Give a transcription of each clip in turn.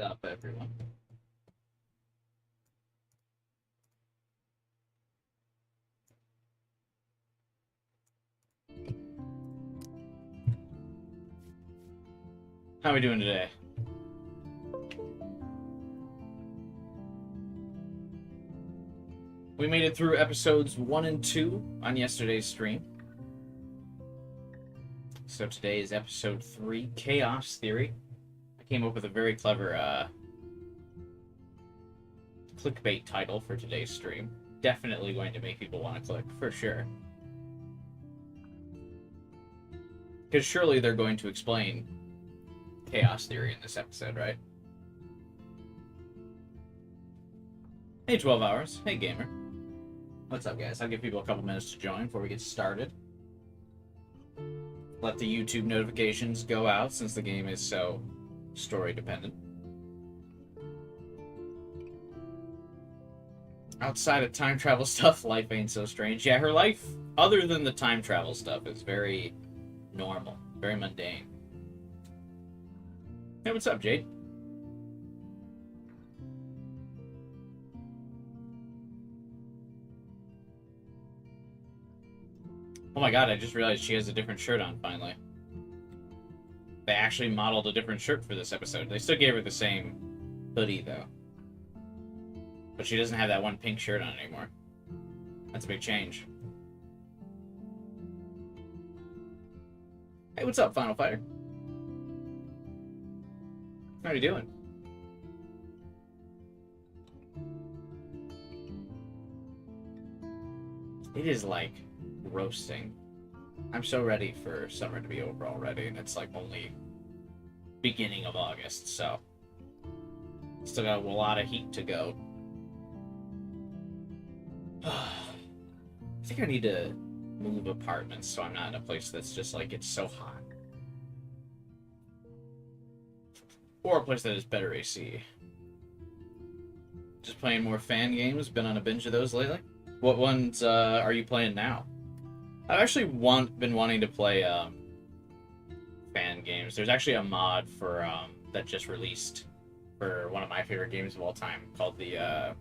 Up, everyone. How are we doing today? We made it through episodes 1 and 2 on yesterday's stream. So today is episode 3, Chaos Theory. I came up with a very clever clickbait title for today's stream. Definitely going to make people want to click, for sure. Because surely they're going to explain Chaos Theory in this episode, right? Hey, 12 hours. Hey, gamer. What's up, guys? I'll give people a couple minutes to join before we get started. Let the YouTube notifications go out since the game is so story dependent. Outside of time travel stuff, life ain't so strange. Yeah, her life, other than the time travel stuff, is very normal, very mundane. Hey, what's up, Jade? Oh my god, I just realized she has a different shirt on, finally. They actually modeled a different shirt for this episode. They still gave her the same hoodie, though. But she doesn't have that one pink shirt on anymore. That's a big change. Hey, what's up, Final Fighter? How are you doing? It is like roasting. I'm so ready for summer to be over already, and it's like only beginning of August, so still got a lot of heat to go. I think I need to move apartments so I'm not in a place that's just like it's so hot. Or a place that has better AC. Just playing more fan games. Been on a binge of those lately. What ones are you playing now? I've actually been wanting to play fan games. There's actually a mod for that just released for one of my favorite games of all time called the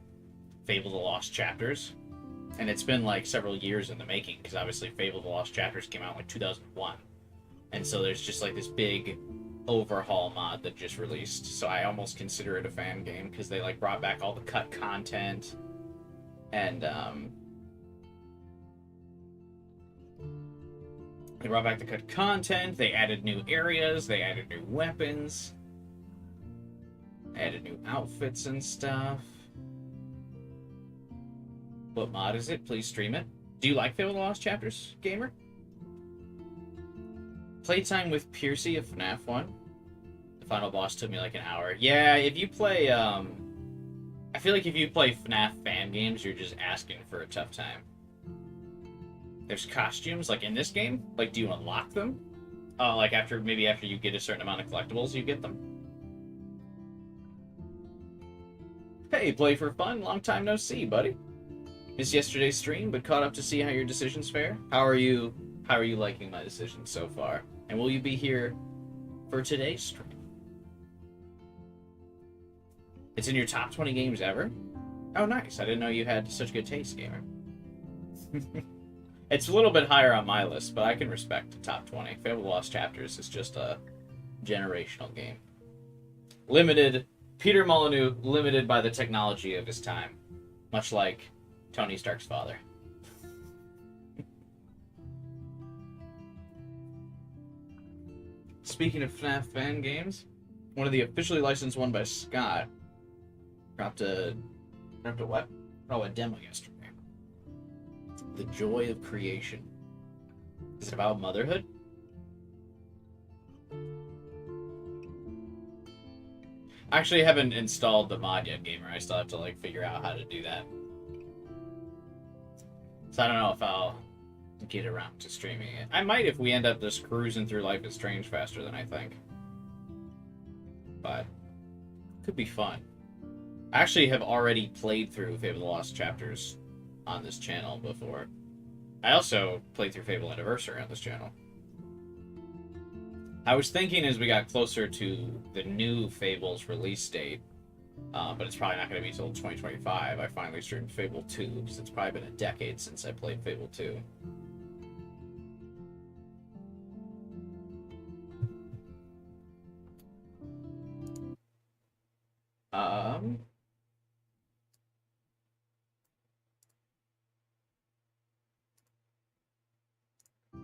Fable the Lost Chapters. And it's been like several years in the making because obviously Fable the Lost Chapters came out in like 2001. And so there's just like this big overhaul mod that just released. So I almost consider it a fan game because they like brought back all the cut content and they brought back the cut content, they added new areas, they added new weapons, added new outfits and stuff. What mod is it? Please stream it. Do you like Fable the Lost Chapters, gamer? Playtime with Piercy of FNAF 1. The final boss took me like an hour. Yeah, if you play, I feel like if you play FNAF fan games, you're just asking for a tough time. There's costumes, like in this game. Like, do you unlock them? Like maybe after you get a certain amount of collectibles, you get them. Hey, play for fun. Long time no see, buddy. Missed yesterday's stream, but caught up to see how your decisions fare. How are you liking my decisions so far? And will you be here for today's stream? It's in your top 20 games ever? Oh, nice. I didn't know you had such good taste, gamer. It's a little bit higher on my list, but I can respect the top 20. Fable the Lost Chapters is just a generational game. Limited. Peter Molyneux, limited by the technology of his time. Much like Tony Stark's father. Speaking of FNAF fan games, one of the officially licensed one by Scott dropped a what? Oh, a demo yesterday. The Joy of Creation. Is it about motherhood? I actually haven't installed the mod yet, gamer. I still have to like figure out how to do that. So I don't know if I'll get around to streaming it. I might if we end up just cruising through Life is Strange faster than I think. But could be fun. I actually have already played through Fable the Lost Chapters on this channel before. I also played through Fable Anniversary on this channel. I was thinking as we got closer to the new Fables release date, but it's probably not going to be until 2025. I finally streamed Fable 2 because it's probably been a decade since I played Fable 2.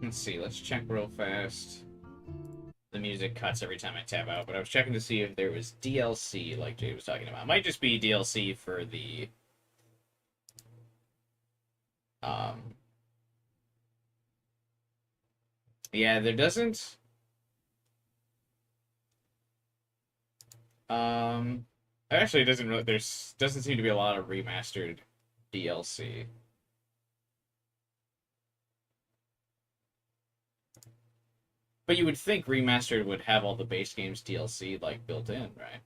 Let's see. Let's check real fast. The music cuts every time I tap out, but I was checking to see if there was DLC like Jay was talking about. It might just be DLC for the yeah, there doesn't actually it doesn't really doesn't seem to be a lot of remastered DLC. But you would think remastered would have all the base game's DLC like built in, right?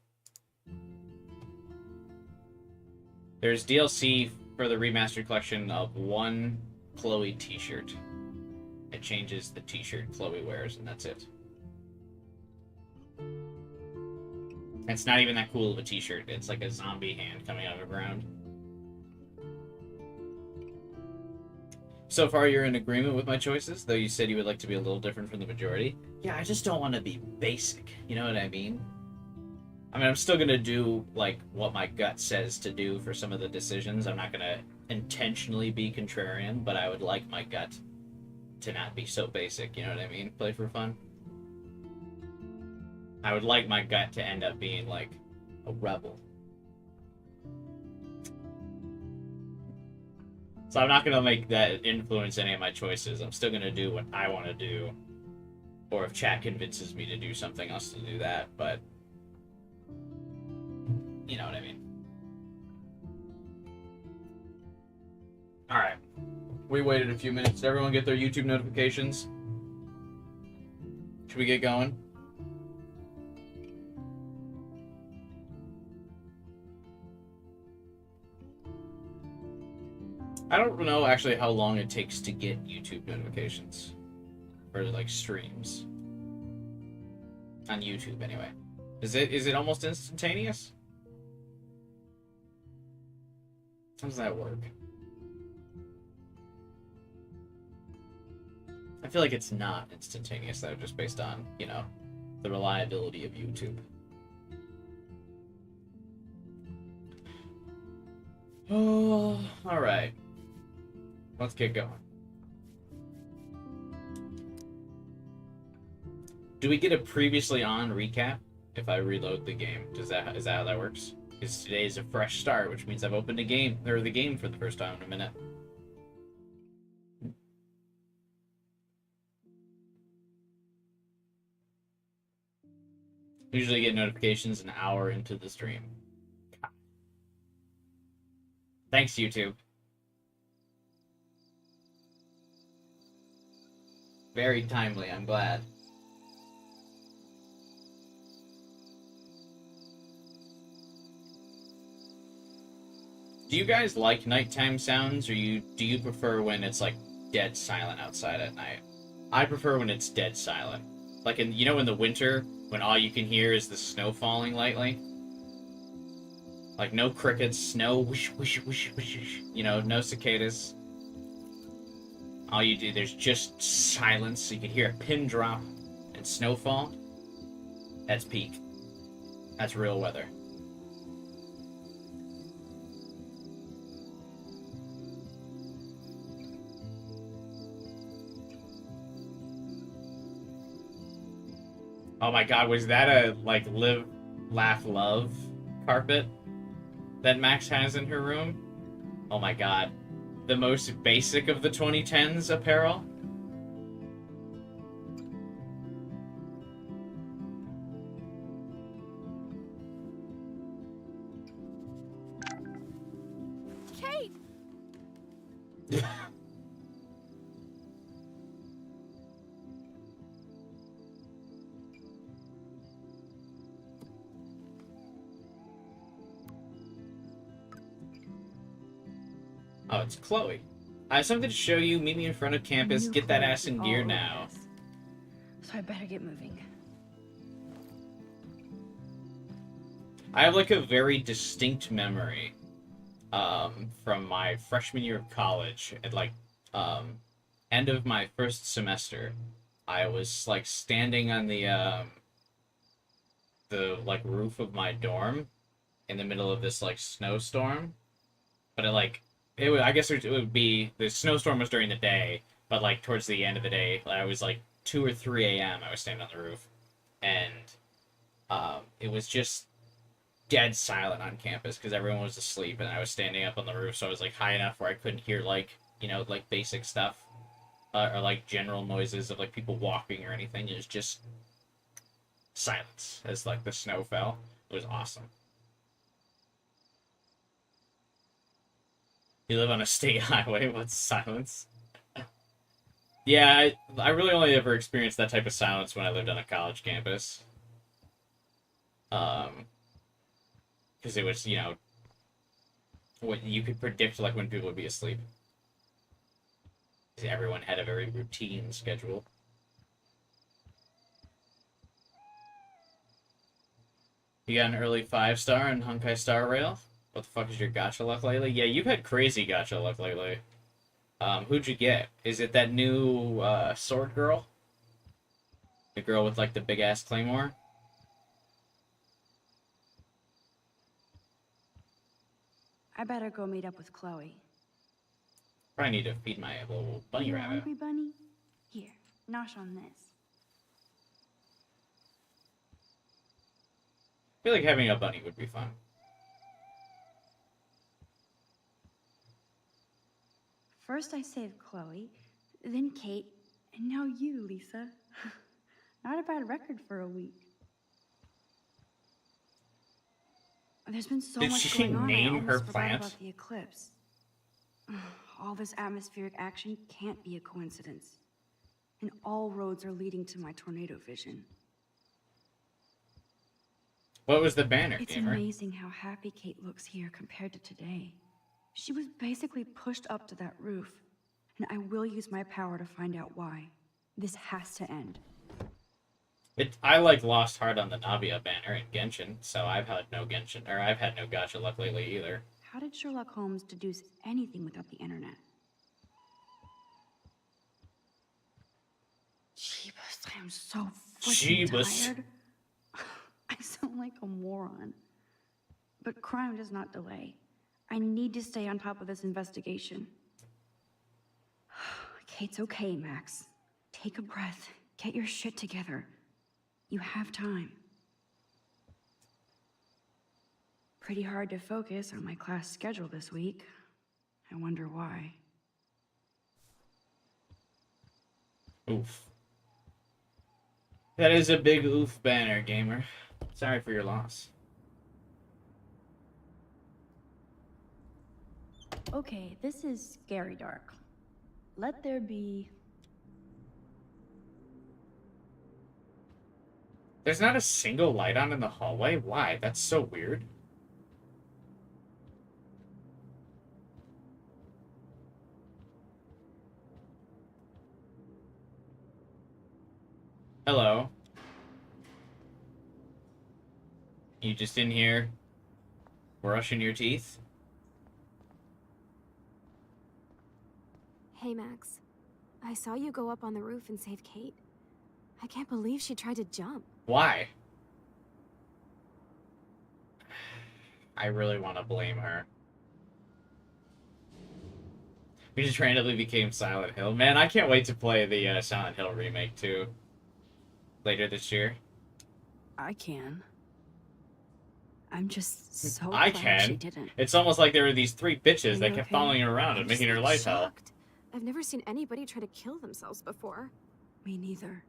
There's DLC for the remastered collection of one Chloe t-shirt. It changes the t-shirt Chloe wears, and that's it. It's not even that cool of a t-shirt. It's like a zombie hand coming out of the ground. So far, you're in agreement with my choices, though you said you would like to be a little different from the majority. Yeah, I just don't want to be basic. You know what I mean? I mean, I'm still going to do, like, what my gut says to do for some of the decisions. I'm not going to intentionally be contrarian, but I would like my gut to not be so basic. You know what I mean? Play for fun. I would like my gut to end up being, like, a rebel. So I'm not going to make that influence any of my choices. I'm still going to do what I want to do. Or if chat convinces me to do something else to do that, but... you know what I mean. Alright. We waited a few minutes. Did everyone get their YouTube notifications? Should we get going? I don't know actually how long it takes to get YouTube notifications. For like streams. On YouTube anyway. Is it almost instantaneous? How does that work? I feel like it's not instantaneous though, just based on, you know, the reliability of YouTube. Oh, alright. Let's get going. Do we get a previously on recap if I reload the game? Is that how that works? Because today is a fresh start, which means I've opened a game or the game for the first time in a minute. Usually get notifications an hour into the stream. Thanks, YouTube. Very timely, I'm glad. Do you guys like nighttime sounds, or do you prefer when it's like dead silent outside at night? I prefer when it's dead silent. Like in in the winter when all you can hear is the snow falling lightly. Like no crickets, no whoosh whoosh whoosh whoosh, no cicadas. All you do, there's just silence, so you can hear a pin drop and snowfall. That's peak. That's real weather. Oh my god, was that a, like, live, laugh, love carpet that Max has in her room? Oh my god. The most basic of the 2010s apparel? Kate! Oh, it's Chloe. I have something to show you. Meet me in front of campus. Get that ass in gear now. So I better get moving. I have like a very distinct memory from my freshman year of college at like um, end of my first semester. I was like standing on the like roof of my dorm in the middle of this like snowstorm, but I guess it would be the snowstorm was during the day, but like towards the end of the day, like, I was like 2 or 3 a.m. I was standing on the roof, and it was just dead silent on campus because everyone was asleep, and I was standing up on the roof, so I was like high enough where I couldn't hear like like basic stuff or like general noises of like people walking or anything. It was just silence as like the snow fell. It was awesome. You live on a state highway. What's silence? Yeah, I really only ever experienced that type of silence when I lived on a college campus. Um, because it was what you could predict like when people would be asleep. 'Cause everyone had a very routine schedule. You got an early 5-star in Honkai Star Rail. What the fuck is your gacha luck lately? Yeah, you've had crazy gacha luck lately. Who'd you get? Is it that new sword girl? The girl with like the big ass claymore? I better go meet up with Chloe. Probably need to feed my little bunny You rabbit. hungry, bunny? Here, nosh on this. I feel like having a bunny would be fun. First I saved Chloe, then Kate, and now you, Lisa. Not a bad record for a week. There's been so Did much she going on, I name her almost forgot plant? about the eclipse. All this atmospheric action can't be a coincidence. And all roads are leading to my tornado vision. What was the banner, It's gamer? amazing how happy Kate looks here compared to today. She was basically pushed up to that roof, and I will use my power to find out why. This has to end. I like lost heart on the Navia banner in Genshin, so I've had no gacha luck lately either. How did Sherlock Holmes deduce anything without the internet? Jeebus, I am so freaking tired. I sound like a moron. But crime does not delay. I need to stay on top of this investigation. Kate's okay, Max. Take a breath. Get your shit together. You have time. Pretty hard to focus on my class schedule this week. I wonder why. Oof. That is a big oof banner, gamer. Sorry for your loss. Okay, this is scary dark. Let there be... There's not a single light on in the hallway? Why? That's so weird. Hello. You just in here brushing your teeth? Hey, Max. I saw you go up on the roof and save Kate. I can't believe she tried to jump. Why? I really want to blame her. We just randomly became Silent Hill. Man, I can't wait to play the Silent Hill remake too. Later this year. I can. I'm just so I glad she can. didn't. It's almost like there were these three bitches Are that you kept okay? following her around I'm and just, making her like, life hell. shocked. I've never seen anybody try to kill themselves before. Me neither.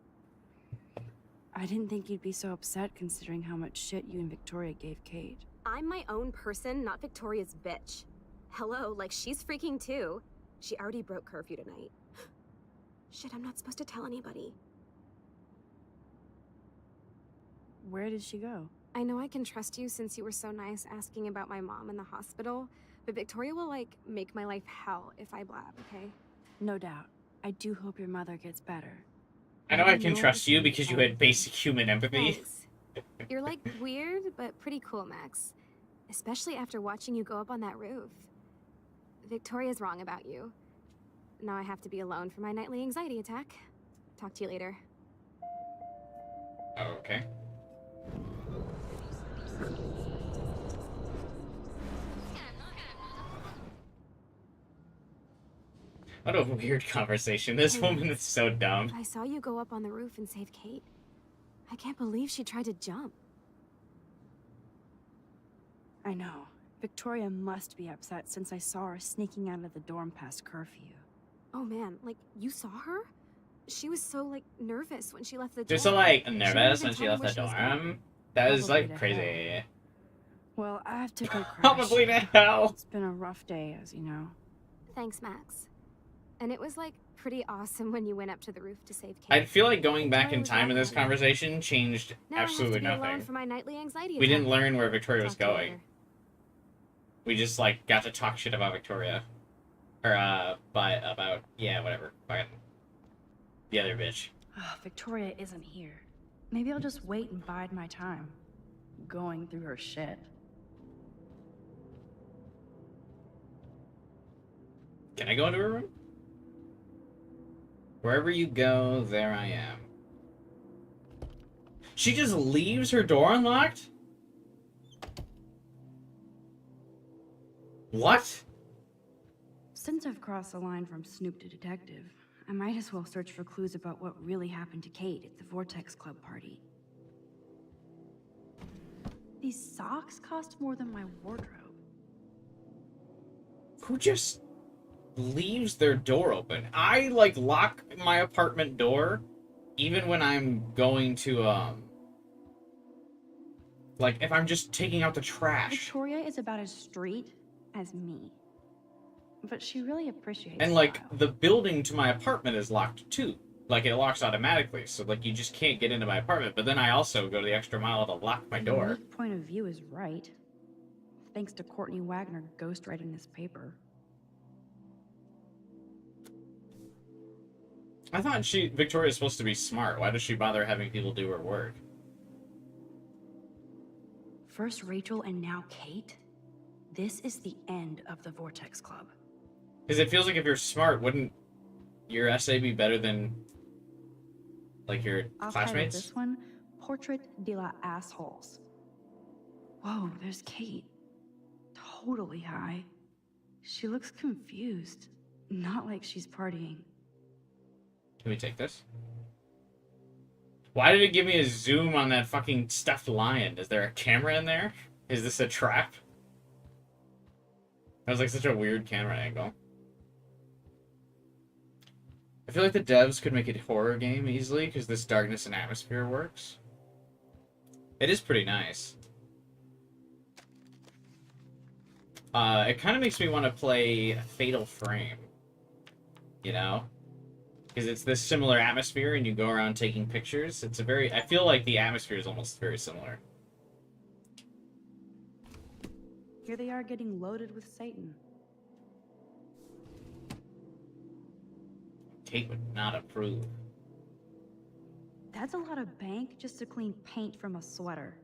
I didn't think you'd be so upset considering how much shit you and Victoria gave Kate. I'm my own person, not Victoria's bitch. Hello, like she's freaking too. She already broke curfew tonight. Shit, I'm not supposed to tell anybody. Where did she go? I know I can trust you since you were so nice asking about my mom in the hospital, but Victoria will, like, make my life hell if I blab, okay? No doubt. I do hope your mother gets better. I know I can know trust you it's because you had basic human empathy. Thanks. You're like weird, but pretty cool, Max. Especially after watching you go up on that roof. Victoria's wrong about you. Now I have to be alone for my nightly anxiety attack. Talk to you later. Okay. What a weird conversation. This woman is so dumb. I saw you go up on the roof and save Kate. I can't believe she tried to jump. I know. Victoria must be upset since I saw her sneaking out of the dorm past curfew. Oh man, like, you saw her? She was so, like, nervous when she left the dorm. Just so, like, She nervous didn't when she even left tell the me where she was dorm. That was, Probably like, to crazy. Well, I have to go crash. Probably to hell. It's been a rough day, as you know. Thanks, Max. And it was, like, pretty awesome when you went up to the roof to save Kate. I feel like going back Victoria in was time in laughing this at me. conversation changed Now absolutely I have to be alone nothing. for my nightly anxiety We attack. didn't learn where Victoria was Talk to you going. later. We just, like, got to talk shit about Victoria. Or, about, yeah, whatever. Fucking the other bitch. Victoria isn't here. Maybe I'll just wait and bide my time. Going through her shit. Can I go into her room? Wherever you go, there I am. She just leaves her door unlocked? What? Since I've crossed the line from Snoop to detective, I might as well search for clues about what really happened to Kate at the Vortex Club party. These socks cost more than my wardrobe. Who just leaves their door open? I, like, lock my apartment door even when I'm going to, like, if I'm just taking out the trash. Victoria is about as straight as me. But she really appreciates And, like, style. the building to my apartment is locked, too. Like, it locks automatically, so, like, you just can't get into my apartment. But then I also go the extra mile to lock my door. Unique point of view is right. Thanks to Courtney Wagner ghostwriting this paper. I thought Victoria's supposed to be smart. Why does she bother having people do her work? First Rachel and now Kate? This is the end of the Vortex Club. Because it feels like if you're smart, wouldn't your essay be better than, like, your I'll title classmates? this one, Portrait de la Assholes. Whoa, there's Kate. Totally high. She looks confused. Not like she's partying. Can we take this? Why did it give me a zoom on that fucking stuffed lion? Is there a camera in there? Is this a trap? That was like such a weird camera angle. I feel like the devs could make a horror game easily because this darkness and atmosphere works. It is pretty nice. It kind of makes me want to play Fatal Frame. You know? Because it's this similar atmosphere and you go around taking pictures. It's a very... I feel like the atmosphere is almost very similar. Here they are getting loaded with Satan. Kate would not approve. That's a lot of bank just to clean paint from a sweater.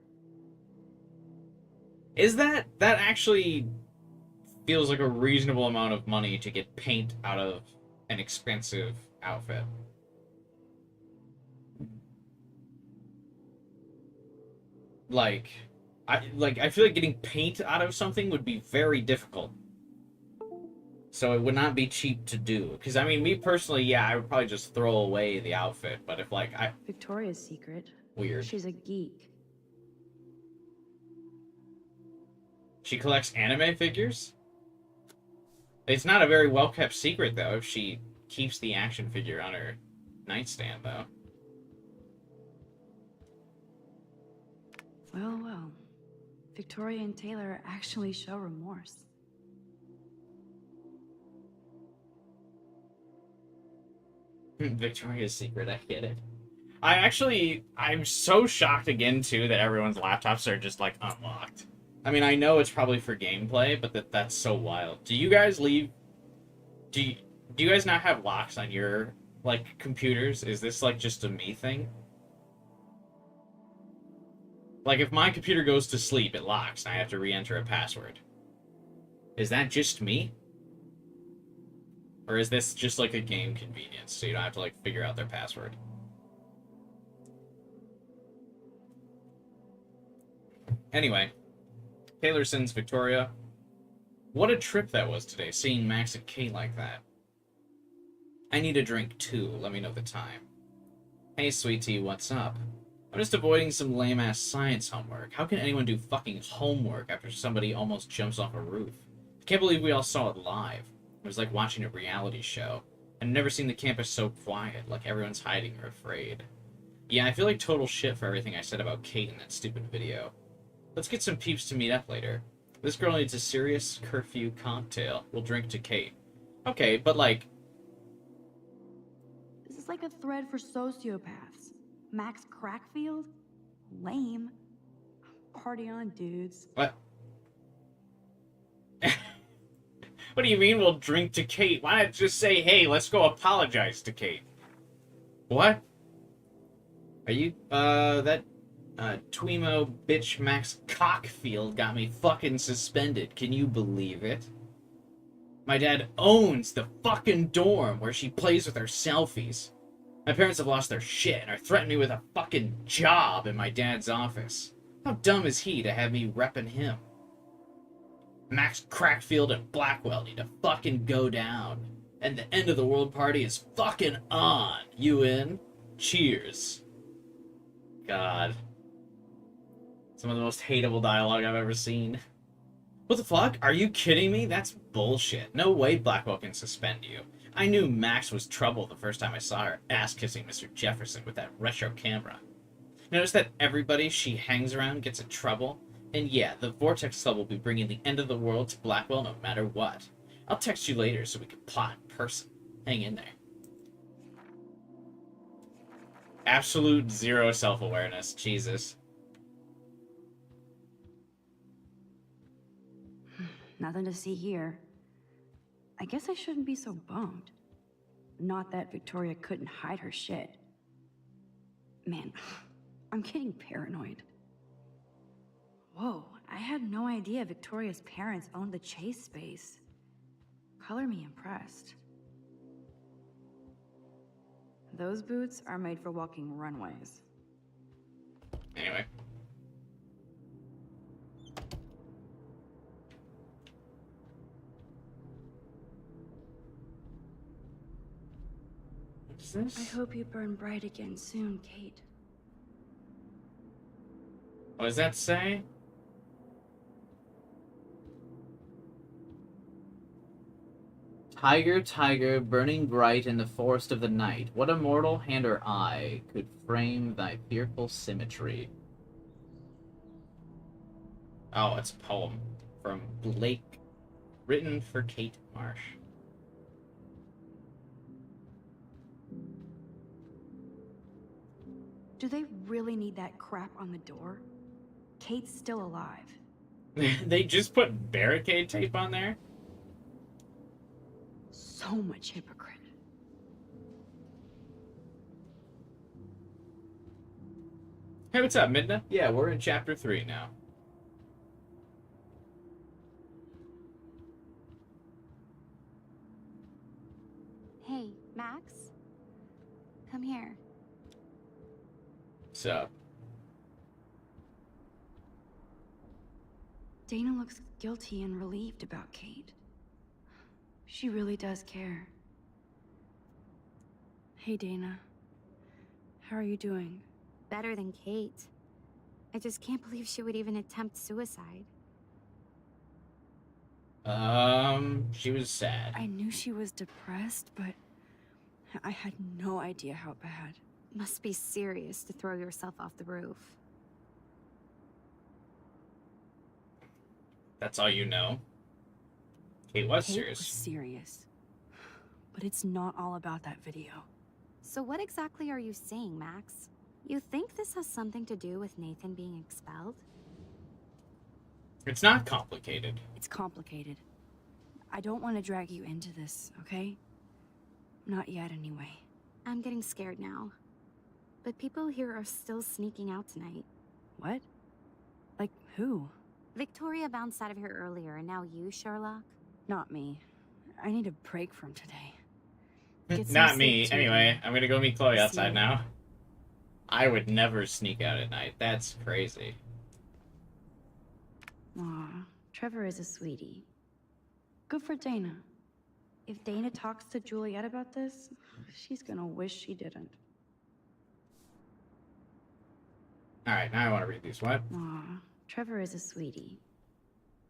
Is that... That actually feels like a reasonable amount of money to get paint out of an expensive outfit. Like, I feel like getting paint out of something would be very difficult. So it would not be cheap to do. Because, I mean, me personally, yeah, I would probably just throw away the outfit. But if, like, Victoria's secret. Weird. She's a geek. She collects anime figures? It's not a very well-kept secret, though, if she keeps the action figure on her nightstand, though. Well, well. Victoria and Taylor actually show remorse. Victoria's Secret, I get it. I'm so shocked again, too, that everyone's laptops are just, like, unlocked. I mean, I know it's probably for gameplay, but that's so wild. Do you guys leave... Do you guys not have locks on your, like, computers? Is this, like, just a me thing? Like, if my computer goes to sleep, it locks, and I have to re-enter a password. Is that just me? Or is this just, like, a game convenience, so you don't have to, like, figure out their password? Anyway, Taylor sends Victoria. What a trip that was today, seeing Max and Kate like that. I need a drink, too. Let me know the time. Hey, sweetie, what's up? I'm just avoiding some lame-ass science homework. How can anyone do fucking homework after somebody almost jumps off a roof? I can't believe we all saw it live. It was like watching a reality show. I've never seen the campus so quiet, like everyone's hiding or afraid. Yeah, I feel like total shit for everything I said about Kate in that stupid video. Let's get some peeps to meet up later. This girl needs a serious curfew cocktail. We'll drink to Kate. Okay, but like... This is like a thread for sociopaths. Max Crackfield? Lame. Party on, dudes. What? What do you mean we'll drink to Kate? Why not just say, hey, let's go apologize to Kate? What? Are you, that, Tweemo bitch Max Cockfield got me fucking suspended. Can you believe it? My dad owns the fucking dorm where she plays with her selfies. My parents have lost their shit and are threatening me with a fucking job in my dad's office. How dumb is he to have me repping him? Max Crackfield and Blackwell need to fucking go down. And the end of the world party is fucking on. You in? Cheers. God. Some of the most hateable dialogue I've ever seen. What the fuck? Are you kidding me? That's bullshit. No way Blackwell can suspend you. I knew Max was trouble the first time I saw her ass-kissing Mr. Jefferson with that retro camera. Notice that everybody she hangs around gets in trouble? And yeah, the Vortex Club will be bringing the end of the world to Blackwell no matter what. I'll text you later so we can plot in person. Hang in there. Absolute zero self-awareness. Jesus. Nothing to see here. I guess I shouldn't be so bummed. Not that Victoria couldn't hide her shit. Man, I'm getting paranoid. Whoa, I had no idea Victoria's parents owned the chase space. Color me impressed. Those boots are made for walking runways. Anyway. What's this? I hope you burn bright again soon, Kate. What does that say? Tiger, tiger, burning bright in the forest of the night, what a mortal hand or eye could frame thy fearful symmetry? Oh, it's a poem from Blake, written for Kate Marsh. Do they really need that crap on the door? Kate's still alive. They just put barricade tape on there? So much hypocrite. Hey, what's up, Midna? Yeah, we're in chapter 3 now. Hey, Max? Come here. What's up? Dana looks guilty and relieved about Kate. She really does care. Hey, Dana. How are you doing? Better than Kate. I just can't believe she would even attempt suicide. She was sad. I knew she was depressed, but I had no idea how bad. Must be serious to throw yourself off the roof. That's all you know? Kate was Kate serious. was serious. But it's not all about that video. So what exactly are you saying, Max? You think this has something to do with Nathan being expelled? It's not complicated. It's complicated. I don't want to drag you into this, okay? Not yet, anyway. I'm getting scared now. But people here are still sneaking out tonight. What? Like who? Victoria bounced out of here earlier, and now you, Sherlock? Not me. I need a break from today. Get some Not sleep, me. too, Anyway, then. I'm gonna go meet Chloe See outside you. now. I would never sneak out at night. That's crazy. Aw, Trevor is a sweetie. Good for Dana. If Dana talks to Juliet about this, she's gonna wish she didn't. Alright, now I want to read these. What? Aw, Trevor is a sweetie.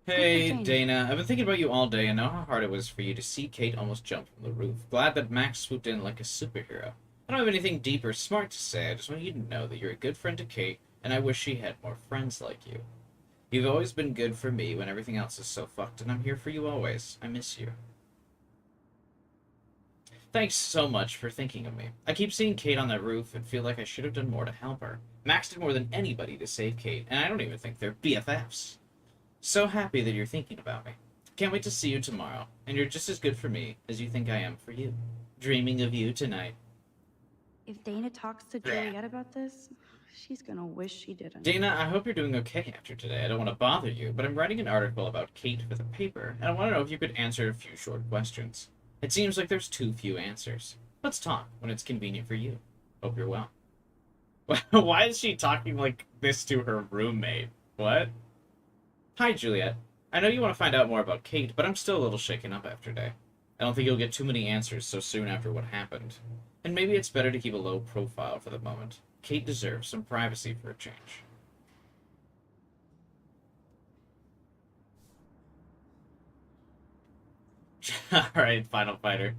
Hey, Dana. Dana. I've been thinking about you all day and know how hard it was for you to see Kate almost jump from the roof. Glad that Max swooped in like a superhero. I don't have anything deep or smart to say. I just want you to know that you're a good friend to Kate, and I wish she had more friends like you. You've always been good for me when everything else is so fucked, and I'm here for you always. I miss you. Thanks so much for thinking of me. I keep seeing Kate on that roof and feel like I should have done more to help her. Max did more than anybody to save Kate, and I don't even think they're BFFs. So happy that you're thinking about me. Can't wait to see you tomorrow, and you're just as good for me as you think I am for you. Dreaming of you tonight. If Dana talks to Juliet about this, she's gonna wish she didn't. Dana, I hope you're doing okay after today. I don't want to bother you, but I'm writing an article about Kate for the paper, and I want to know if you could answer a few short questions. It seems like there's too few answers. Let's talk when it's convenient for you. Hope you're well. Why is she talking like this to her roommate? What? Hi, Juliet. I know you want to find out more about Kate, but I'm still a little shaken up after today. I don't think you'll get too many answers so soon after what happened. And maybe it's better to keep a low profile for the moment. Kate deserves some privacy for a change. Alright, Final Fighter.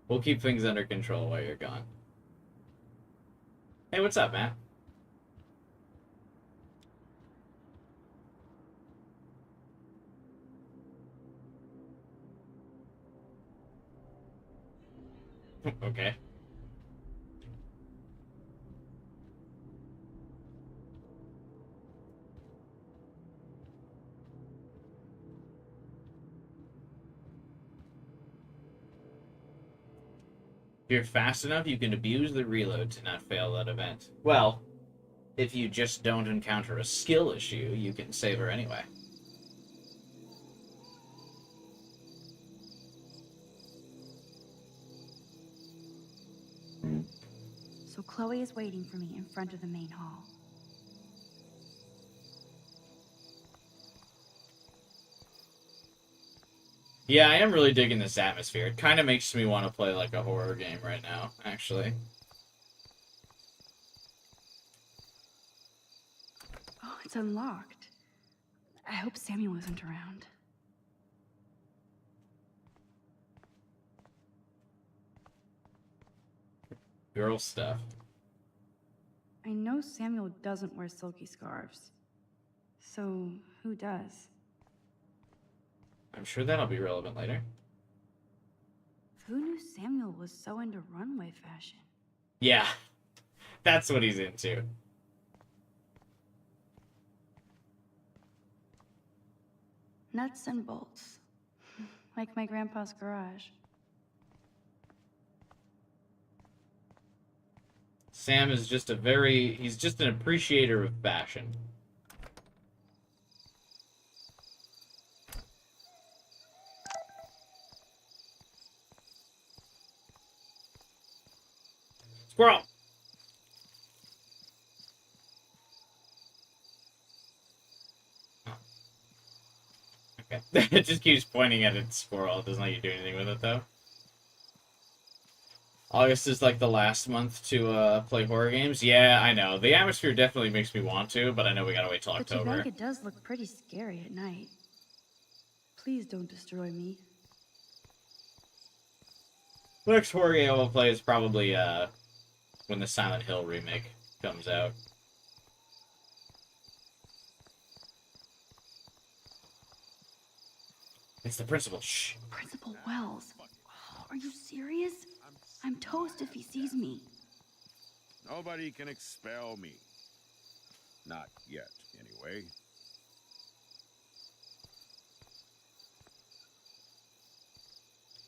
We'll keep things under control while you're gone. Hey, what's up, Matt? Okay. If you're fast enough, you can abuse the reload to not fail that event. Well, if you just don't encounter a skill issue, you can save her anyway. So Chloe is waiting for me in front of the main hall. Yeah, I am really digging this atmosphere. It kind of makes me want to play like a horror game right now, actually. Oh, it's unlocked. I hope Samuel isn't around. Girl stuff. I know Samuel doesn't wear silky scarves. So, who does? I'm sure that'll be relevant later. Who knew Samuel was so into runway fashion? Yeah, that's what he's into. Nuts and bolts. Like my grandpa's garage. Sam is just he's just an appreciator of fashion. Squirrel! Oh. Okay. It just keeps pointing at its squirrel. It doesn't let you do anything with it, though. August is like the last month to play horror games. Yeah, I know. The atmosphere definitely makes me want to, but I know we gotta wait till But October. it does look pretty scary at night. Please don't destroy me. The next horror game I'll play is probably when the Silent Hill remake comes out. It's the principal. Shh. Principal Wells. Oh, are you serious? I'm toast if he sees me. Nobody can expel me. Not yet, anyway.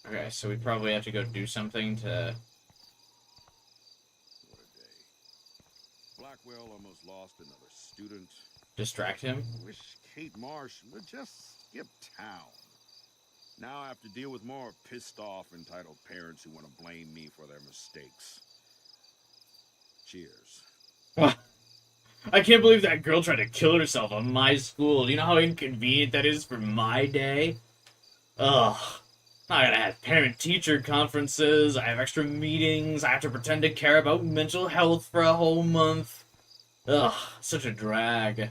Okay, so we probably have to go do something to... What a day. Blackwell almost lost another student. Distract him? I wish Kate Marsh would just skip town. Now I have to deal with more pissed off, entitled parents who want to blame me for their mistakes. Cheers. I can't believe that girl tried to kill herself on my school. Do you know how inconvenient that is for my day? Ugh. I gotta have parent-teacher conferences, I have extra meetings, I have to pretend to care about mental health for a whole month. Ugh, such a drag.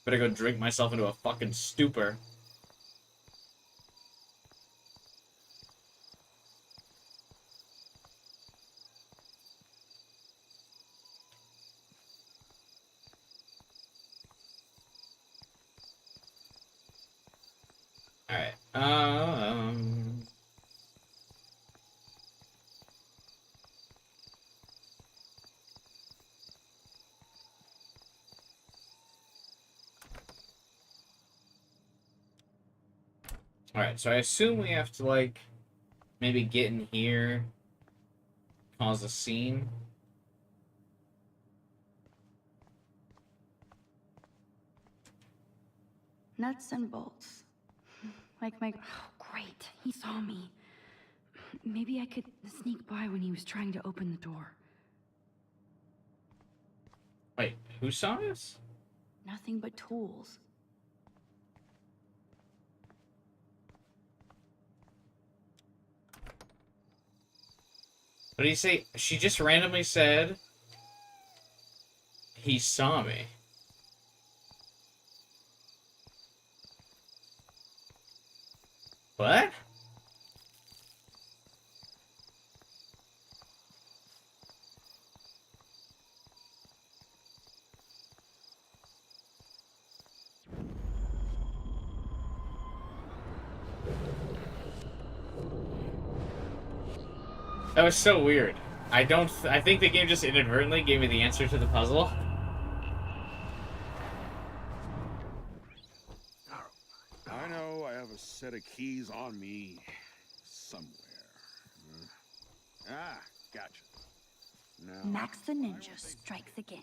Better go drink myself into a fucking stupor. Alright, Alright, so I assume we have to, like, maybe get in here, cause a scene. Nuts and bolts. Like my... Oh, great. He saw me. Maybe I could sneak by when he was trying to open the door. Wait, who saw us? Nothing but tools. What did he say? She just randomly said he saw me. What? That was so weird. I think the game just inadvertently gave me the answer to the puzzle. I know I have a set of keys on me somewhere. Ah, gotcha. Now, Max the Ninja strikes again.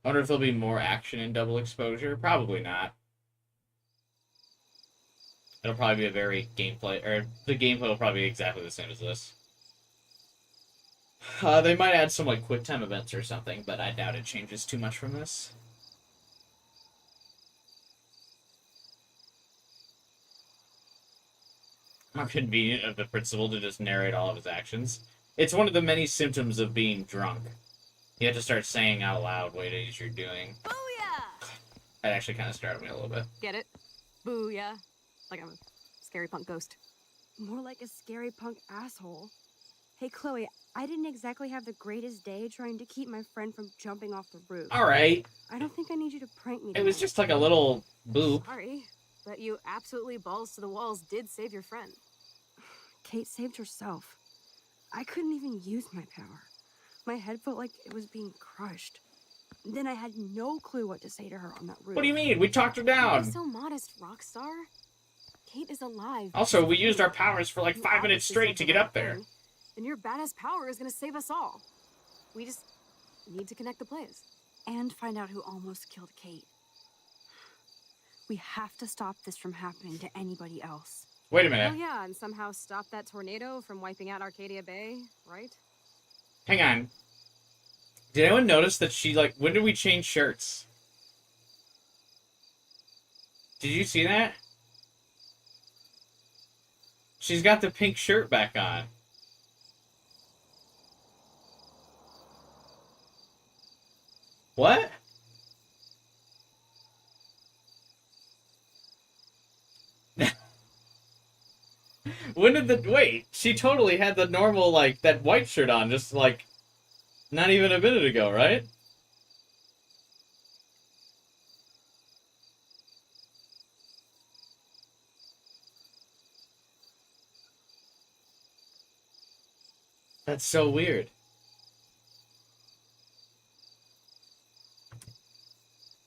I wonder if there'll be more action in double exposure. Probably not. It'll probably be a very gameplay, or the gameplay will probably be exactly the same as this. They might add some like quick time events or something, but I doubt it changes too much from this. How convenient of the principal to just narrate all of his actions. It's one of the many symptoms of being drunk. You have to start saying out loud what it is you're doing. Booyah! That actually kind of startled me a little bit. Get it? Booyah. Like I'm a scary punk ghost. More like a scary punk asshole. Hey, Chloe, I didn't exactly have the greatest day trying to keep my friend from jumping off the roof. Alright. I don't think I need you to prank me It was tonight. just like a little boop. Sorry, but you absolutely balls to the walls did save your friend. Kate saved herself. I couldn't even use my power. My head felt like it was being crushed. Then I had no clue what to say to her on that roof. What do you mean? We talked her Don't down. be so modest, Rockstar. Kate is alive. Also, we used our powers for like You 5 minutes obviously straight said to the get right up there. thing, and your badass power is gonna save us all. We just need to connect the plays. And find out who almost killed Kate. We have to stop this from happening to anybody else. Wait a Oh minute. yeah, and somehow stop that tornado from wiping out Arcadia Bay, right? Hang on. Did anyone notice that she, like, when did we change shirts? Did you see that? She's got the pink shirt back on. What? When did the... Wait, she totally had the normal, like, that white shirt on, just, like, not even a minute ago, right? That's so weird.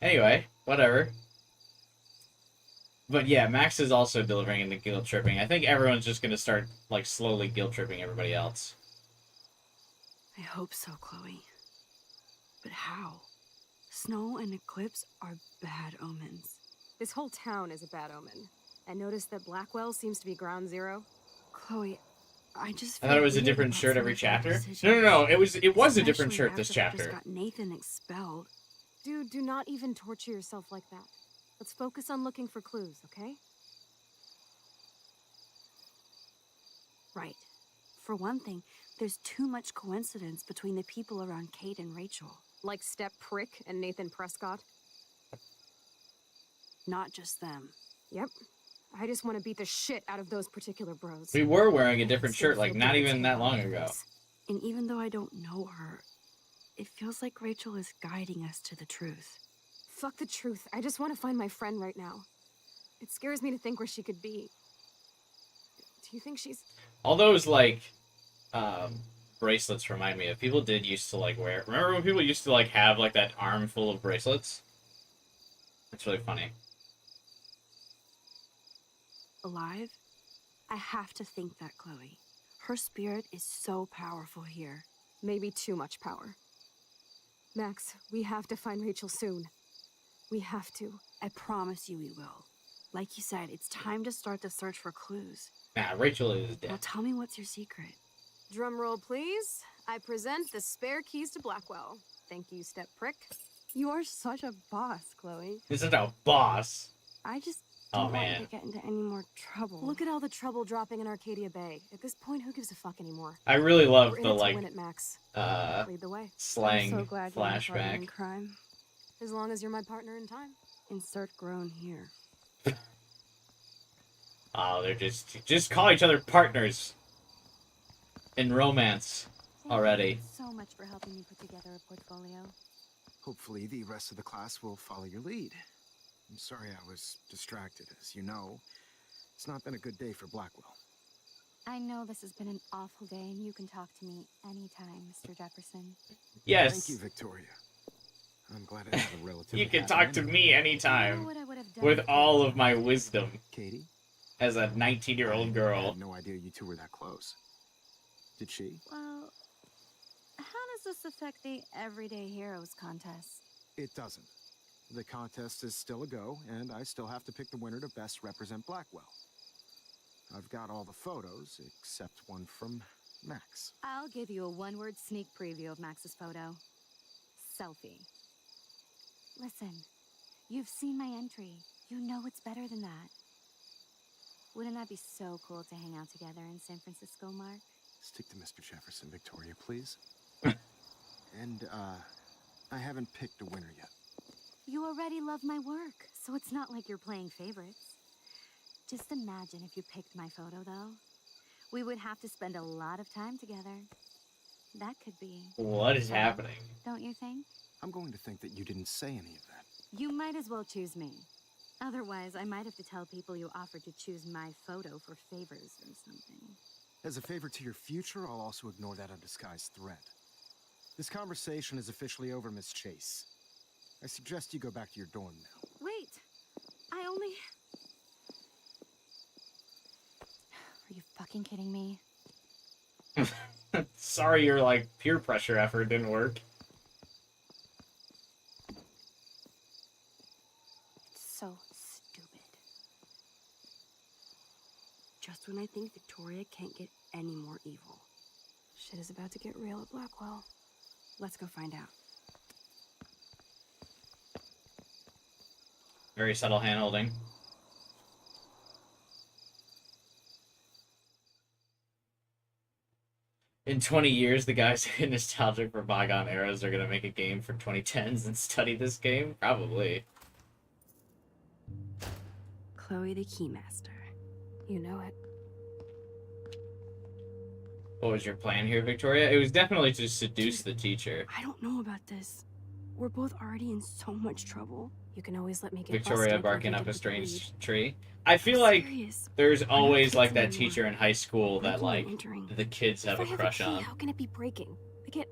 Anyway, whatever. But yeah, Max is also delivering in the guilt tripping. I think everyone's just gonna start, like, slowly guilt tripping everybody else. I hope so, Chloe. But how? Snow and eclipse are bad omens. This whole town is a bad omen. And notice that Blackwell seems to be ground zero. Chloe, I just I thought it was a feel weird different about shirt some every of our chapter. decisions, No. It was a different especially shirt this after we chapter. just got Nathan expelled. Dude, do not even torture yourself like that. Let's focus on looking for clues, okay? Right. For one thing, there's too much coincidence between the people around Kate and Rachel. Like Step Prick and Nathan Prescott. Not just them. Yep. I just want to beat the shit out of those particular bros. We were wearing a different Still shirt, like feel not good even to that take long on ago. things. And even though I don't know her, it feels like Rachel is guiding us to the truth. Fuck the truth. I just want to find my friend right now. It scares me to think where she could be. Do you think she's... All those like bracelets remind me of people did used to like wear. Remember when people used to like have like that arm full of bracelets? It's really funny. Alive? I have to think that, Chloe. Her spirit is so powerful here. Maybe too much power. Max, we have to find Rachel soon. We have to. I promise you we will. Like you said, it's time to start the search for clues. Nah, Rachel is Now dead. tell me what's your secret. Drum roll, please. I present the spare keys to Blackwell. Thank you, Step Prick. You are such a boss, Chloe. This is a boss. I just Oh, don't want you man. to get into any more trouble. Look at all the trouble dropping in Arcadia Bay. At this point, who gives a fuck anymore? I really love We're in the it to like win it, Max. Lead the way. slang I'm so glad you're my partner in flashback. crime. As long as you're my partner in time. Insert groan here. Oh, they're just call each other partners in romance already. Thank you so much for helping me put together a portfolio. Hopefully the rest of the class will follow your lead. I'm sorry I was distracted. As you know, it's not been a good day for Blackwell. I know this has been an awful day, and you can talk to me anytime, Mr. Jefferson. Yes. Thank you, Victoria. I'm glad I have a relative. You can talk to me You know anytime what I would have done with if all I of my wisdom Katie? as a 19-year-old I girl. had no idea you two were that close. Did she? Well, how does this affect the Everyday Heroes contest? It doesn't. The contest is still a go, and I still have to pick the winner to best represent Blackwell. I've got all the photos, except one from Max. I'll give you a one-word sneak preview of Max's photo. Selfie. Listen, you've seen my entry. You know it's better than that. Wouldn't that be so cool to hang out together in San Francisco, Mark? Stick to Mr. Jefferson, Victoria, please. And, I haven't picked a winner yet. You already love my work, so it's not like you're playing favorites. Just imagine if you picked my photo, though. We would have to spend a lot of time together. That could be, What is happening? don't you think? I'm going to think that you didn't say any of that. You might as well choose me. Otherwise, I might have to tell people you offered to choose my photo for favors or something. As a favor to your future, I'll also ignore that undisguised threat. This conversation is officially over, Miss Chase. I suggest you go back to your dorm now. Wait! I only... Are you fucking kidding me? Sorry your like peer pressure effort didn't work. So stupid. Just when I think Victoria can't get any more evil. Shit is about to get real at Blackwell. Let's go find out. Very subtle hand holding. In 20 years, the guys nostalgic for bygone eras are gonna make a game for 2010s and study this game? Probably. Chloe the Keymaster. You know it. What was your plan here, Victoria? It was definitely to seduce the teacher. I don't know about this. We're both already in so much trouble. You can always let me get Victoria busted barking looking up to a the strange tree. I feel I'm like serious. there's not always kids like that anymore. teacher in high school that Breaking like and entering. the kids have If a I crush have a key, on. how can it be breaking? I get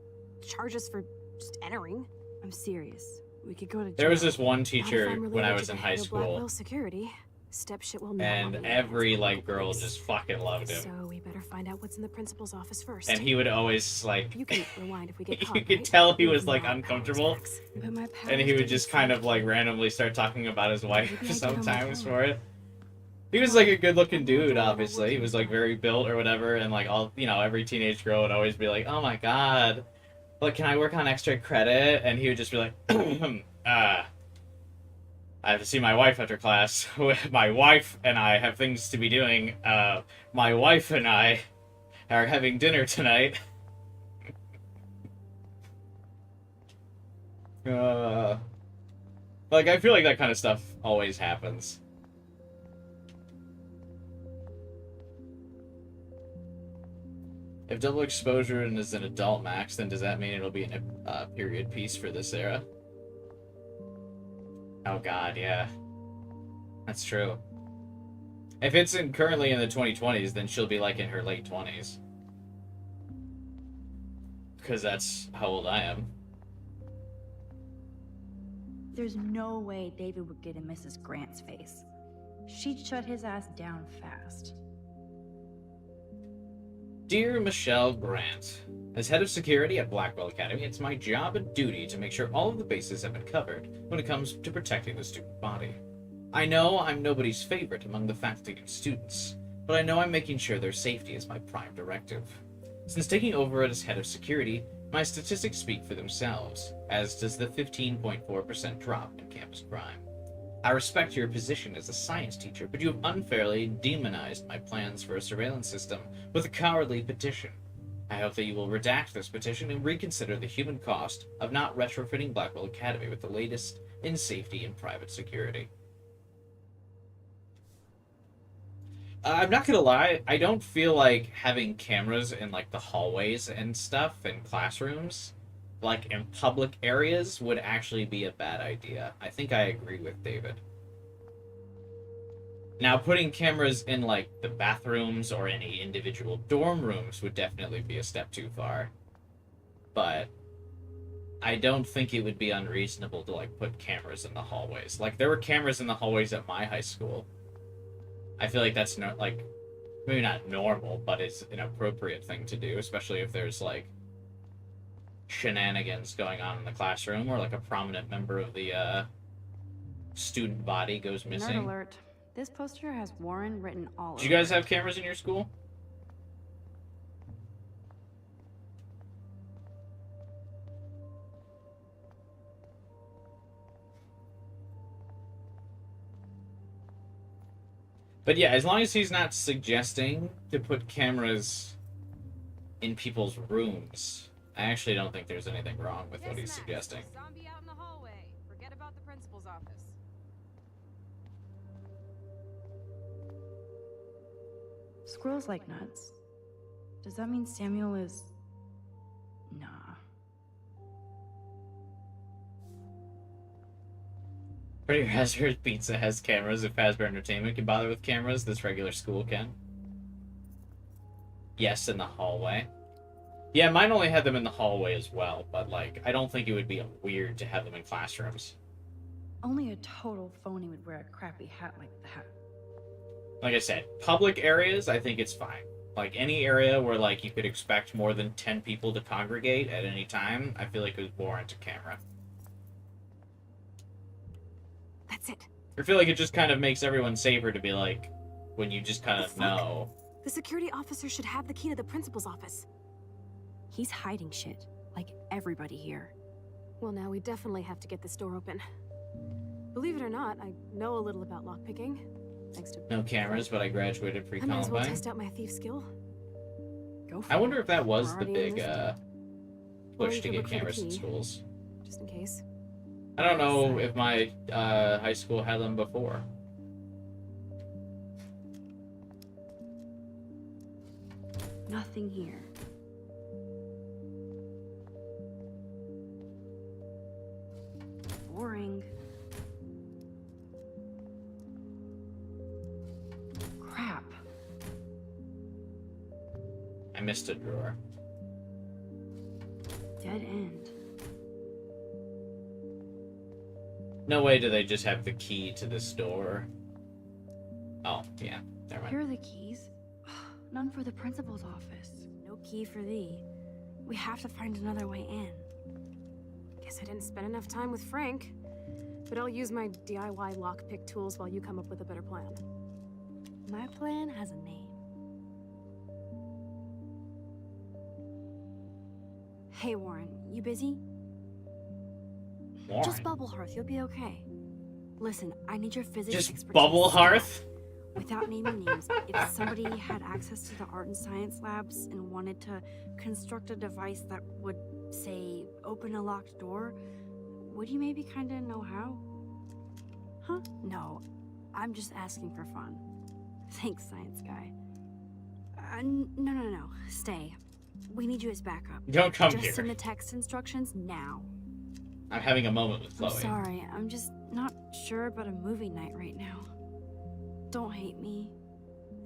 charges for just entering. I'm serious. We could go to jail. There was this one Not if teacher I'm when I related was to in the high head of school. Blackwell security. Step shit will not And want me every in the like girl police. just fucking loved him. So we better find out what's in the principal's office first. And he would always like You can rewind if we get caught, you could right? tell he You have was like mad uncomfortable. powers, Max. But my And he powers would didn't just kind of like fade. randomly start talking about his wife Maybe I did on my sometimes phone. for it. He was like a good looking dude, obviously. He was like very built or whatever, and like all every teenage girl would always be like, "Oh my god, like can I work on extra credit?" And he would just be like, I have to see my wife after class. My wife and I have things to be doing. My wife and I are having dinner tonight. Like, I feel like that kind of stuff always happens. If double exposure is an adult max, then does that mean it'll be a period piece for this era? Oh god, yeah. That's true. If it's currently in the 2020s, then she'll be like in her late 20s. Because that's how old I am. There's no way David would get in Mrs. Grant's face. She'd shut his ass down fast. Dear Michelle Grant, as head of security at Blackwell Academy, it's my job and duty to make sure all of the bases have been covered when it comes to protecting the student body. I know I'm nobody's favorite among the faculty and students, but I know I'm making sure their safety is my prime directive. Since taking over as head of security, my statistics speak for themselves, as does the 15.4% drop in campus crime. I respect your position as a science teacher, but you have unfairly demonized my plans for a surveillance system with a cowardly petition. I hope that you will redact this petition and reconsider the human cost of not retrofitting Blackwell Academy with the latest in safety and private security. I'm not gonna lie, I don't feel like having cameras in like the hallways and stuff in classrooms, like in public areas, would actually be a bad idea. I think I agree with David. Now, putting cameras in like the bathrooms or any individual dorm rooms would definitely be a step too far. But I don't think it would be unreasonable to like put cameras in the hallways. Like there were cameras in the hallways at my high school. I feel like that's not like maybe not normal, but it's an appropriate thing to do, especially if there's like shenanigans going on in the classroom or like a prominent member of the student body goes Nerd missing. alert. This poster has Warren written all over Do you guys it. have cameras in your school? But yeah, as long as he's not suggesting to put cameras in people's rooms, I actually don't think there's anything wrong with what he's suggesting. Zombie out in the hallway. Forget about the principal's office. Squirrels like nuts. Does that mean Samuel is... Nah. Pretty Raspberry Pizza has cameras. If Fazbear Entertainment can bother with cameras, this regular school can. Yes, in the hallway. Yeah, mine only had them in the hallway as well, but like, I don't think it would be weird to have them in classrooms. Only a total phony would wear a crappy hat like that. Like I said, public areas, I think it's fine. Like, any area where, like, you could expect more than 10 people to congregate at any time, I feel like it would warrant a camera. That's it. I feel like it just kind of makes everyone safer to be like, when you just kind of know. The security officer should have the key to the principal's office. He's hiding shit, like everybody here. Well, now we definitely have to get this door open. Believe it or not, I know a little about lockpicking. Thanks to... No cameras, but I graduated I might as well pre-Columbine. test out my thief skill. Go for I it. wonder if that was We're the already big enlisted. push Or to you could get look for the cameras in key. schools. Just in case. I don't know if my high school had them before. Nothing here. Boring. Crap. I missed a drawer. Dead end. No way do they just have the key to this door. Oh, yeah. Never mind. Here are the keys. None for the principal's office. No key for thee. We have to find another way in. Guess I didn't spend enough time with Frank. But I'll use my DIY lockpick tools while you come up with a better plan. My plan has a name. Hey, Warren, you busy? Warren. Just bubble hearth, you'll be okay. Listen, I need your physics Just expertise. bubble hearth? Without naming names, if somebody had access to the art and science labs and wanted to construct a device that would, say, open a locked door, would you maybe kinda know how? Huh? No, I'm just asking for fun. Thanks, science guy. No. Stay. We need you as backup. Don't come Just here. send the text instructions now. I'm having a moment with I'm Chloe. sorry, I'm just not sure about a movie night right now. Don't hate me.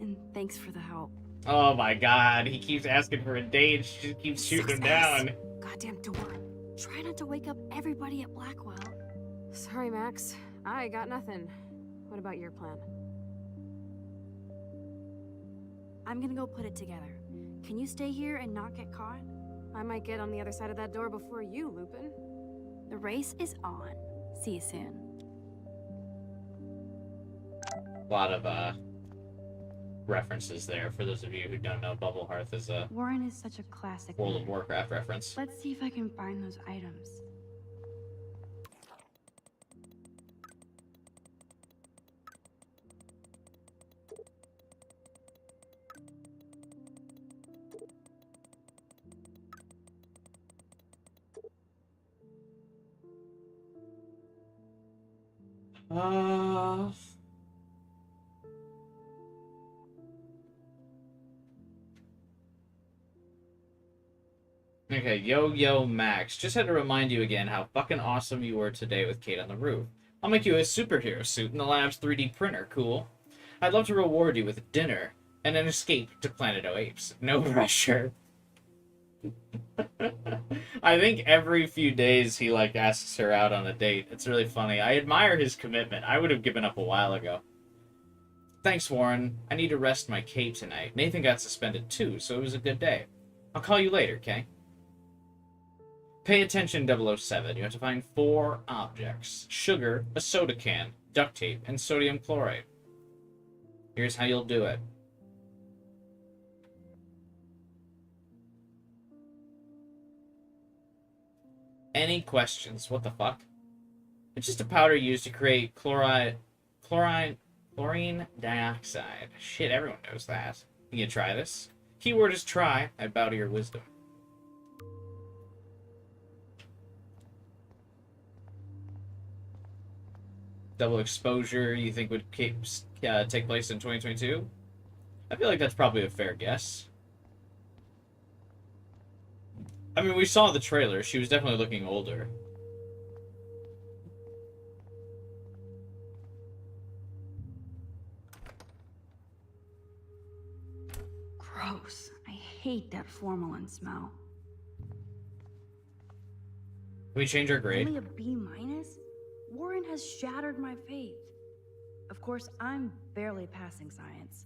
And thanks for the help. Oh my god, he keeps asking for a date. She just keeps shooting him Success. down. Goddamn door. Try not to wake up everybody at Blackwell. Sorry, Max. I got nothing. What about your plan? I'm gonna go put it together. Can you stay here and not get caught? I might get on the other side of that door before you, Lupin. The race is on. See you soon. A lot of references there. For those of you who don't know, Bubble Hearth is a Warren is such a classic World of man. Warcraft reference. Let's see if I can find those items. Okay, Yo Max. Just had to remind you again how fucking awesome you were today with Kate on the roof. I'll make you a superhero suit in the lab's 3D printer, cool? I'd love to reward you with a dinner and an escape to Planet O Apes. No pressure. I think every few days he, like, asks her out on a date. It's really funny. I admire his commitment. I would have given up a while ago. Thanks, Warren. I need to rest my cape tonight. Nathan got suspended too, so it was a good day. I'll call you later, okay? Pay attention, 007. You have to find 4 objects. Sugar, a soda can, duct tape, and sodium chloride. Here's how you'll do it. Any questions? What the fuck? It's just a powder used to create chlorine dioxide. Shit, everyone knows that. You try this? Keyword is try. I bow to your wisdom. Double exposure, you think would take place in 2022? I feel like that's probably a fair guess. I mean, we saw the trailer. She was definitely looking older. Gross. I hate that formalin smell. Can we change our grade? Only a B-? Warren has shattered my faith. Of course, I'm barely passing science.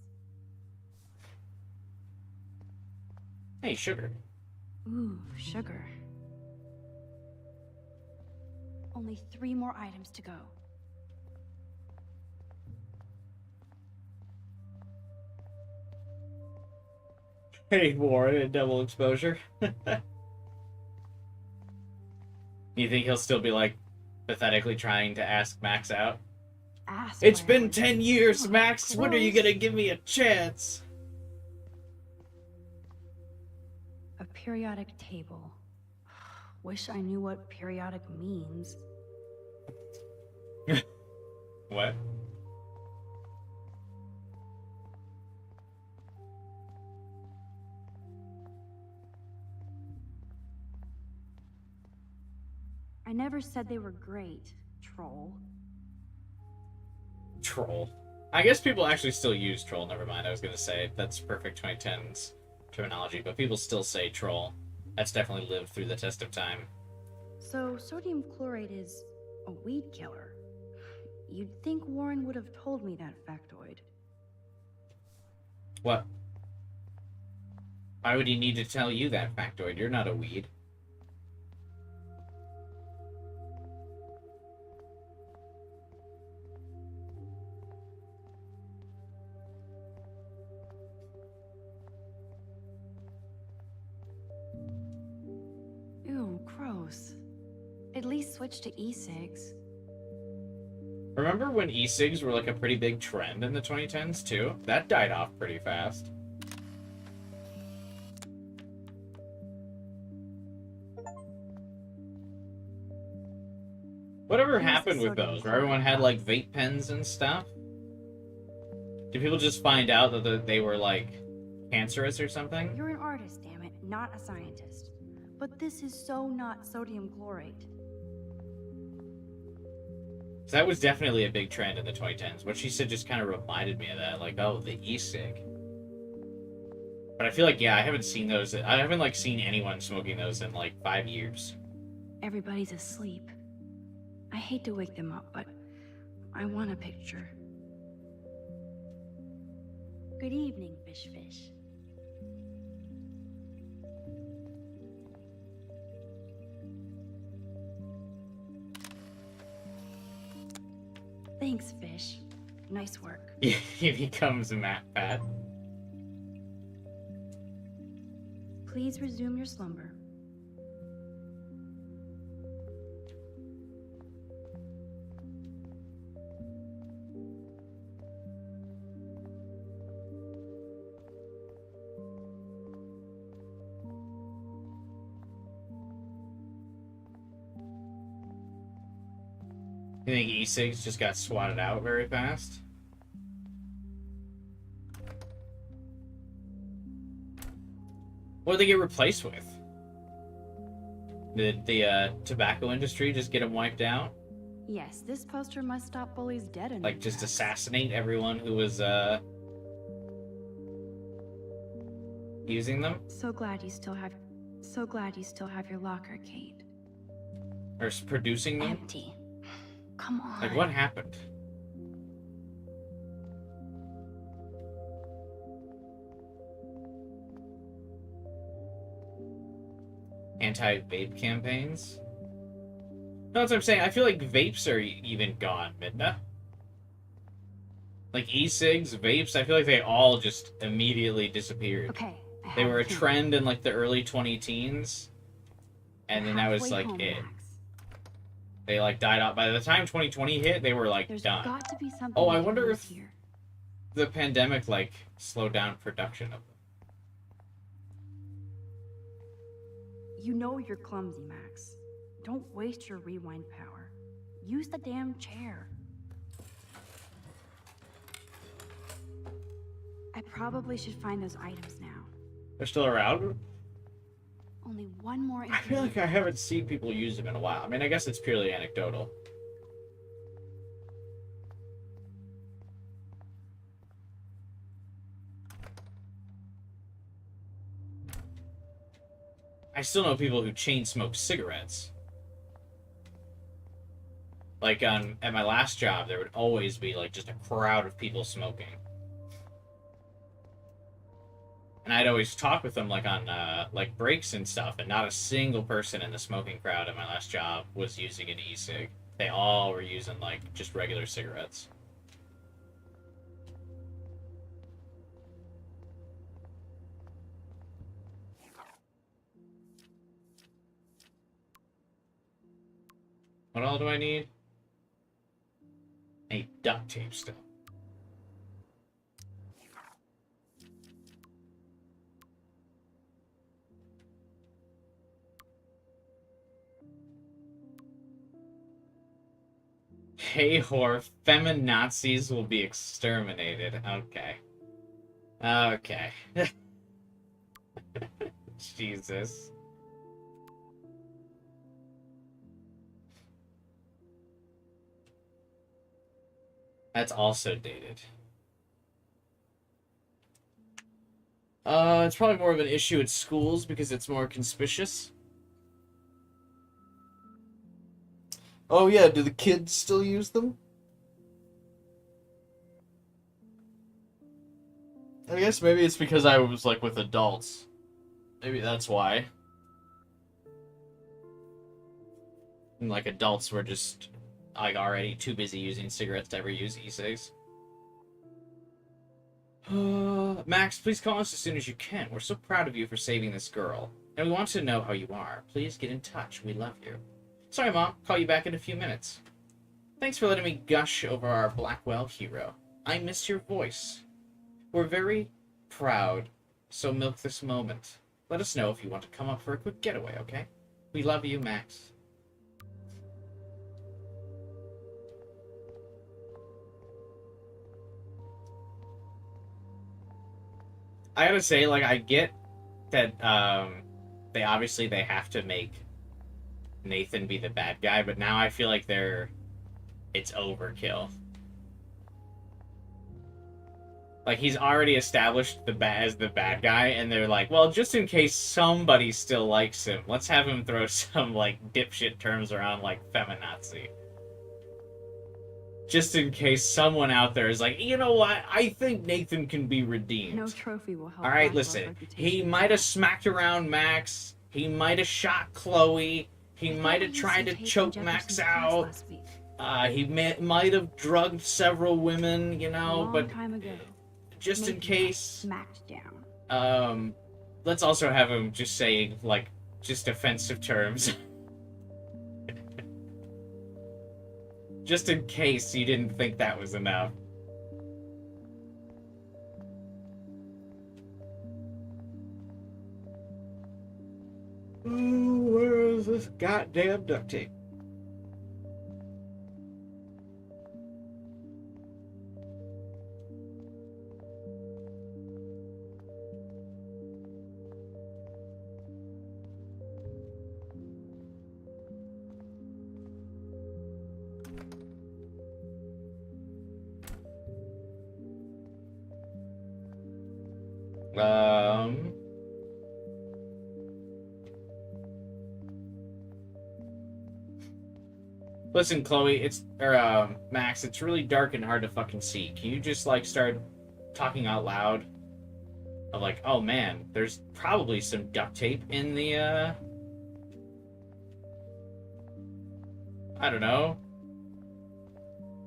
Hey, sugar. Ooh, sugar. Only 3 more items to go. Hey, Warren, a double exposure. You think he'll still be, like, pathetically trying to ask Max out? It's been 10 years, Max! When are you gonna give me a chance? A periodic table. Wish I knew what periodic means. What? I never said they were great, troll. Troll. I guess people actually still use troll, never mind, I was gonna say. That's perfect 2010s terminology, but people still say troll. That's definitely lived through the test of time. So, sodium chloride is a weed killer. You'd think Warren would have told me that factoid. What? Why would he need to tell you that, Factoid? You're not a weed. Ew, gross. At least switch to e-cigs. Remember when e-cigs were like a pretty big trend in the 2010s too? That died off pretty fast. Whatever Here's the happened with sodium those? Where everyone had like vape pens and stuff? Did people just find out that they were like cancerous or something? You're an artist, damn it, not a scientist. But this is so not sodium chlorate. So that was definitely a big trend in the 2010s. What she said just kind of reminded me of that. Like, oh, the e-cig. But I feel like, yeah, I haven't seen those. I haven't like seen anyone smoking those in like 5 years. Everybody's asleep. I hate to wake them up, but I want a picture. Good evening, Fish Fish. Thanks, Fish. Nice work. He becomes a Matt Pat. Please resume your slumber. You think e-cigs just got swatted out very fast? What did they get replaced with? Did the tobacco industry just get them wiped out? Yes, this poster must stop bullies dead in Like, their just tracks. assassinate everyone who was, using them? So glad you still have your locker, Kate. Or producing them? Empty. Come on. Like, what happened? Anti-vape campaigns? No, that's what I'm saying. I feel like vapes are even gone, Midna. Like e-cigs, vapes, I feel like they all just immediately disappeared. Okay. I They have were a plan. trend in like the early 2010s, and then that was Halfway like home, it. Max. They like died out. By the time 2020 hit, they were like There's done. got to be something. Oh, we I can wonder do if here. the pandemic like slowed down production of them. You know you're clumsy, Max. Don't waste your rewind power. Use the damn chair. I probably should find those items now. They're still around? Only one more. I feel like I haven't seen people use them in a while. I mean, I guess it's purely anecdotal. I still know people who chain smoke cigarettes. Like at my last job, there would always be like just a crowd of people smoking. And I'd always talk with them like on like breaks and stuff, and not a single person in the smoking crowd at my last job was using an e-cig. They all were using like just regular cigarettes. What all do I need? I need duct tape still. Hey whore, feminazis will be exterminated. Okay. Okay. Jesus. That's also dated. It's probably more of an issue at schools because it's more conspicuous. Oh yeah, do the kids still use them? I guess maybe it's because I was, like, with adults. Maybe that's why. And, like, adults were just, like, already too busy using cigarettes to ever use e-cigs. Max, please call us as soon as you can. We're so proud of you for saving this girl. And we want to know how you are. Please get in touch. We love you. Sorry, Mom. Call you back in a few minutes. Thanks for letting me gush over our Blackwell hero. I miss your voice. We're very proud, so milk this moment. Let us know if you want to come up for a quick getaway, okay? We love you, Max. I gotta say, like, I get that, they obviously they have to make Nathan be the bad guy, but now I feel like it's overkill. Like, he's already established as the bad guy, and they're like, well, just in case somebody still likes him, let's have him throw some, like, dipshit terms around, like, feminazi. Just in case someone out there is like, you know what, I think Nathan can be redeemed. No trophy will help. Alright, Blackwell's listen, reputation. he might have smacked around Max, he might have shot Chloe, he might have tried to choke Max out, he might have drugged several women, you know, Long but time ago. just in Nathan got case, smacked down. let's also have him just say, like, just offensive terms. Just in case you didn't think that was enough. Oh, where is this goddamn duct tape? Listen, Chloe, Max, it's really dark and hard to fucking see. Can you just, like, start talking out loud? Of, like, oh man, there's probably some duct tape in the, I don't know,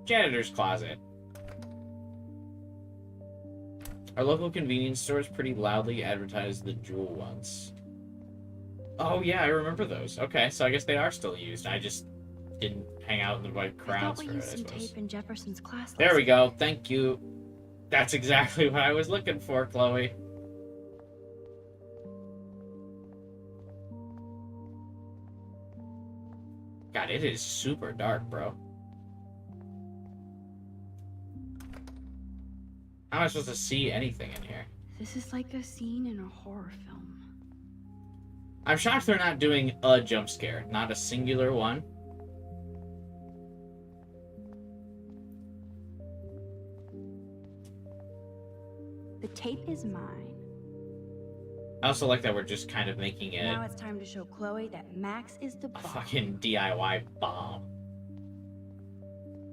janitor's closet. Our local convenience stores pretty loudly advertised the jewel ones. Oh yeah, I remember those. Okay, so I guess they are still used. I just didn't hang out in the right crowds for it, I used some suppose. tape in Jefferson's class. There we go. Thank you. That's exactly what I was looking for, Chloe. God, it is super dark, bro. How am I supposed to see anything in here? This is like a scene in a horror film. I'm shocked they're not doing a jump scare, not a singular one. The tape is mine. I also like that we're just kind of making it Now it's time to show Chloe that Max is the a boss. fucking DIY bomb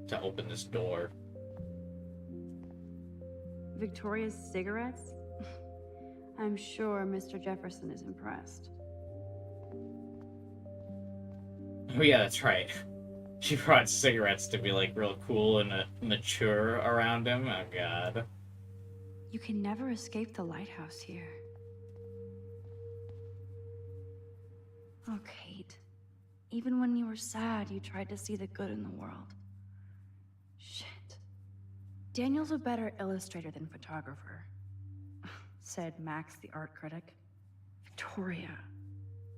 to open this door. Victoria's cigarettes? I'm sure Mr. Jefferson is impressed. Oh yeah, that's right. She brought cigarettes to be, like, real cool and mature around him. Oh god. You can never escape the lighthouse here. Oh, Kate. Even when you were sad, you tried to see the good in the world. Shit. Daniel's a better illustrator than photographer, said Max, the art critic. Victoria,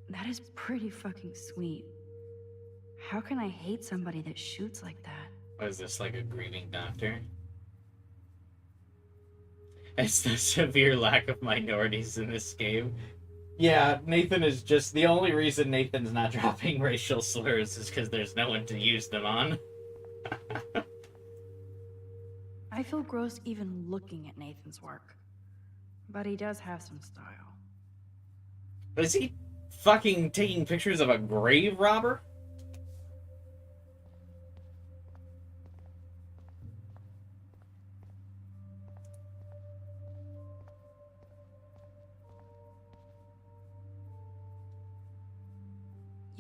that is pretty fucking sweet. How can I hate somebody that shoots like that? What is this, like a grieving doctor? It's the severe lack of minorities in this game. Yeah, Nathan is just... The only reason Nathan's not dropping racial slurs is because there's no one to use them on. I feel gross even looking at Nathan's work. But he does have some style. Is he fucking taking pictures of a grave robber?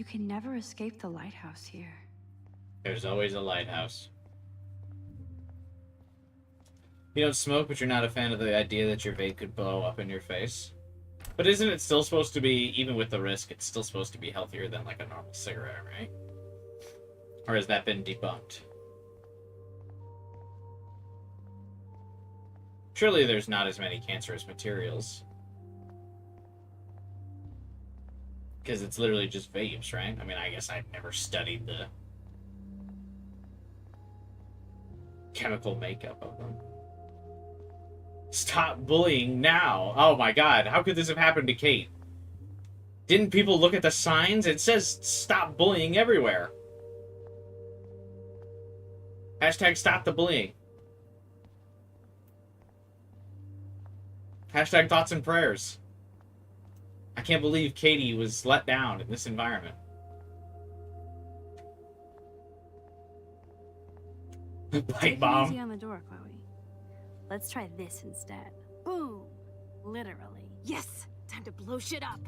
You can never escape the lighthouse here. There's always a lighthouse. You don't smoke, but you're not a fan of the idea that your vape could blow up in your face. But isn't it still supposed to be, even with the risk, it's still supposed to be healthier than like a normal cigarette, right? Or has that been debunked? Surely there's not as many cancerous materials. Because it's literally just vapes, right? I mean, I guess I've never studied the chemical makeup of them. Stop bullying now! Oh my god, how could this have happened to Kate? Didn't people look at the signs? It says stop bullying everywhere. Hashtag stop the bullying. Hashtag thoughts and prayers. I can't believe Katie was let down in this environment. Pipe Take it bomb. easy on the door, Chloe. Let's try this instead. Boom! Literally. Yes! Time to blow shit up!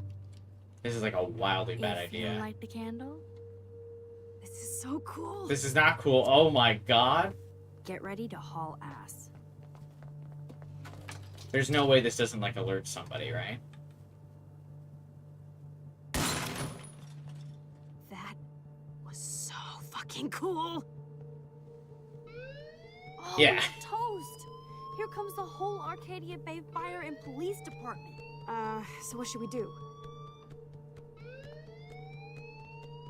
This is like a wildly bad If you idea. light the candle, This is so cool! This is not cool. Oh my god. get ready to haul ass. There's no way this doesn't like alert somebody, right? That was so fucking cool! Oh, Yeah. toast! Here comes the whole Arcadia Bay Fire and Police Department. So what should we do?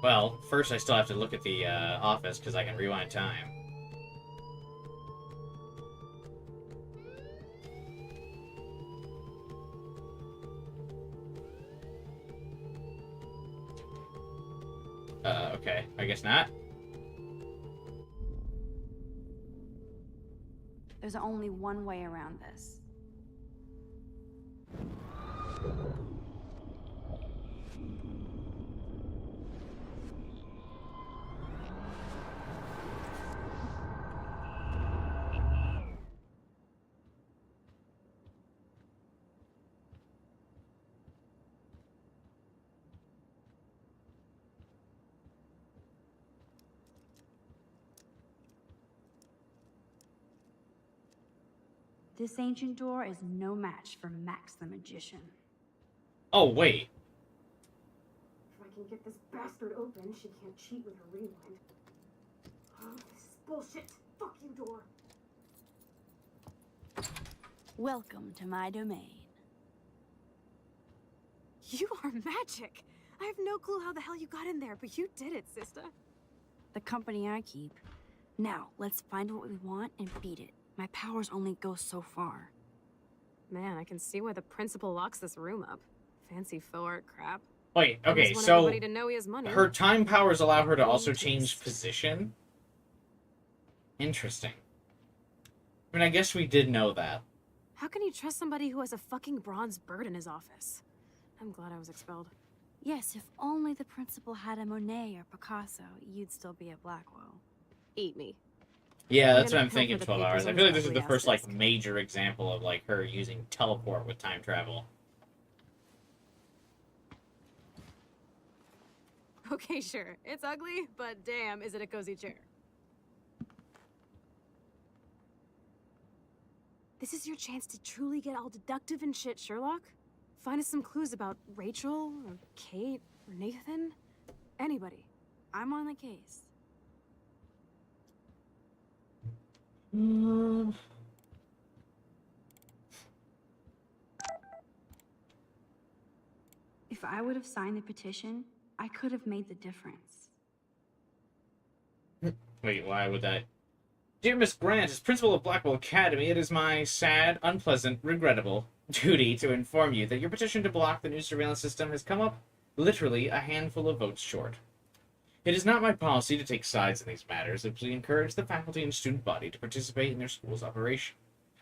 Well, first I still have to look at the office because I can rewind time. Okay. I guess not. There's only one way around this. This ancient door is no match for Max the Magician. Oh, wait. If I can get this bastard open, she can't cheat with her rewind. Oh, this is bullshit. Fuck you, door. Welcome to my domain. You are magic! I have no clue how the hell you got in there, but you did it, sister. The company I keep. Now, let's find what we want and beat it. My powers only go so far. Man, I can see why the principal locks this room up. Fancy faux art crap. Wait, I okay, just want so everybody to know he has money. her time powers allow her to also Yes. change position? Interesting. I mean, I guess we did know that. How can you trust somebody who has a fucking bronze bird in his office? I'm glad I was expelled. Yes, if only the principal had a Monet or Picasso, you'd still be at Blackwell. Eat me. Yeah, I'm that's what gonna I'm thinking, cover the 12 hours. papers I on feel like his this is the ugly-ass first, like, desk. major example of, like, her using teleport with time travel. Okay, sure. It's ugly, but damn, is it a cozy chair. This is your chance to truly get all deductive and shit, Sherlock. Find us some clues about Rachel, or Kate, or Nathan. Anybody. I'm on the case. If I would have signed the petition, I could have made the difference. Wait, why would that... Dear Miss Grant, as principal of Blackwell Academy, it is my sad, unpleasant, regrettable duty to inform you that your petition to block the new surveillance system has come up literally a handful of votes short. It is not my policy to take sides in these matters, simply encourage the faculty and student body to participate in their school's operation.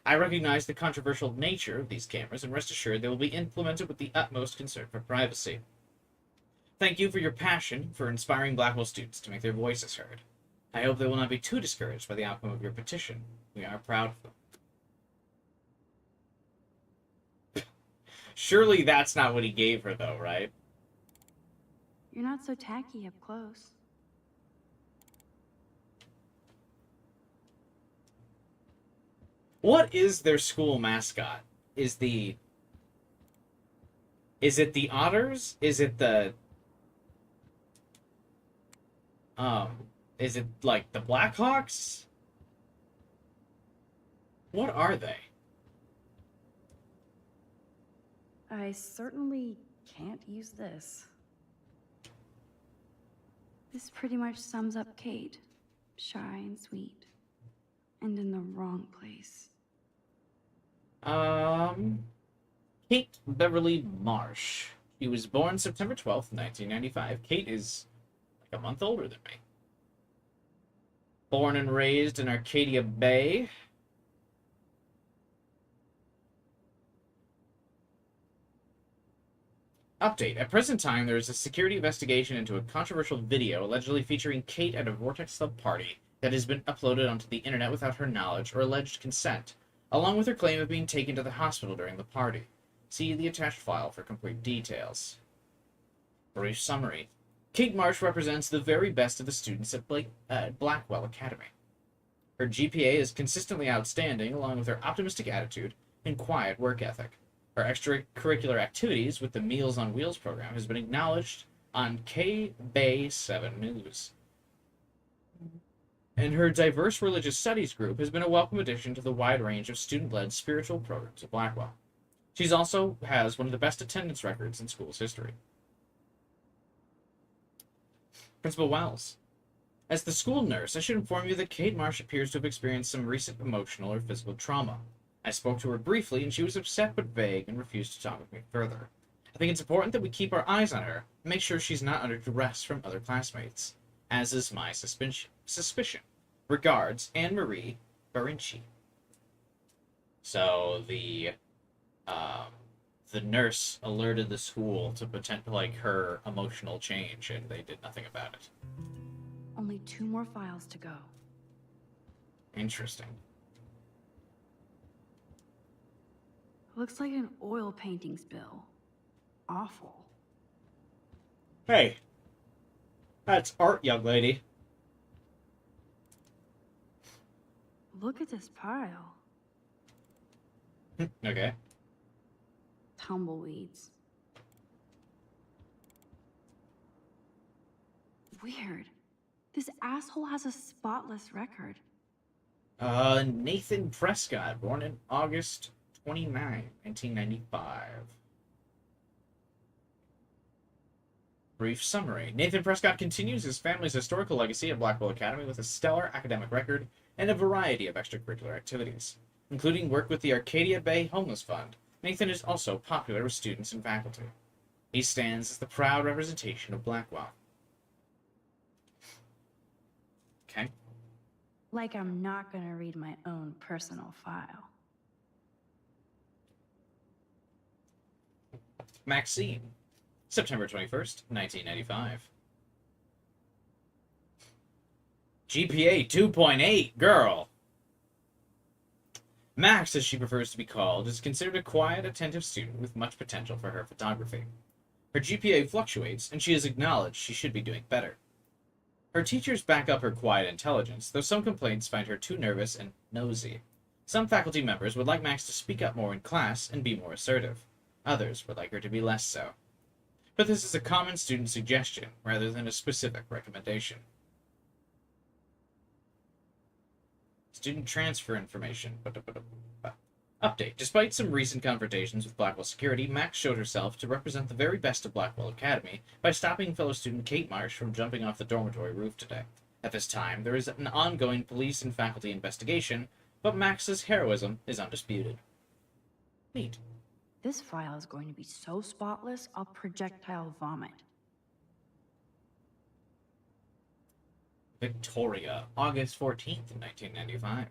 I recognize the controversial nature of these cameras and rest assured they will be implemented with the utmost concern for privacy. Thank you for your passion for inspiring Blackwell students to make their voices heard. I hope they will not be too discouraged by the outcome of your petition. We are proud of them. Surely that's not what he gave her, though, right? You're not so tacky up close. What is their school mascot? Is the... Is it the Otters? Is it the... Is it, like, the Blackhawks? What are they? I certainly can't use this. This pretty much sums up Kate. Shy and sweet. And in the wrong place. Kate Beverly Marsh. She was born September 12th, 1995. Kate is like a month older than me. Born and raised in Arcadia Bay. Update. At present time, there is a security investigation into a controversial video allegedly featuring Kate at a Vortex Club party that has been uploaded onto the internet without her knowledge or alleged consent, along with her claim of being taken to the hospital during the party. See the attached file for complete details. Brief summary. Kate Marsh represents the very best of the students at Blackwell Academy. Her GPA is consistently outstanding, along with her optimistic attitude and quiet work ethic. Her extracurricular activities with the Meals on Wheels program has been acknowledged on K-Bay 7 News. And her diverse religious studies group has been a welcome addition to the wide range of student-led spiritual programs at Blackwell. She also has one of the best attendance records in school's history. Principal Wells. As the school nurse, I should inform you that Kate Marsh appears to have experienced some recent emotional or physical trauma. I spoke to her briefly, and she was upset but vague and refused to talk with me further. I think it's important that we keep our eyes on her and make sure she's not under duress from other classmates, as is my suspicion. Regards, Anne-Marie Barinci. So the nurse alerted the school to her emotional change, and they did nothing about it. Only 2 more files to go. Interesting. Looks like an oil painting spill. Awful. Hey, that's art, young lady. Look at this pile. Okay. Tumbleweeds. Weird. This asshole has a spotless record. Nathan Prescott, born in August 29, 1995. Brief summary. Nathan Prescott continues his family's historical legacy at Blackwell Academy with a stellar academic record and a variety of extracurricular activities, including work with the Arcadia Bay Homeless Fund. Nathan is also popular with students and faculty. He stands as the proud representation of Blackwell. Okay. Like I'm not gonna read my own personal file. Maxine, September 21st, 1995. GPA 2.8, girl! Max, as she prefers to be called, is considered a quiet, attentive student with much potential for her photography. Her GPA fluctuates, and she has acknowledged she should be doing better. Her teachers back up her quiet intelligence, though some complaints find her too nervous and nosy. Some faculty members would like Max to speak up more in class and be more assertive. Others would like her to be less so. But this is a common student suggestion, rather than a specific recommendation. Student transfer information. Update. Despite some recent confrontations with Blackwell security, Max showed herself to represent the very best of Blackwell Academy by stopping fellow student Kate Marsh from jumping off the dormitory roof today. At this time, there is an ongoing police and faculty investigation, but Max's heroism is undisputed. Neat. This file is going to be so spotless, I'll projectile vomit. Victoria, August 14th, 1995.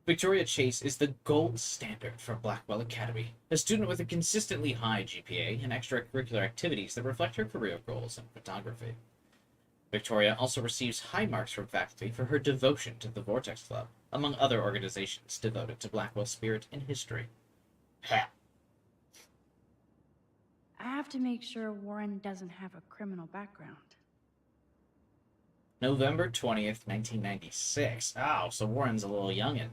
Victoria Chase is the gold standard for Blackwell Academy, a student with a consistently high GPA and extracurricular activities that reflect her career goals in photography. Victoria also receives high marks from faculty for her devotion to the Vortex Club, among other organizations devoted to Blackwell spirit and history. Ha! I have to make sure Warren doesn't have a criminal background. November 20th, 1996. Oh, so Warren's a little youngin'.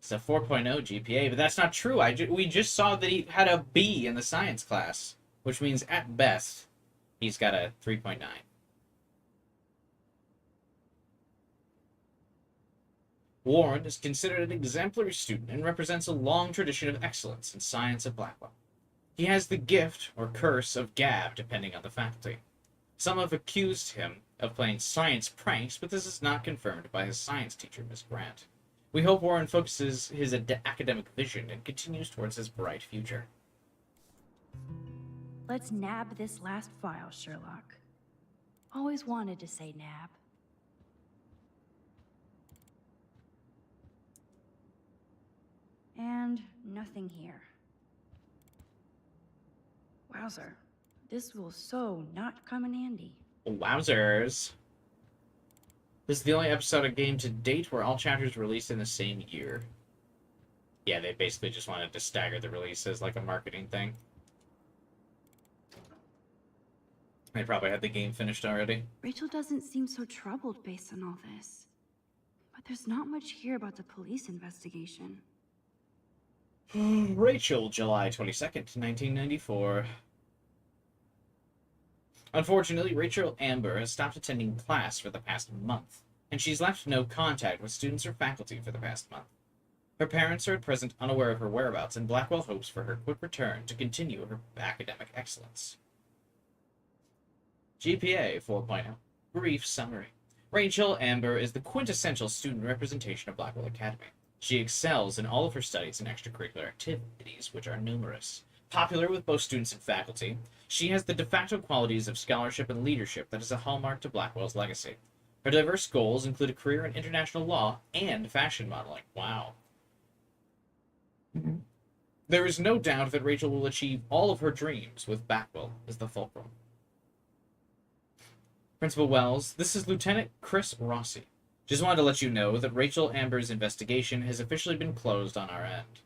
It's a 4.0 GPA, but that's not true. We just saw that he had a B in the science class, which means at best, he's got a 3.9. Warren is considered an exemplary student and represents a long tradition of excellence in science at Blackwell. He has the gift, or curse, of gab, depending on the faculty. Some have accused him of playing science pranks, but this is not confirmed by his science teacher, Miss Grant. We hope Warren focuses his academic vision and continues towards his bright future. Let's nab this last file, Sherlock. Always wanted to say nab. And nothing here. Wowzer. This will so not come in handy. Wowzers. This is the only episodic game to date where all chapters released in the same year. Yeah, they basically just wanted to stagger the releases like a marketing thing. They probably had the game finished already. Rachel doesn't seem so troubled based on all this. But there's not much here about the police investigation. Rachel, July 22nd, 1994. Unfortunately, Rachel Amber has stopped attending class for the past month, and she's left no contact with students or faculty for the past month. Her parents are at present unaware of her whereabouts, and Blackwell hopes for her quick return to continue her academic excellence. GPA 4.0. Brief summary. Rachel Amber is the quintessential student representation of Blackwell Academy. She excels in all of her studies and extracurricular activities, which are numerous. Popular with both students and faculty, she has the de facto qualities of scholarship and leadership that is a hallmark to Blackwell's legacy. Her diverse goals include a career in international law and fashion modeling. Wow. There is no doubt that Rachel will achieve all of her dreams with Blackwell as the fulcrum. Principal Wells, this is Lieutenant Chris Rossi. Just wanted to let you know that Rachel Amber's investigation has officially been closed on our end.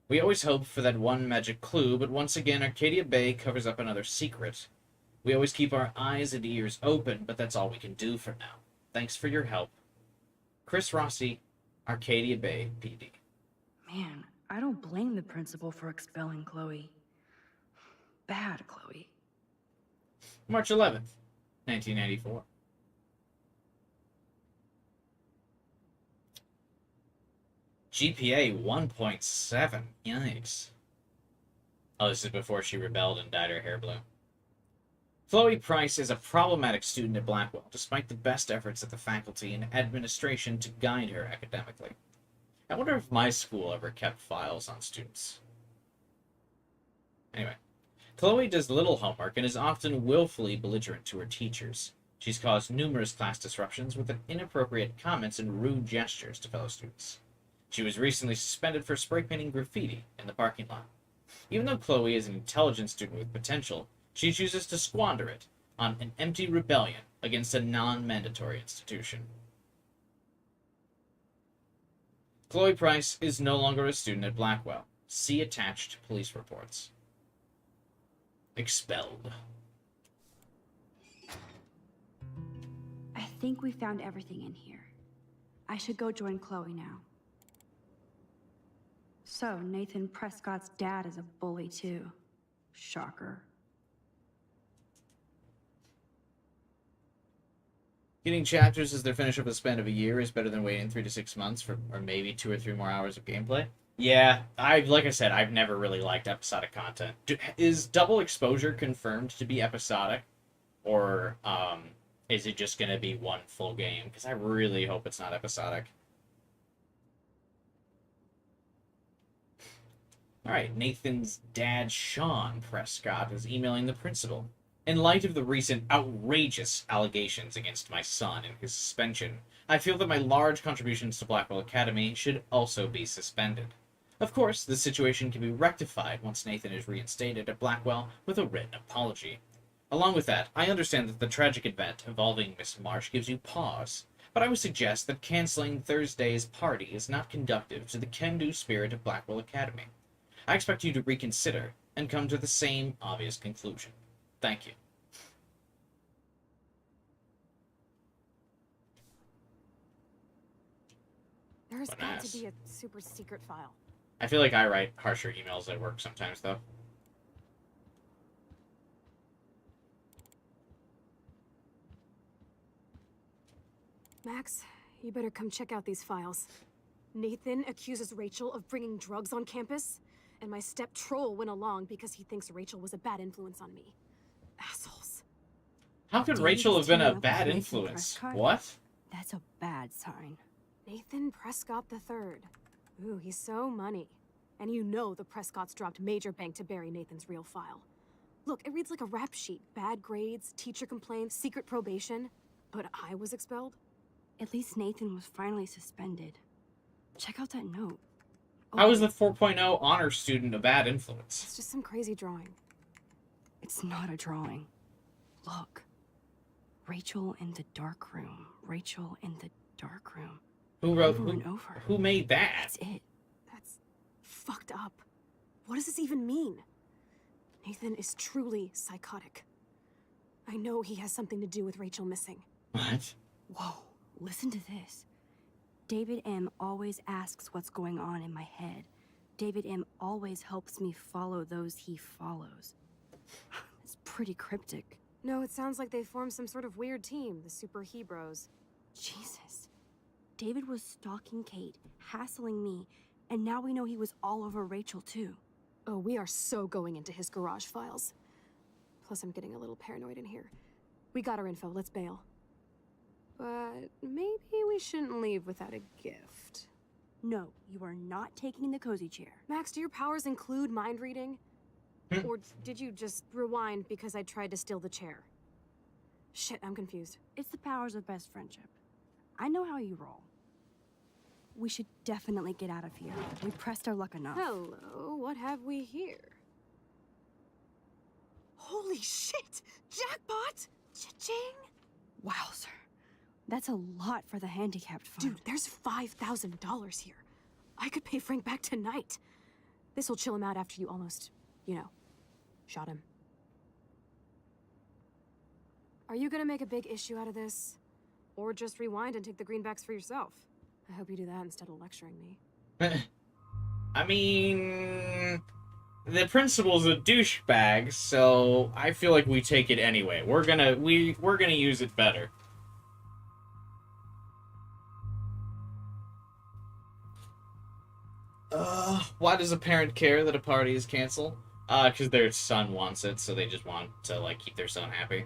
We always hope for that one magic clue, but once again, Arcadia Bay covers up another secret. We always keep our eyes and ears open, but that's all we can do for now. Thanks for your help. Chris Rossi, Arcadia Bay PD. Man, I don't blame the principal for expelling Chloe. Bad Chloe. March 11th, 1994. GPA 1.7. Yikes. Oh, this is before she rebelled and dyed her hair blue. Chloe Price is a problematic student at Blackwell, despite the best efforts of the faculty and administration to guide her academically. I wonder if my school ever kept files on students. Anyway, Chloe does little homework and is often willfully belligerent to her teachers. She's caused numerous class disruptions with inappropriate comments and rude gestures to fellow students. She was recently suspended for spray painting graffiti in the parking lot. Even though Chloe is an intelligent student with potential, she chooses to squander it on an empty rebellion against a non-mandatory institution. Chloe Price is no longer a student at Blackwell. See attached police reports. Expelled. I think we found everything in here. I should go join Chloe now. So, Nathan Prescott's dad is a bully too. Shocker. Getting chapters as they finish up a span of a year is better than waiting 3 to 6 months for, or maybe 2 or 3 more hours of gameplay. Yeah, like I said, I've never really liked episodic content. Is Double Exposure confirmed to be episodic? Or, is it just gonna be one full game? Because I really hope it's not episodic. Alright, Nathan's dad, Sean Prescott, is emailing the principal. In light of the recent outrageous allegations against my son and his suspension, I feel that my large contributions to Blackwell Academy should also be suspended. Of course, this situation can be rectified once Nathan is reinstated at Blackwell with a written apology. Along with that, I understand that the tragic event involving Miss Marsh gives you pause, but I would suggest that canceling Thursday's party is not conducive to the can-do spirit of Blackwell Academy. I expect you to reconsider and come to the same obvious conclusion. Thank you. There's What an got ass. to be a super secret file. I feel like I write harsher emails at work sometimes, though. Max, you better come check out these files. Nathan accuses Rachel of bringing drugs on campus, and my step troll went along because he thinks Rachel was a bad influence on me. Assholes. How could David Rachel is have been a teaming up with bad Nathan influence? Prescott? What? That's a bad sign. Nathan Prescott III. Ooh, he's so money. And you know the Prescotts dropped major bank to bury Nathan's real file. Look, it reads like a rap sheet. Bad grades, teacher complaints, secret probation. But I was expelled? At least Nathan was finally suspended. Check out that note. How is the Oh, 4.0 honor student a bad influence? It's just some crazy drawing. it's not a drawing. Look. Rachel in the dark room. Rachel in the dark room. Who wrote? Over and over. Who made that? That's it. That's fucked up. What does this even mean? Nathan is truly psychotic. I know he has something to do with Rachel missing. What? Whoa, listen to this. David M. always asks what's going on in my head. David M. always helps me follow those he follows. It's pretty cryptic. No, it sounds like they formed some sort of weird team, the Super Hebros. Jesus. David was stalking Kate, hassling me, and now we know he was all over Rachel too. Oh, we are so going into his garage files. Plus, I'm getting a little paranoid in here. We got our info, let's bail. But maybe we shouldn't leave without a gift. No, you are not taking the cozy chair. Max, do your powers include mind reading? Hmm. Or did you just rewind because I tried to steal the chair? Shit, I'm confused. It's the powers of best friendship. I know how you roll. We should definitely get out of here. We pressed our luck enough. Hello, what have we here? Holy shit! Jackpot! Cha-ching! Wow, sir. That's a lot for the handicapped fund. Dude, there's $5,000 here. I could pay Frank back tonight. This'll chill him out after you almost, shot him. Are you gonna make a big issue out of this? Or just rewind and take the greenbacks for yourself? I hope you do that instead of lecturing me. I mean, the principal's a douchebag, so I feel like we take it anyway. We're gonna use it better. Why does a parent care that a party is canceled? Because their son wants it, so they just want to, keep their son happy.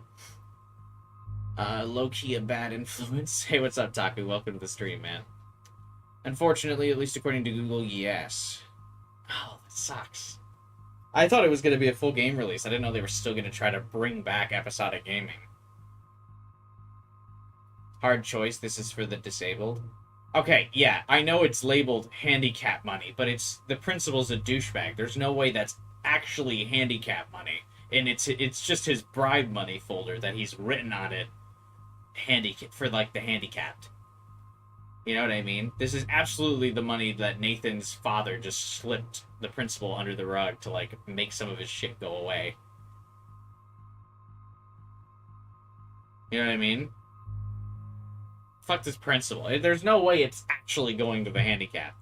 Low-key a bad influence. Hey, what's up, Taku? Welcome to the stream, man. Unfortunately, at least according to Google, yes. Oh, that sucks. I thought it was going to be a full game release. I didn't know they were still going to try to bring back episodic gaming. Hard choice. This is for the disabled. Okay, yeah, I know it's labeled handicap money, but the principal's a douchebag. There's no way that's actually handicap money. And it's just his bribe money folder that he's written on it for, the handicapped. You know what I mean? This is absolutely the money that Nathan's father just slipped the principal under the rug to, make some of his shit go away. You know what I mean? Fuck this principal. There's no way it's actually going to the handicap.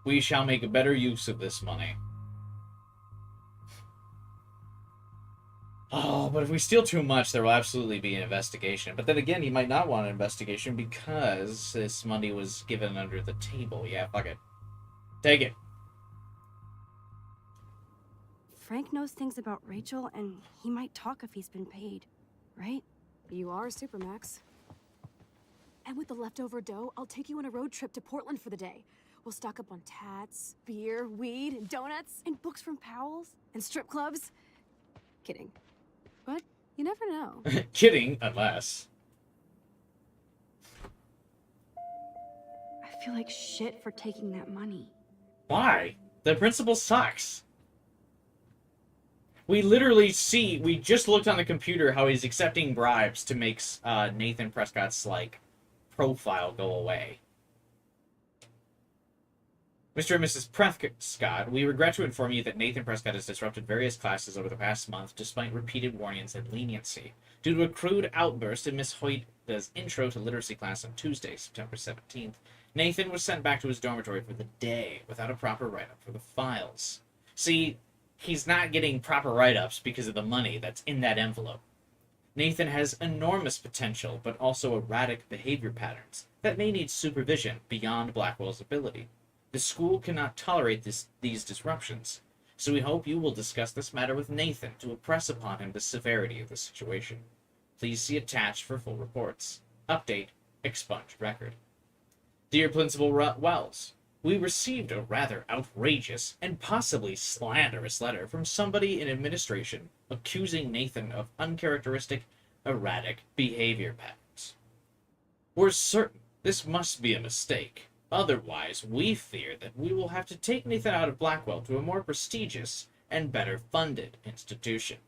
We shall make a better use of this money. Oh, but if we steal too much, there will absolutely be an investigation. But then again, he might not want an investigation because this money was given under the table. Yeah, fuck it. Take it. Frank knows things about Rachel, and he might talk if he's been paid, right? You are Supermax. And with the leftover dough, I'll take you on a road trip to Portland for the day. We'll stock up on tats, beer, weed, and donuts, And books from Powell's? and strip clubs. Kidding. But you never know. Kidding, unless. I feel like shit for taking that money. Why? The principal sucks. We literally we just looked on the computer how he's accepting bribes to make Nathan Prescott's, profile go away. Mr. and Mrs. Prescott, we regret to inform you that Nathan Prescott has disrupted various classes over the past month despite repeated warnings and leniency. Due to a crude outburst in Miss Hoyta's intro to literacy class on Tuesday, September 17th, Nathan was sent back to his dormitory for the day without a proper write-up for the files. See, he's not getting proper write-ups because of the money that's in that envelope. Nathan has enormous potential, but also erratic behavior patterns that may need supervision beyond Blackwell's ability. The school cannot tolerate these disruptions, so we hope you will discuss this matter with Nathan to impress upon him the severity of the situation. Please see attached for full reports. Update, expunged record. Dear Principal Wells, we received a rather outrageous and possibly slanderous letter from somebody in administration accusing Nathan of uncharacteristic, erratic behavior patterns. We're certain this must be a mistake. Otherwise, we fear that we will have to take Nathan out of Blackwell to a more prestigious and better funded institution.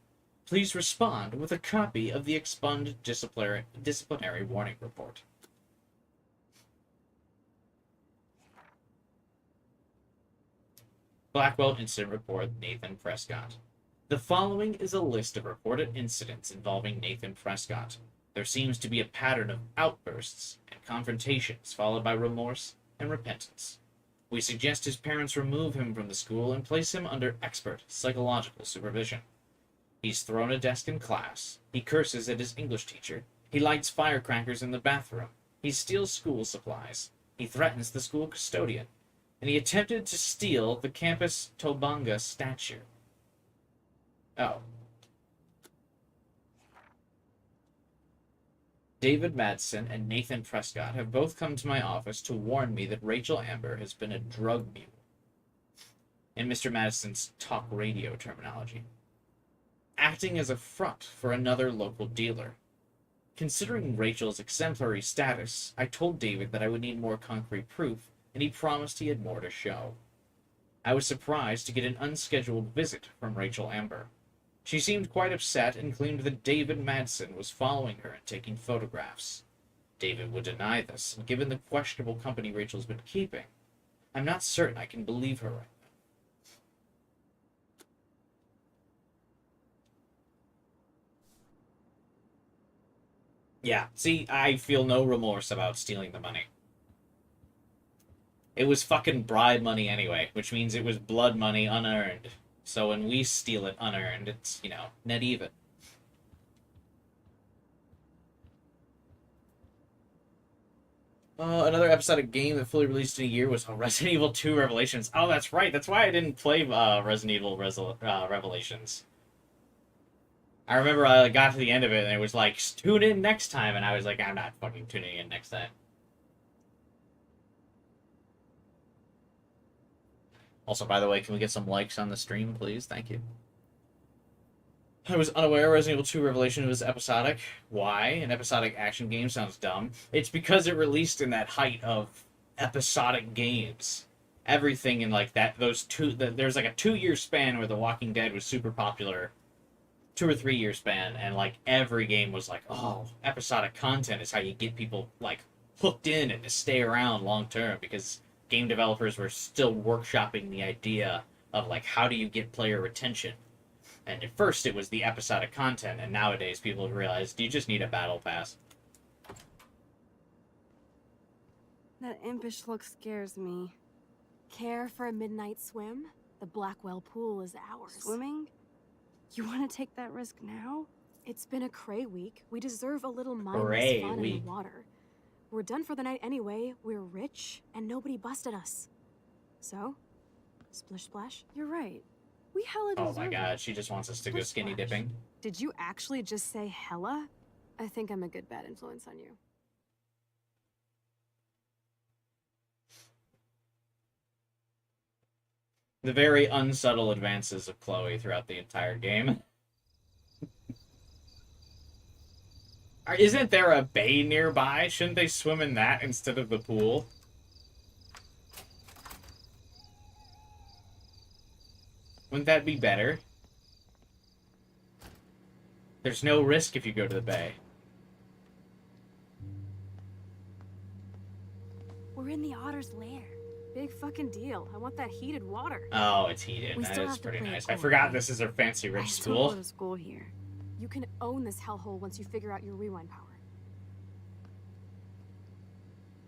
Please respond with a copy of the expunged disciplinary warning report. Blackwell Incident Report, Nathan Prescott. The following is a list of reported incidents involving Nathan Prescott. There seems to be a pattern of outbursts and confrontations followed by remorse and repentance. We suggest his parents remove him from the school and place him under expert psychological supervision. He's thrown a desk in class. He curses at his English teacher. He lights firecrackers in the bathroom. He steals school supplies. He threatens the school custodian. And he attempted to steal the campus Tobanga statue. Oh. David Madsen and Nathan Prescott have both come to my office to warn me that Rachel Amber has been a drug mule. In Mr. Madison's talk radio terminology. Acting as a front for another local dealer. Considering Rachel's exemplary status, I told David that I would need more concrete proof, and he promised he had more to show. I was surprised to get an unscheduled visit from Rachel Amber. She seemed quite upset and claimed that David Madsen was following her and taking photographs. David would deny this, and given the questionable company Rachel's been keeping, I'm not certain I can believe her right now. Yeah, see, I feel no remorse about stealing the money. It was fucking bribe money anyway, which means it was blood money unearned. So when we steal it unearned, it's, net even. Another episodic game that fully released in a year was Resident Evil 2 Revelations. Oh, that's right. That's why I didn't play Resident Evil Revelations. I remember I got to the end of it and it was like, tune in next time. And I was like, I'm not fucking tuning in next time. Also, by the way, can we get some likes on the stream, please? Thank you. I was unaware Resident Evil 2 Revelation was episodic. Why? An episodic action game sounds dumb. It's because it released in that height of episodic games. Everything in like that, there's like a 2-year span where The Walking Dead was super popular. 2 or 3 year span, and like every game was like, oh, episodic content is how you get people like hooked in and to stay around long term, because game developers were still workshopping the idea of like how do you get player retention. And at first it was the episodic content, and nowadays people have realized you just need a battle pass. That impish look scares me. Care for a midnight swim? The Blackwell pool is ours. Swimming? You want to take that risk now? It's been a cray week. We deserve a little mindless fun in the water. We're done for the night anyway. We're rich, and nobody busted us. So, splish splash? You're right. We hella deserve Oh my god, she just wants us to go skinny dipping. Did you actually just say hella? I think I'm a good bad influence on you. The very unsubtle advances of Chloe throughout the entire game. Isn't there a bay nearby? Shouldn't they swim in that instead of the pool? Wouldn't that be better? There's no risk if you go to the bay. We're in the otter's lair. Big fucking deal. I want that heated water. Oh, it's heated. We That still is have to pretty play it nice. I cool, forgot right? this is a fancy I rich still school. go to school here. You can own this hellhole once you figure out your rewind power.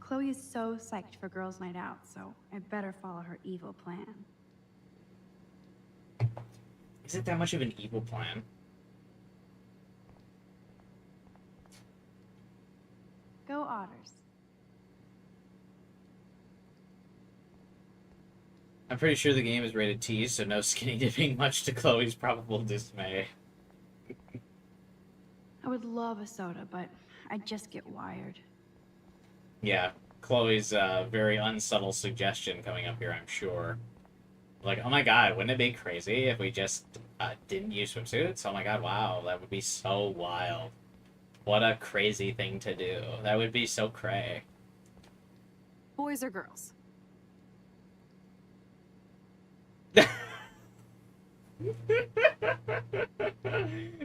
Chloe is so psyched for girls' night out, so I better follow her evil plan. Is it that much of an evil plan? Go Otters. I'm pretty sure the game is rated T, so no skinny dipping, much to Chloe's probable dismay. I would love a soda, but I'd just get wired. Yeah, Chloe's very unsubtle suggestion coming up here, I'm sure. Like, oh my god, wouldn't it be crazy if we just didn't use swimsuits? Oh my god, wow, that would be so wild. What a crazy thing to do. That would be so cray. Boys or girls?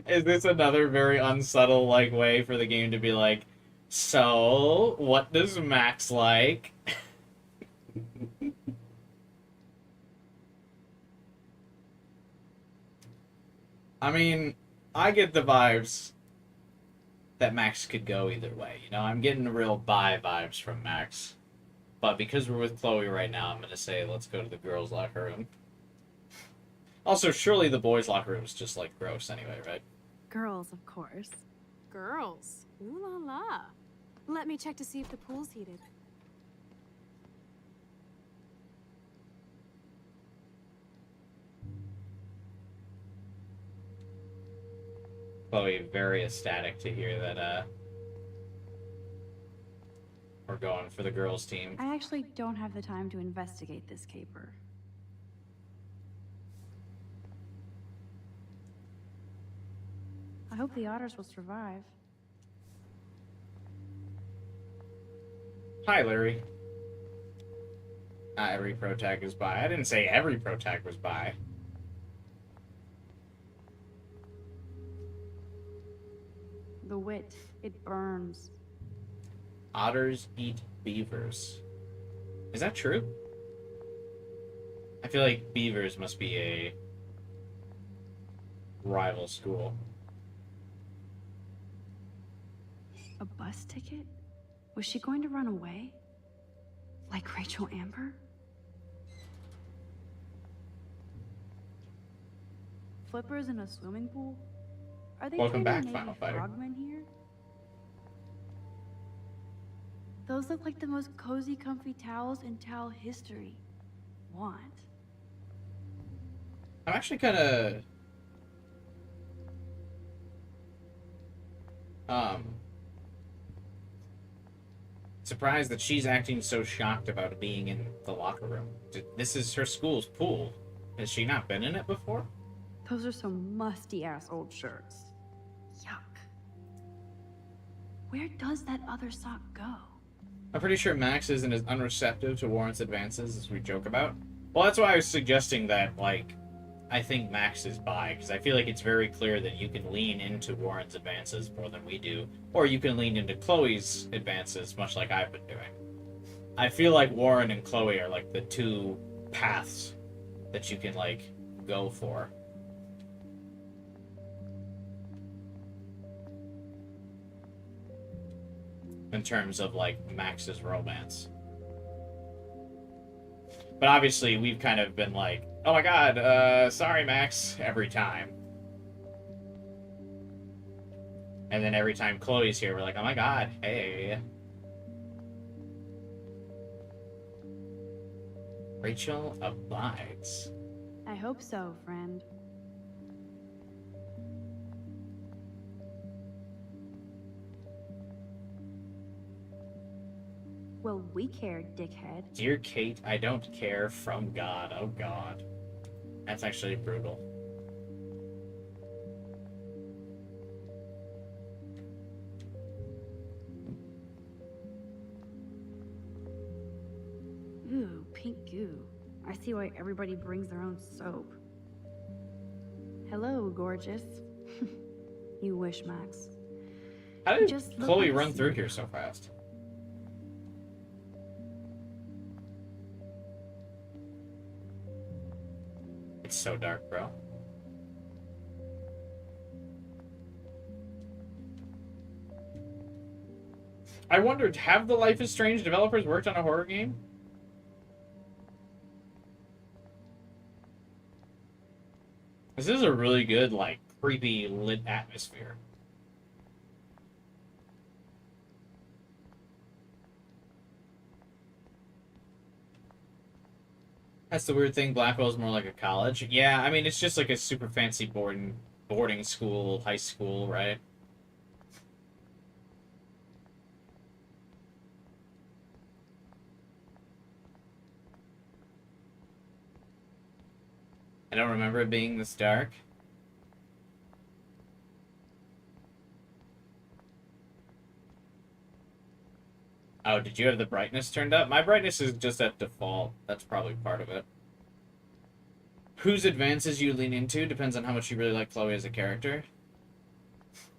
Is this another very unsubtle like way for the game to be like, so what does Max like? I mean, I get the vibes that Max could go either way. You know, I'm getting real bi vibes from Max. But because we're with Chloe right now, I'm going to say let's go to the girls' locker room. Also, surely the boys' locker room is just, like, gross anyway, right? Girls, of course. Girls. Ooh la la. Let me check to see if the pool's heated. Chloe very ecstatic to hear that, we're going for the girls' team. I actually don't have the time to investigate this caper. I hope the Otters will survive. Hi, Larry. Not every pro tag is bi. I didn't say every pro tag was bi. The wit, it burns. Otters eat beavers. Is that true? I feel like beavers must be a rival school. A bus ticket? Was she going to run away? Like Rachel Amber? Flippers in a swimming pool? Are they Welcome back, training Final Navy Fighter. frogmen here? Those look like the most cozy, comfy towels in towel history. Want? I'm actually kind of surprised that she's acting so shocked about being in the locker room. This is her school's pool. Has she not been in it before? Those are some musty-ass old shirts. Yuck. Where does that other sock go? I'm pretty sure Max isn't as unreceptive to Warren's advances as we joke about. Well, that's why I was suggesting that, like, I think Max is bi, because I feel like it's very clear that you can lean into Warren's advances more than we do, or you can lean into Chloe's advances, much like I've been doing. I feel like Warren and Chloe are, like, the two paths that you can, like, go for. In terms of, like, Max's romance. But obviously, we've kind of been like, oh my god, sorry, Max, every time. And then every time Chloe's here, we're like, oh my god, hey. Rachel abides. I hope so, friend. Well, we care, dickhead. Dear Kate, I don't care from God. Oh god. That's actually brutal. Ooh, pink goo. I see why everybody brings their own soap. Hello, gorgeous. You wish, Max. How did Just look Chloe like a run through sea. here so fast? It's so dark, bro. I wondered, have the Life is Strange developers worked on a horror game? This is a really good, like, creepy lit atmosphere. That's the weird thing. Blackwell's more like a college. Yeah, I mean, it's just like a super fancy boarding school, high school, right? I don't remember it being this dark. Oh, did you have the brightness turned up? My brightness is just at default. That's probably part of it. Whose advances you lean into depends on how much you really like Chloe as a character.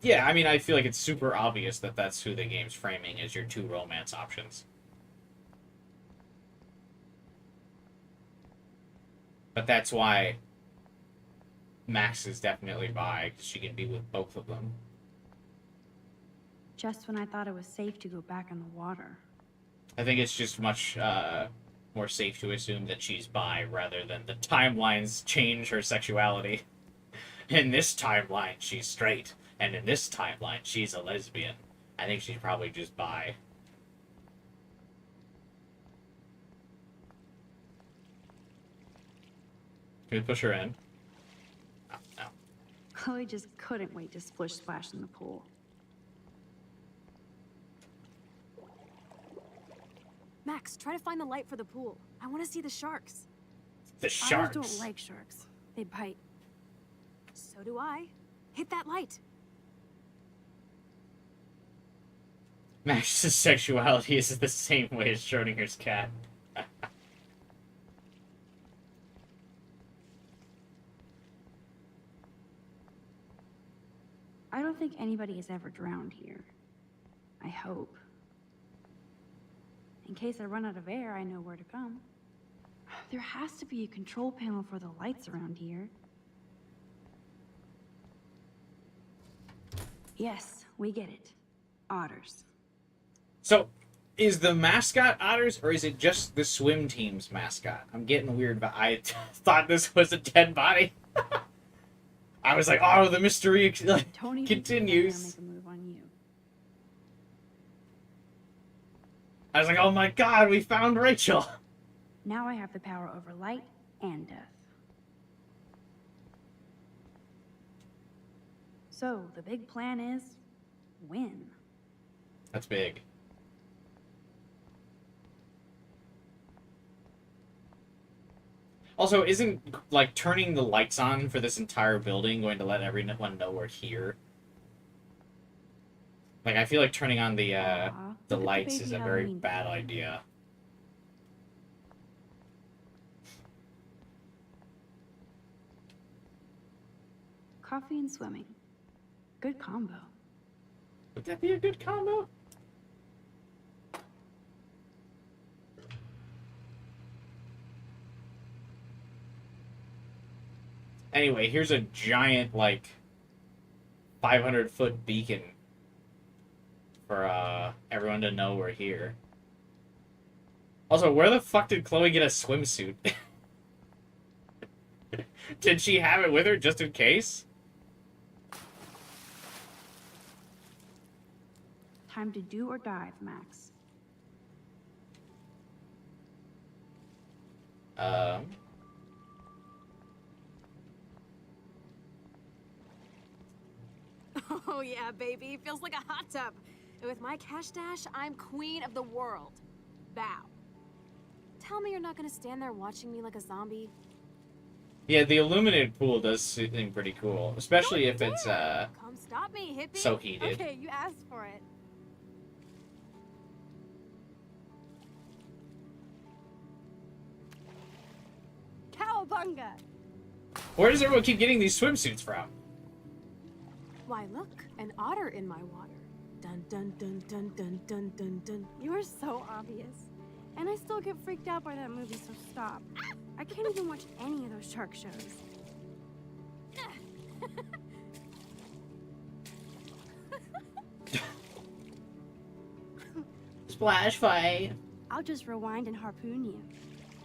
Yeah, I mean, I feel like it's super obvious that that's who the game's framing as your two romance options. But that's why Max is definitely bi, because she can be with both of them. Just when I thought it was safe to go back in the water. I think it's just much more safe to assume that she's bi rather than the timelines change her sexuality. In this timeline, she's straight, and in this timeline, she's a lesbian. I think she's probably just bi. Can we push her in? Oh, no. Chloe just couldn't wait to splish splash in the pool. Max, try to find the light for the pool. I want to see the sharks. The Otters sharks. don't like sharks. They bite. So do I. Hit that light. Max's sexuality is the same way as Schrodinger's cat. I don't think anybody has ever drowned here. I hope. In case I run out of air, I know where to come. There has to be a control panel for the lights around here. Yes, we get it. Otters. So, is the mascot otters, or is it just the swim team's mascot? I'm getting weird, but I thought this was a dead body. I was like, oh, the mystery Tony continues. Make a move on you. I was like, oh my god, we found Rachel. Now I have the power over light and death. So, the big plan is win. That's big. Also, isn't, like, turning the lights on for this entire building going to let everyone know we're here? Like, I feel like turning on the Aw, look at lights baby is a very Halloween bad thing. idea. Coffee and swimming. Good combo. Would that be a good combo? Anyway, here's a giant, like, 500-foot beacon for everyone to know we're here. Also, where the fuck did Chloe get a swimsuit? Did she have it with her just in case? Time to do or dive, Max. Oh yeah, baby. Feels like a hot tub. And with my cash dash, I'm queen of the world. Bow. Tell me you're not gonna stand there watching me like a zombie. Yeah, the illuminated pool does seem pretty cool, especially if it's Come stop me, hippie. so heated. Okay, you asked for it. Cowabunga! Where does everyone keep getting these swimsuits from? Why, look, an otter in my water. Dun dun dun dun dun dun dun dun. You are so obvious. And I still get freaked out by that movie, so stop. I can't even watch any of those shark shows. Splash fight. I'll just rewind and harpoon you.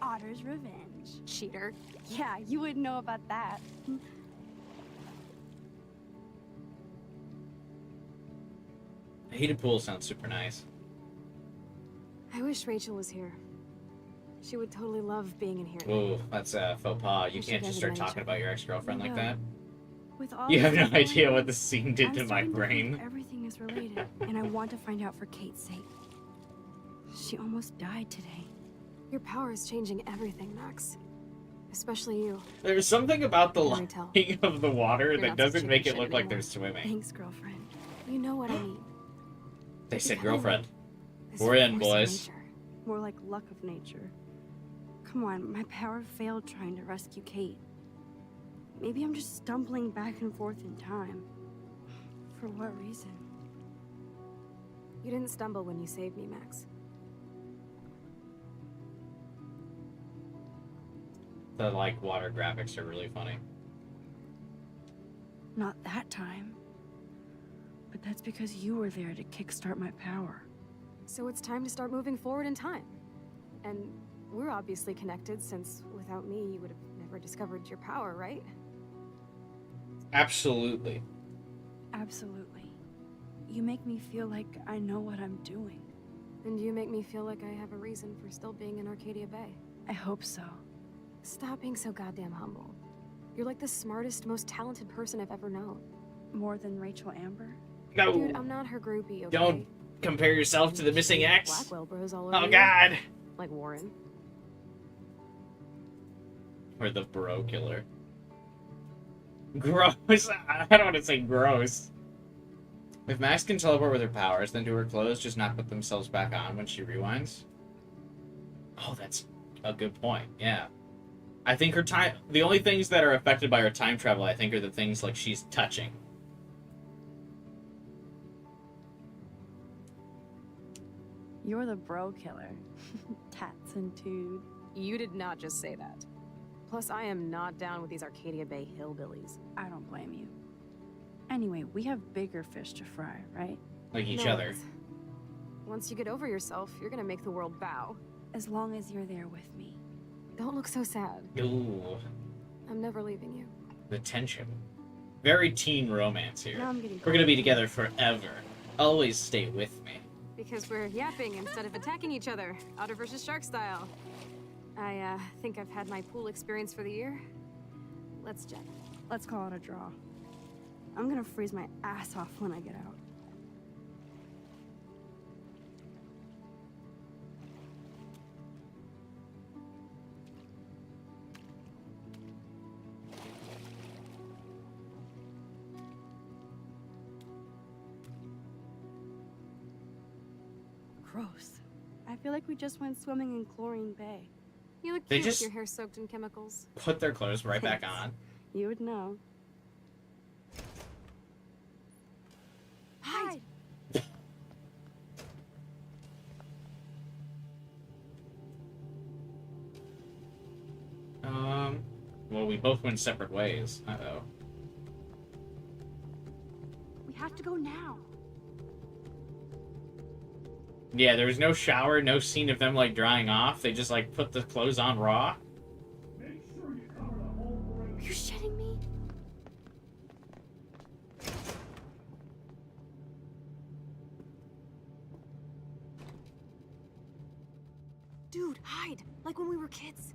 Otter's revenge. Cheater. Yeah, you wouldn't know about that. A heated pool sounds super nice. I wish Rachel was here. She would totally love being in here. Ooh, that's a faux pas. You We should can't just start designate talking each about your ex-girlfriend like that. With all You have this no going idea on, what this scene did I'm to my starting to think brain. everything is related, and I want to find out for Kate's sake. She almost died today. Your power is changing everything, Max. Especially you. There's something about the Can we tell? lighting of the water You're that not such doesn't chicken make it shit look like anymore. they're swimming. Thanks, girlfriend. You know what I mean. They said If girlfriend. This We're in, force of boys. nature. More like luck of nature. Come on, my power failed trying to rescue Kate. Maybe I'm just stumbling back and forth in time. For what reason? You didn't stumble when you saved me, Max. The like water graphics are really funny. Not that time. But that's because you were there to kickstart my power. So it's time to start moving forward in time. And we're obviously connected, since without me, you would have never discovered your power, right? Absolutely. Absolutely. You make me feel like I know what I'm doing. And you make me feel like I have a reason for still being in Arcadia Bay. I hope so. Stop being so goddamn humble. You're like the smartest, most talented person I've ever known. More than Rachel Amber? No. Dude, I'm not her groupie, okay? Don't compare yourself to the missing ex. Blackwell bros all over Oh you, god. like Warren. Or the bro killer. Gross. I don't want to say gross. If Max can teleport with her powers, then do her clothes just not put themselves back on when she rewinds? Oh, that's a good point. Yeah. I think her time... The only things that are affected by her time travel, I think, are the things like she's touching. You're the bro killer. Tats and tood. You did not just say that. Plus, I am not down with these Arcadia Bay hillbillies. I don't blame you. Anyway, we have bigger fish to fry, right? Like each No, other. Once you get over yourself, you're gonna make the world bow. As long as you're there with me. Don't look so sad. Ooh. I'm never leaving you. The tension. Very teen romance here. Now I'm getting We're gonna be together forever. Always stay with me. Because we're yapping instead of attacking each other, otter versus shark style. I think I've had my pool experience for the year. Let's jet. Let's call it a draw. I'm gonna freeze my ass off when I get out. Gross. I feel like we just went swimming in Chlorine Bay. You look They cute just- with your hair soaked in chemicals. Put their clothes right back Thanks. on. You would know. Hide! Well, we both went separate ways. Uh-oh. We have to go now. Yeah, there was no shower, no scene of them, like, drying off. They just, like, put the clothes on raw. Are you shitting me? Dude, hide! Like when we were kids.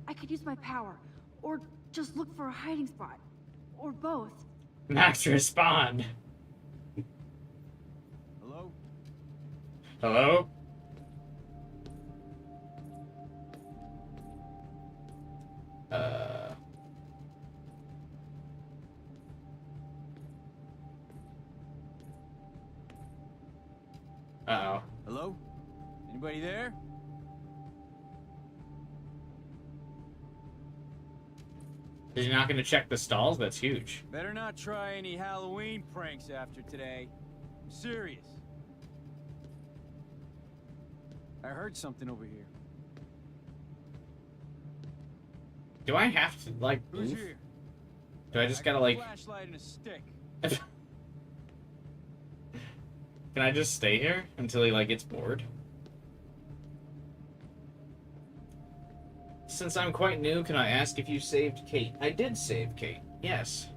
I could use my power, or just look for a hiding spot, or both. Max, respond. Hello? Hello? Uh-oh. Hello? Anybody there? Is he not going to check the stalls? That's huge. Better not try any Halloween pranks after today. I'm serious. I heard something over here. Do I have to, like, Who's move? here? Do I just I gotta, got a like... flashlight and a stick. Can I just stay here until he, like, gets bored? Since I'm quite new, can I ask if you saved Kate? I did save Kate, yes.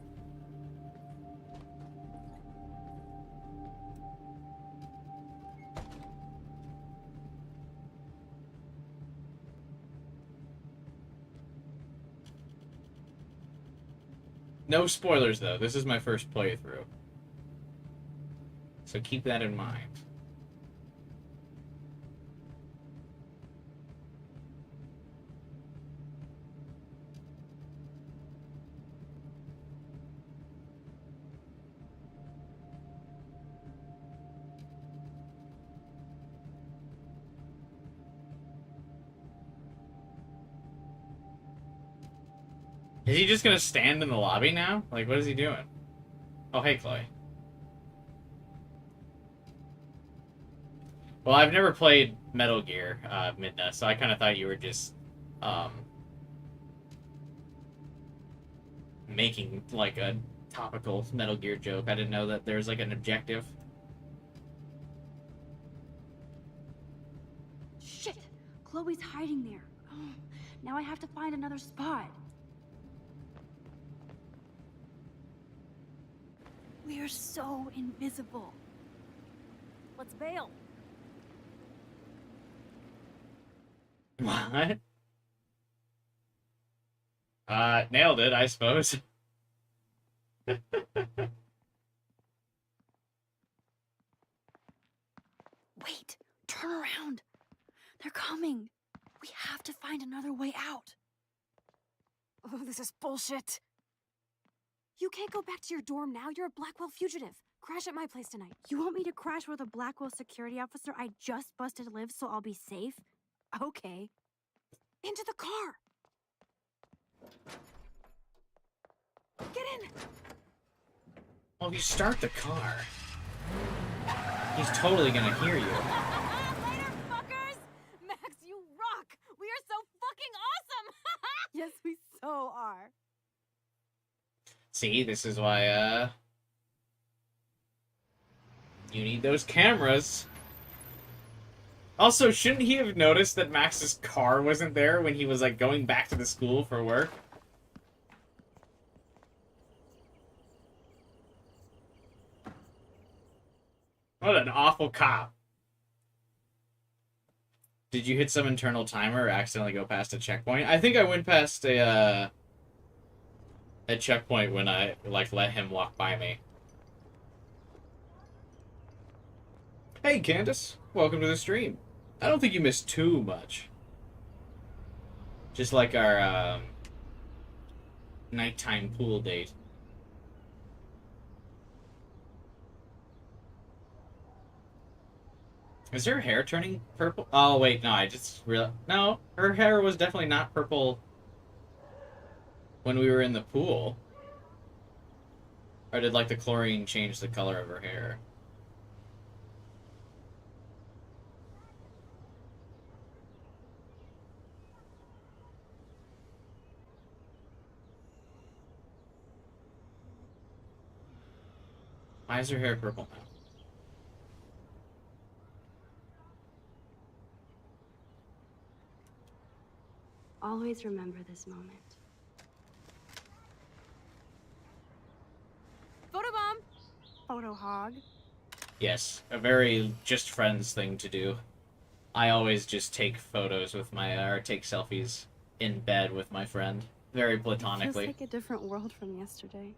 No spoilers, though. This is my first playthrough. So keep that in mind. Is he just gonna stand in the lobby now? Like, what is he doing? Oh, hey, Chloe. Well, I've never played Metal Gear, Midna, so I kind of thought you were just, making, like, a topical Metal Gear joke. I didn't know that there's, like, an objective. Shit! Chloe's hiding there. Oh, now I have to find another spot. We're so invisible. Let's bail. What? Nailed it, I suppose. Wait, turn around. They're coming. We have to find another way out. Oh, this is bullshit. You can't go back to your dorm now. You're a Blackwell fugitive. Crash at my place tonight. You want me to crash with a Blackwell security officer I just busted live so I'll be safe? Okay. Into the car. Get in. Well, if you start the car, he's totally gonna hear you. Later, fuckers. Max, you rock. We are so fucking awesome. Yes, we so are. See, this is why, you need those cameras. Also, shouldn't he have noticed that Max's car wasn't there when he was, like, going back to the school for work? What an awful cop. Did you hit some internal timer or accidentally go past a checkpoint? I think I went past a checkpoint when I, like, let him walk by me. Hey, Candace. Welcome to the stream. I don't think you missed too much. Just like our, nighttime pool date. Is her hair turning purple? Oh, wait, no, I just realized... No, her hair was definitely not purple when we were in the pool. Or did, like, the chlorine change the color of her hair? Why is her hair purple now? Always remember this moment. Photobomb. Photo hog. Yes, a very just friends thing to do. I always just take photos with my, or take selfies in bed with my friend. Very platonically. Feels like a different world from yesterday.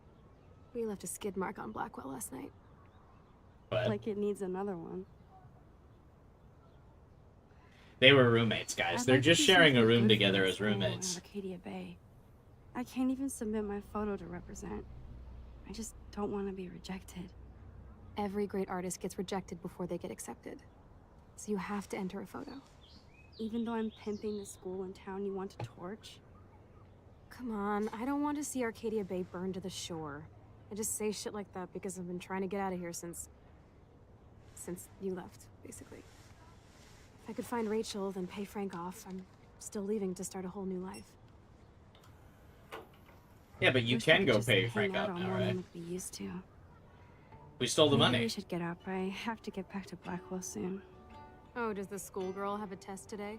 We left a skid mark on Blackwell last night. But Like it needs another one. they were roommates, guys. I'd They're like to just do sharing a something room good for together the as school in roommates. Arcadia Bay. I can't even submit my photo to represent. I just don't want to be rejected. Every great artist gets rejected before they get accepted. So you have to enter a photo. Even though I'm pimping the school in town you want to torch? Come on, I don't want to see Arcadia Bay burned to the shore. I just say shit like that because I've been trying to get out of here since you left, basically. If I could find Rachel, then pay Frank off, I'm still leaving to start a whole new life. Yeah, but you Wish we can could go just pay hang Frank out out all now, morning right? like we used to. We stole the Maybe money. we should get up. I have to get back to Blackwell soon. Oh, does the schoolgirl have a test today?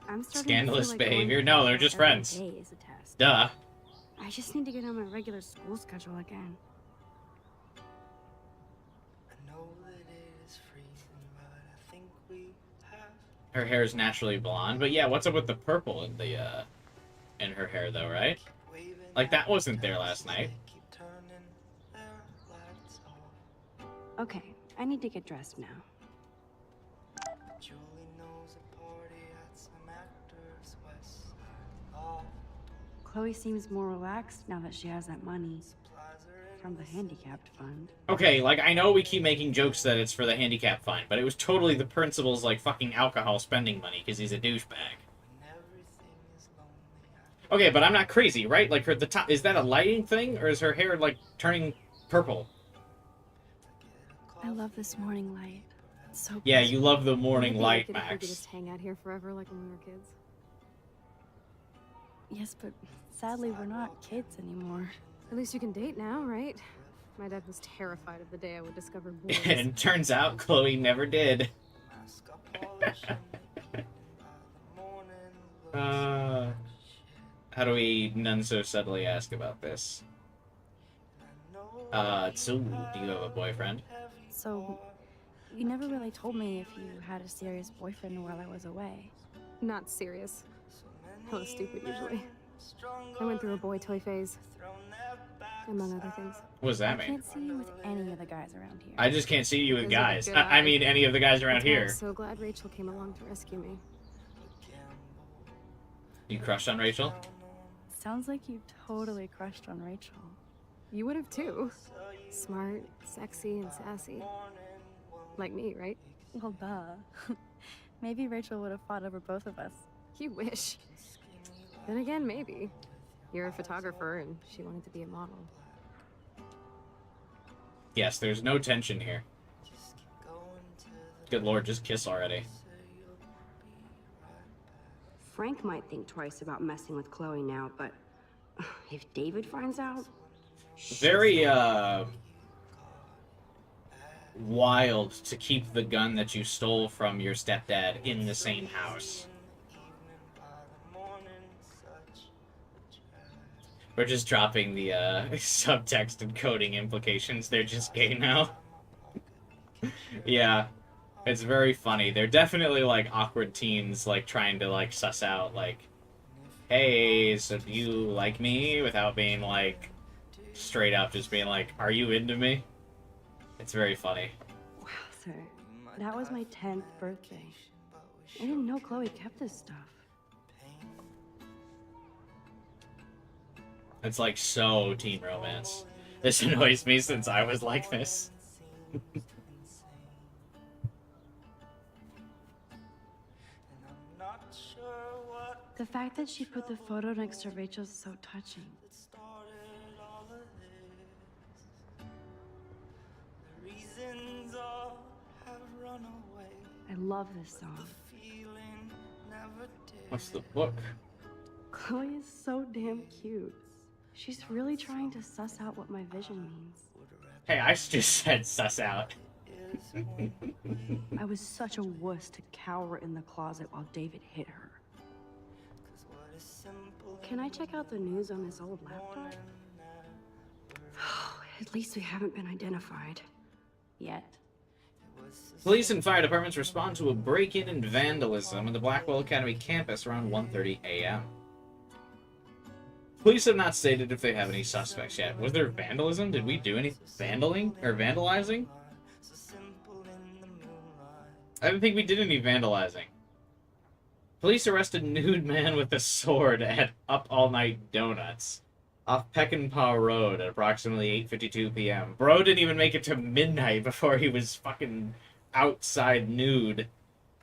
I'm starting Scandalous to feel like going behavior? to No, they're Blackwell just every friends. day is a test. Duh. I just need to get on my regular school schedule again. I know that it is freezing, but I think we have Her hair is naturally blonde, but yeah, what's up with the purple in the in her hair though, right? waving Like that at wasn't there us last as night. they keep turning their lights off. Okay, I need to get dressed now. Julie knows a party at some actor's west side loft. Chloe seems more relaxed now that she has that money Supplies are in from the the handicapped fund. Okay, like I know we keep making jokes that it's for the handicap fund, but it was totally the principal's like fucking alcohol spending money because he's a douchebag. when everything is lonely. Okay, but I'm not crazy, right? Like her the top is that a lighting thing or is her hair like turning purple? I love this morning light. It's so Yeah, peaceful. you love the morning Wouldn't it be light, wicked if we could Max. just hang out here forever like when we were kids? Yes, but sadly we're not kids anymore. At least you can date now, right? My dad was terrified of the day I would discover boys. And turns out Chloe never did. Mask up polish and the evening by the morning looks Uh, like shit. how do we none so subtly ask about this? So do you have a boyfriend? So, you never really told me if you had a serious boyfriend while I was away. Not serious. Hella stupid usually. I went through a boy toy phase, among other things. What does I that mean? can't see you with any of the guys around here. I just can't see you with Those are the guys. good I eyes. mean any of the guys around That's why I'm here. so glad Rachel came along to rescue me. You crushed on Rachel? Sounds like you totally crushed on Rachel. You would have too. Smart, sexy, and sassy. Like me, right? Well, duh. Maybe Rachel would have fought over both of us. You wish. Then again, maybe. You're a photographer and she wanted to be a model. Yes, there's no tension here. Good lord, just kiss already. Frank might think twice about messing with Chloe now, but if David finds out, Very, wild to keep the gun that you stole from your stepdad in the same house. We're just dropping the, subtext and coding implications. They're just gay now. Yeah. It's very funny. They're definitely, like, awkward teens, like, trying to, like, suss out, like, hey, so do you like me? Without being, like, straight up just being like, are you into me? It's very funny. wow, sir, that was my 10th birthday. I didn't know Chloe kept this stuff. It's like so teen romance. This annoys me since I was like this. The fact that she put the photo next to Rachel's is so touching. I love this song. What's the book? Chloe is so damn cute. She's really trying to suss out what my vision means. Hey, I just said suss out. I was such a wuss to cower in the closet while David hit her. Can I check out the news on this old laptop? At least we haven't been identified. Yet. Police and fire departments respond to a break-in and vandalism at the Blackwell Academy campus around 1:30 a.m. Police have not stated if they have any suspects yet. Was there vandalism? Did we do any vandalizing? I don't think we did any vandalizing. Police arrested nude man with a sword at Up All Night Donuts off Peckinpah Road at approximately 8:52 p.m. Bro didn't even make it to midnight before he was fucking outside nude.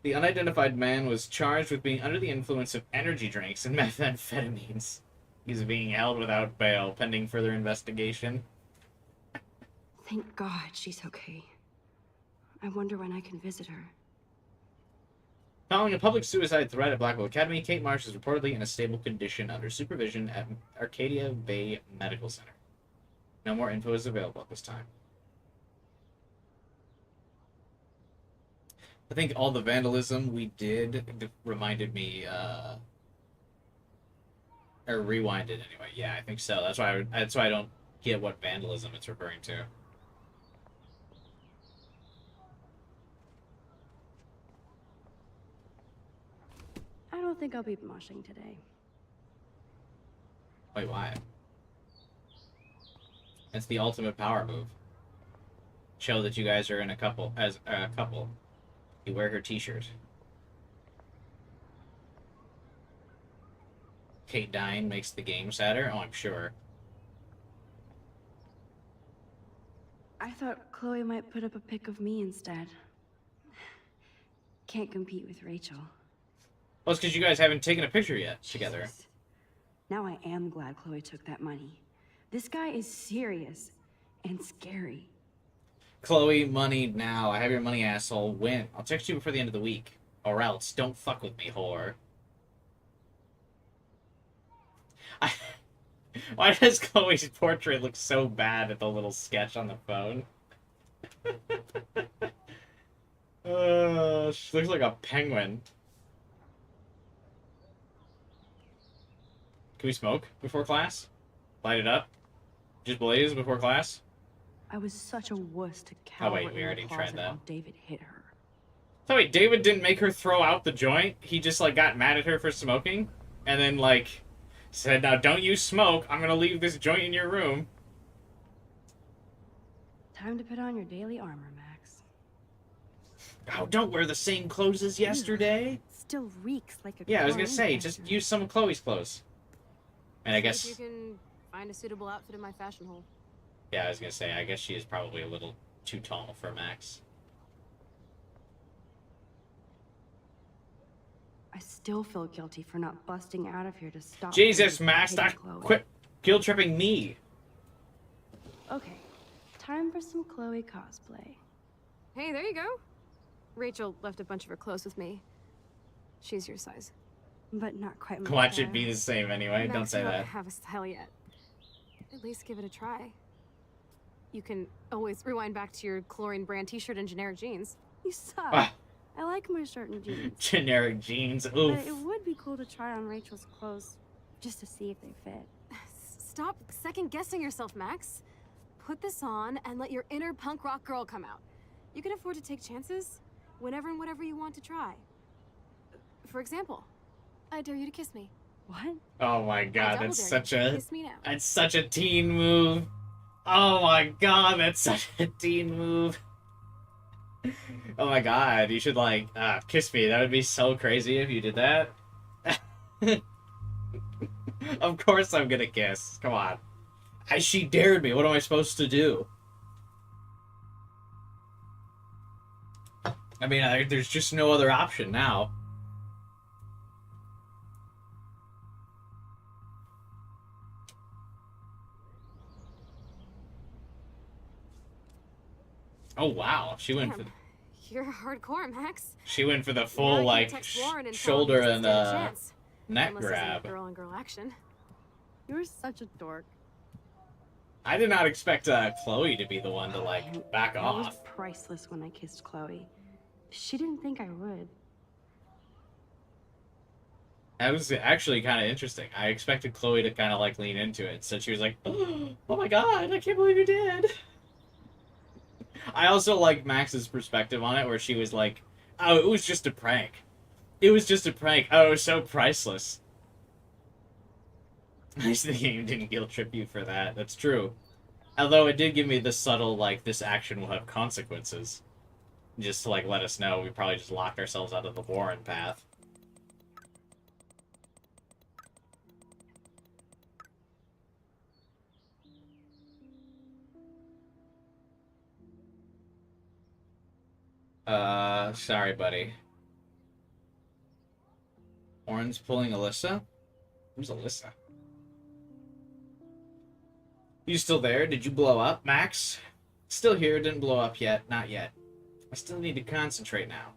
The unidentified man was charged with being under the influence of energy drinks and methamphetamines. He's being held without bail pending further investigation. Thank God she's okay. I wonder when I can visit her. Following a public suicide threat at Blackwell Academy, Kate Marsh is reportedly in a stable condition under supervision at Arcadia Bay Medical Center. No more info is available at this time. I think all the vandalism we did reminded me, or rewinded anyway. Yeah, I think so. That's why I don't get what vandalism it's referring to. I don't think I'll be moshing today. Wait, why? That's the ultimate power move. Show that you guys are in a couple, as a couple. You wear her t-shirt. Kate dying makes the game sadder? Oh, I'm sure. I thought Chloe might put up a pic of me instead. Can't compete with Rachel. Well, it's because you guys haven't taken a picture yet together. Jesus. Now I am glad Chloe took that money. This guy is serious and scary. Chloe, money now. I have your money, asshole. Win. I'll text you before the end of the week. Or else, don't fuck with me, whore. Why does Chloe's portrait look so bad at the little sketch on the phone? She looks like a penguin. Can we smoke before class? Light it up? Just blaze before class? I was such a wuss to cower wait, we in already the tried closet that. while David hit her. So wait, David didn't make her throw out the joint? He just, like, got mad at her for smoking? And then, like, said, now don't you smoke, I'm gonna leave this joint in your room. Time to put on your daily armor, Max. Oh, don't wear the same clothes as yesterday. Still reeks like a Yeah, I was gonna chlorine say, canister. just use some of Chloe's clothes. And I See guess... if you can find a suitable outfit in my fashion hole. Yeah, I was gonna say, I guess she is probably a little too tall for Max. I still feel guilty for not busting out of here to stop. Jesus, David from Max, hitting that Chloe. quit guilt-tripping me. Okay, time for some Chloe cosplay. Hey, there you go. Rachel left a bunch of her clothes with me. She's your size. But not quite my Watch hair. it be the same anyway, don't Max, say you don't that. have a style yet. At least give it a try. You can always rewind back to your chlorine brand t-shirt and generic jeans. You suck. Ah. I like my shirt and jeans. Generic jeans, But oof. it would be cool to try on Rachel's clothes, just to see if they fit. Stop second-guessing yourself, Max. Put this on and let your inner punk rock girl come out. You can afford to take chances whenever and whatever you want to try. For example, I dare you to kiss me. What? Oh my I god, double that's dare such you. a... Kiss me now. That's such a teen move. Oh my god, that's such a teen move. Oh my god, you should, like, kiss me. That would be so crazy if you did that. Of course I'm gonna kiss. Come on. She dared me. What am I supposed to do? I mean, there's just no other option now. Oh wow, she went for Damn, you're hardcore, Max. the Now full you like text Warren and tell him shoulder he and doesn't stand a chance. neck Unless there's any grab. girl-on-girl action. You're such a dork. I did not expect Chloe to be the one to like back I was off. priceless when I kissed Chloe. She didn't think I would. That was actually kind of interesting. I expected Chloe to kind of like lean into it, so she was like, "Oh my god, I can't believe you did." I also like Max's perspective on it, where she was like, "Oh, it was just a prank. It was just a prank. Oh, it was so priceless." At least the game didn't guilt trip you for that. That's true. Although it did give me the subtle, like, this action will have consequences. Just to, like, let us know we probably just locked ourselves out of the Warren path. Sorry, buddy. Warren's pulling Alyssa? Who's Alyssa? You still there? Did you blow up, Max? Still here, didn't blow up yet. Not yet. I still need to concentrate now.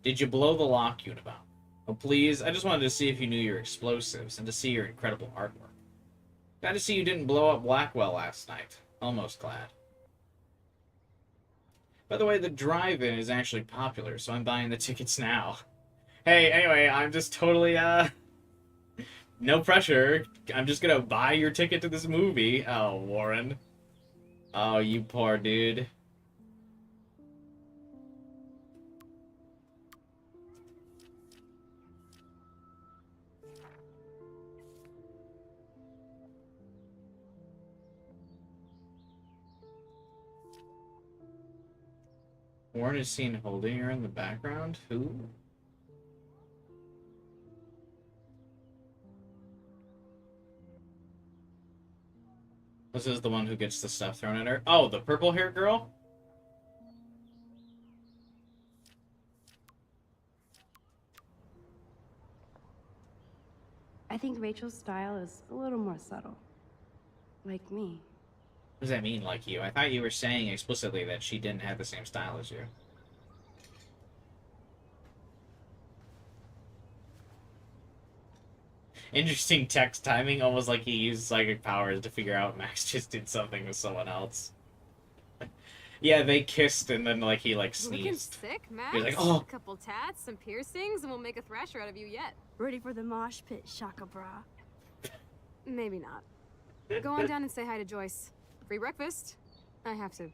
Did you blow the lock, Unibomb? Oh, please, I just wanted to see if you knew your explosives and to see your incredible artwork. Glad to see you didn't blow up Blackwell last night. Almost glad. By the way, the drive-in is actually popular, so I'm buying the tickets now. Hey, anyway, I'm just totally, no pressure. I'm just gonna buy your ticket to this movie. Oh, Warren. Oh, you poor dude. Warren is seen holding her in the background? Who? This is the one who gets the stuff thrown at her. Oh, the purple hair girl? I think Rachel's style is a little more subtle. Like me. What does that mean, like you? I thought you were saying explicitly that she didn't have the same style as you. Interesting text timing, almost like he used psychic powers to figure out Max just did something with someone else. Yeah, they kissed and then like he like Looking sneezed. sick, Max. He was like, oh. A couple tats, some piercings, and we'll make a thrasher out of you yet. Ready for the mosh pit, Shaka Bra. Maybe not. Go on down and say hi to Joyce. Free breakfast. I have to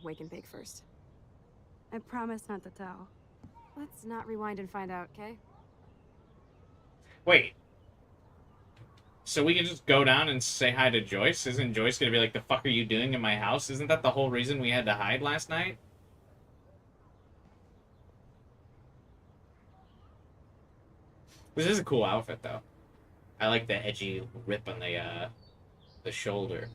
wake and bake first. I promise not to tell. Let's not rewind and find out, okay? Wait. So we can just go down and say hi to Joyce? Isn't Joyce gonna be like, the fuck are you doing in my house? Isn't that the whole reason we had to hide last night? This is a cool outfit, though. I like the edgy rip on the shoulder.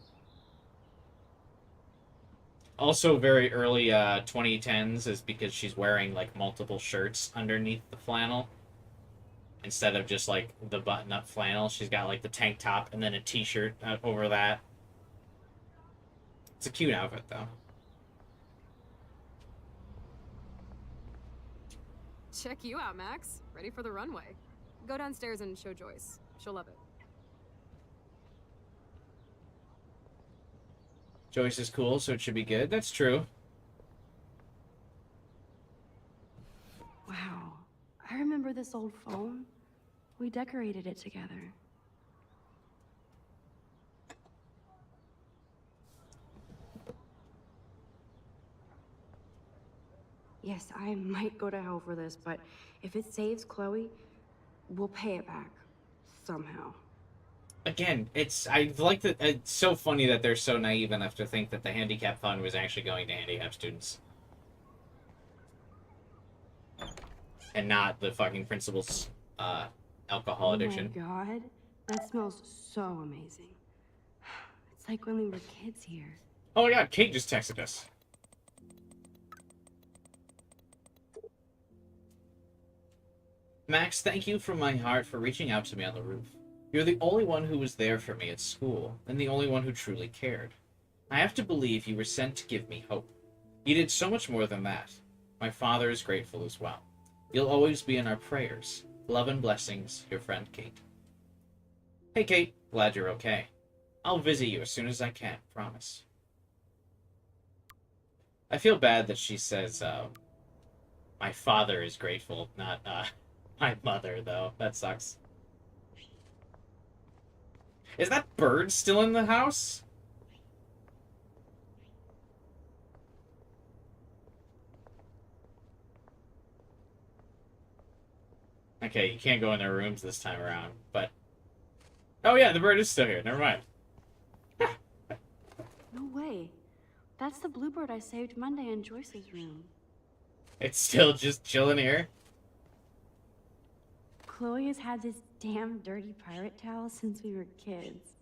Also very early 2010s is because she's wearing like multiple shirts underneath the flannel. Instead of just like the button-up flannel, she's got like the tank top and then a t-shirt over that. It's a cute outfit though. Check you out, Max. Ready for the runway. Go downstairs and show Joyce. She'll love it. Joyce is cool, so it should be good. That's true. Wow. I remember this old phone. We decorated it together. Yes, I might go to hell for this, but if it saves Chloe, we'll pay it back. Somehow. Again, I like that. It's so funny that they're so naive enough to think that the handicap fund was actually going to handicap students. And not the fucking principal's alcohol addiction. Oh my god, that smells so amazing. It's like when we were kids here. Oh my god, Kate just texted us. Max, thank you from my heart for reaching out to me on the roof. You're the only one who was there for me at school, and the only one who truly cared. I have to believe you were sent to give me hope. You did so much more than that. My father is grateful as well. You'll always be in our prayers. Love and blessings, your friend Kate. Hey Kate, glad you're okay. I'll visit you as soon as I can, promise. I feel bad that she says, my father is grateful, not, my mother, though. That sucks. Is that bird still in the house? Okay, you can't go in their rooms this time around, but... Oh yeah, the bird is still here. Never mind. No way. That's the bluebird I saved Monday in Joyce's room. It's still just chilling here. Chloe has had this damn dirty pirate towel since we were kids.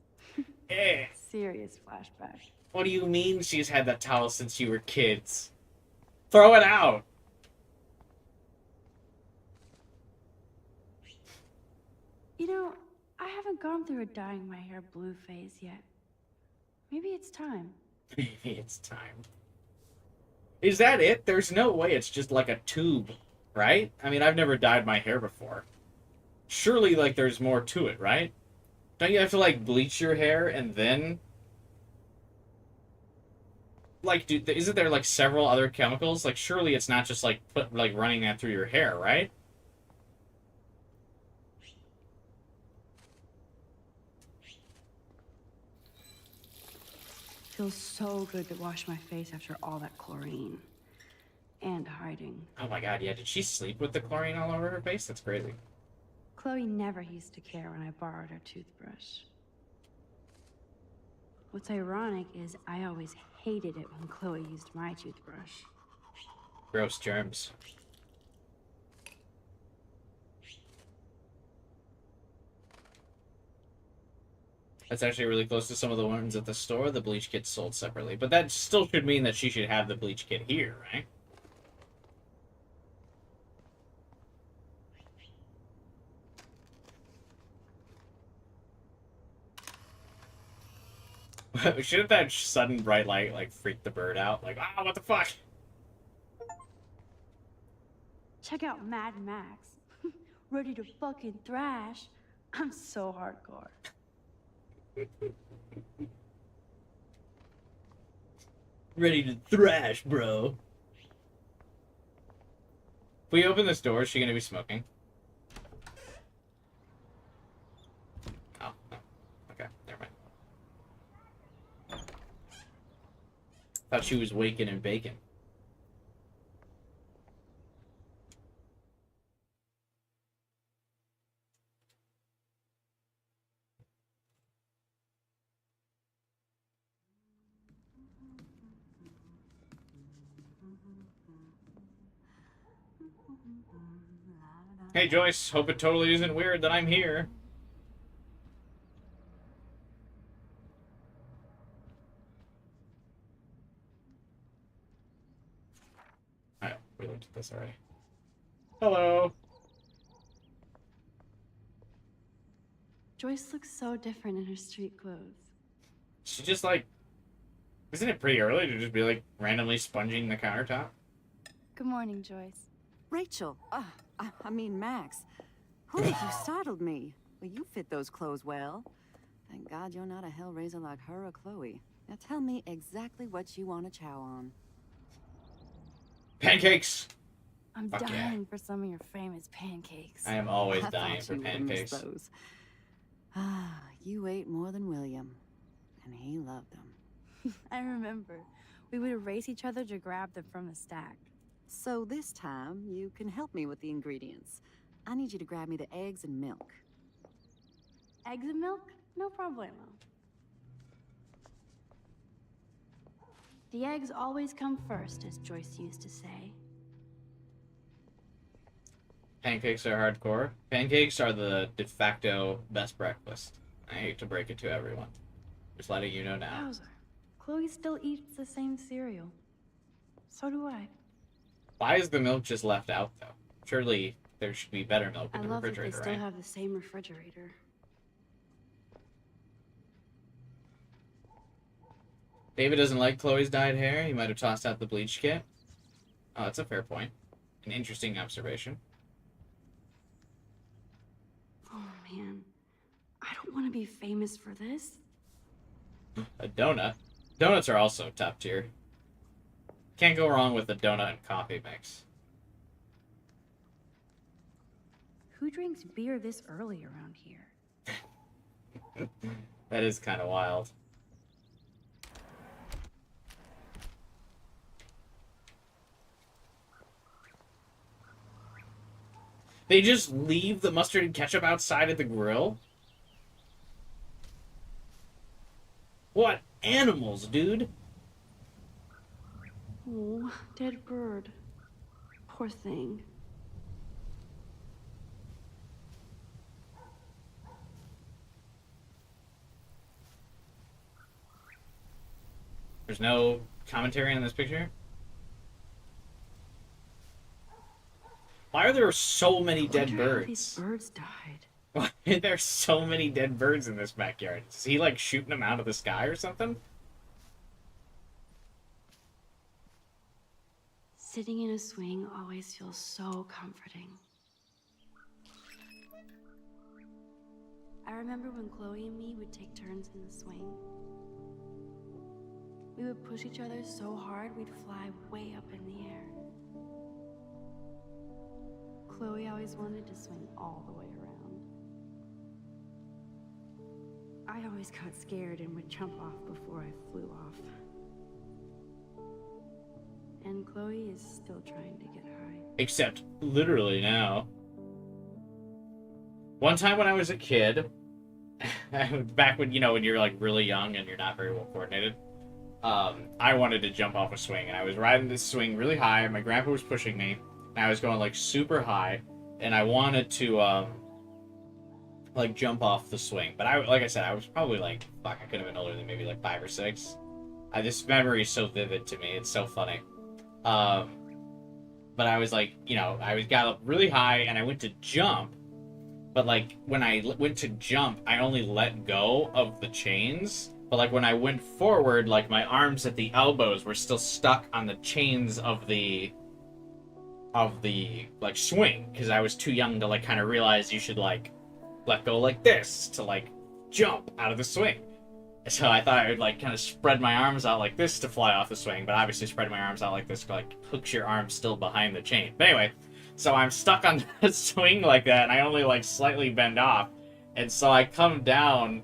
Eh. Serious flashback. What do you mean she's had that towel since you were kids? Throw it out! You know, I haven't gone through a dyeing my hair blue phase yet. Maybe it's time. Maybe it's time. Is that it? There's no way it's just like a tube right? I mean, I've never dyed my hair before. Surely, like, there's more to it, right? Don't you have to, like, bleach your hair and then... Like, isn't there, like, several other chemicals? Like, surely it's not just, like, running that through your hair, right? Feels so good to wash my face after all that chlorine. And hiding. Oh my god, yeah, did she sleep with the chlorine all over her face? That's crazy. Chloe never used to care when I borrowed her toothbrush. What's ironic is I always hated it when Chloe used my toothbrush. Gross germs. That's actually really close to some of the ones at the store. The bleach kit's sold separately. But that still should mean that she should have the bleach kit here, right? Shouldn't that sudden bright light, like, freak the bird out? Like, ah, what the fuck? Check out Mad Max. Ready to fucking thrash. I'm so hardcore. Ready to thrash, bro. If we open this door, is she gonna be smoking? Oh, no. Okay, never mind. Thought she was waking and baking. Hey Joyce, hope it totally isn't weird that I'm here. Oh, we looked at this already. Hello. Joyce looks so different in her street clothes. She just like... Isn't it pretty early to just be like randomly sponging the countertop? Good morning, Joyce. Rachel, I mean Max. Whew, you startled me. Well, you fit those clothes well. Thank God you're not a hellraiser like her or Chloe. Now tell me exactly what you want to chow on. Pancakes! I'm Fuck dying yeah. for some of your famous pancakes. I am always I dying thought for you would miss pancakes. those. Ah, you ate more than William, and he loved them. I remember. We would race each other to grab them from the stack. So this time, you can help me with the ingredients. I need you to grab me the eggs and milk. Eggs and milk? No problemo. The eggs always come first, as Joyce used to say. Pancakes are hardcore. Pancakes are the de facto best breakfast. I hate to break it to everyone. Just letting you know now. Wowzer. Chloe still eats the same cereal. So do I. Why is the milk just left out, though? Surely there should be better milk I in the love that they refrigerator, still right? have the same refrigerator. David doesn't like Chloe's dyed hair. He might have tossed out the bleach kit. Oh, that's a fair point. An interesting observation. Oh man, I don't want to be famous for this. A donut. Donuts are also top tier. Can't go wrong with a donut and coffee mix. Who drinks beer this early around here? That is kind of wild. They just leave the mustard and ketchup outside at the grill? What animals, dude? Oh, dead bird. Poor thing. There's no commentary on this picture? Why are there so many dead Wonder how these birds? birds died. Why are there so many dead birds in this backyard? Is he like shooting them out of the sky or something? Sitting in a swing always feels so comforting. I remember when Chloe and me would take turns in the swing. We would push each other so hard we'd fly way up in the air. Chloe always wanted to swing all the way around. I always got scared and would jump off before I flew off. And Chloe is still trying to get high. Except literally now. One time when I was a kid, back when, you know, when you're like really young and you're not very well coordinated, I wanted to jump off a swing, and I was riding this swing really high, and my grandpa was pushing me, and I was going like super high, and I wanted to like jump off the swing. But like I said, I was probably like, fuck, I could have been older than maybe like 5 or 6. This memory is so vivid to me. It's so funny. But I was like, you know, I got up really high and I went to jump, but like when I went to jump, I only let go of the chains. But like when I went forward, like my arms at the elbows were still stuck on the chains of the like swing, because I was too young to like kind of realize you should like let go like this to like jump out of the swing. So I thought I would like kind of spread my arms out like this to fly off the swing, but obviously spreading my arms out like this like hooks your arms still behind the chain. But anyway, so I'm stuck on the swing like that, and I only like slightly bend off, and so I come down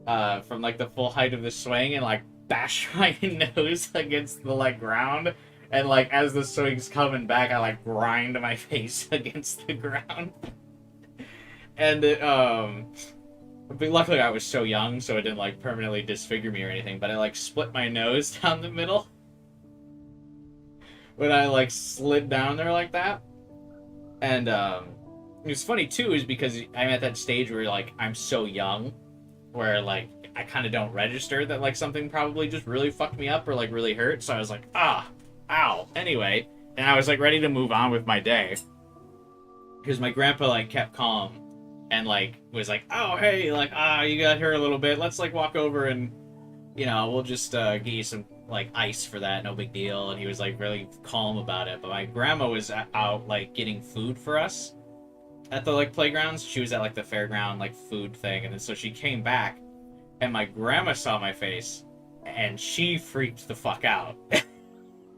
from like the full height of the swing and like bash my nose against the like ground, and like as the swing's coming back, I like grind my face against the ground, and it but luckily I was so young, so it didn't like permanently disfigure me or anything, but I like split my nose down the middle when I like slid down there like that. And it was funny too, is because I'm at that stage where like I'm so young, where like I kind of don't register that like something probably just really fucked me up or like really hurt. So I was like, ow. Anyway, and I was like ready to move on with my day, because my grandpa like kept calm and like was like, oh hey, like you got hurt a little bit, let's like walk over and, you know, we'll just get you some like ice for that, no big deal. And he was like really calm about it. But my grandma was out like getting food for us at the like playgrounds. She was at like the fairground like food thing, and then so she came back and my grandma saw my face and she freaked the fuck out.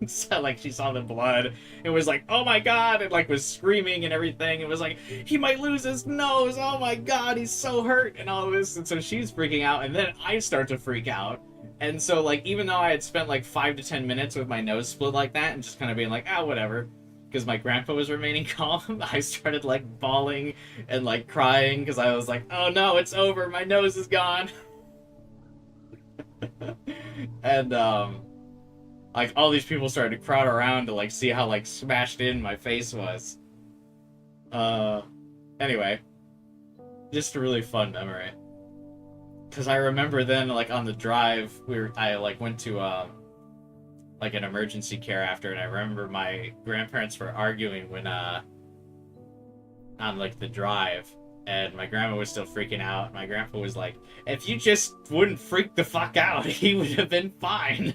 So like she saw the blood, it was like, oh my god, and like was screaming and everything. It was like, he might lose his nose, oh my god, he's so hurt and all this. And so she's freaking out, and then I start to freak out. And so like even though I had spent like 5 to 10 minutes with my nose split like that and just kind of being like, whatever, because my grandpa was remaining calm, I started like bawling and like crying because I was like, oh no, it's over, my nose is gone. And like all these people started to crowd around to like see how like smashed in my face was. Anyway, just a really fun memory. Cause I remember then like on the drive I like went to like an emergency care after, and I remember my grandparents were arguing when on like the drive, and my grandma was still freaking out. My grandpa was like, if you just wouldn't freak the fuck out, he would have been fine.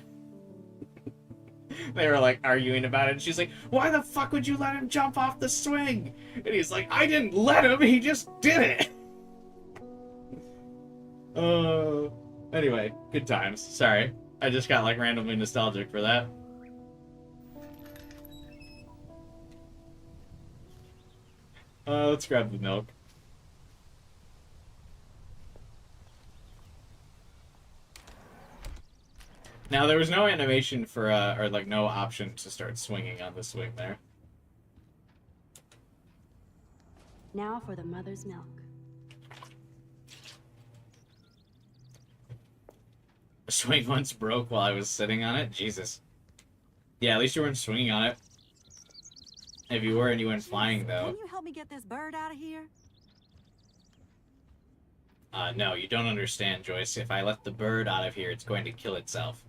They were like arguing about it, and she's like, why the fuck would you let him jump off the swing? And he's like, I didn't let him, he just did it. Anyway, good times. Sorry, I just got like randomly nostalgic for that. Let's grab the milk. Now, there was no animation for, or like no option to start swinging on the swing there. Now for the mother's milk. The swing once broke while I was sitting on it? Jesus. Yeah, at least you weren't swinging on it. If you were and you went flying, though. Can you help me get this bird out of here? No, you don't understand, Joyce. If I let the bird out of here, it's going to kill itself.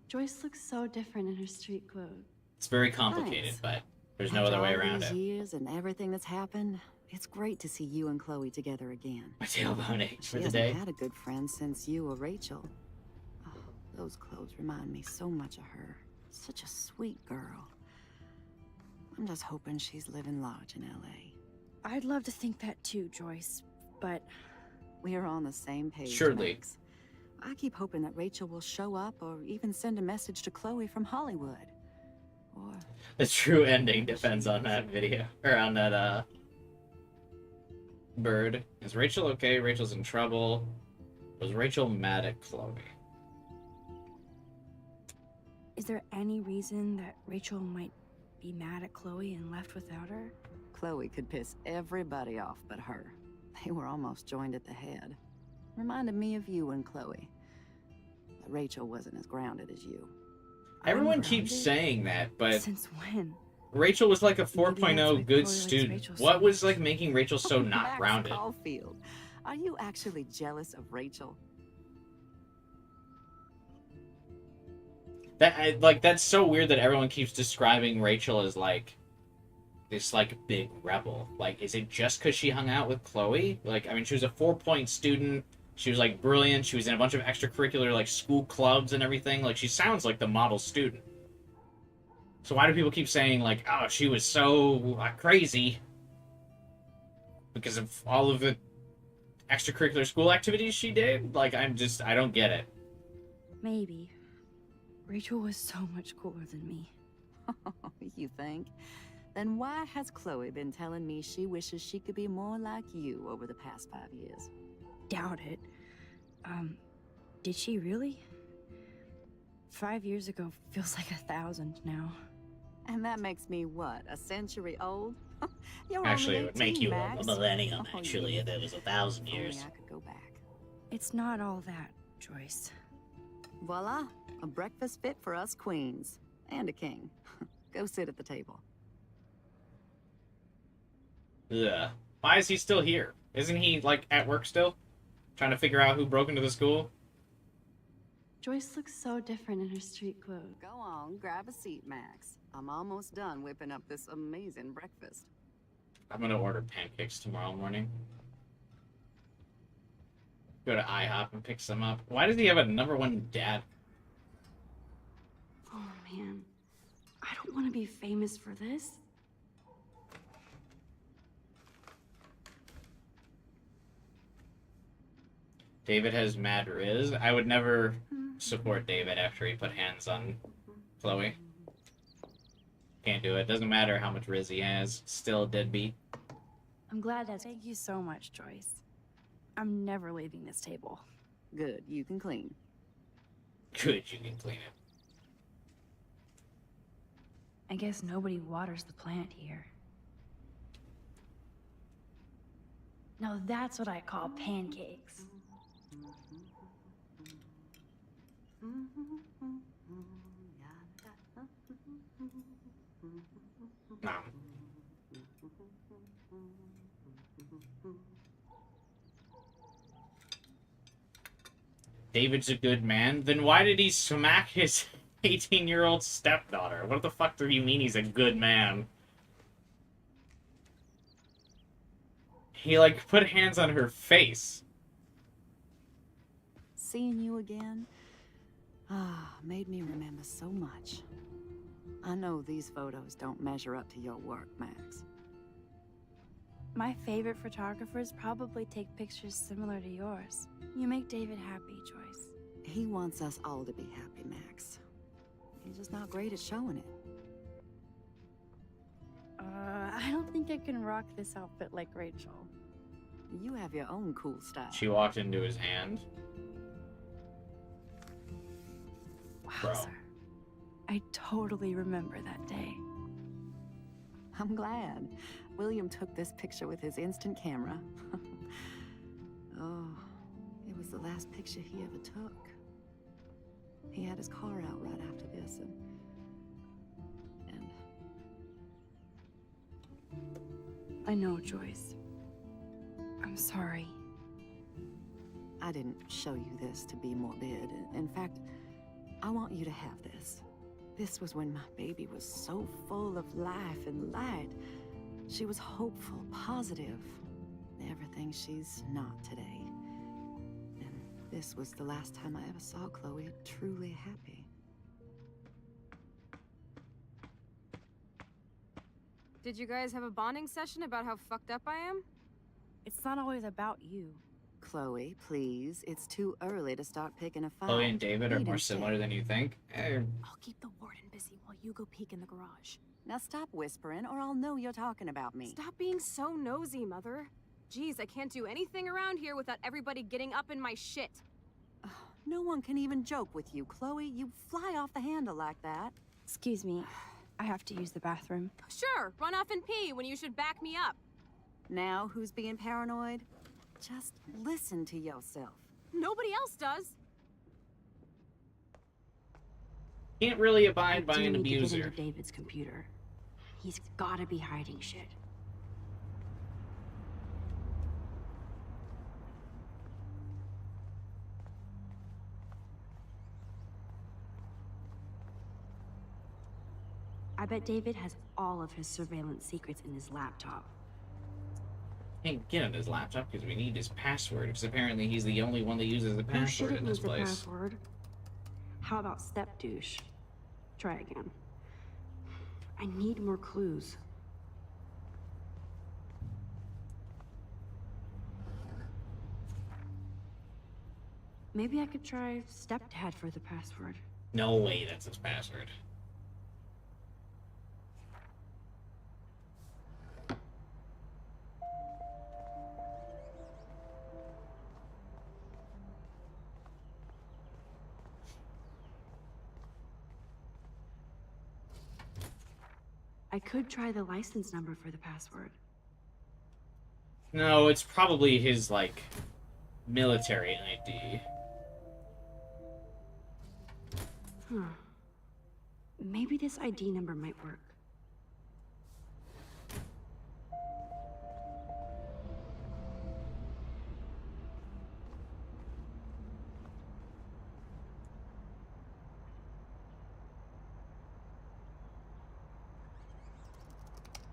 Joyce looks so different in her street clothes. It's very complicated, Thanks. but there's no other way After all around these it. years and everything that's happened, it's great to see you and Chloe together again. My tailbone aches for She the hasn't day. had a good friend since you or Rachel. Oh, those clothes remind me so much of her. Such a sweet girl. I'm just hoping she's living large in LA. I'd love to think that too, Joyce, but We are on the same page, Surely. Max. I keep hoping that Rachel will show up or even send a message to Chloe from Hollywood. Or The true ending depends on that video. Or on that, bird. Is Rachel okay? Rachel's in trouble. Was Rachel mad at Chloe? is there any reason that Rachel might be mad at Chloe and left without her? Chloe could piss everybody off but her. They were almost joined at the head. Reminded me of you and Chloe. But Rachel wasn't as grounded as you. Everyone I'm keeps grounded? saying that, but Since when? Rachel was like a Maybe that's why 4.0 Chloe good likes student. Rachel so What was much. like making Rachel so not Max grounded? Caulfield, are you actually jealous of Rachel? That's so weird that everyone keeps describing Rachel as like this like big rebel. Like, is it just because she hung out with Chloe? Like, I mean, she was a 4-point student. She was like brilliant. She was in a bunch of extracurricular like school clubs and everything. Like, she sounds like the model student. So why do people keep saying like, oh, she was so crazy because of all of the extracurricular school activities she did? Like, I don't get it. Maybe. Rachel was so much cooler than me. You think? Then why has Chloe been telling me she wishes she could be more like you over the past 5 years? Doubt it. Did she really? 5 years ago feels like 1,000 now. And that makes me what, a century old? You're Actually, only it would make 18, you Max. a millennium, Oh, actually, you- if it was 1,000 If years. only I could go back. It's not all that, Joyce. Voila, a breakfast fit for us queens. And a king. Go sit at the table. Ugh. Why is he still here? Isn't he, like, at work still? Trying to figure out who broke into the school? Joyce looks so different in her street clothes. Go on, grab a seat, Max. I'm almost done whipping up this amazing breakfast. I'm gonna order pancakes tomorrow morning. Go to IHOP and pick some up. Why does he have a #1 dad? Oh man, I don't want to be famous for this. David has mad riz. I would never support David after he put hands on Chloe. Can't do it. Doesn't matter how much riz he has. Still a deadbeat. I'm glad that. Thank you so much, Joyce. I'm never leaving this table. Good, you can clean. Good, you can clean it. I guess nobody waters the plant here. Now that's what I call pancakes. Nom. David's a good man. Then why did he smack his 18-year-old stepdaughter? What the fuck do you mean he's a good man? He, like, put hands on her face. Seeing you again, made me remember so much. I know these photos don't measure up to your work, Max. My favorite photographers probably take pictures similar to yours. You make David happy, Joyce. He wants us all to be happy, Max. He's just not great at showing it. I don't think I can rock this outfit like Rachel. You have your own cool style. She walked into his hand. Bro. Wowzer. I totally remember that day. I'm glad. William took this picture with his instant camera. Oh, it was the last picture he ever took. He had his car out right after this, and I know, Joyce. I'm sorry. I didn't show you this to be morbid. In fact, I want you to have this. This was when my baby was so full of life and light. She was hopeful, positive, everything she's not today. And this was the last time I ever saw Chloe truly happy. Did you guys have a bonding session about how fucked up I am? It's not always about you. Chloe, please. It's too early to start picking a fight. Chloe and David are Eat more instead. similar than you think. I'll keep the warden busy while you go peek in the garage. Now stop whispering, or I'll know you're talking about me. Stop being so nosy, Mother. Jeez, I can't do anything around here without everybody getting up in my shit. No one can even joke with you, Chloe. You fly off the handle like that. Excuse me, I have to use the bathroom. Sure, run off and pee when you should back me up. Now who's being paranoid? Just listen to yourself. Nobody else does. Can't really abide by I do an need to get abuser. into David's computer. He's gotta be hiding shit. I bet David has all of his surveillance secrets in his laptop. Can't get on his laptop because we need his password, because apparently he's the only one that uses the Who password shouldn't in this use the place. password? How about step douche? Try again. I need more clues. Maybe I could try stepdad for the password. No way that's his password. I could try the license number for the password. No, it's probably his, like, military ID. Huh. Maybe this ID number might work.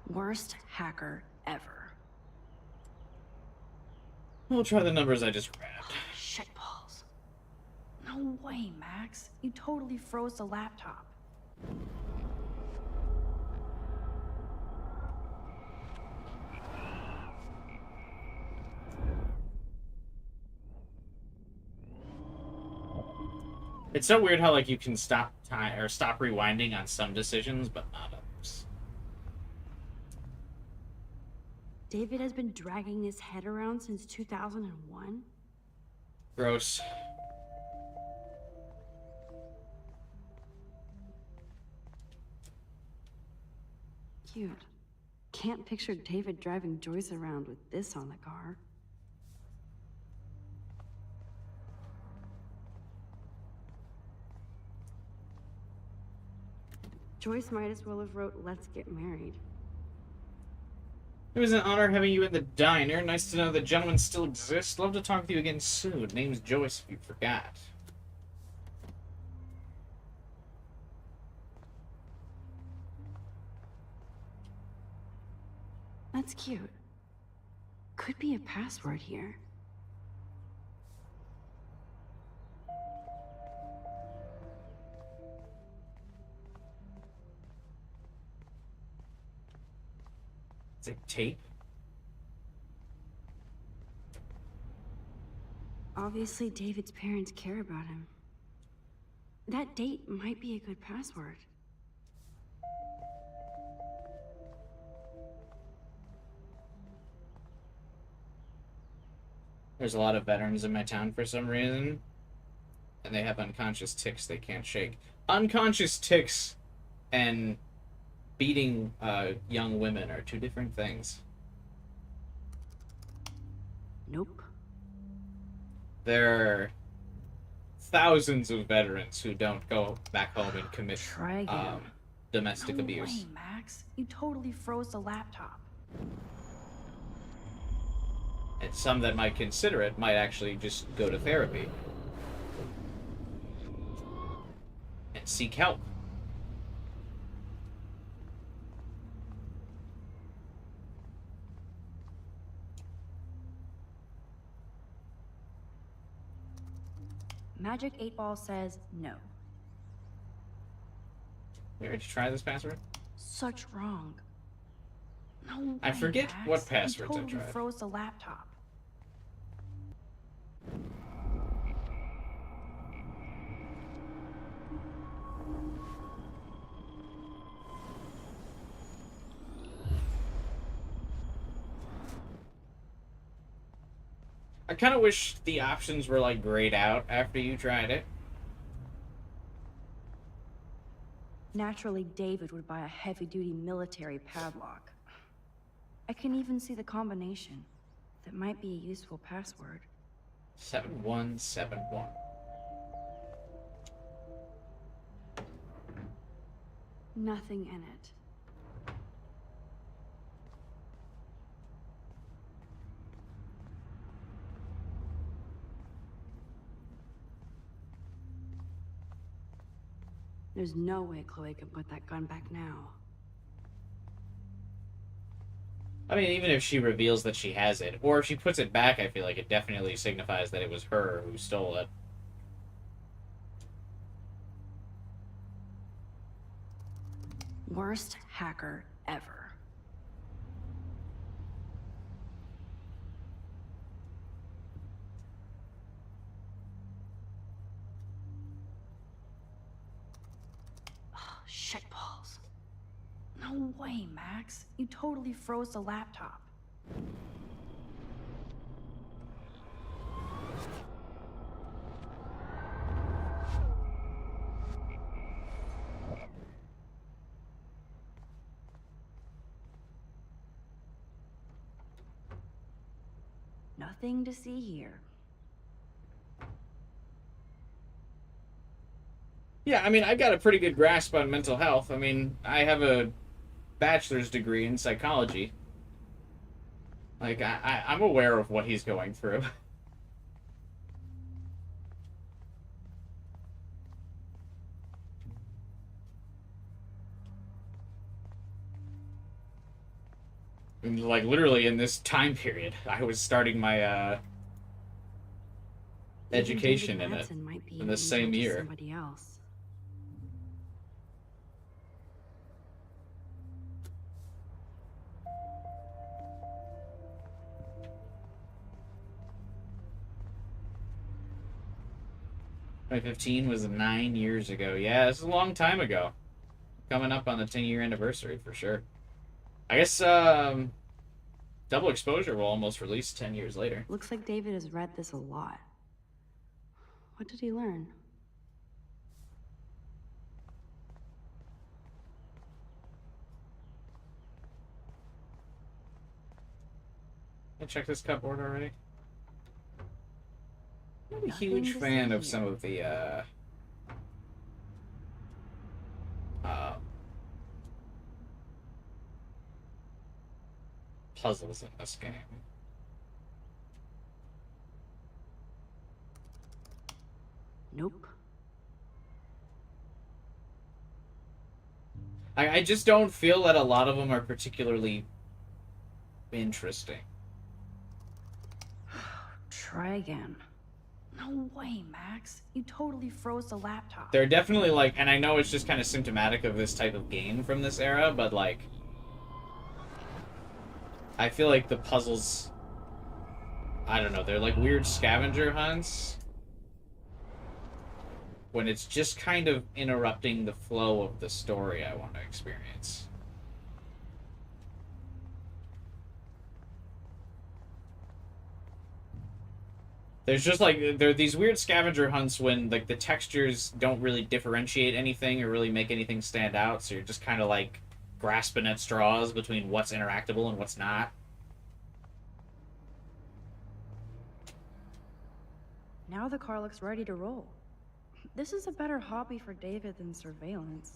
Worst hacker ever. We'll try the numbers I just grabbed. Shitballs. No way, Max. You totally froze the laptop. It's so weird how, like, you can stop time or stop rewinding on some decisions, but not others. David has been dragging his head around since 2001? Gross. Cute. Can't picture David driving Joyce around with this on the car. Joyce might as well have wrote, "Let's get married." It was an honor having you in the diner. Nice to know the gentleman still exists. Love to talk with you again soon. Name's Joyce, if you forgot. That's cute. Could be a password here. It's a tape. Obviously, David's parents care about him. That date might be a good password. There's a lot of veterans in my town for some reason, and they have unconscious ticks they can't shake. Unconscious ticks and beating young women are two different things. Nope. There are thousands of veterans who don't go back home and commit Try again. domestic No abuse. way, Max. You totally froze the laptop. And some that might consider it might actually just go to therapy and seek help. Magic 8 Ball says no. You ready to try this password? Such wrong. No I way, forget Max. what You passwords I totally tried. froze the laptop. I kind of wish the options were like grayed out after you tried it. Naturally, David would buy a heavy-duty military padlock. I can even see the combination. That might be a useful password. 7171. Nothing in it. There's no way Chloe can put that gun back now. I mean, even if she reveals that she has it, or if she puts it back, I feel like it definitely signifies that it was her who stole it. Worst hacker ever. Oh, shitballs. No way, Max. You totally froze the laptop. Nothing to see here. Yeah, I mean, I've got a pretty good grasp on mental health. I mean, I have a bachelor's degree in psychology. Like, I'm aware of what he's going through. And, like, literally in this time period, I was starting my, education in it in the same year. Somebody else. My 15 was 9 years ago. Yeah, it's a long time ago. Coming up on the 10-year anniversary for sure. I guess Double Exposure will almost release 10 years later. Looks like David has read this a lot. What did he learn? I checked this cupboard already. I'm a Nothing huge to fan see of some here. of the puzzles in this game. Nope. I just don't feel that a lot of them are particularly interesting. Try again. No way, Max. You totally froze the laptop. They're definitely like, and I know it's just kind of symptomatic of this type of game from this era, but like, I feel like the puzzles, I don't know, they're like weird scavenger hunts when it's just kind of interrupting the flow of the story I want to experience. There's just like, there are these weird scavenger hunts when like the textures don't really differentiate anything or really make anything stand out, so you're just kind of like grasping at straws between what's interactable and what's not. Now the car looks ready to roll. This is a better hobby for David than surveillance.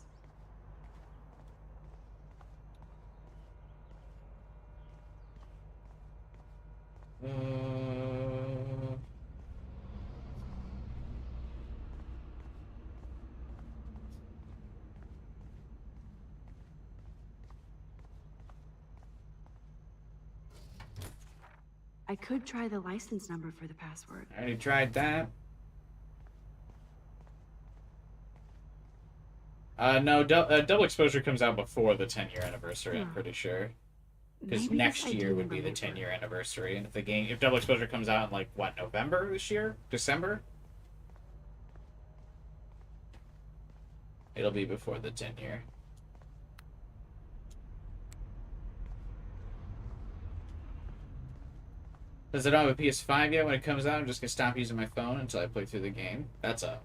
I could try the license number for the password. I already tried that. No, Double Exposure comes out before the 10-year anniversary, I'm pretty sure. Because Maybe next this I year do would be the remember. 10-year anniversary, and if Double Exposure comes out in like what, November this year, December, it'll be before the 10-year. Because I don't have a PS5 yet. When it comes out, I'm just gonna stop using my phone until I play through the game. That's a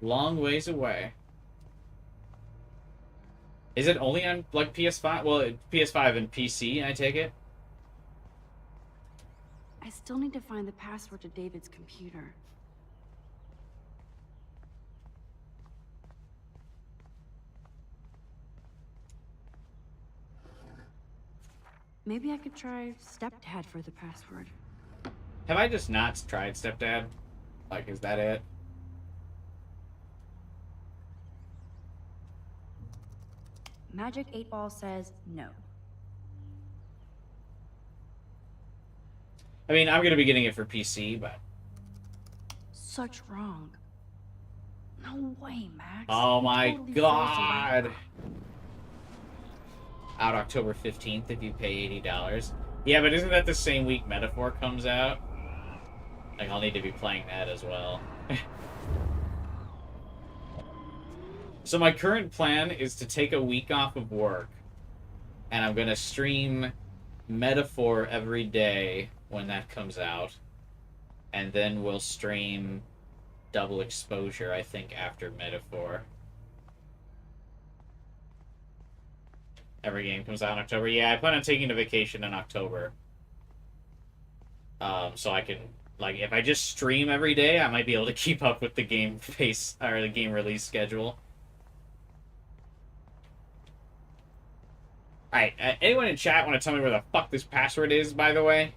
long ways away. Is it only on like PS5? Well, PS5 and PC, I take it. I still need to find the password to David's computer. Maybe I could try stepdad for the password. Have I just not tried Stepdad? Like, is that it? Magic 8 Ball says no. I mean, I'm gonna be getting it for PC, but Such wrong. No way, Max. oh You my totally froze the light. god! Out October 15th if you pay $80. Yeah, but isn't that the same week Metaphor comes out? Like, I'll need to be playing that as well. So my current plan is to take a week off of work, and I'm gonna stream Metaphor every day when that comes out, and then we'll stream Double Exposure, I think, after Metaphor. Every game comes out in October. Yeah, I plan on taking a vacation in October. So I can, like, if I just stream every day, I might be able to keep up with the game pace, or the game release schedule. Alright, anyone in chat want to tell me where the fuck this password is, by the way?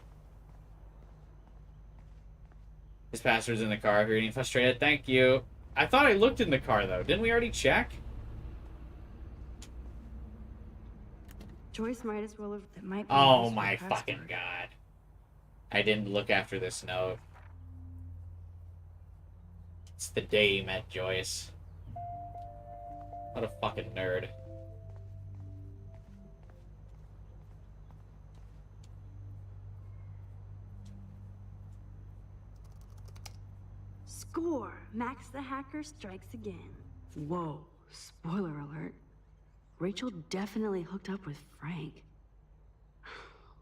This password's in the car if you're getting frustrated. Thank you. I thought I looked in the car, though. Didn't we already check? Joyce might as well have. That might be Oh useful my password. fucking god. I didn't look after this note. It's the day you met Joyce. What a fucking nerd. Score! Max the hacker strikes again. Whoa, spoiler alert. Rachel definitely hooked up with Frank.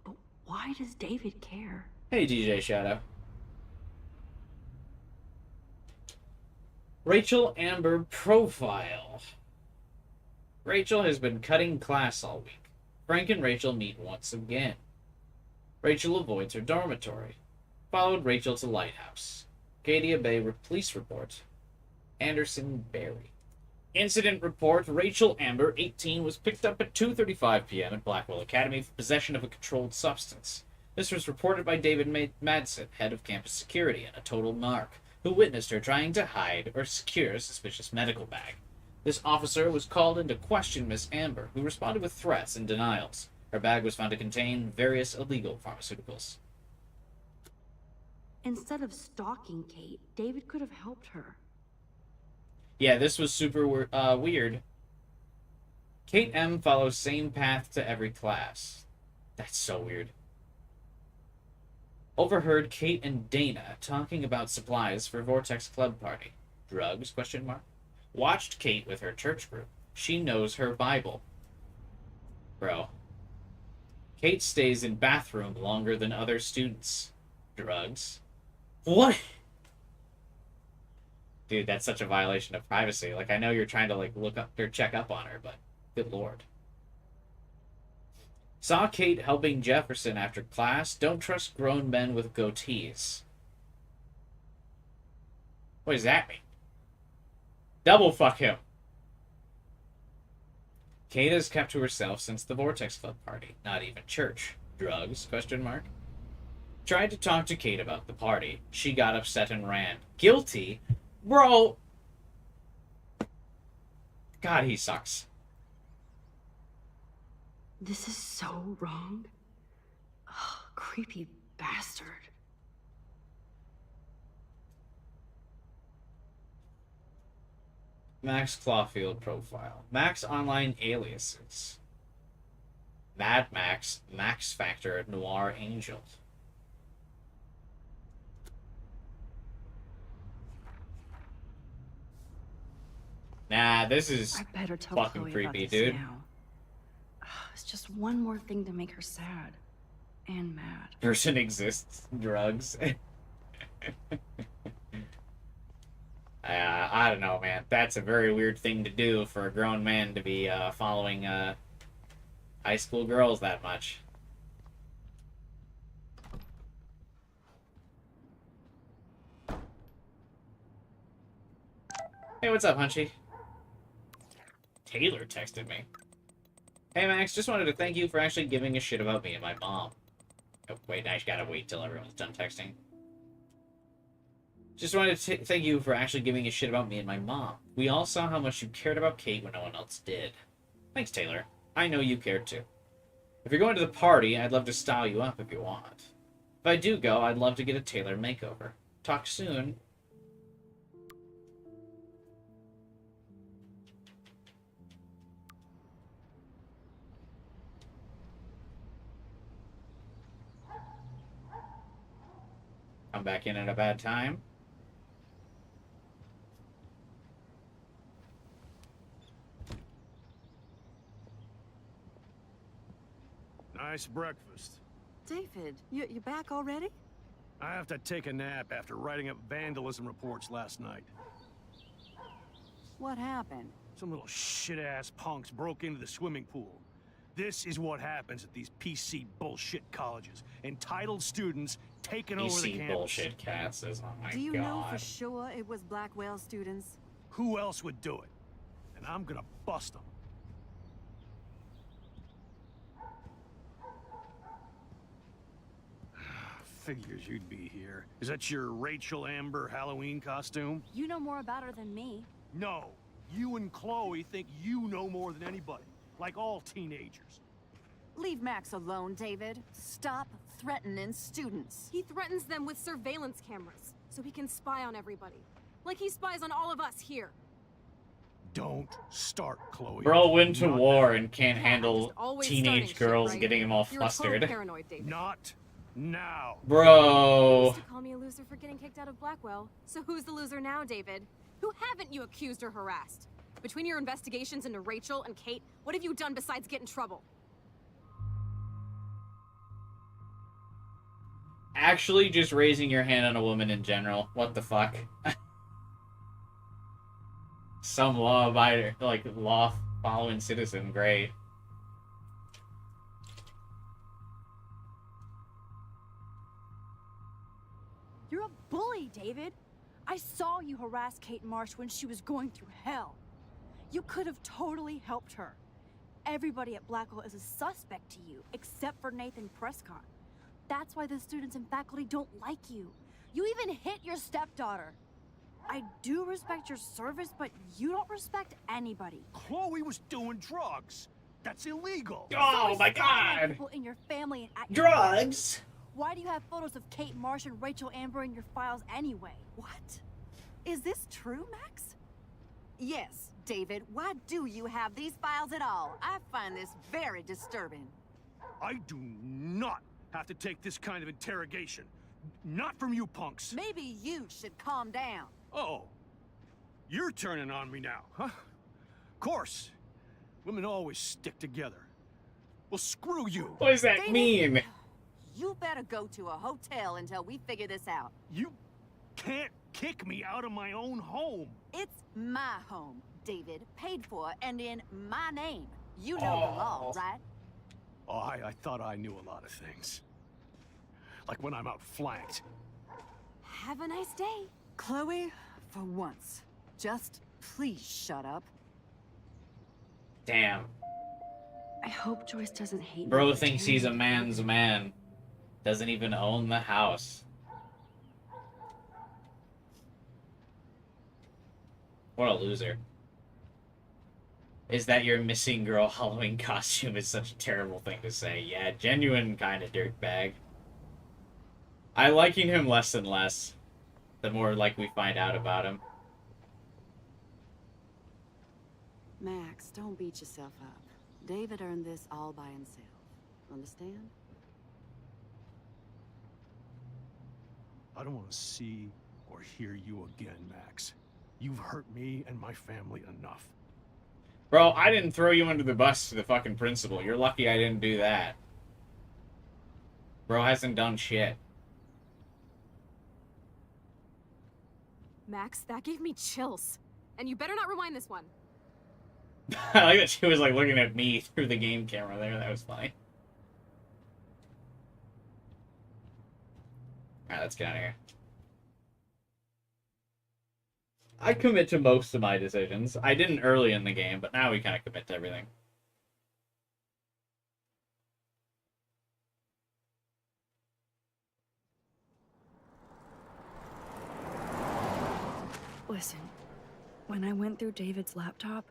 But why does David care? Hey, DJ Shadow. Rachel Amber profile. Rachel has been cutting class all week. Frank and Rachel meet once again. Rachel avoids her dormitory. Followed Rachel to Lighthouse. Acadia Bay police report. Anderson Berry. Incident report: Rachel Amber, 18, was picked up at 2:35 p.m. at Blackwell Academy for possession of a controlled substance. This was reported by David Madsen, head of campus security and a total narc, who witnessed her trying to hide or secure a suspicious medical bag. This officer was called in to question Miss Amber, who responded with threats and denials. Her bag was found to contain various illegal pharmaceuticals. Instead of stalking Kate, David could have helped her. Yeah, this was super weird. Kate M follows same path to every class. That's so weird. Overheard Kate and Dana talking about supplies for Vortex club party. Drugs? Question mark. Watched Kate with her church group. She knows her Bible. Bro. Kate stays in bathroom longer than other students. Drugs? What? Dude, that's such a violation of privacy. Like, I know you're trying to, like, look up or check up on her, but good lord. Saw Kate helping Jefferson after class. Don't trust grown men with goatees. What does that mean? Double fuck him. Kate has kept to herself since the Vortex Club party. Not even church. Drugs? Question mark. Tried to talk to Kate about the party. She got upset and ran. Guilty? Bro. God, he sucks. This is so wrong. Ugh, creepy bastard. Max Clawfield profile. Max online aliases. Mad Max, Max Factor, Noir Angel. Nah, this is I better tell fucking Chloe creepy, about this dude. now. It's just one more thing to make her sad and mad. Person exists, drugs. I don't know, man. That's a very weird thing to do for a grown man to be following high school girls that much. Hey, what's up, Hunchy? Taylor texted me. Hey, Max, just wanted to thank you for actually giving a shit about me and my mom. Oh, wait, I gotta wait till everyone's done texting. Just wanted to thank you for actually giving a shit about me and my mom. We all saw how much you cared about Kate when no one else did. Thanks, Taylor. I know you cared too. If you're going to the party, I'd love to style you up if you want. If I do go, I'd love to get a Taylor makeover. Talk soon. Come back in at a bad time. Nice breakfast. David, you back already? I have to take a nap after writing up vandalism reports last night. What happened? Some little shit-ass punks broke into the swimming pool. This is what happens at these PC bullshit colleges. Entitled students taking over the PC campus. bullshit cats is, oh my Do you know for god. sure it was Blackwell students? Who else would do it? And I'm gonna bust them. Figures you'd be here. Is that your Rachel Amber Halloween costume? You know more about her than me. No. You and Chloe think you know more than anybody. Like all teenagers. Leave Max alone, David. Stop threatening students. He threatens them with surveillance cameras, so he can spy on everybody. Like he spies on all of us here. Don't start, Chloe. Bro went to Not war now. and can't Yeah, handle just always teenage starting shit, girls right? getting him all You're a total flustered. paranoid, David. Not now. You Bro. used to call me a loser for getting kicked out of Blackwell. So who's the loser now, David? Who haven't you accused or harassed? Between your investigations into Rachel and Kate, what have you done besides get in trouble? Actually, just raising your hand on a woman in general. What the fuck? Some law-abiding, like, law-following citizen. Great. You're a bully, David. I saw you harass Kate Marsh when she was going through hell. You could have totally helped her. Everybody at Blackwell is a suspect to you, except for Nathan Prescott. That's why the students and faculty don't like you. You even hit your stepdaughter. I do respect your service, but you don't respect anybody. Chloe was doing drugs. That's illegal. Oh my Stop letting god! people in your family and at your Drugs! Why do you have photos of Kate Marsh and Rachel Amber in your files anyway? What? Is this true, Max? Yes, David. Why do you have these files at all? I find this very disturbing. I do not have to take this kind of interrogation. Not from you punks. Maybe you should calm down. Oh. You're turning on me now, huh? Of course. Women always stick together. Well, screw you. What does that David? mean? You better go to a hotel until we figure this out. You can't kick me out of my own home. It's my home, David. Paid for and in my name. You know the law, right? Oh, I thought I knew a lot of things. Like when I'm outflanked. Have a nice day. Chloe, for once, just please shut up. Damn. I hope Joyce doesn't hate me. Bro for thinks telling he's a me. man's man. Doesn't even own the house. What a loser. Is that your missing girl Halloween costume is such a terrible thing to say. Yeah, genuine kind of dirtbag. I liking him less and less. The more, like, we find out about him. Max, don't beat yourself up. David earned this all by himself. Understand? I don't want to see or hear you again, Max. You've hurt me and my family enough. Bro, I didn't throw you under the bus to the fucking principal. You're lucky I didn't do that. Bro hasn't done shit. Max, that gave me chills. And you better not rewind this one. I like that she was like looking at me through the game camera there. That was funny. Alright, let's get out of here. I commit to most of my decisions. I didn't early in the game, but now we kind of commit to everything. Listen, when I went through David's laptop,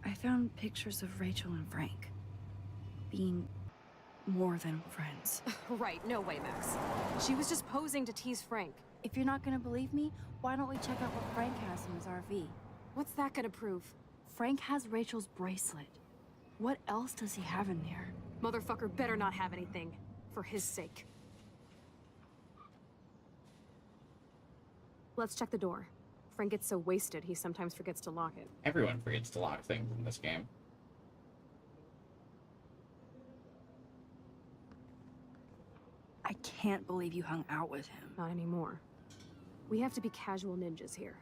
I found pictures of Rachel and Frank being more than friends. Right, no way, Max. She was just posing to tease Frank. If you're not gonna believe me, why don't we check out what Frank has in his RV? What's that gonna prove? Frank has Rachel's bracelet. What else does he have in there? Motherfucker better not have anything. For his sake. Let's check the door. Frank gets so wasted, he sometimes forgets to lock it. Everyone forgets to lock things in this game. I can't believe you hung out with him. Not anymore. We have to be casual ninjas here.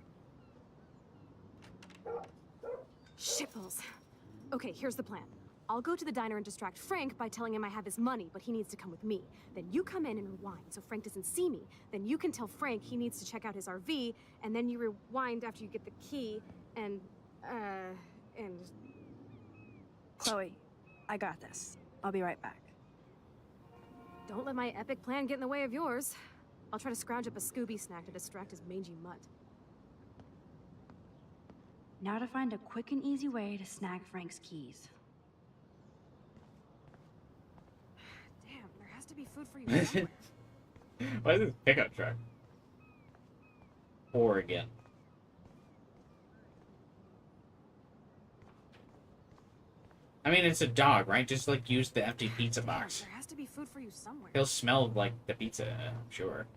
Shitballs. Okay, here's the plan. I'll go to the diner and distract Frank by telling him I have his money, but he needs to come with me. Then you come in and rewind so Frank doesn't see me. Then you can tell Frank he needs to check out his RV, and then you rewind after you get the key, and... Chloe, I got this. I'll be right back. Don't let my epic plan get in the way of yours. I'll try to scrounge up a Scooby snack to distract his mangy mutt. Now to find a quick and easy way to snag Frank's keys. Damn, there has to be food for you somewhere. Why is this pickup truck? Oregon. I mean, it's a dog, right? Just, like, use the empty pizza box. There has to be food for you somewhere. He'll smell like the pizza, I'm sure.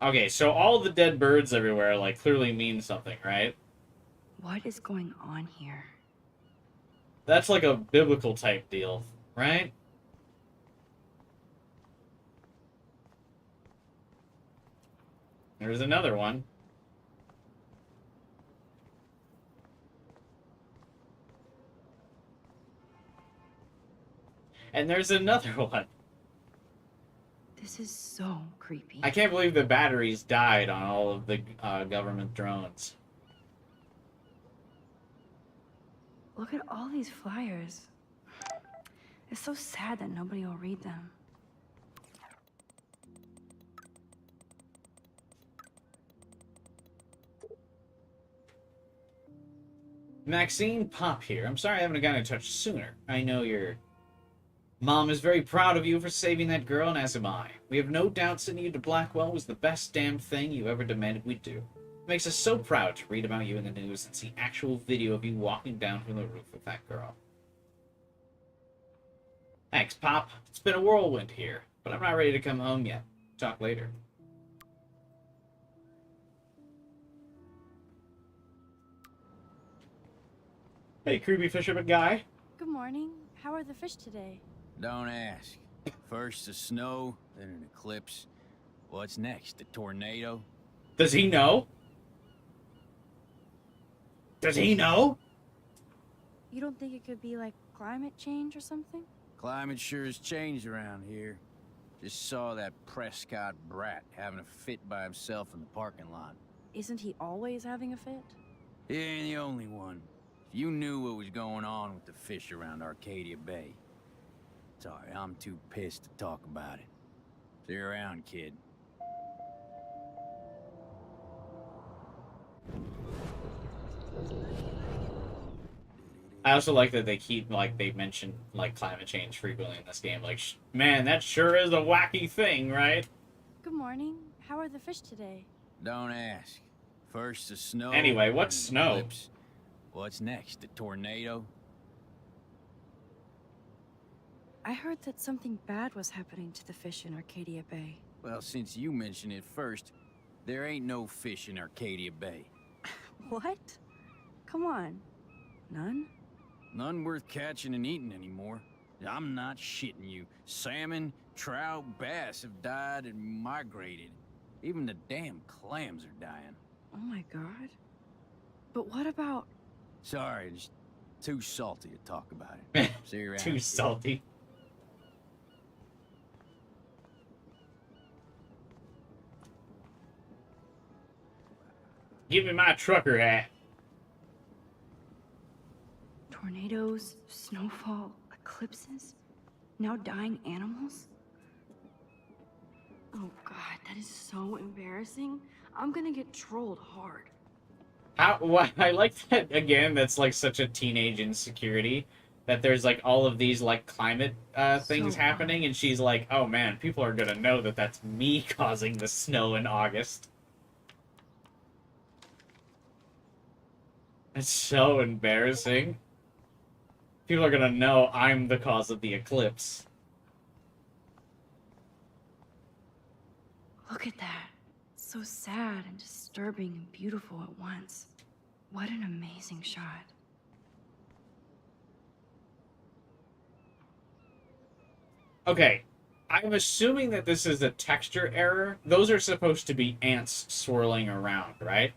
Okay, so all the dead birds everywhere, like, clearly mean something, right? What is going on here? That's like a biblical type deal, right? There's another one. And there's another one. This is so creepy. I can't believe the batteries died on all of the government drones. Look at all these flyers. It's so sad that nobody will read them. Maxine Pop here. I'm sorry I haven't gotten in touch sooner. I know your mom is very proud of you for saving that girl, and as am I. We have no doubt sending you to Blackwell was the best damn thing you ever demanded we do. It makes us so proud to read about you in the news and see actual video of you walking down from the roof with that girl. Thanks, Pop. It's been a whirlwind here, but I'm not ready to come home yet. Talk later. Hey, creepy fisherman guy. Good morning. How are the fish today? Don't ask. First the snow, then an eclipse. What's next? A tornado? Does he know? Does he know? You don't think it could be like climate change or something? Climate sure has changed around here. Just saw that Prescott brat having a fit by himself in the parking lot. Isn't he always having a fit? He ain't the only one. If you knew what was going on with the fish around Arcadia Bay. Sorry, I'm too pissed to talk about it. See you around, kid. I also like that they keep, like, they mention, like, climate change frequently in this game. Like, man, that sure is a wacky thing, right? Good morning. How are the fish today? Don't ask. First the snow. Anyway, what's then an snow? eclipse. What's next? A tornado? I heard that something bad was happening to the fish in Arcadia Bay. Well, since you mentioned it first, there ain't no fish in Arcadia Bay. What? Come on. None? None worth catching and eating anymore. I'm not shitting you. Salmon, trout, bass have died and migrated. Even the damn clams are dying. Oh my god. But what about... Sorry, just too salty to talk about it. See you around. Too salty. Give me my trucker hat. tornadoes, snowfall, eclipses, now dying animals? Oh god, that is so embarrassing. I'm gonna get trolled hard. I like that, again, that's like such a teenage insecurity. That there's like all of these like climate things So happening, and she's like, oh man, people are gonna know that that's me causing the snow in August. It's so embarrassing. People are gonna know I'm the cause of the eclipse. Look at that. So sad and disturbing and beautiful at once. What an amazing shot. Okay, I'm assuming that this is a texture error. Those are supposed to be ants swirling around, right?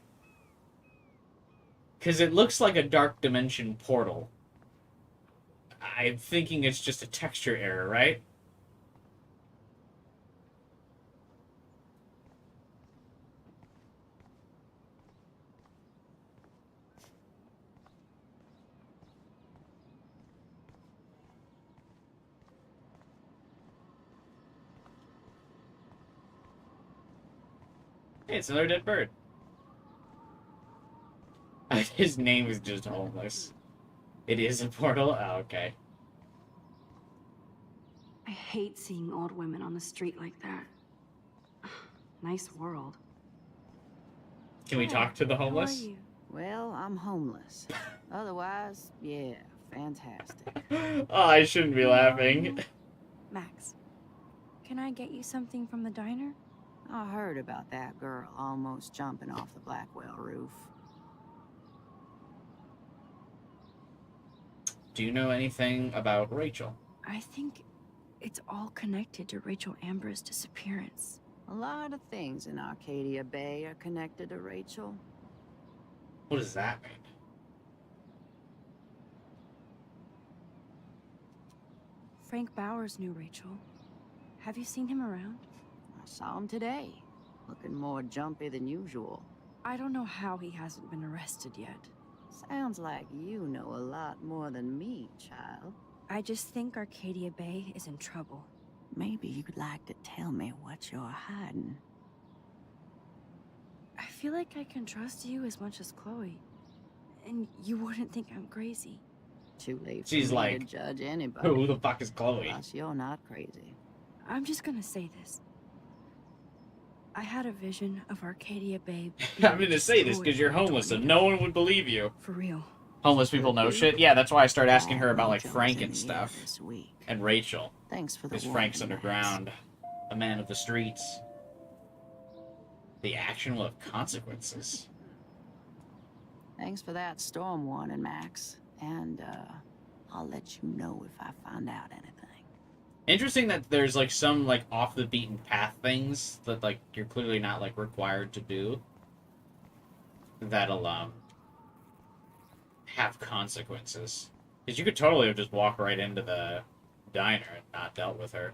Because it looks like a dark dimension portal. I'm thinking it's just a texture error, right? Hey, it's another dead bird. His name is just homeless. It is a portal? Oh, okay. I hate seeing old women on the street like that. Nice world. Can we talk to the How are homeless? you? Well, I'm homeless. Otherwise, yeah, fantastic. Oh, I shouldn't be laughing. Max, can I get you something from the diner? I heard about that girl almost jumping off the Blackwell roof. Do you know anything about Rachel? I think it's all connected to Rachel Amber's disappearance. A lot of things in Arcadia Bay are connected to Rachel. What does that mean? Frank Bowers knew Rachel. Have you seen him around? I saw him today, looking more jumpy than usual. I don't know how he hasn't been arrested yet. Sounds like you know a lot more than me, child. I just think Arcadia Bay is in trouble. Maybe you'd like to tell me what you're hiding. I feel like I can trust you as much as Chloe. And you wouldn't think I'm crazy. Too late for She's me like, to judge anybody. who the fuck is Chloe? Plus, you're not crazy. I'm just gonna say this. I had a vision of Arcadia Bay. I'm gonna say this because you're homeless and no one would believe you. For real. Homeless people know shit? Yeah, that's why I started asking her about like Jones Frank in and the stuff. air this week. And Rachel. Thanks for the Because warning, Frank's Max. underground. A man of the streets. The action will have consequences. Thanks for that storm warning, Max. And, I'll let you know if I find out anything. Interesting that there's like some like off the beaten path things that like you're clearly not like required to do. That'll have consequences. Because you could totally have just walked right into the diner and not dealt with her.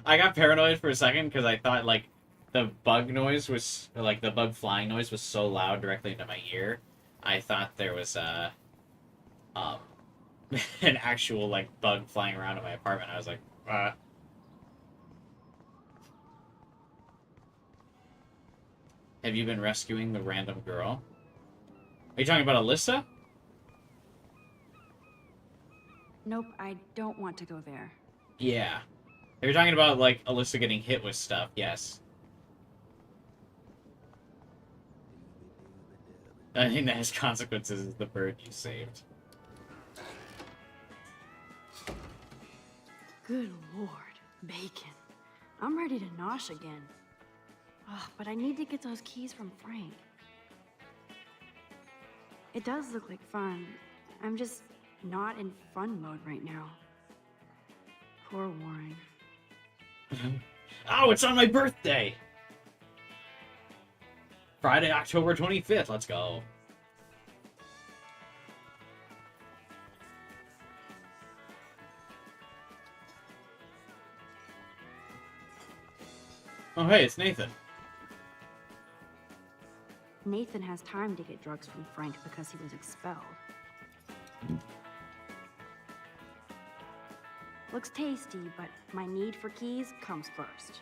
I got paranoid for a second because I thought like the bug noise was, or, like the bug flying noise was so loud directly into my ear. I thought there was an actual like bug flying around in my apartment. I was like, Have you been rescuing the random girl? Are you talking about Alyssa? Nope, I don't want to go there. Yeah. If you're talking about like Alyssa getting hit with stuff, yes. I think that has consequences is the bird you saved. Good lord, bacon. I'm ready to nosh again. Ugh, but I need to get those keys from Frank. It does look like fun. I'm just not in fun mode right now. Poor Warren. Oh, it's on my birthday! Friday, October 25th. Let's go. Oh, hey, it's Nathan. Nathan has time to get drugs from Frank because he was expelled. Looks tasty, but my need for keys comes first.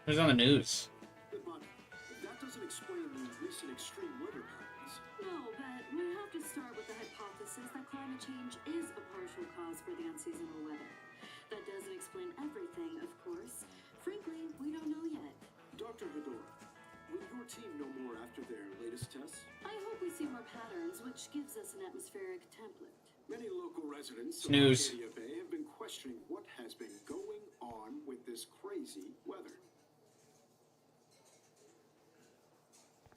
Who's on the news? But that doesn't explain the recent extreme weather patterns. No, but we have to start with the hypothesis that climate change is a partial cause for the unseasonal weather. That doesn't explain everything, of course. Frankly, we don't know yet. Dr. Hedora, will your team know more after their latest tests? I hope we see more patterns, which gives us an atmospheric template. Many local residents of Snooze. Arcadia Bay have been questioning what has been going on with this crazy weather.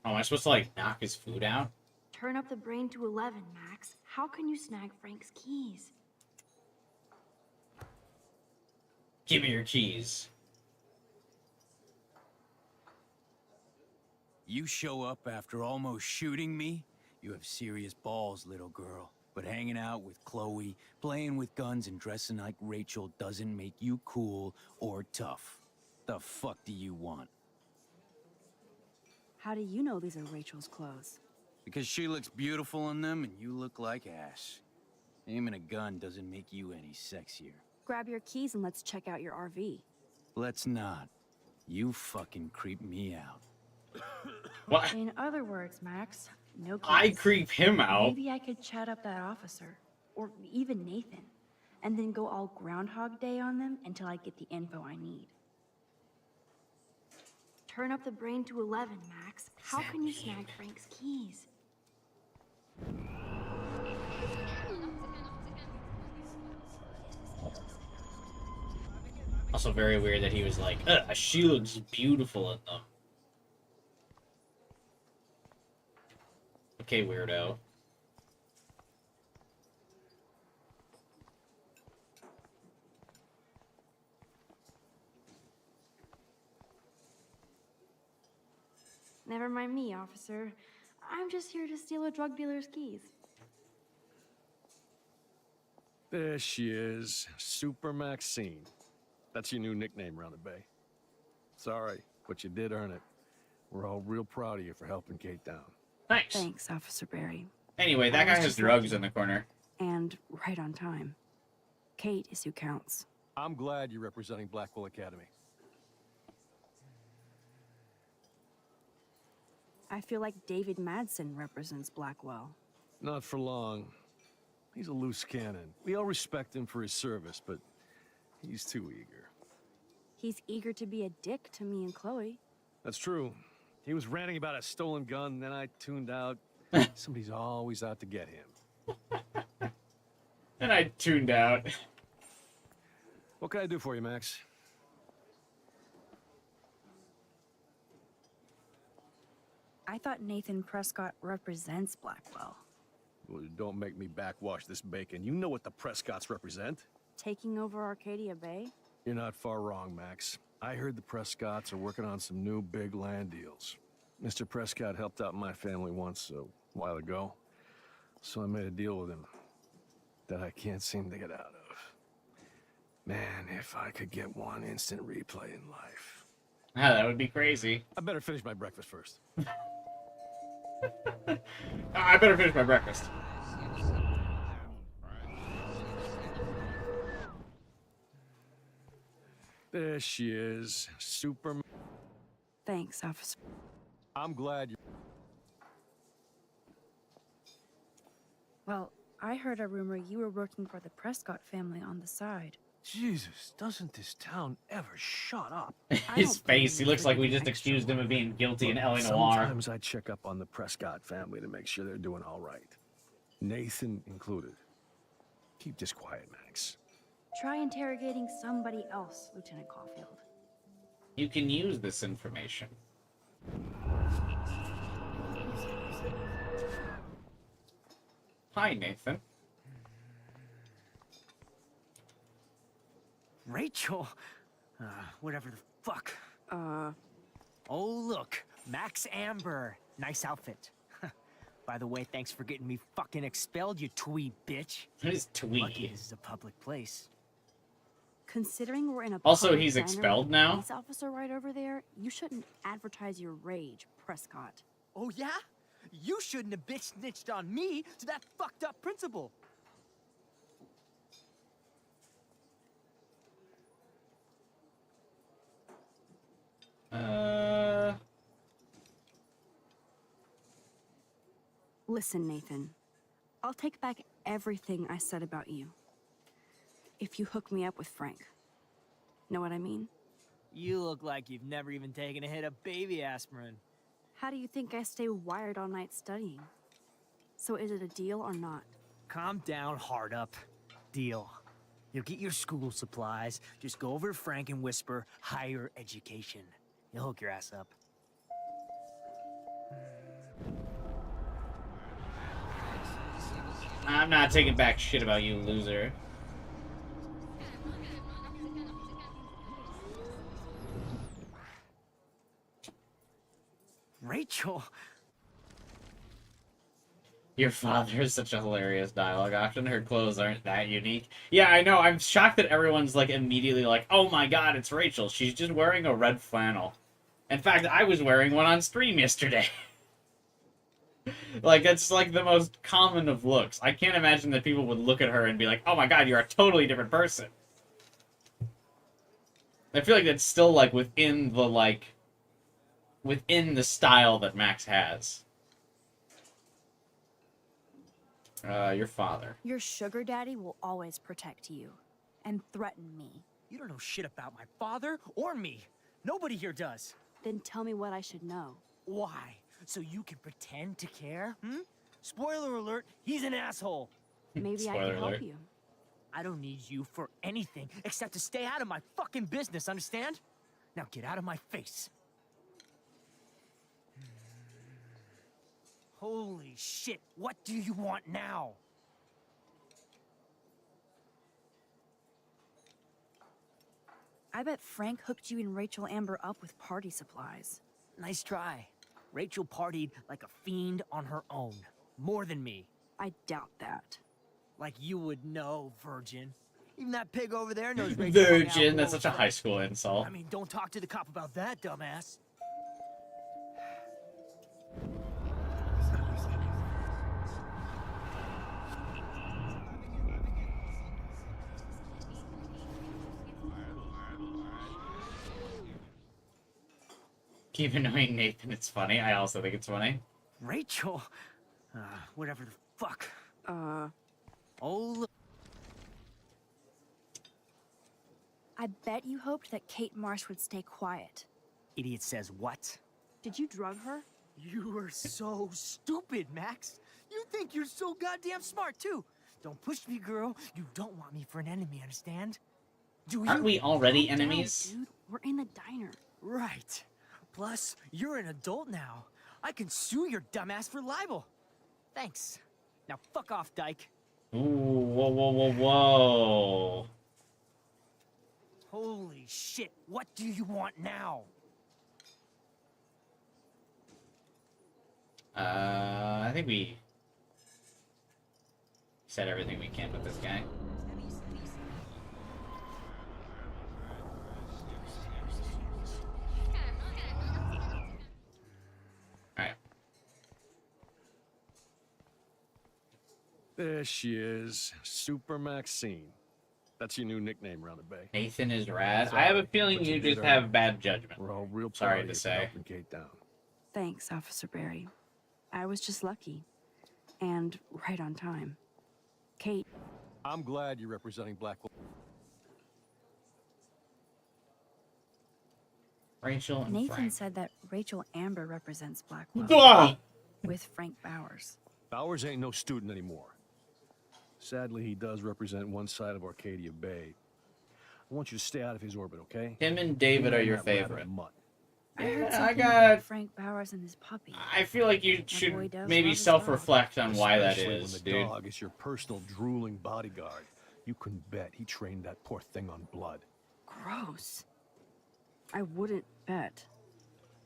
Oh, am I supposed to, like, knock his food out? Turn up the brain to 11, Max. How can you snag Frank's keys? Give me your keys. You show up after almost shooting me? You have serious balls, little girl. But hanging out with Chloe, playing with guns, and dressing like Rachel doesn't make you cool or tough. The fuck do you want? How do you know these are Rachel's clothes? Because she looks beautiful in them and you look like ass. Aiming a gun doesn't make you any sexier. Grab your keys and let's check out your RV. Let's not. You fucking creep me out. What? In other words, Max, no keys. I creep him out. Maybe I could chat up that officer, or even Nathan, and then go all Groundhog Day on them until I get the info I need. Turn up the brain to 11, Max. How can you snag Frank's keys? Also very weird that he was like, she looks beautiful in them. Okay, weirdo. Never mind me, officer. I'm just here to steal a drug dealer's keys. There she is, Super Maxine. That's your new nickname around the bay. Sorry, but you did earn it. We're all real proud of you for helping Kate down. Nice. Thanks, Officer Barry. Anyway, that guy has drugs in the corner. And right on time. Kate is who counts. I'm glad you're representing Blackwell Academy. I feel like David Madsen represents Blackwell. Not for long. He's a loose cannon. We all respect him for his service, but he's too eager. He's eager to be a dick to me and Chloe. That's true. He was ranting about a stolen gun, then I tuned out. Somebody's always out to get him. And I tuned out. What can I do for you, Max? I thought Nathan Prescott represents Blackwell. Well, don't make me backwash this bacon. You know what the Prescotts represent. Taking over Arcadia Bay? You're not far wrong, Max. I heard the Prescotts are working on some new big land deals. Mr. Prescott helped out my family once a while ago, so I made a deal with him that I can't seem to get out of. Man, if I could get one instant replay in life. Ah, that would be crazy. I better finish my breakfast first. I better finish my breakfast. There she is, Super. Thanks, Officer. I'm glad you. Well, I heard a rumor you were working for the Prescott family on the side. Jesus, doesn't this town ever shut up? His face, he looks like we just accused him of being guilty in L.A. Noire. Sometimes I check up on the Prescott family to make sure they're doing all right. Nathan included. Keep this quiet, Max. Try interrogating somebody else, Lieutenant Caulfield. You can use this information. Hi, Nathan. Rachel? Whatever the fuck. Oh, look. Max Amber. Nice outfit. By the way, thanks for getting me fucking expelled, you twee bitch. What is twee? Lucky this is a public place. Considering we're in a Also, public he's diner expelled with a now? police officer right over there, you shouldn't advertise your rage, Prescott. Oh, yeah? You shouldn't have bitch snitched on me to that fucked up principal. Listen, Nathan. I'll take back everything I said about you. If you hook me up with Frank. Know what I mean? You look like you've never even taken a hit of baby aspirin. How do you think I stay wired all night studying? So is it a deal or not? Calm down, hard up. Deal. You'll get your school supplies. Just go over to Frank and whisper higher education. He'll hook your ass up. I'm not taking back shit about you, loser. Rachel? Your father is such a hilarious dialogue option. Her clothes aren't that unique. Yeah, I know. I'm shocked that everyone's like immediately like, oh my god, it's Rachel. She's just wearing a red flannel. In fact, I was wearing one on stream yesterday. Like, it's like the most common of looks. I can't imagine that people would look at her and be like, oh my god, you're a totally different person. I feel like that's still like within the style that Max has. Your father. Your sugar daddy will always protect you and threaten me. You don't know shit about my father or me. Nobody here does. Then tell me what I should know. Why? So you can pretend to care? Spoiler alert, he's an asshole. Maybe I can help you. I don't need you for anything except to stay out of my fucking business, understand? Now get out of my face. Holy shit, what do you want now? I bet Frank hooked you and Rachel Amber up with party supplies. Nice try. Rachel partied like a fiend on her own. More than me. I doubt that. Like you would know, virgin. Even that pig over there knows Rachel. Virgin, that's such a high school insult. I mean, don't talk to the cop about that, dumbass. Keep annoying Nathan, it's funny. I also think it's funny. Rachel? Whatever the fuck. Oh, look. I bet you hoped that Kate Marsh would stay quiet. Idiot says what? Did you drug her? You are so stupid, Max. You think you're so goddamn smart, too. Don't push me, girl. You don't want me for an enemy, understand? Do you? Aren't we already Calm down, enemies? dude. We're in the diner. Right. Plus, you're an adult now. I can sue your dumbass for libel. Thanks. Now fuck off, dyke. Ooh, whoa, whoa, whoa, whoa. Holy shit, what do you want now? I think we said everything we can with this guy. Alright. There she is, Super Maxine. That's your new nickname around the bay. Nathan is rad. Sorry, I have a feeling but you did just all have right. bad judgment. We're all real proud Sorry of to you for say. helping Kate down. Thanks, Officer Barry. I was just lucky. And right on time. Kate. I'm glad you're representing Blackwell. Rachel and Nathan Frank. said that Rachel Amber represents Blackwell Ah! with Frank Bowers. Bowers ain't no student anymore. Sadly, he does represent one side of Arcadia Bay. I want you to stay out of his orbit, okay? Him and David are your That rat of favorite. mutt. I heard Yeah, something got. about Frank Bowers and his puppy. I feel like you boy should does maybe love his self-reflect on why that Especially is, when the dude. dog is your personal drooling bodyguard. You can bet he trained that poor thing on blood. Gross. I wouldn't bet.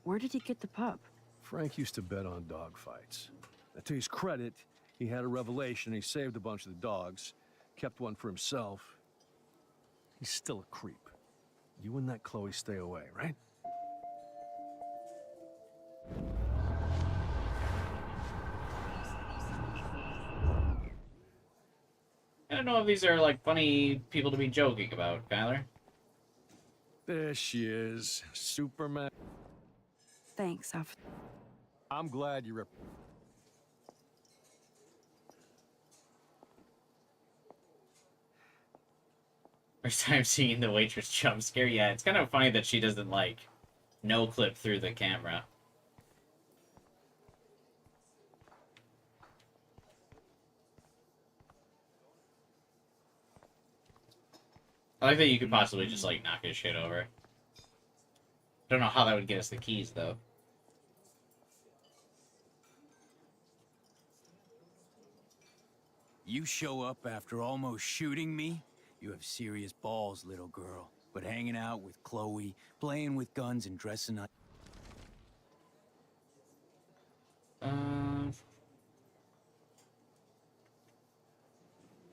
Where did he get the pup? Frank used to bet on dog fights. Now, to his credit, he had a revelation. He saved a bunch of the dogs, kept one for himself. He's still a creep. You and that Chloe stay away, right? I don't know if these are like funny people to be joking about, Kyler. There she is, Superman. Thanks, I'm glad you're. First time seeing the waitress jump scare. Yeah, it's kind of funny that she doesn't like no clip through the camera. I like that you could possibly just like knock his shit over. Don't know how that would get us the keys though. You show up after almost shooting me? You have serious balls, little girl. But hanging out with Chloe, playing with guns and dressing up...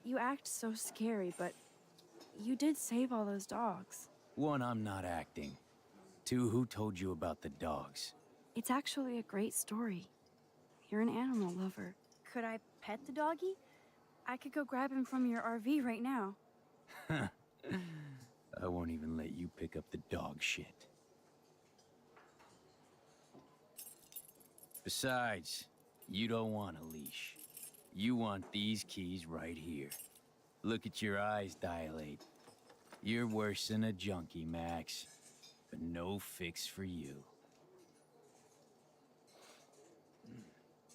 You act so scary, but you did save all those dogs. One, I'm not acting. Two, who told you about the dogs? It's actually a great story. You're an animal lover. Could I pet the doggy? I could go grab him from your RV right now. I won't even let you pick up the dog shit. Besides, you don't want a leash. You want these keys right here. Look at your eyes dilate. You're worse than a junkie, Max. But no fix for you.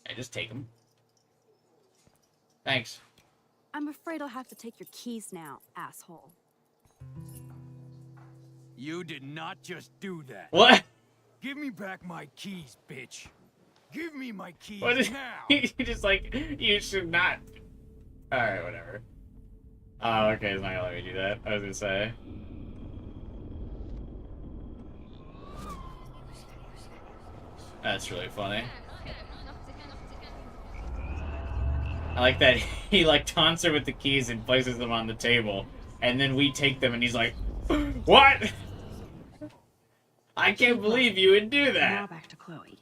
I just take them. Thanks. I'm afraid I'll have to take your keys now, asshole. You did not just do that. What? Give me back my keys, bitch. Give me my keys What is now. he just like, you should not. Alright, whatever. Oh, okay, he's not gonna let me do that. I was gonna say. That's really funny. I like that he like taunts her with the keys and places them on the table, and then we take them and he's like, "What? I can't believe you would do that." Now back to Chloe.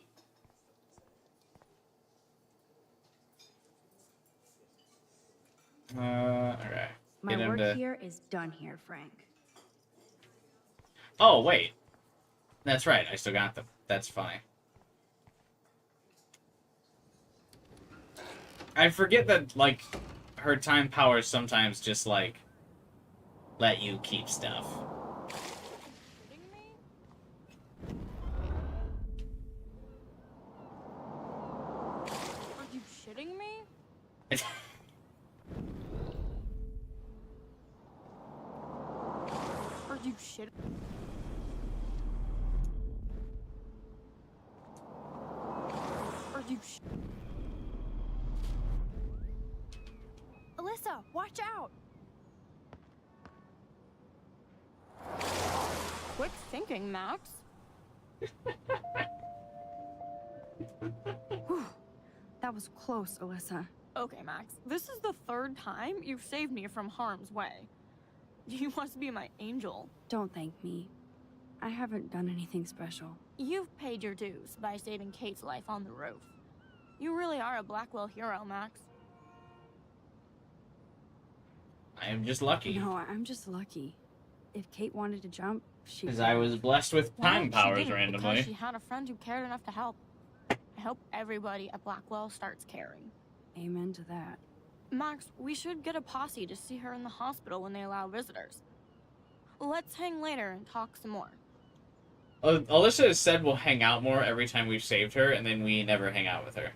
Okay. My work here is done here, Frank. Oh, wait. That's right, I still got them. That's funny. I forget that, like, her time powers sometimes just, like, let you keep stuff. Are you shitting me? Are you shitting? Are you Alyssa, watch out! Quick thinking, Max. Whew. That was close, Alyssa. Okay, Max. This is the third time you've saved me from harm's way. You must be my angel. Don't thank me. I haven't done anything special. You've paid your dues by saving Kate's life on the roof. You really are a Blackwell hero, Max. I am just lucky. No, I'm just lucky. If Kate wanted to jump, she Because I was blessed with time Well, she powers didn't, randomly. because she had a friend who cared enough to help. I hope everybody at Blackwell starts caring. Amen to that. Max, we should get a posse to see her in the hospital when they allow visitors. Let's hang later and talk some more. Alyssa has said we'll hang out more every time we've saved her, and then we never hang out with her.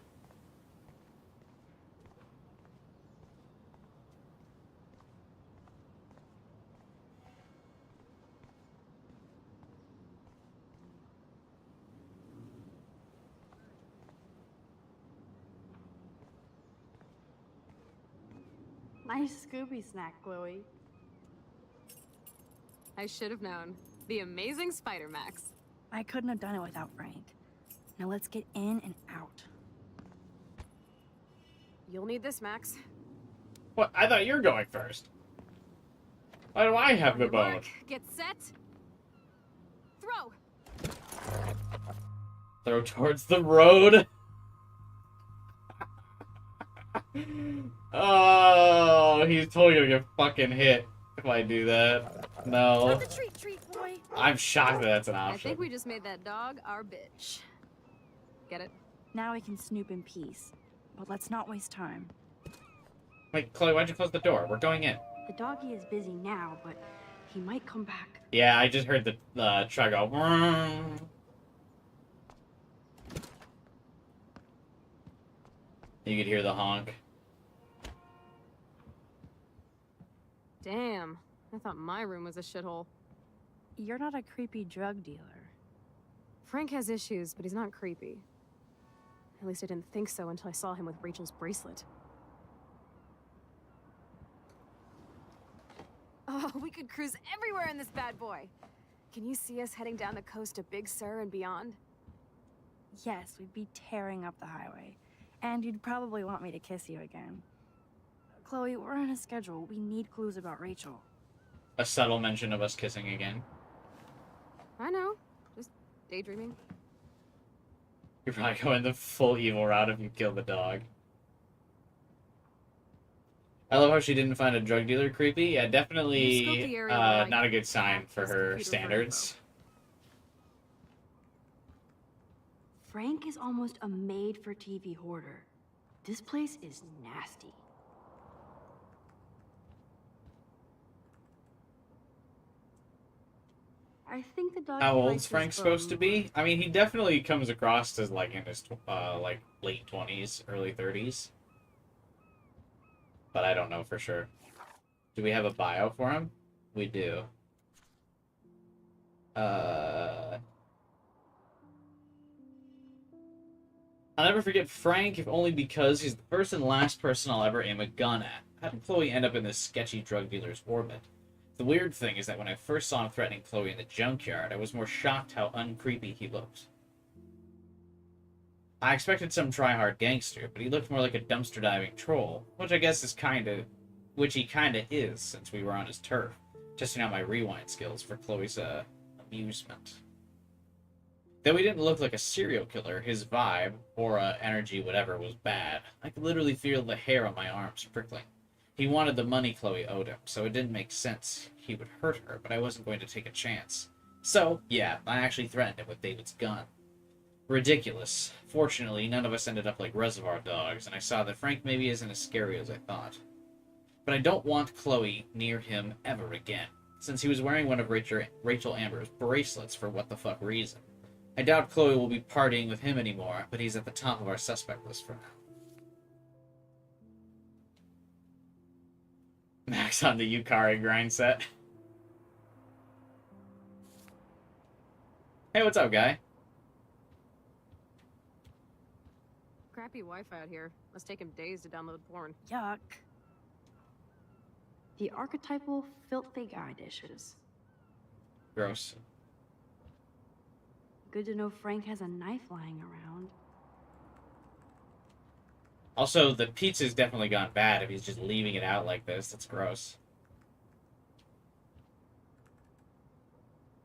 Nice Scooby snack, Chloe. I should have known. The amazing Spider Max. I couldn't have done it without Frank. Now let's get in and out. You'll need this, Max. What? I thought you were going first. Why do I have the boat? Get set. Throw. Throw towards the road. Oh, he's totally gonna get fucking hit if I do that. No. Treat, boy. I'm shocked that that's an I option. think we just made that dog our bitch. Get it? Now we can snoop in peace. But let's not waste time. Wait, Chloe, why'd you close the door? We're going in. The doggy is busy now, but he might come back. Yeah, I just heard the truck go. "Vroom." You could hear the honk. Damn. I thought my room was a shithole. You're not a creepy drug dealer. Frank has issues, but he's not creepy. At least I didn't think so until I saw him with Rachel's bracelet. Oh, we could cruise everywhere in this bad boy. Can you see us heading down the coast to Big Sur and beyond? Yes, we'd be tearing up the highway. And you'd probably want me to kiss you again. Chloe, we're on a schedule. We need clues about Rachel. A subtle mention of us kissing again. I know. Just daydreaming. You're probably going the full evil route if you kill the dog. I love how she didn't find a drug dealer creepy. Yeah, definitely not a good sign for her standards. Frank is almost a made-for-TV hoarder. This place is nasty. I think the dog. How old's Frank supposed to be? I mean, he definitely comes across as like in his like late 20s, early 30s. But I don't know for sure. Do we have a bio for him? We do. I'll never forget Frank, if only because he's the first and last person I'll ever aim a gun at. How did Chloe end up in this sketchy drug dealer's orbit? The weird thing is that when I first saw him threatening Chloe in the junkyard, I was more shocked how uncreepy he looked. I expected some try-hard gangster, but he looked more like a dumpster-diving troll, which I guess is which he kinda is, since we were on his turf, testing out my rewind skills for Chloe's, amusement. Though he didn't look like a serial killer, his vibe, aura, energy, whatever, was bad. I could literally feel the hair on my arms prickling. He wanted the money Chloe owed him, so it didn't make sense he would hurt her, but I wasn't going to take a chance. So, yeah, I actually threatened him with David's gun. Ridiculous. Fortunately, none of us ended up like Reservoir Dogs, and I saw that Frank maybe isn't as scary as I thought. But I don't want Chloe near him ever again, since he was wearing one of Rachel Amber's bracelets for what the fuck reason. I doubt Chloe will be partying with him anymore, but he's at the top of our suspect list for now. Max on the Yukari grind set. Hey, what's up, guy? Crappy Wi-Fi out here. Must take him days to download porn. Yuck. The archetypal filthy guy dishes. Gross. Good to know Frank has a knife lying around. Also, the pizza's definitely gone bad if he's just leaving it out like this. That's gross.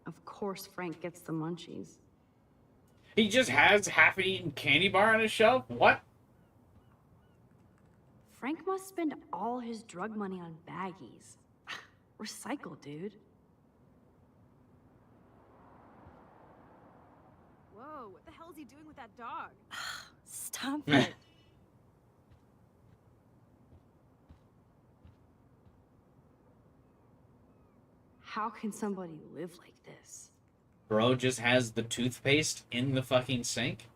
Of course Frank gets the munchies. He just has half-eaten candy bar on his shelf? What? Frank must spend all his drug money on baggies. Recycle, dude. Whoa, what the hell is he doing with that dog? Stop it. How can somebody live like this? Bro just has the toothpaste in the fucking sink?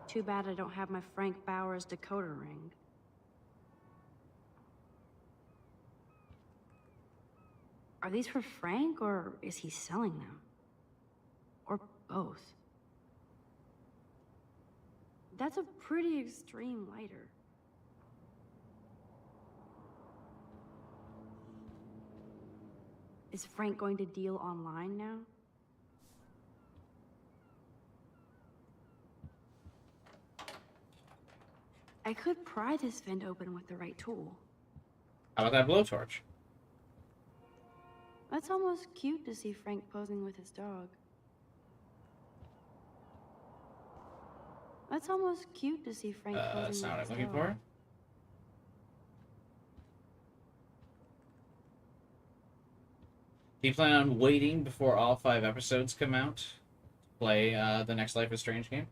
Too bad I don't have my Frank Bowers decoder ring. Are these for Frank, or is he selling them? Or both? That's a pretty extreme lighter. Is Frank going to deal online now? I could pry this vent open with the right tool. How about that blowtorch? That's almost cute to see Frank posing with his dog. That's almost cute to see Frank posing That's not what with I'm his looking dog. for. Do you plan on waiting before all 5 episodes come out to play the next Life is Strange game?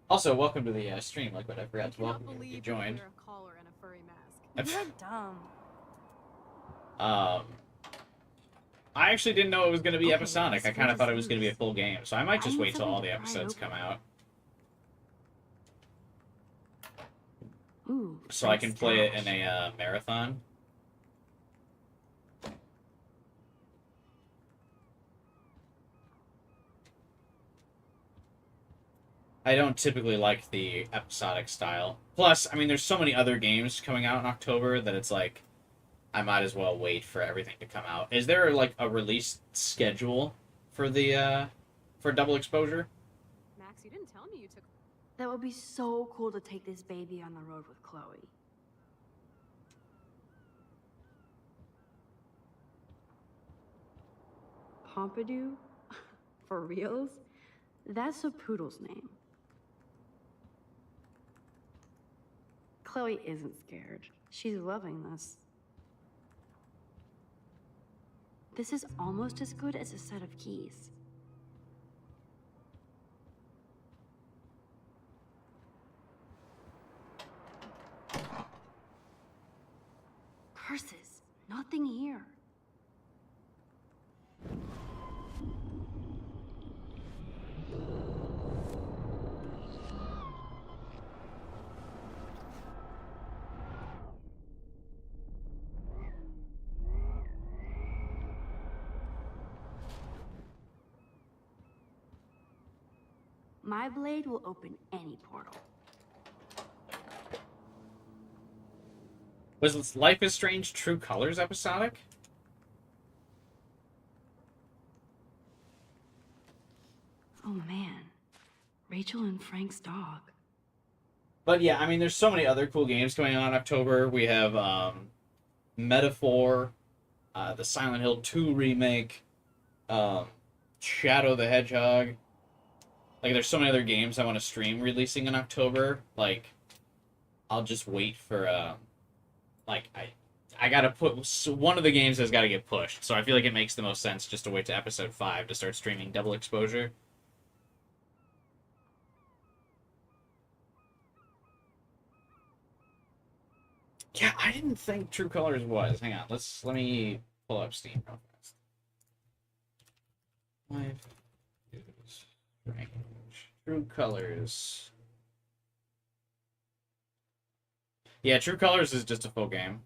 Also, welcome to the stream, Liquid. I forgot to welcome you. You joined. Wear a collar and a furry mask. You're dumb. I actually didn't know it was going to be Okay, episodic. I let's kind of feel thought it was going to be a this. full game, so I might just I need wait till all something the to pry episodes open. come out Ooh, so I Frank's can play it in stash. a marathon. I don't typically like the episodic style. Plus, I mean, there's so many other games coming out in October that it's like, I might as well wait for everything to come out. Is there like a release schedule for the for Double Exposure? Max, you didn't tell me you took. That would be so cool to take this baby on the road with Chloe. Pompidou? For reals? That's a poodle's name. Chloe isn't scared. She's loving this. This is almost as good as a set of keys. Curses! Nothing here. My blade will open any portal. Was Life is Strange True Colors episodic? Oh man. Rachel and Frank's dog. But yeah, I mean, there's so many other cool games coming on in October. We have Metaphor, the Silent Hill 2 remake, Shadow the Hedgehog. Like, there's so many other games I want to stream releasing in October. Like, I'll just wait for, like, I gotta put, so one of the games has gotta get pushed. So I feel like it makes the most sense just to wait to episode 5 to start streaming Double Exposure. Yeah, I didn't think True Colors was. Hang on, let me pull up Steam real fast. Life is Strange. True Colors. Yeah, True Colors is just a full game.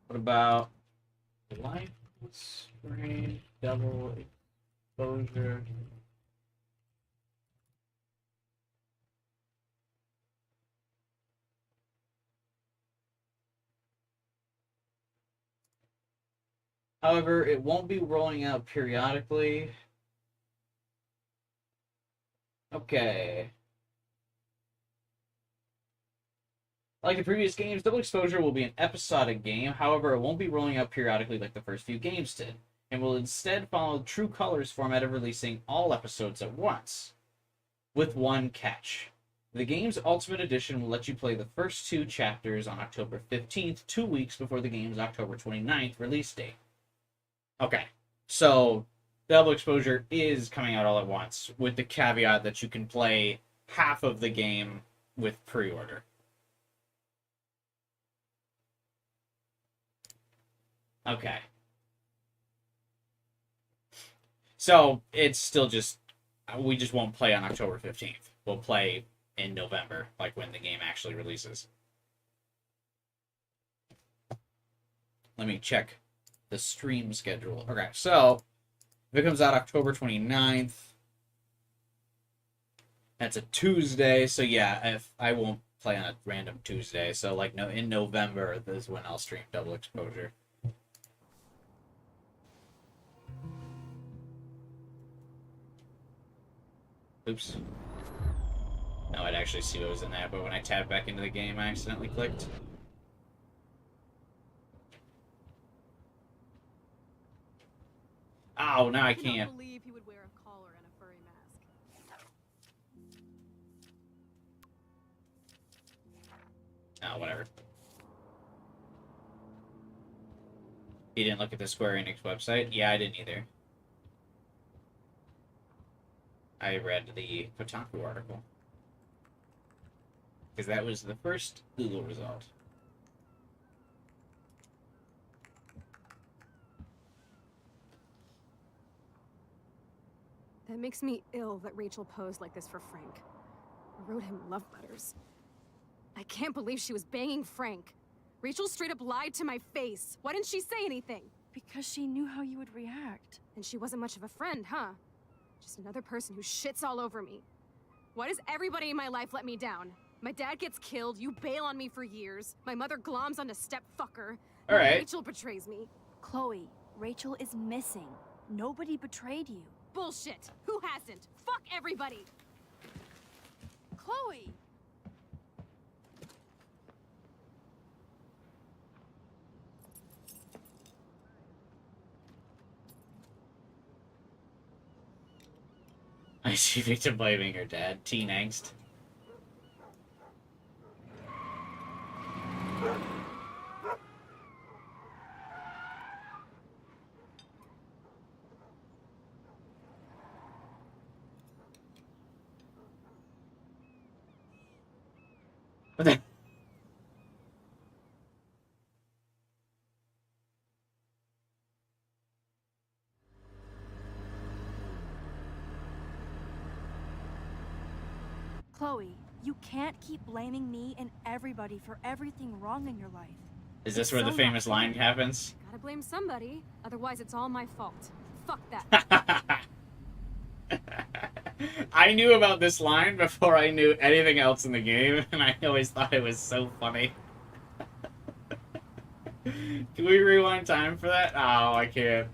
What about Life is Strange Double Exposure? However, it won't be rolling out periodically. Okay. Like the previous games, Double Exposure will be an episodic game. However, it won't be rolling out periodically like the first few games did, and will instead follow True Colors format of releasing all episodes at once. with one catch. The game's Ultimate Edition will let you play the first 2 chapters on October 15th, 2 weeks before the game's October 29th release date. Okay, so Double Exposure is coming out all at once, with the caveat that you can play half of the game with pre-order. Okay. So, it's still just... we just won't play on October 15th. We'll play in November, like when the game actually releases. Let me check the stream schedule. Okay, so if it comes out October 29th, that's a Tuesday, so yeah, if I won't play on a random Tuesday, so like in November is when I'll stream Double Exposure. Oops. No, I'd actually see what was in that, but when I tabbed back into the game, I accidentally clicked. Oh, now I can't. I can't believe he would wear a collar and a furry mask. Oh, whatever. He didn't look at the Square Enix website? Yeah, I didn't either. I read the Kotaku article. Because that was the first Google result. That makes me ill that Rachel posed like this for Frank. Or wrote him love letters. I can't believe she was banging Frank. Rachel straight up lied to my face. Why didn't she say anything? Because she knew how you would react. And she wasn't much of a friend, huh? Just another person who shits all over me. Why does everybody in my life let me down? My dad gets killed, you bail on me for years. My mother gloms onto step-fucker. All right. Rachel betrays me. Chloe, Rachel is missing. Nobody betrayed you. Bullshit. Who hasn't? Fuck everybody. Chloe! I see victim blaming her dad. Teen angst. What the? Chloe, you can't keep blaming me and everybody for everything wrong in your life. Is this It's where the so famous not line fair. happens? Gotta blame somebody. Otherwise, it's all my fault. Fuck that. I knew about this line before I knew anything else in the game, and I always thought it was so funny. Can we rewind time for that? Oh, I can't.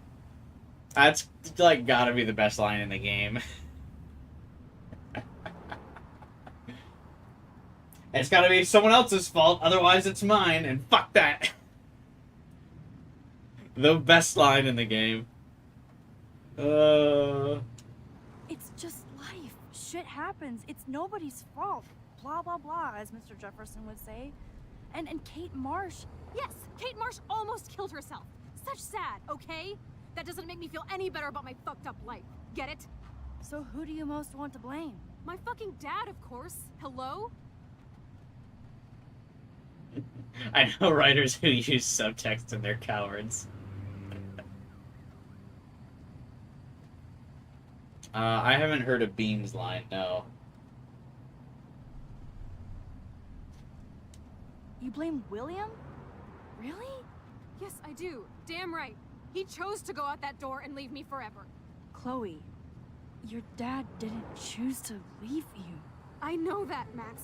That's, like, gotta be the best line in the game. It's gotta be someone else's fault, otherwise it's mine, and fuck that. The best line in the game. It's just life. Shit happens. It's nobody's fault. Blah, blah, blah, as Mr. Jefferson would say. And Kate Marsh. Yes, Kate Marsh almost killed herself. Such sad, okay? That doesn't make me feel any better about my fucked up life. Get it? So who do you most want to blame? My fucking dad, of course. Hello? I know writers who use subtext and they're cowards. I haven't heard of Bean's line, no. You blame William? Really? Yes, I do. Damn right. He chose to go out that door and leave me forever. Chloe, your dad didn't choose to leave you. I know that, Max.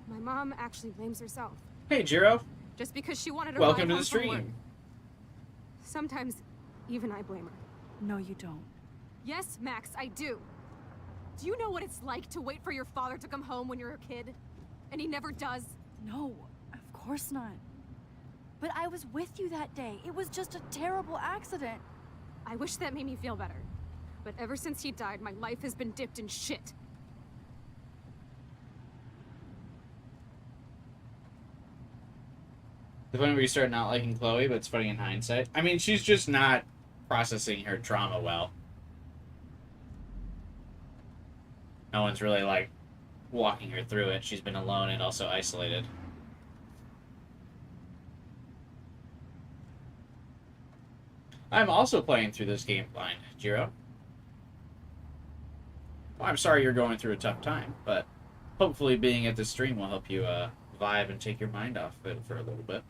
My mom actually blames herself. Hey, Jiro. Just because she wanted to Welcome ride to the home from work. stream. Sometimes, even I blame her. No, you don't. Yes, Max, I do. Do you know what it's like to wait for your father to come home when you're a kid? And he never does? No, of course not. But I was with you that day. It was just a terrible accident. I wish that made me feel better. But ever since he died, my life has been dipped in shit. The point where you start not liking Chloe, but it's funny in hindsight. I mean, she's just not processing her trauma well. No one's really, like, walking her through it. She's been alone and also isolated. I'm also playing through this game blind, Jiro. Well, I'm sorry you're going through a tough time, but hopefully being at this stream will help you vibe and take your mind off of it for a little bit.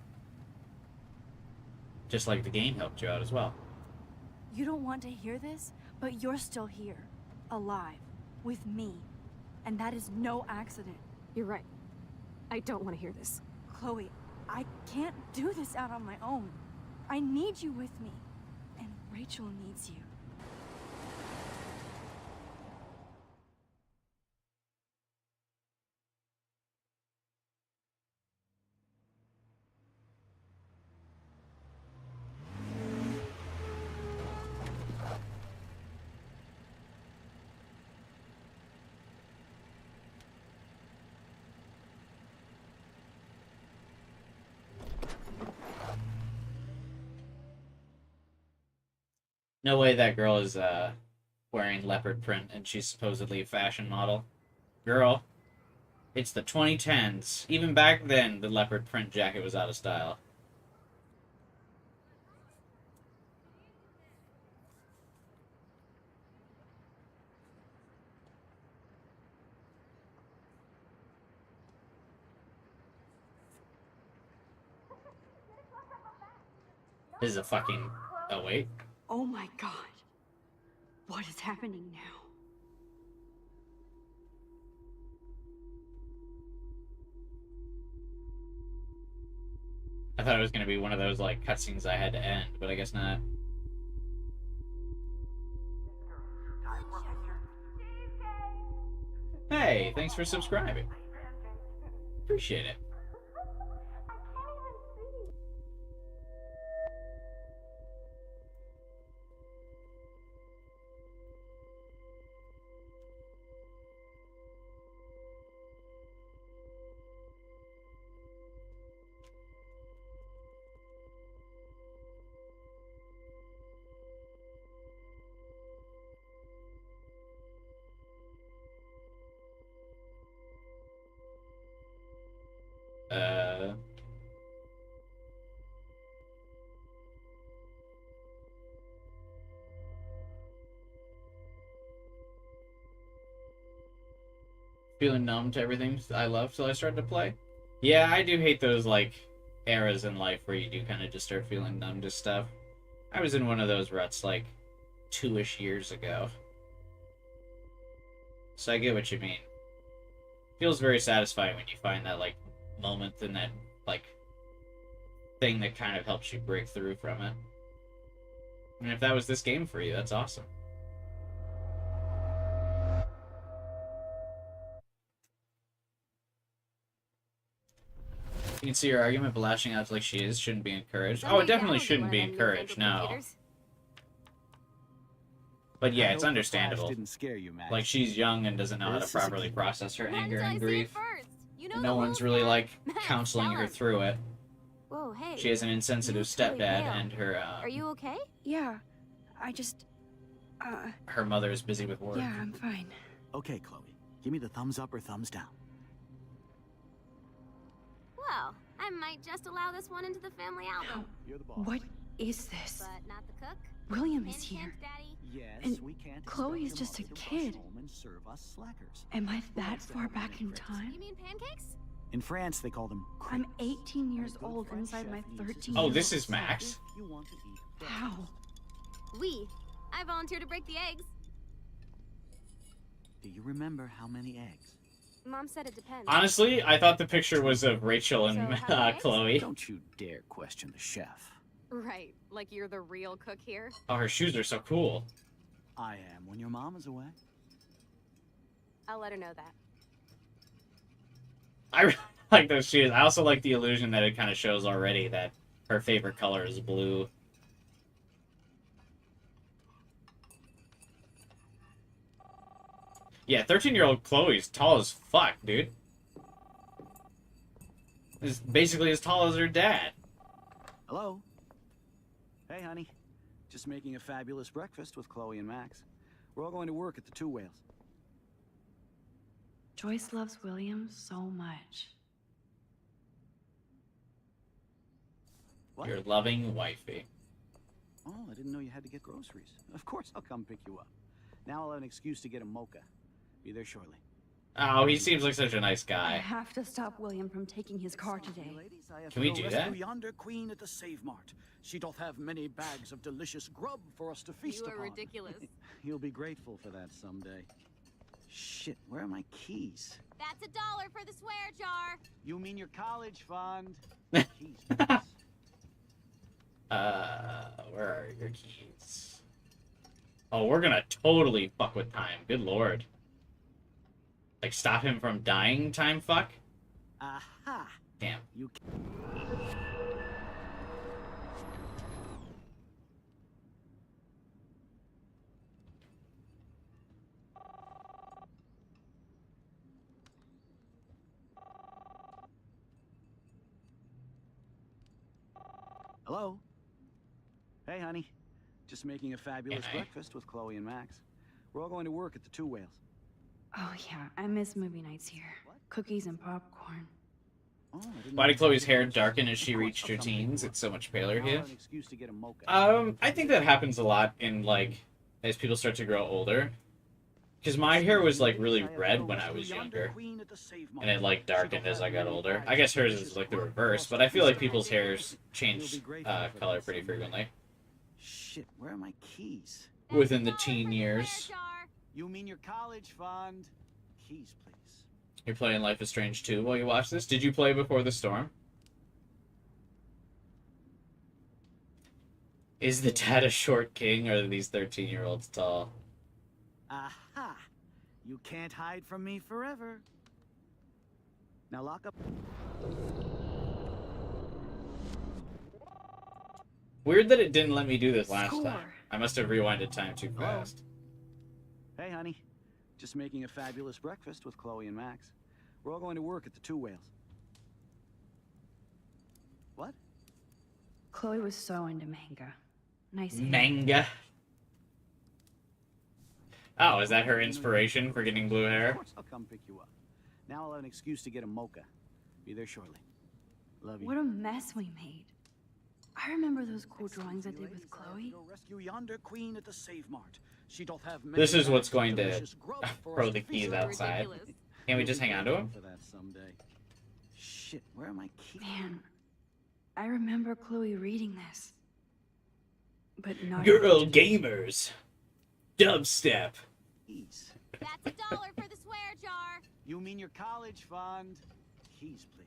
Just like the game helped you out as well. You don't want to hear this, but you're still here, alive, with me. And that is no accident. You're right. I don't want to hear this. Chloe, I can't do this out on my own. I need you with me. And Rachel needs you. No way that girl is wearing leopard print and she's supposedly a fashion model. Girl, it's the 2010s. Even back then, the leopard print jacket was out of style. This is a fucking... Oh, wait. Oh my god. What is happening now? I thought it was going to be one of those, like, cutscenes I had to end, but I guess not. Hey, thanks for subscribing. Appreciate it. Feeling numb to everything I love till I started to play. Yeah, I do hate those, like, eras in life where you do kind of just start feeling numb to stuff. I was in one of those ruts, like, 2-ish years ago. So I get what you mean. Feels very satisfying when you find that, like, moment and that, like, thing that kind of helps you break through from it. And if that was this game for you, that's awesome. You can see her argument, but lashing out like she is shouldn't be encouraged. Oh, it definitely shouldn't be encouraged, no. But yeah, it's understandable. Didn't scare you, Max. Like, she's young and doesn't know how to properly process her anger and grief. And no one's really, like, counseling her through it. Whoa, hey. She has an insensitive stepdad and her, Are you okay? Yeah, I just... her mother is busy with work. Yeah, I'm fine. Okay, Chloe. Give me the thumbs up or thumbs down. Well, I might just allow this one into the family album. You're the boss. What is this? But not the cook. William is here. Daddy. Yes, And we can't Chloe is expect just a your mother to kid. rush home and serve us slackers. Am I that far back in time? You mean pancakes? In France, they call them I'm crepes. 18 years And a good old French inside chef my uses 13 Oh, this is Max. if you want to eat fresh. How? I volunteer to break the eggs. Do you remember how many eggs? Mom said it depends. Honestly, I thought the picture was of Rachel and So, how many eggs? Chloe. Don't you dare question the chef. Right, like you're the real cook here. Oh, her shoes are so cool. I am when your mom is away. I'll let her know that. I really like those shoes. I also like the illusion that it kind of shows already that her favorite color is blue. Yeah, 13-year-old Chloe's tall as fuck, dude. Is basically as tall as her dad. Hello? Hey, honey. Just making a fabulous breakfast with Chloe and Max. We're all going to work at the Two Whales. Joyce loves William so much. What? Your loving wifey. Oh, I didn't know you had to get groceries. Of course I'll come pick you up. Now I'll have an excuse to get a mocha. Be there shortly. Oh, he seems like such a nice I guy. have to stop William from taking his car today. Can we do that? Yonder queen at the Save Mart. She doth have many bags of delicious grub for us to feast upon. You are ridiculous. You'll be grateful for that someday. Shit, where are my keys? That's $1 for the swear jar. You mean your college fund? Keys, Where are your keys? Oh, we're gonna totally fuck with time. Good lord. Like, stop him from dying, time fuck? Aha! Damn. You Hello? Hey, honey. Just making a fabulous breakfast with Chloe and Max. We're all going to work at the Two Whales. Oh yeah, I miss movie nights here. Cookies and popcorn. Why did Chloe's hair darken as she reached her teens? It's so much paler here. I think that happens a lot in, like, as people start to grow older. Because my hair was, like, really red when I was younger. And it, like, darkened as I got older. I guess hers is, like, the reverse. But I feel like people's hairs change color pretty frequently. Shit, where are my keys? Within the teen years. You mean your college fund? Keys, please. You're playing Life is Strange 2 while you watch this? Did you play Before the Storm? Is the dad a short king, or are these 13-year-olds tall? Aha! You can't hide from me forever. Now lock up. Weird that it didn't let me do this last time. I must have rewinded time too fast. Hey, honey. Just making a fabulous breakfast with Chloe and Max. We're all going to work at the Two Whales. What? Chloe was so into manga. Nice hair. Manga? Oh, is that her inspiration for getting blue hair? Of course I'll come pick you up. Now I'll have an excuse to get a mocha. Be there shortly. Love you. What a mess we made. I remember those cool drawings I did with Chloe. Rescue yonder queen at the Save Mart. She doth have This is what's going to throw the keys outside. Can't we just hang on to him? For that someday. Shit, where are my keys? Man, I remember Chloe reading this. But not Girl gamers. Dubstep. Keys. That's $1 for the swear jar. You mean your college fund? Keys, please.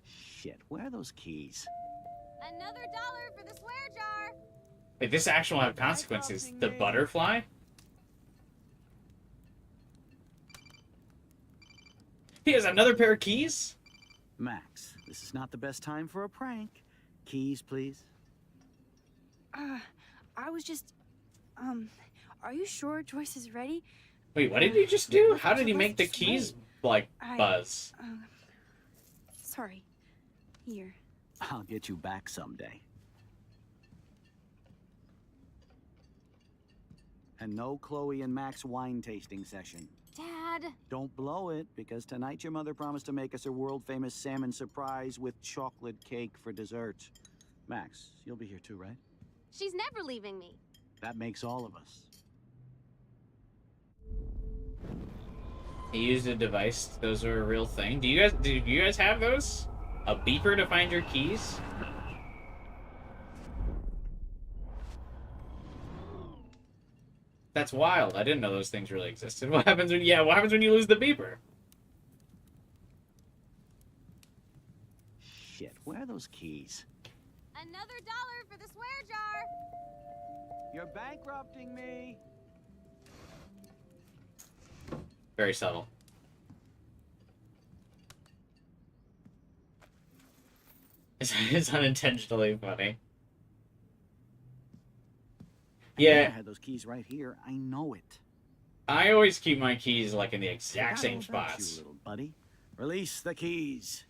Shit, where are those keys? Another $1 for the swear jar. Wait, this actually will have consequences. The butterfly? He has another pair of keys? Max, this is not the best time for a prank. Keys, please. I was just, are you sure Joyce is ready? Wait, what did he just do? How did he make the keys, like, buzz? Sorry. Here. I'll get you back someday. And no Chloe and Max wine tasting session. Dad. Don't blow it, because tonight your mother promised to make us a world-famous salmon surprise with chocolate cake for dessert. Max, you'll be here too, right? She's never leaving me. That makes all of us. He used a device. Those are a real thing. Do you guys have those? A beeper to find your keys? That's wild. I didn't know those things really existed. What happens when you lose the beeper? Shit, where are those keys? Another $1 for the swear jar. You're bankrupting me. Very subtle. It's unintentionally funny. Yeah. I had those keys right here. I know it. I always keep my keys like in the exact Forgot same all about spots. You little buddy. Release the keys.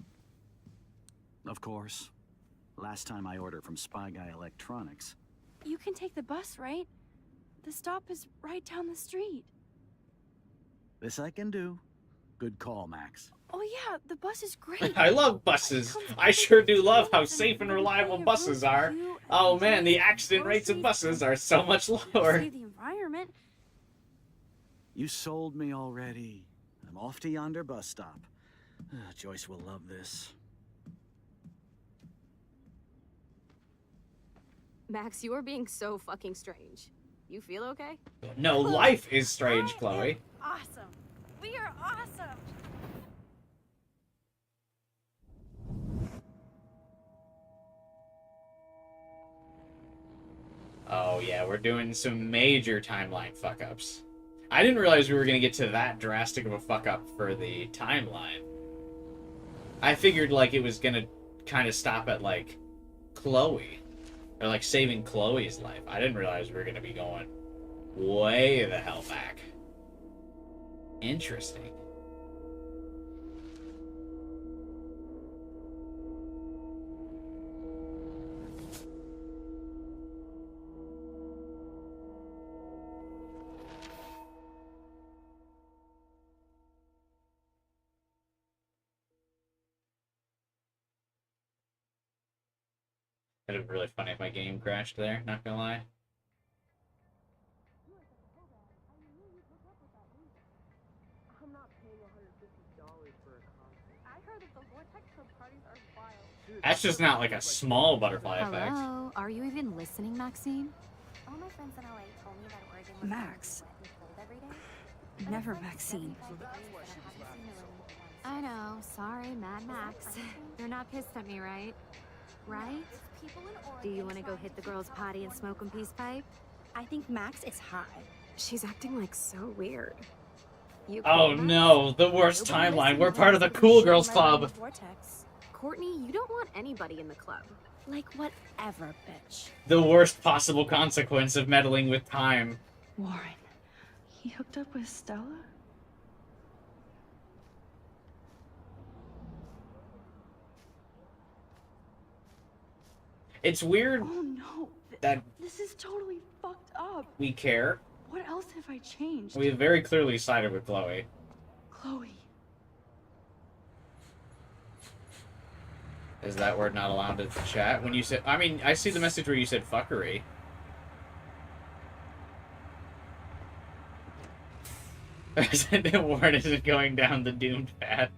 Of course. Last time I ordered from Spy Guy Electronics. You can take the bus, right? The stop is right down the street. This I can do. Good call, Max. Oh yeah, the bus is great. I love buses. I sure do love how safe and reliable buses are. Oh man, the accident rates of buses are so much lower. Save the environment. You sold me already. I'm off to yonder bus stop. Joyce will love this. Max, you are being so fucking strange. You feel okay? No, life is strange, Chloe. Awesome. We are awesome. Oh yeah, we're doing some major timeline fuck-ups. I didn't realize we were gonna get to that drastic of a fuck-up for the timeline. I figured, like, it was gonna kind of stop at, like, Chloe. Or, like, saving Chloe's life. I didn't realize we were gonna be going way the hell back. Interesting. It'd have been really funny if my game crashed there, not gonna lie. I'm not paying $150 for a concert. I heard that the Vortex Club parties are wild. That's just not like a small butterfly effect. Hello? Are you even listening, Maxine? All my friends in LA told me that Oregon was Max. wet and cold every day. Never Maxine. I know. Sorry, Mad Max. You're not pissed at me, right? Right? Do you want to go hit the girls' potty and smoke a peace pipe? I think Max is high. She's acting like so weird. You Oh cool, Max? no, the worst timeline. We're part of the Cool Girls Club. Vortex. Courtney, you don't want anybody in the club. Like whatever, bitch. The worst possible consequence of meddling with time. Warren, he hooked up with Stella? It's weird Oh no. that This is totally fucked up. we care. What else have I changed? We very clearly sided with Chloe. Chloe. Is that word not allowed to chat? When you said, I mean, I see the message where you said fuckery. Warren isn't going down the doomed path.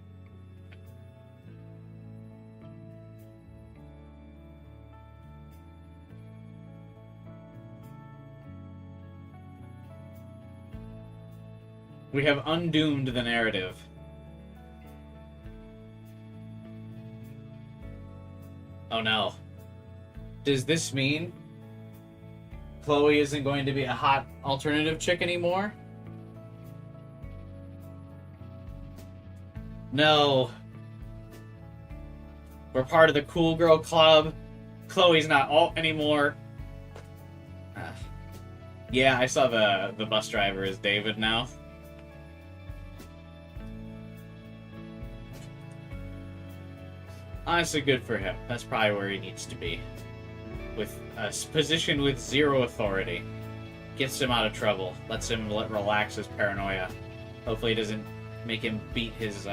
We have undoomed the narrative. Oh no. Does this mean Chloe isn't going to be a hot alternative chick anymore? No. We're part of the Cool Girl Club. Chloe's not alt anymore. Yeah, I saw the bus driver is David now. Honestly, good for him. That's probably where he needs to be. With a position with zero authority. Gets him out of trouble. Lets him relax his paranoia. Hopefully it doesn't make him beat his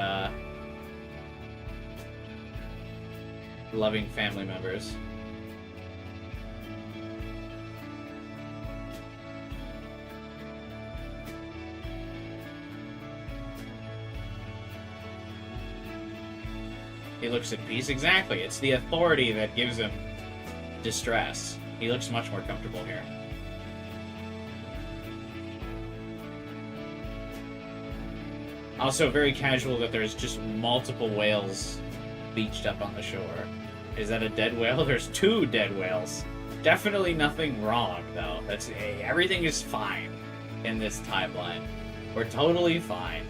loving family members. He looks at peace. Exactly. It's the authority that gives him distress. He looks much more comfortable here. Also, very casual that there's just multiple whales beached up on the shore. Is that a dead whale? There's 2 dead whales. Definitely nothing wrong, though. Everything is fine in this timeline. We're totally fine.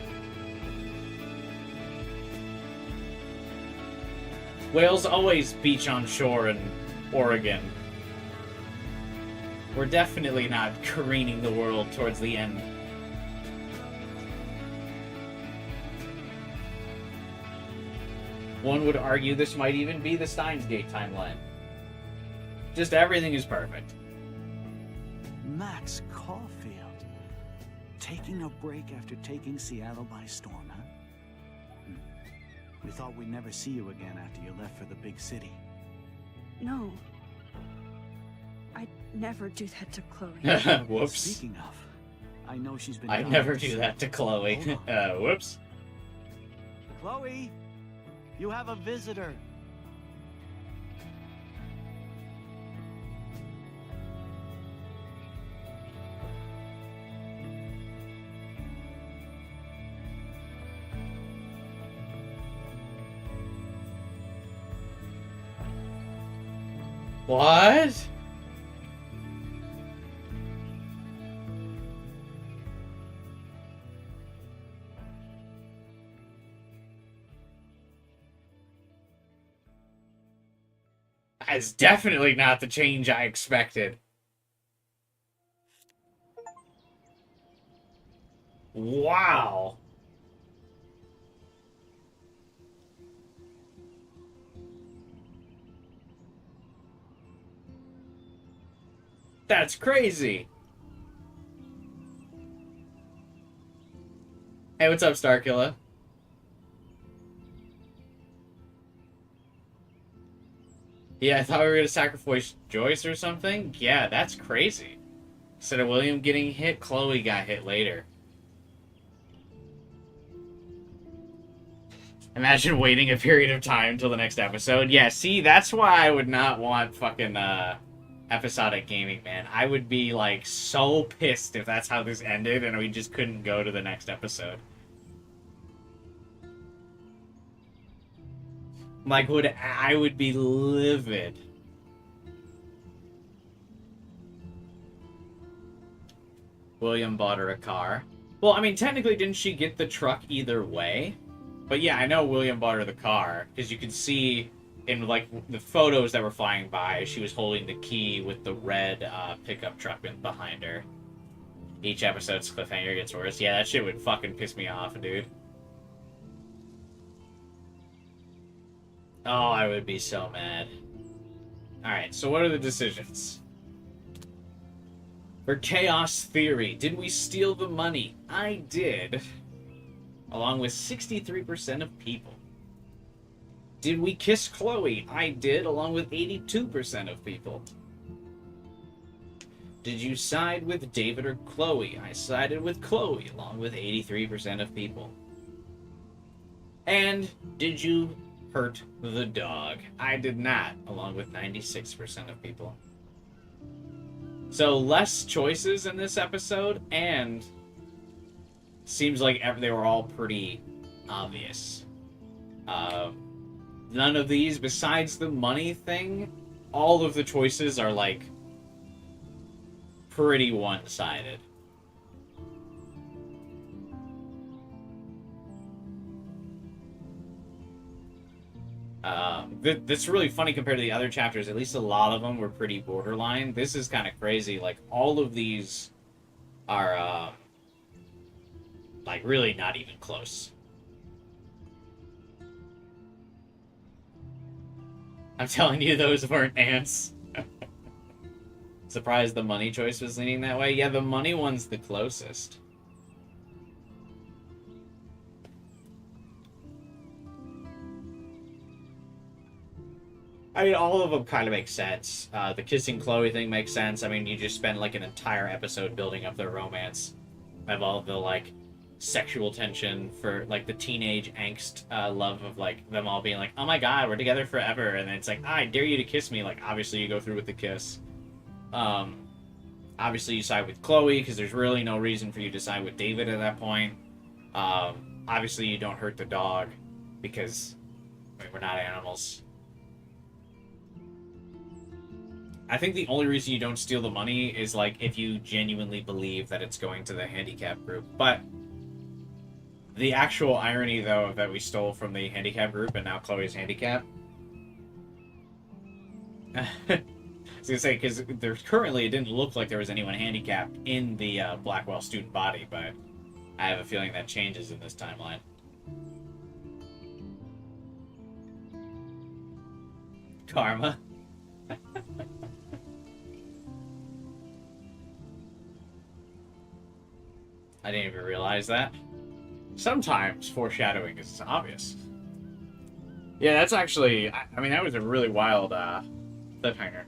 Whales always beach on shore in Oregon. We're definitely not careening the world towards the end. One would argue this might even be the Steins Gate timeline. Just everything is perfect. Max Caulfield. Taking a break after taking Seattle by storm, huh? We thought we'd never see you again after you left for the big city. No. I'd never do that to Chloe. Whoops. Speaking of, I know she's been... I'd never do that to Chloe. Whoops. Chloe, you have a visitor. What? That's definitely not the change I expected. Wow. That's crazy. Hey, what's up, Starkilla? Yeah, I thought we were gonna sacrifice Joyce or something. Yeah, that's crazy. Instead of William getting hit, Chloe got hit later. Imagine waiting a period of time until the next episode. Yeah, see, that's why I would not want fucking, episodic gaming, man. I would be, like, so pissed if that's how this ended and we just couldn't go to the next episode. Like, I would be livid. William bought her a car. Well, I mean, technically, didn't she get the truck either way? But yeah, I know William bought her the car, because you could see in, like, the photos that were flying by, she was holding the key with the red pickup truck behind her. Each episode's cliffhanger gets worse. Yeah, that shit would fucking piss me off, dude. Oh, I would be so mad. Alright, so what are the decisions? For Chaos Theory, did we steal the money? I did. Along with 63% of people. Did we kiss Chloe? I did, along with 82% of people. Did you side with David or Chloe? I sided with Chloe, along with 83% of people. And did you hurt the dog? I did not, along with 96% of people. So less choices in this episode, and seems like they were all pretty obvious. None of these, besides the money thing, all of the choices are, like, pretty one-sided. That's really funny compared to the other chapters. At least a lot of them were pretty borderline. This is kind of crazy. Like, all of these are, like, really not even close. I'm telling you, those weren't ants. Surprised the money choice was leaning that way. Yeah, the money one's the closest. I mean, all of them kind of make sense. The kissing Chloe thing makes sense. I mean, you just spend, like, an entire episode building up their romance. Have all of the, like, sexual tension for, like, the teenage angst love of, like, them all being like, oh my god, we're together forever. And then it's like, I dare you to kiss me. Like, obviously you go through with the kiss. Obviously you side with Chloe, because there's really no reason for you to side with David at that point. Obviously you don't hurt the dog, because, I mean, we're not animals. I think the only reason you don't steal the money is, like, if you genuinely believe that it's going to the handicap group. But the actual irony, though, that we stole from the handicap group and now Chloe's handicap. was gonna say, because there's currently, it didn't look like there was anyone handicapped in the Blackwell student body, but I have a feeling that changes in this timeline. Karma. I didn't even realize that. Sometimes foreshadowing is obvious. Yeah, that's actually, I mean, that was a really wild cliffhanger.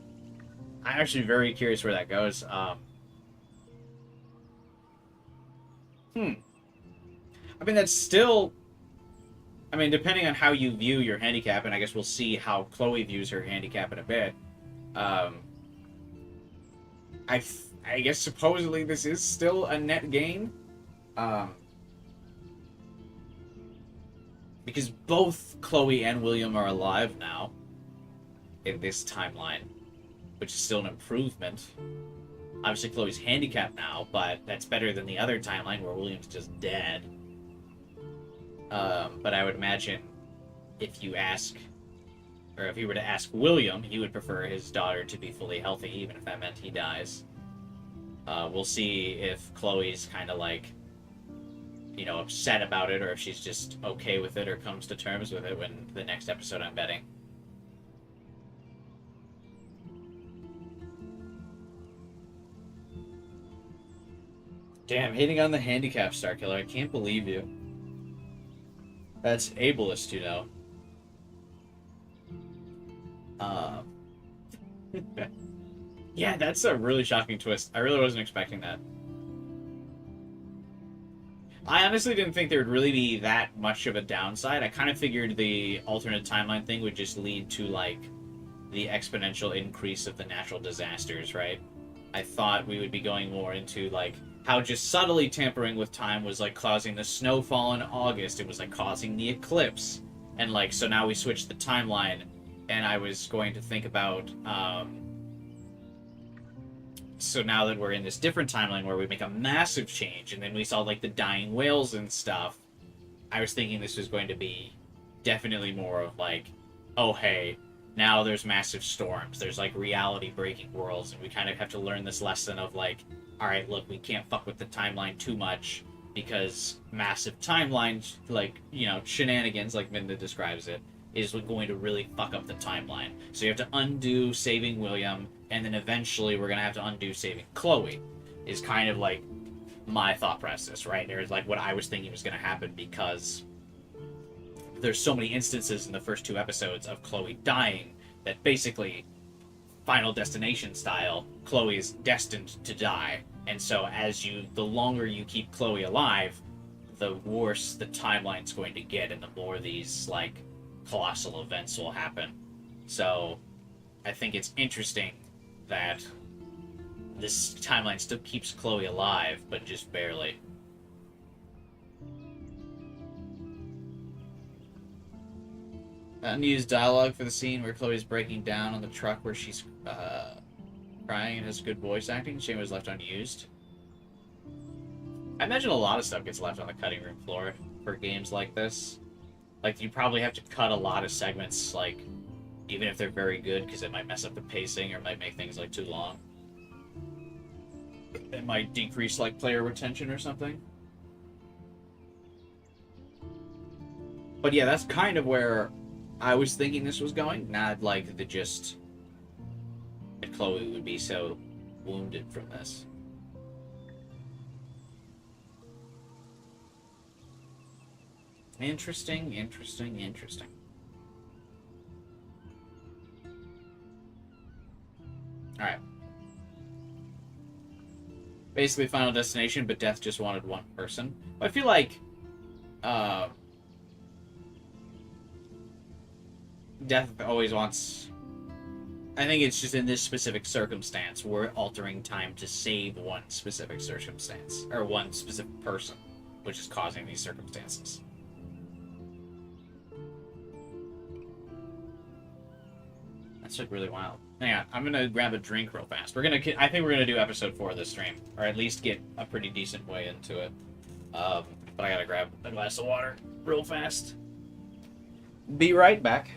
I'm actually very curious where that goes. I mean, that's still, I mean, depending on how you view your handicap, and I guess we'll see how Chloe views her handicap in a bit. I guess supposedly this is still a net gain. Because both Chloe and William are alive now in this timeline, which is still an improvement. Obviously, Chloe's handicapped now, but that's better than the other timeline where William's just dead. But I would imagine if you ask, or if you were to ask William, he would prefer his daughter to be fully healthy, even if that meant he dies. We'll see if Chloe's kind of like, you know, upset about it, or if she's just okay with it or comes to terms with it when the next episode, I'm betting. Damn, hating on the handicap, Starkiller. I can't believe you. That's ableist, you know. Yeah, that's a really shocking twist. I really wasn't expecting that. I honestly didn't think there would really be that much of a downside. I kind of figured the alternate timeline thing would just lead to, like, the exponential increase of the natural disasters, right? I thought we would be going more into, like, how just subtly tampering with time was, like, causing the snowfall in August. It was, like, causing the eclipse. And, like, so now we switched the timeline, and I was going to think about, so now that we're in this different timeline where we make a massive change, and then we saw, like, the dying whales and stuff, I was thinking this was going to be definitely more of, like, oh, hey, now there's massive storms, there's, like, reality-breaking worlds, and we kind of have to learn this lesson of, like, alright, look, we can't fuck with the timeline too much, because massive timelines, like, you know, shenanigans, like Minda describes it, is going to really fuck up the timeline. So you have to undo saving William, and then eventually we're going to have to undo saving Chloe, is kind of like my thought process, right? There's like what I was thinking was going to happen, because there's so many instances in the first 2 episodes of Chloe dying that basically, Final Destination style, Chloe is destined to die. And so the longer you keep Chloe alive, the worse the timeline's going to get, and the more these, like, colossal events will happen. So I think it's interesting that this timeline still keeps Chloe alive, but just barely. Unused dialogue for the scene where Chloe's breaking down on the truck where she's crying and has good voice acting. Shame it was left unused. I imagine a lot of stuff gets left on the cutting room floor for games like this. Like, you probably have to cut a lot of segments, like, even if they're very good, because it might mess up the pacing or might make things, like, too long. It might decrease, like, player retention or something. But yeah, that's kind of where I was thinking this was going. Not, like, that Chloe would be so wounded from this. Interesting, interesting, interesting. Alright. Basically Final Destination, but Death just wanted one person. I feel like Death always wants... I think it's just in this specific circumstance, we're altering time to save one specific circumstance, or one specific person, which is causing these circumstances. That's like really wild. Hang on, I'm gonna grab a drink real fast. I think we're gonna do episode 4 of this stream, or at least get a pretty decent way into it. But I gotta grab a glass of water real fast. Be right back.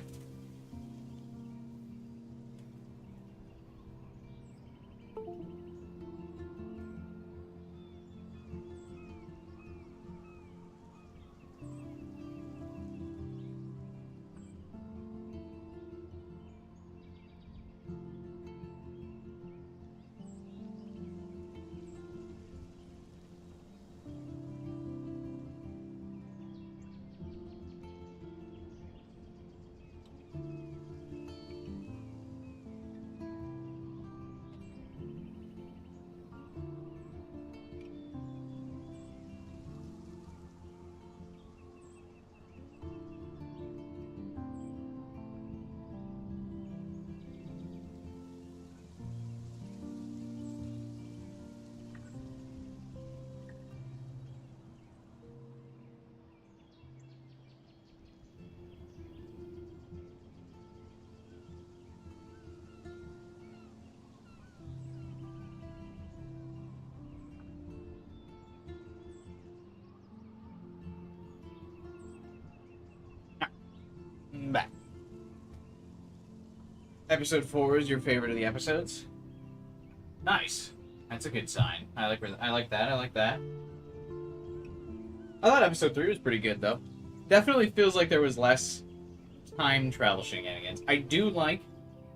Episode 4 is your favorite of the episodes? Nice. That's a good sign. I like that. I like that. I thought episode 3 was pretty good, though. Definitely feels like there was less time travel shenanigans. I do like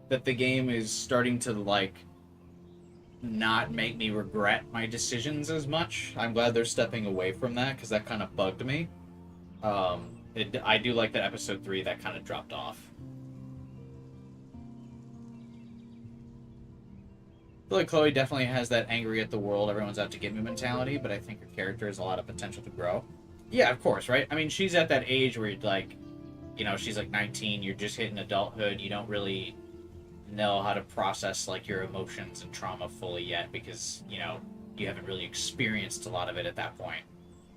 that the game is starting to, like, not make me regret my decisions as much. I'm glad they're stepping away from that, because that kind of bugged me. I do like that episode 3 that kind of dropped off. I feel like Chloe definitely has that angry at the world, everyone's out to get me mentality, but I think her character has a lot of potential to grow. Yeah, of course, right? I mean, she's at that age where, like, you know, she's like 19, you're just hitting adulthood, you don't really know how to process, like, your emotions and trauma fully yet because, you know, you haven't really experienced a lot of it at that point.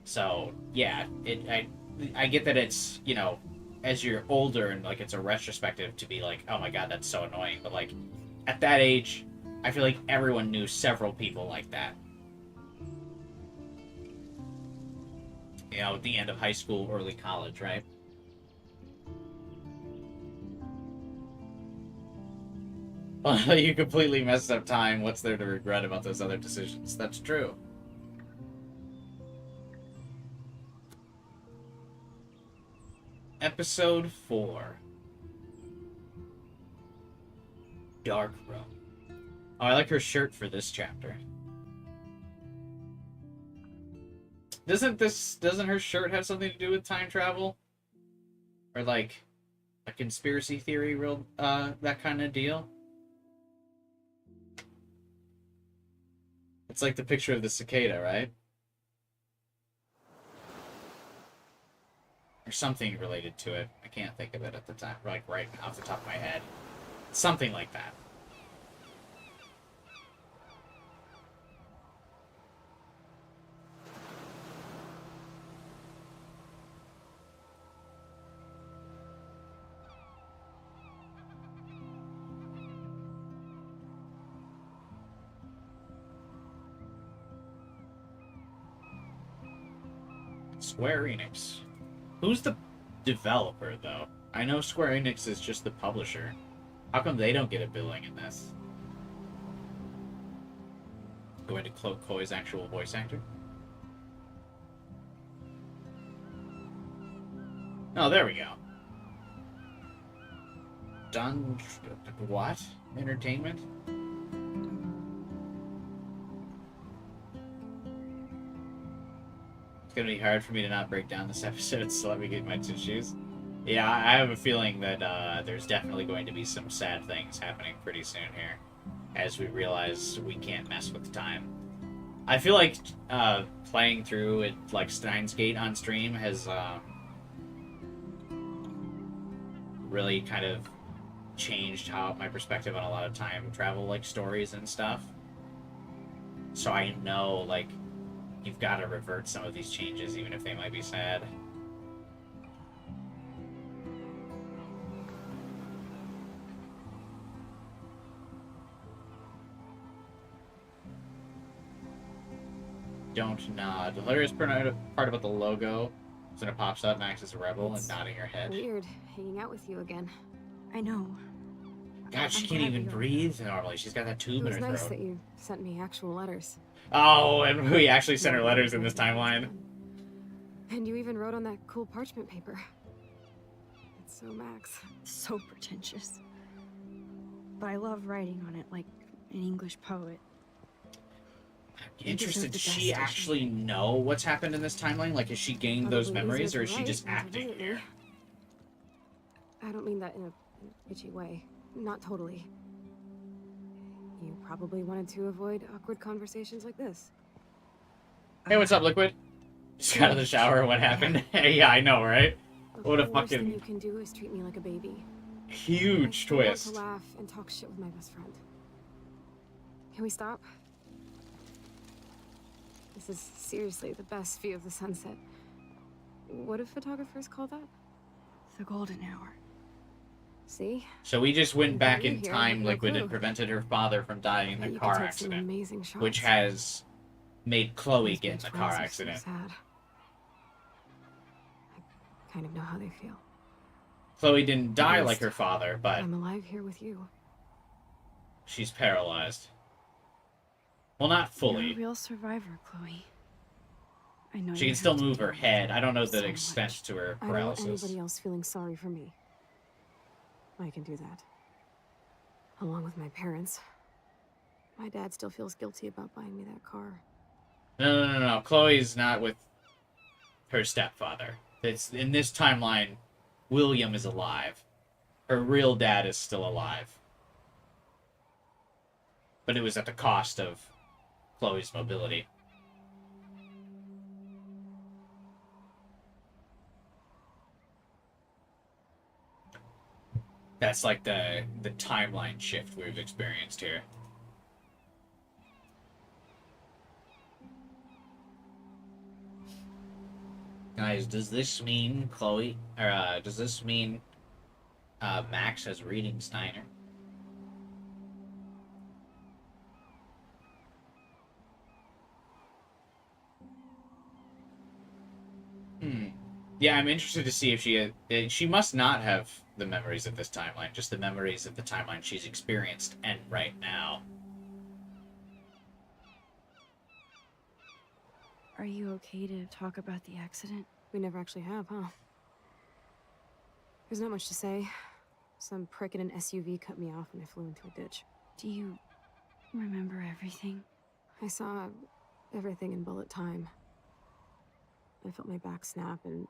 So, yeah, I get that it's, you know, as you're older and, like, it's a retrospective to be like, oh my god, that's so annoying, but, like, at that age, I feel like everyone knew several people like that. You know, at the end of high school, early college, right? Well, you completely messed up time. What's there to regret about those other decisions? That's true. Episode 4. Dark Room. Oh, I like her shirt for this chapter. Doesn't her shirt have something to do with time travel? Or like a conspiracy theory that kind of deal? It's like the picture of the cicada, right? Or something related to it. I can't think of it at the time, like right off the top of my head. Something like that. Square Enix. Who's the developer, though? I know Square Enix is just the publisher. How come they don't get a billing in this? Going to Chloe's actual voice actor? Oh, there we go. Done... what? Entertainment? It's gonna be hard for me to not break down this episode, so let me get my tissues. Yeah, I have a feeling that there's definitely going to be some sad things happening pretty soon here, as we realize we can't mess with time. I feel like playing through it like Steins Gate on stream has really kind of changed my perspective on a lot of time travel like stories and stuff. So I know, like, you've got to revert some of these changes, even if they might be sad. Don't nod. The hilarious part about the logo is when it pops up, Max is a rebel and nodding her head. Weird hanging out with you again. I know. God, she can't even breathe normally. She's got that tube in her It was nice throat. that you sent me actual letters. Oh, and we actually sent her letters in this timeline. And you even wrote on that cool parchment paper. It's so Max. So pretentious. But I love writing on it like an English poet. Interested, does she actually know what's happened in this timeline? Like, has she gained those memories, or is she just acting here? I don't mean that in a bitchy way. Not totally. You probably wanted to avoid awkward conversations like this. Hey, what's up, Liquid? Just got out of the shower. What happened? Hey, yeah, I know, right? What a The worst thing fucking you can do is treat me like a baby. huge I want twist. to laugh and talk shit with my best friend. Can we stop? This is seriously the best view of the sunset. What do photographers call that? The golden hour. See? So we just went back in Here, time, no Liquid, clue. and prevented her father from dying in You a could car take some accident, amazing shots. which has made Chloe These get in beach the car vibes are so accident. sad. I kind of know how they feel. Chloe didn't die like her father, but I'm alive here with you. she's paralyzed. Well, not fully. You're a real survivor, Chloe. I know She you can still have to move deal her with head. it I don't know the so extent much. to her I don't want paralysis. anybody else feeling sorry for me. I can do that. Along with my parents. My dad still feels guilty about buying me that car. No. Chloe's not with her stepfather. It's in this timeline, William is alive. Her real dad is still alive. But it was at the cost of Chloe's mobility. That's like the timeline shift we've experienced here. Guys, does this mean Chloe, or does this mean Max has reading Steiner? Yeah, I'm interested to see if she must not have the memories of this timeline, just the memories of the timeline she's experienced and right now. Are you okay to talk about the accident? We never actually have, huh? There's not much to say. Some prick in an SUV cut me off and I flew into a ditch. Do you remember everything? I saw everything in bullet time. I felt my back snap and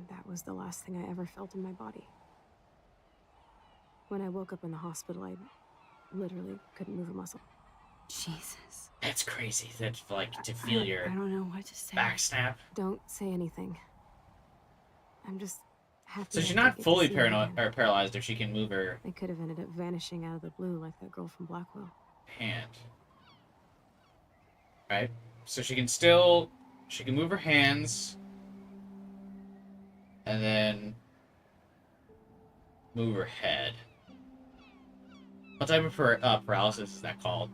that was the last thing I ever felt in my body. When I woke up in the hospital, I literally couldn't move a muscle. Jesus. That's crazy. That's like to feel your I don't know what to say. back snap. Don't say anything. I'm just happy. So she's I not did get to fully see her again. paralyzed if she can move her I could have ended up vanishing out of the blue like that girl from Blackwell. hand. Right? So she can move her hands and then move her head. What type of paralysis is that called?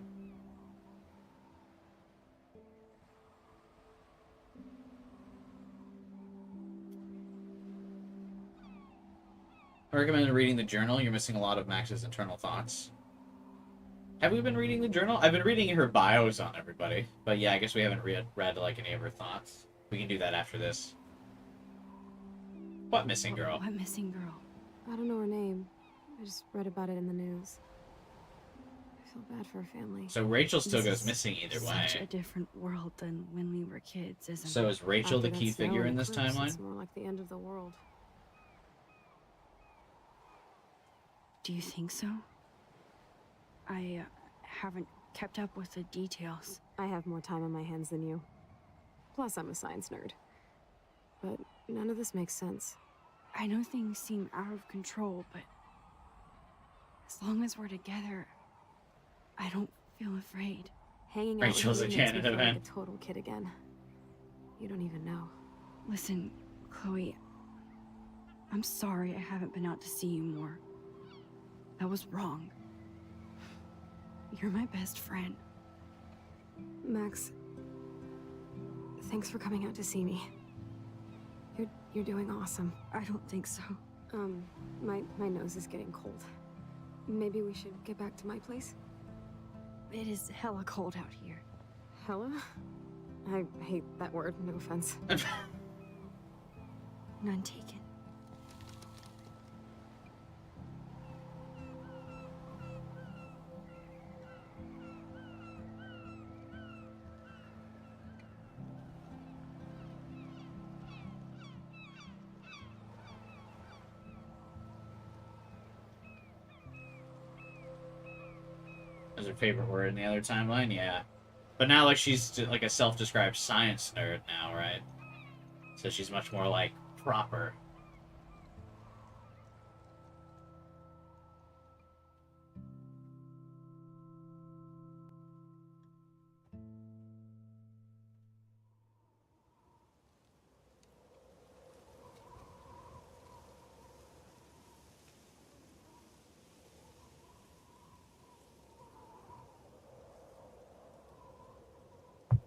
I recommend reading the journal. You're missing a lot of Max's internal thoughts. Have we been reading the journal? I've been reading her bios on everybody. But yeah, I guess we haven't read like any of her thoughts. We can do that after this. What missing girl? What missing girl? I don't know her name. I just read about it in the news. I feel bad for her family. So Rachel still This goes is missing either way. Such a different world than when we were kids, isn't So it? is Rachel the After key that snow figure in and this eclipse, timeline? It's more like the end of the world. Do you think so? I haven't kept up with the details. I have more time on my hands than you. Plus, I'm a science nerd. But none of this makes sense. I know things seem out of control, but as long as we're together, I don't feel afraid. Hanging out Rachel's with a you makes me Canada feel man. like a total kid again. You don't even know. Listen, Chloe, I'm sorry I haven't been out to see you more. That was wrong. You're my best friend. Max, thanks for coming out to see me. You're doing awesome. I don't think so. My nose is getting cold. Maybe we should get back to my place? It is hella cold out here. Hella? I hate that word, no offense. None taken. Is her favorite word in the other timeline? Yeah. But now, like, she's like a self-described science nerd now, right? So she's much more, like, proper.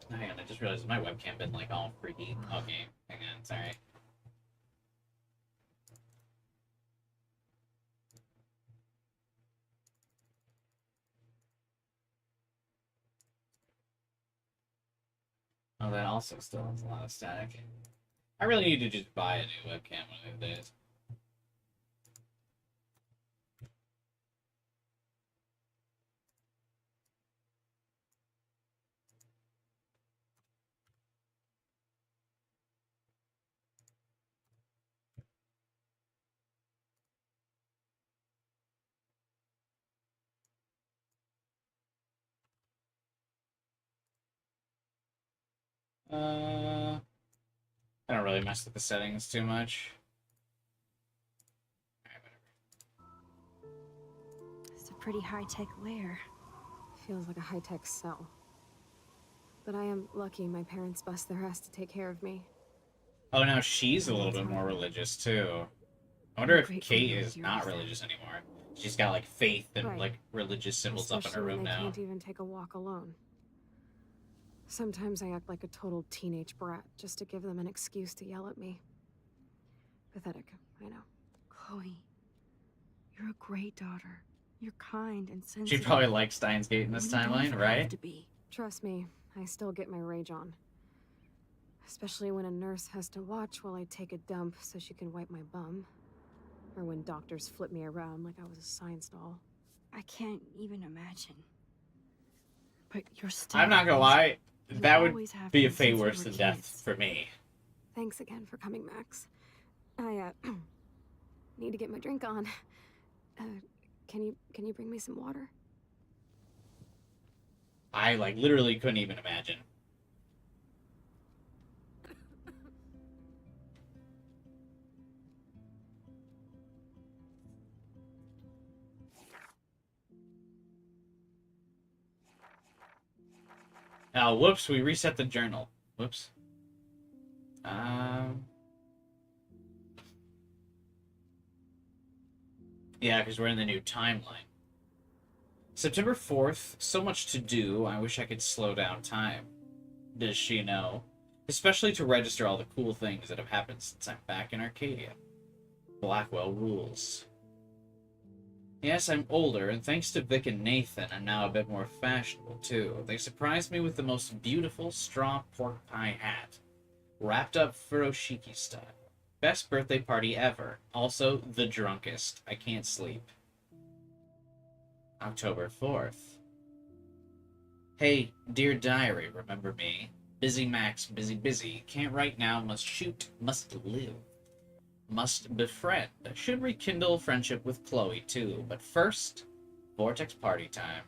Hang on, I just realized my webcam been like all freaky. Okay, hang on, sorry. Oh, that also still has a lot of static. I really need to just buy a new webcam one of these days. I don't really mess with the settings too much. It's a pretty high-tech lair. Feels like a high-tech cell. But I am lucky my parents bust their ass to take care of me. Oh, now she's a little bit more religious too. I wonder if Kate is not religious anymore. She's got like faith and like religious symbols up in her room Especially when I now. can't even take a walk alone. Sometimes I act like a total teenage brat just to give them an excuse to yell at me. Pathetic, I know. Chloe, you're a great daughter. You're kind and She sensitive. probably likes Steins Gate in this timeline, right? Trust me, I still get my rage on. Especially when a nurse has to watch while I take a dump so she can wipe my bum. Or when doctors flip me around like I was a science doll. I can't even imagine. But you're still... I'm not gonna lie, that would always have be a been fate since we worse were than kids. death for me. Thanks again for coming, Max. I, need to get my drink on. Can you bring me some water? I like literally couldn't even imagine. Oh, whoops, we reset the journal. Whoops. Yeah, because we're in the new timeline. September 4th, so much to do, I wish I could slow down time. Does she know? Especially to register all the cool things that have happened since I'm back in Arcadia. Blackwell rules. Yes, I'm older, and thanks to Vic and Nathan, I'm now a bit more fashionable, too. They surprised me with the most beautiful straw pork pie hat. Wrapped up furoshiki style. Best birthday party ever. Also, the drunkest. I can't sleep. October 4th. Hey, dear diary, remember me? Busy Max, busy. Can't write now, must shoot, must live. Must befriend. Should rekindle friendship with Chloe, too. But first, Vortex party time.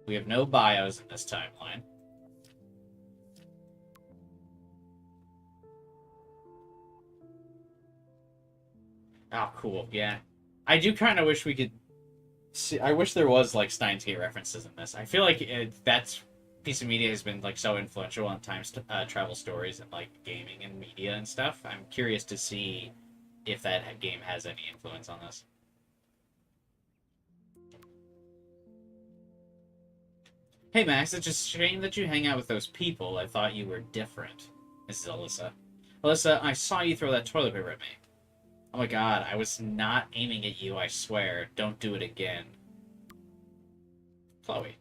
We have no bios in this timeline. Oh, cool. Yeah. I do kind of wish we could see... I wish there was, like, Steins Gate references in this. I feel like that's... piece of media has been, like, so influential on time travel stories and, like, gaming and media and stuff. I'm curious to see if that game has any influence on this. Hey, Max, it's a shame that you hang out with those people. I thought you were different. This is Alyssa. Alyssa, I saw you throw that toilet paper at me. Oh my god, I was not aiming at you, I swear. Don't do it again. Chloe.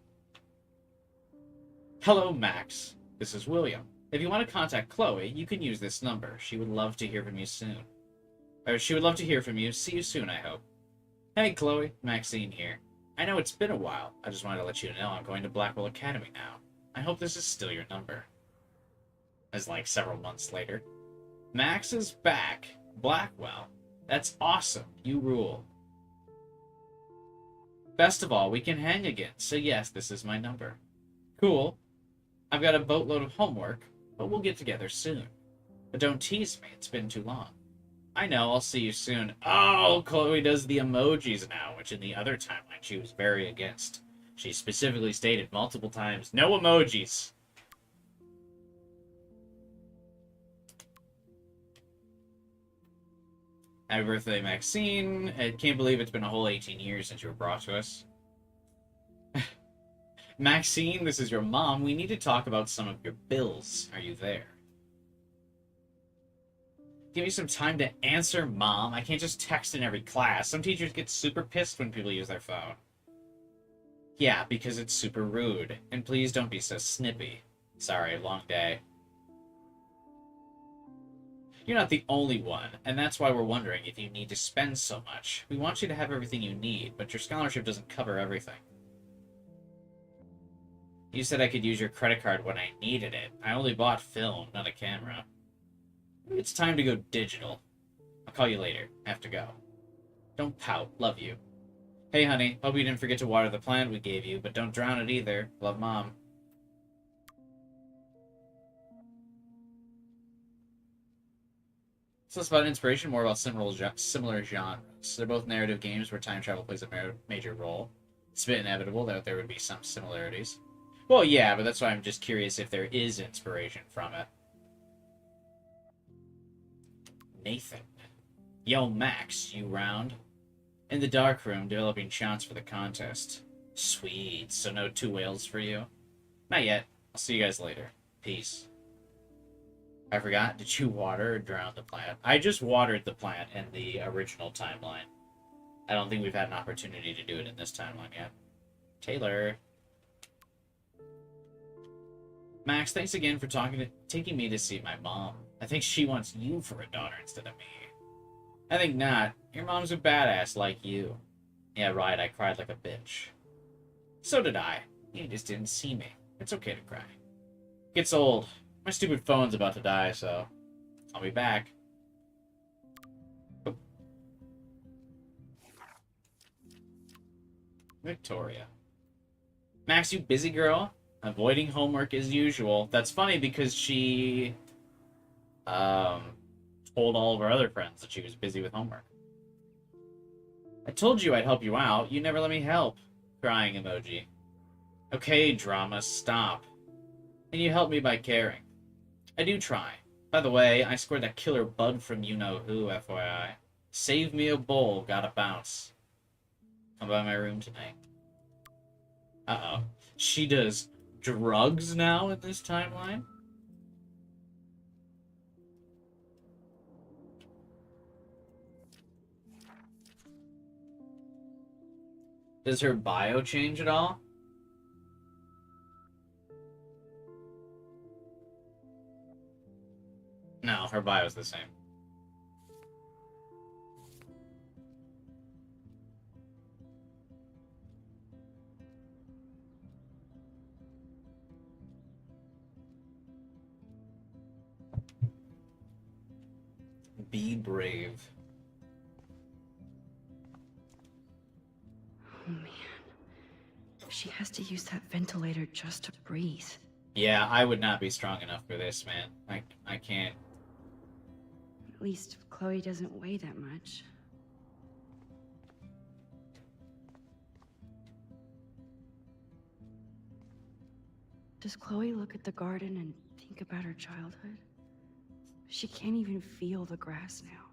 Hello, Max. This is William. If you want to contact Chloe, you can use this number. She would love to hear from you soon. Or she would love to hear from you. See you soon, I hope. Hey, Chloe. Maxine here. I know it's been a while. I just wanted to let you know I'm going to Blackwell Academy now. I hope this is still your number. As like several months later. Max is back. Blackwell. That's awesome. You rule. Best of all, we can hang again. So yes, this is my number. Cool. I've got a boatload of homework, but we'll get together soon. But don't tease me. It's been too long. I know. I'll see you soon. Oh, Chloe does the emojis now, which in the other timeline she was very against. She specifically stated multiple times, no emojis. Happy birthday, Maxine. I can't believe it's been a whole 18 years since you were brought to us. Maxine, this is your mom. We need to talk about some of your bills. Are you there? Give me some time to answer, Mom. I can't just text in every class. Some teachers get super pissed when people use their phone. Yeah, because it's super rude. And please don't be so snippy. Sorry, long day. You're not the only one, and that's why we're wondering if you need to spend so much. We want you to have everything you need, but your scholarship doesn't cover everything. You said I could use your credit card when I needed it. I only bought film, not a camera. It's time to go digital. I'll call you later. I have to go. Don't pout. Love you. Hey, honey. Hope you didn't forget to water the plant we gave you, but don't drown it either. Love, Mom. It's less about inspiration, more about similar genres. They're both narrative games where time travel plays a major role. It's a bit inevitable that there would be some similarities. Well, yeah, but that's why I'm just curious if there is inspiration from it. Nathan. Yo, Max, you round? In the dark room, developing shots for the contest. Sweet, so no 2 whales for you? Not yet. I'll see you guys later. Peace. I forgot, did you water or drown the plant? I just watered the plant in the original timeline. I don't think we've had an opportunity to do it in this timeline yet. Taylor. Max, thanks again for taking me to see my mom. I think she wants you for a daughter instead of me. I think not. Your mom's a badass like you. Yeah, right, I cried like a bitch. So did I. You just didn't see me. It's okay to cry. Gets old. My stupid phone's about to die, so I'll be back. Oh. Victoria. Max, you busy girl? Avoiding homework as usual. That's funny because she told all of our other friends that she was busy with homework. I told you I'd help you out. You never let me help. Crying emoji. Okay, drama, stop. And you help me by caring. I do try. By the way, I scored that killer bug from you-know-who, FYI. Save me a bowl, gotta bounce. Come by my room tonight. Uh-oh. She does drugs now in this timeline? Does her bio change at all? No, her bio's the same. Be brave. Oh, man. She has to use that ventilator just to breathe. Yeah, I would not be strong enough for this, man. I can't. At least Chloe doesn't weigh that much. Does Chloe look at the garden and think about her childhood? She can't even feel the grass now.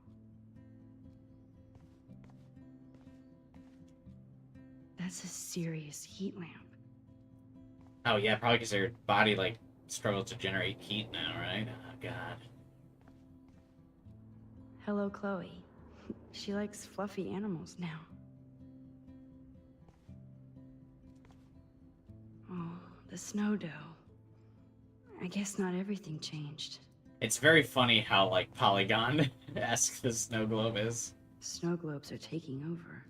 That's a serious heat lamp. Oh yeah, probably because her body like struggles to generate heat now, right? Oh god. Hello, Chloe. She likes fluffy animals now. Oh, the snow dough. I guess not everything changed. It's very funny how like Polygon-esque the snow globe is. Snow globes are taking over.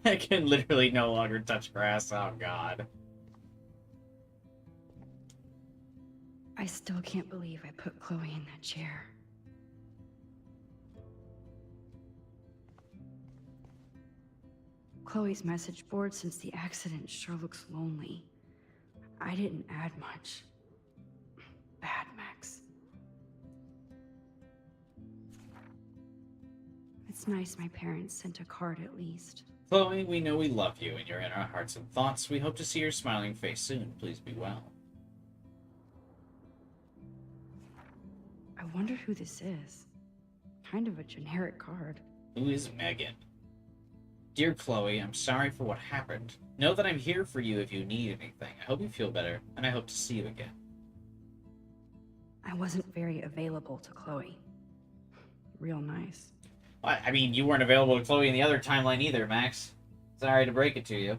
I can literally no longer touch grass. Oh god. I still can't believe I put Chloe in that chair. Chloe's message board since the accident sure looks lonely. I didn't add much. Bad, Max. It's nice my parents sent a card at least. Chloe, we know we love you and you're in our hearts and thoughts. We hope to see your smiling face soon. Please be well. I wonder who this is. Kind of a generic card. Who is Megan? Dear Chloe, I'm sorry for what happened. Know that I'm here for you if you need anything. I hope you feel better, and I hope to see you again. I wasn't very available to Chloe. Real nice. I mean, you weren't available to Chloe in the other timeline either, Max. Sorry to break it to you.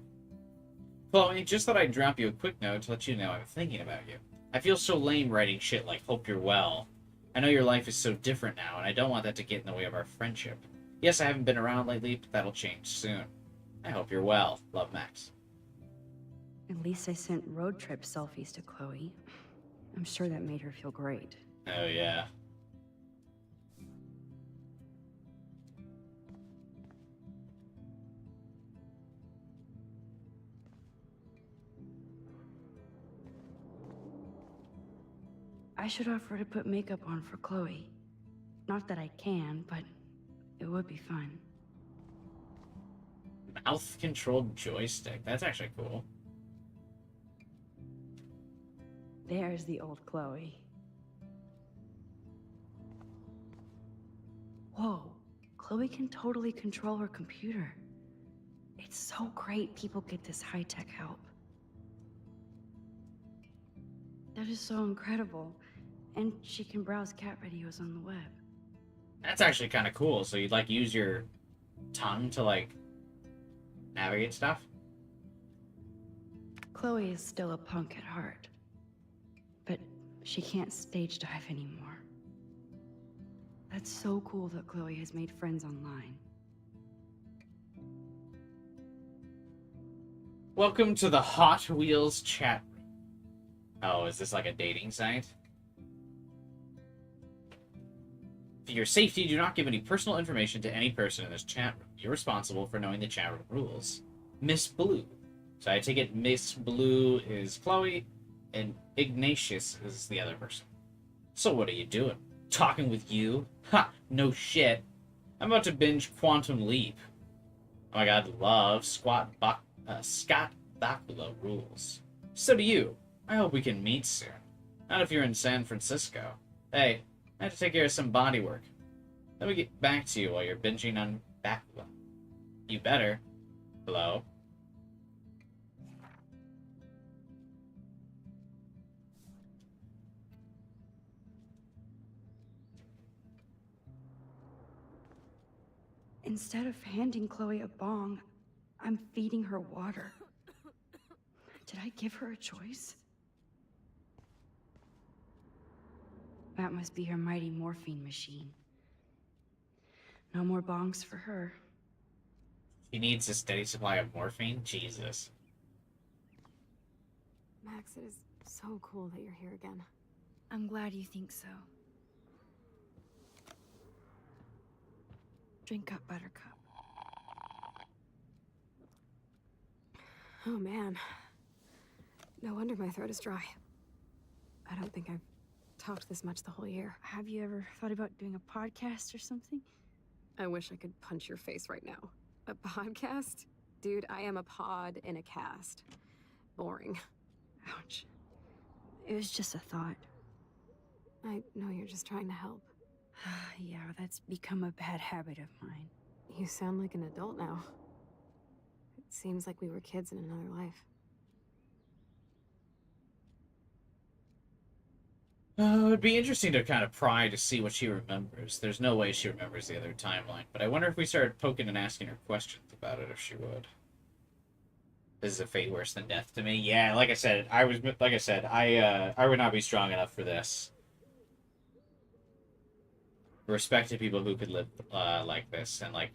Chloe, just thought I'd drop you a quick note to let you know I'm thinking about you. I feel so lame writing shit like hope you're well. I know your life is so different now, and I don't want that to get in the way of our friendship. Yes, I haven't been around lately, but that'll change soon. I hope you're well. Love, Max. At least I sent road trip selfies to Chloe. I'm sure that made her feel great. Oh, yeah. I should offer to put makeup on for Chloe. Not that I can, but it would be fun. Mouth-controlled joystick. That's actually cool. There's the old Chloe. Whoa, Chloe can totally control her computer. It's so great people get this high-tech help. That is so incredible. And she can browse cat videos on the web. That's actually kind of cool. So you'd, like, use your tongue to, like, navigate stuff? Chloe is still a punk at heart. But she can't stage dive anymore. That's so cool that Chloe has made friends online. Welcome to the Hot Wheels chat room. Oh, is this like a dating site? For your safety, do not give any personal information to any person in this chat room. You're responsible for knowing the chat room rules. Miss Blue. So I take it Miss Blue is Chloe, and Ignatius is the other person. So what are you doing? Talking with you? Ha! No shit. I'm about to binge Quantum Leap. Oh my god, love Scott Bakula rules. So do you. I hope we can meet soon. Not if you're in San Francisco. Hey, I have to take care of some body work. Let me get back to you while you're binging on Bakula. You better. Hello? Instead of handing Chloe a bong, I'm feeding her water. Did I give her a choice? That must be her mighty morphine machine. No more bongs for her. He needs a steady supply of morphine? Jesus. Max, it is so cool that you're here again. I'm glad you think so. Drink up, Buttercup. Oh man. No wonder my throat is dry. I don't think I've talked this much the whole year. Have you ever thought about doing a podcast or something? I wish I could punch your face right now. A podcast? Dude, I am a pod in a cast. Boring. Ouch. It was just a thought. I know you're just trying to help. Yeah, that's become a bad habit of mine. You sound like an adult now. It seems like we were kids in another life. It'd be interesting to kind of pry to see what she remembers. There's no way she remembers the other timeline, but I wonder if we started poking and asking her questions about it, if she would. This is a fate worse than death to me. Yeah, like I said, I would not be strong enough for this. Respect to people who could live like this and like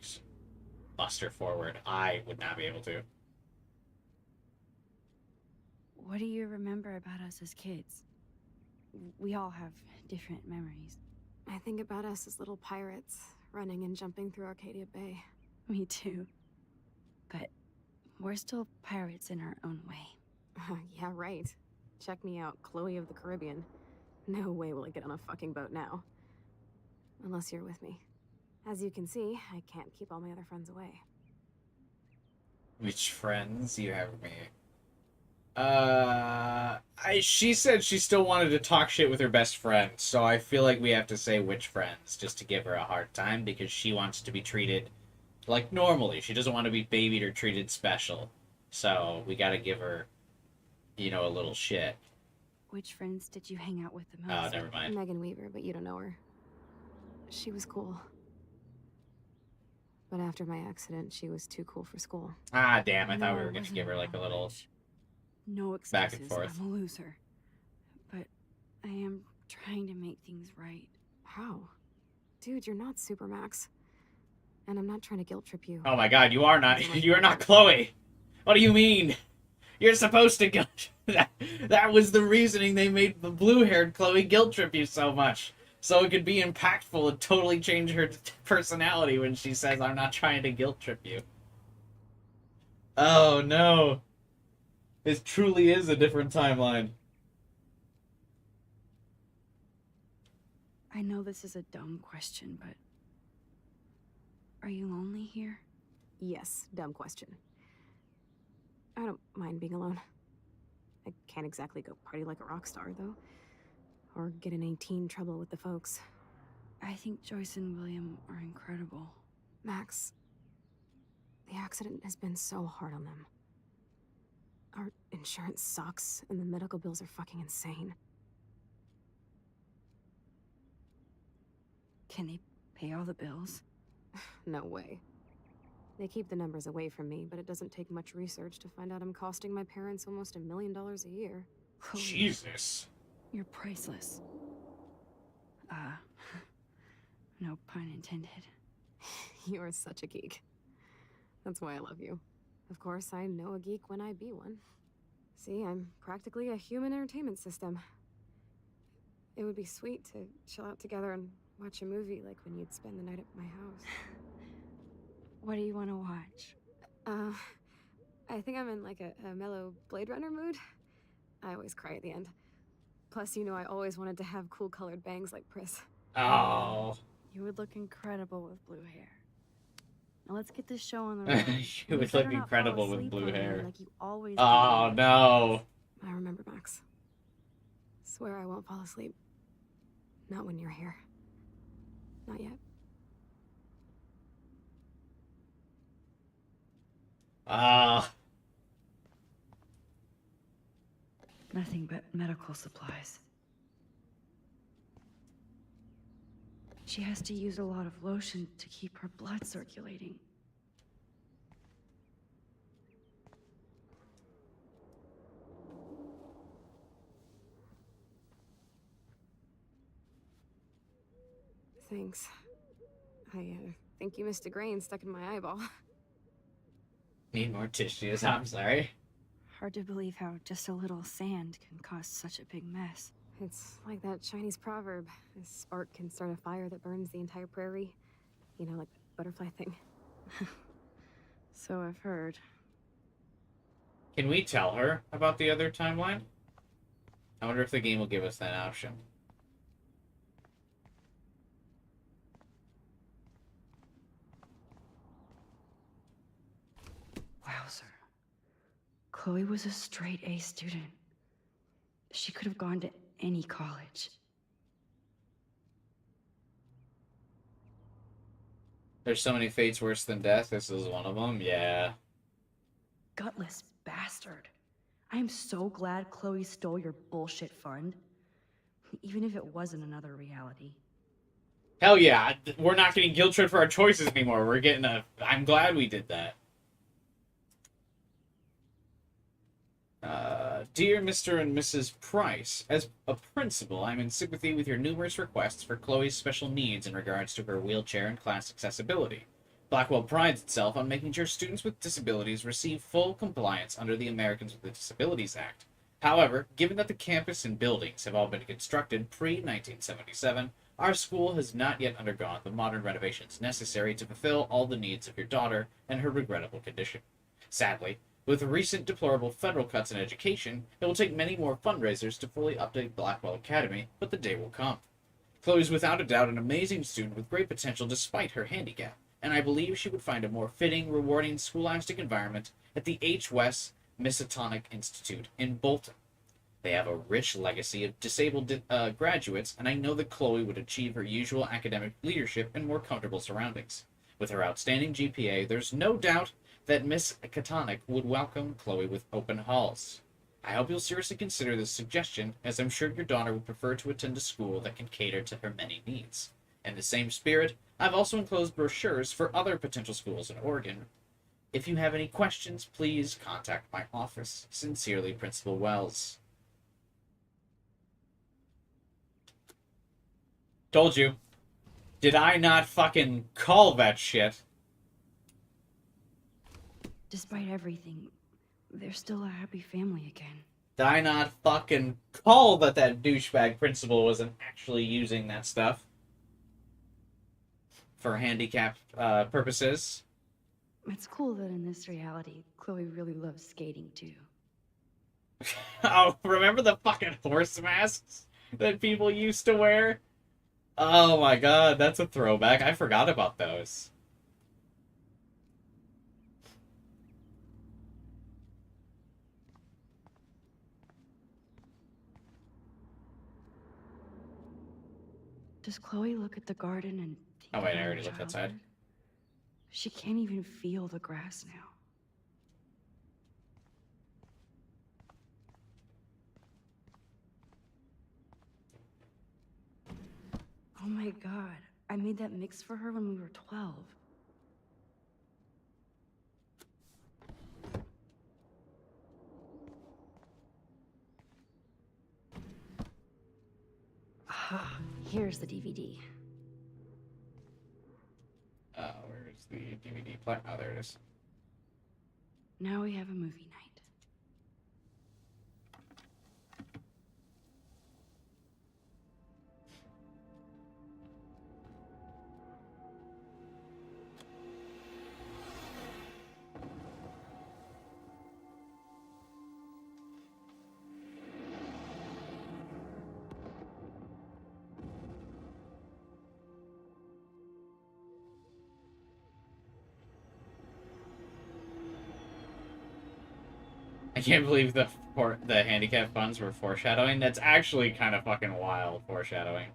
muster forward. I would not be able to. What do you remember about us as kids? We all have different memories. I think about us as little pirates, running and jumping through Arcadia Bay. Me too. But we're still pirates in our own way. Yeah, right. Check me out, Chloe of the Caribbean. No way will I get on a fucking boat now. Unless you're with me. As you can see, I can't keep all my other friends away. Which friends you have me? She said she still wanted to talk shit with her best friend, so I feel like we have to say which friends, just to give her a hard time, because she wants to be treated like normally. She doesn't want to be babied or treated special. So we gotta give her, you know, a little shit. Which friends did you hang out with the Oh, most? never mind. Megan Weaver, but you don't know her. She was cool. But after my accident, she was too cool for school. Ah, damn, I thought we No, were gonna wasn't give her like a little... much. No Back and excuses. forth. I'm a loser. But I am trying to make things right. How? Dude, you're not Supermax. And I'm not trying to guilt trip you. Oh my god, you are not. You are not Chloe. What do you mean? You're supposed to guilt. That was the reasoning they made the blue-haired Chloe guilt trip you so much, so it could be impactful and totally change her personality when she says, "I'm not trying to guilt trip you." Oh no, this truly is a different timeline. I know this is a dumb question, but are you lonely here? Yes, dumb question. I don't mind being alone. I can't exactly go party like a rock star, though. Or get in any teen trouble with the folks. I think Joyce and William are incredible. Max, the accident has been so hard on them. Our insurance sucks, and the medical bills are fucking insane. Can they pay all the bills? No way. They keep the numbers away from me, but it doesn't take much research to find out I'm costing my parents almost $1 million a year. Chloe, Jesus. you're priceless. No pun intended. You are such a geek. That's why I love you. Of course, I know a geek when I be one. See, I'm practically a human entertainment system. It would be sweet to chill out together and watch a movie like when you'd spend the night at my house. What do you want to watch? I think I'm in like a mellow Blade Runner mood. I always cry at the end. Plus, you know I always wanted to have cool colored bangs like Pris. Oh. You would look incredible with blue hair. Now let's get this show on the road. You would look incredible with blue hair. Like you always Oh do. no. I remember, Max. Swear I won't fall asleep. Not when you're here. Not yet. Ah. Nothing but medical supplies. She has to use a lot of lotion to keep her blood circulating. Thanks. I think you missed a grain stuck in my eyeball. Need more tissues. I'm sorry. Hard to believe how just a little sand can cause such a big mess. It's like that Chinese proverb. A spark can start a fire that burns the entire prairie. You know, like the butterfly thing. So I've heard. Can we tell her about the other timeline? I wonder if the game will give us that option. Wowzer. Chloe was a straight A student. She could have gone to any college. There's so many fates worse than death. This is one of them. Yeah. Gutless bastard. I am so glad Chloe stole your bullshit fund. Even if it wasn't another reality. Hell yeah. We're not getting guilt tripped for our choices anymore. We're getting a... I'm glad we did that. Dear Mr. and Mrs. Price, as a principal, I'm in sympathy with your numerous requests for Chloe's special needs in regards to her wheelchair and class accessibility. Blackwell prides itself on making sure students with disabilities receive full compliance under the Americans with Disabilities Act. However, given that the campus and buildings have all been constructed pre-1977, our school has not yet undergone the modern renovations necessary to fulfill all the needs of your daughter and her regrettable condition. Sadly, with recent deplorable federal cuts in education, it will take many more fundraisers to fully update Blackwell Academy, but the day will come. Chloe is without a doubt an amazing student with great potential despite her handicap, and I believe she would find a more fitting, rewarding scholastic environment at the H. West Miskatonic Institute in Bolton. They have a rich legacy of disabled graduates, and I know that Chloe would achieve her usual academic leadership in more comfortable surroundings. With her outstanding GPA, there's no doubt that Miss Miskatonic would welcome Chloe with open halls. I hope you'll seriously consider this suggestion, as I'm sure your daughter would prefer to attend a school that can cater to her many needs. In the same spirit, I've also enclosed brochures for other potential schools in Oregon. If you have any questions, please contact my office. Sincerely, Principal Wells. Told you. Did I not fucking call that shit? Despite everything, they're still a happy family again. Did I not fucking call that douchebag principal wasn't actually using that stuff for handicap purposes? It's cool that in this reality, Chloe really loves skating too. Oh, remember the fucking horse masks that people used to wear? Oh my god, that's a throwback. I forgot about those. Does Chloe look at the garden and think Oh wait, about I her already looked outside. childhood? She can't even feel the grass now. Oh my god, I made that mix for her when we were 12. Ah, here's the DVD. Where's the DVD player? Oh, there it is. Now we have a movie night. I can't believe the handicap funds were foreshadowing. That's actually kind of fucking wild foreshadowing.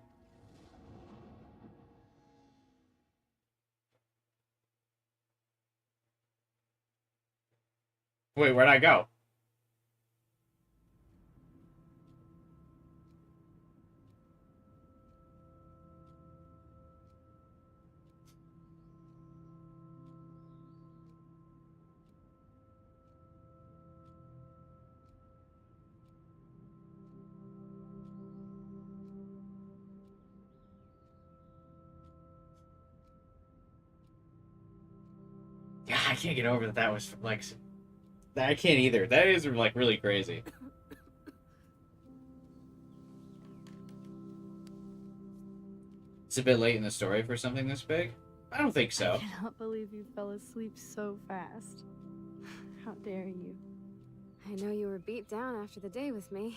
Wait, where'd I go? Yeah, I can't get over that. That was like, I can't either. That is like really crazy. It's a bit late in the story for something this big. I don't think so. I cannot believe you fell asleep so fast. How dare you? I know you were beat down after the day with me,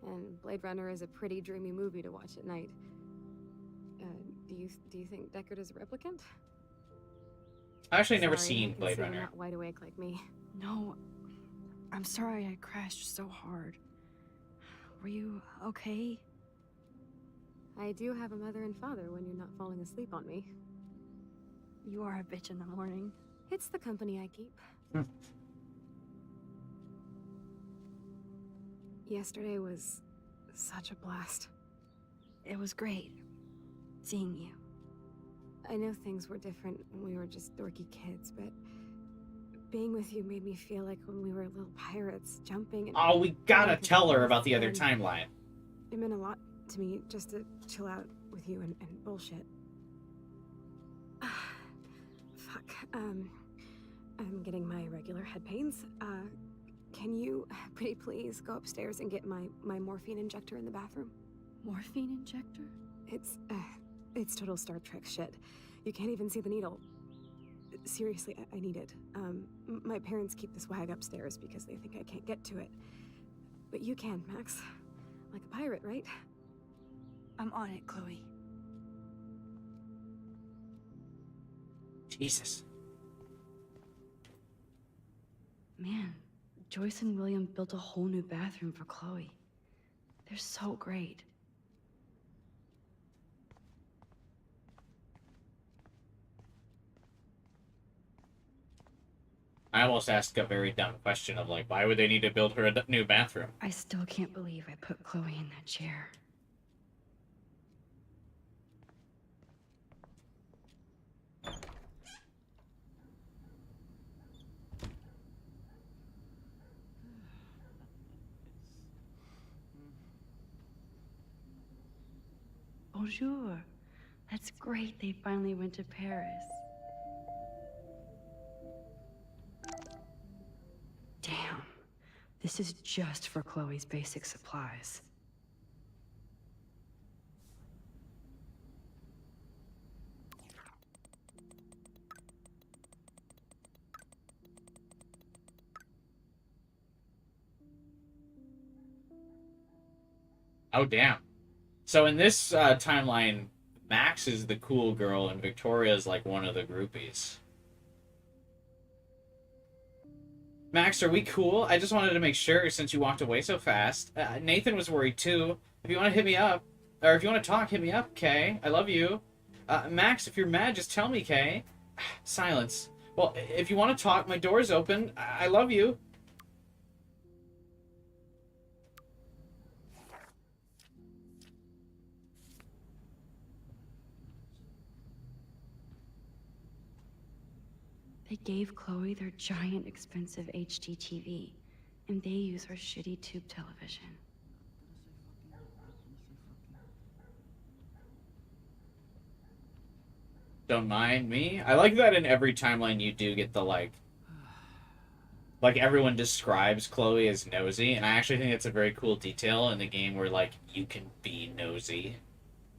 and Blade Runner is a pretty dreamy movie to watch at night. Do you think Deckard is a replicant? I've actually never Sorry, seen I can Blade see you're Runner. not wide awake like me. No, I'm sorry I crashed so hard. Were you okay? I do have a mother and father when you're not falling asleep on me. You are a bitch in the morning. It's the company I keep. Yesterday was such a blast. It was great seeing you. I know things were different when we were just dorky kids, but being with you made me feel like when we were little pirates jumping and... Oh, we gotta tell her about the other timeline. It meant a lot to me just to chill out with you and bullshit. Fuck. I'm getting my regular head pains. Can you, pretty please, go upstairs and get my morphine injector in the bathroom? Morphine injector? It's total Star Trek shit. You can't even see the needle. Seriously, I need it. My parents keep the swag upstairs because they think I can't get to it. But you can, Max. Like a pirate, right? I'm on it, Chloe. Jesus. Man, Joyce and William built a whole new bathroom for Chloe. They're so great. I almost asked a very dumb question of like, why would they need to build her a new bathroom? I still can't believe I put Chloe in that chair. bonjour. That's great they finally went to Paris. Damn. This is just for Chloe's basic supplies. Oh, damn. So in this timeline, Max is the cool girl and Victoria's like one of the groupies. Max, are we cool? I just wanted to make sure since you walked away so fast. Nathan was worried too. If you want to hit me up, or if you want to talk, hit me up, Kay. I love you. Max, if you're mad, just tell me, Kay. Silence. Well, if you want to talk, my door's open. I love you. They gave Chloe their giant, expensive HD TV, and they use her shitty tube television. Don't mind me. I like that in every timeline you do get the, like everyone describes Chloe as nosy, and I actually think it's a very cool detail in the game where, like, you can be nosy.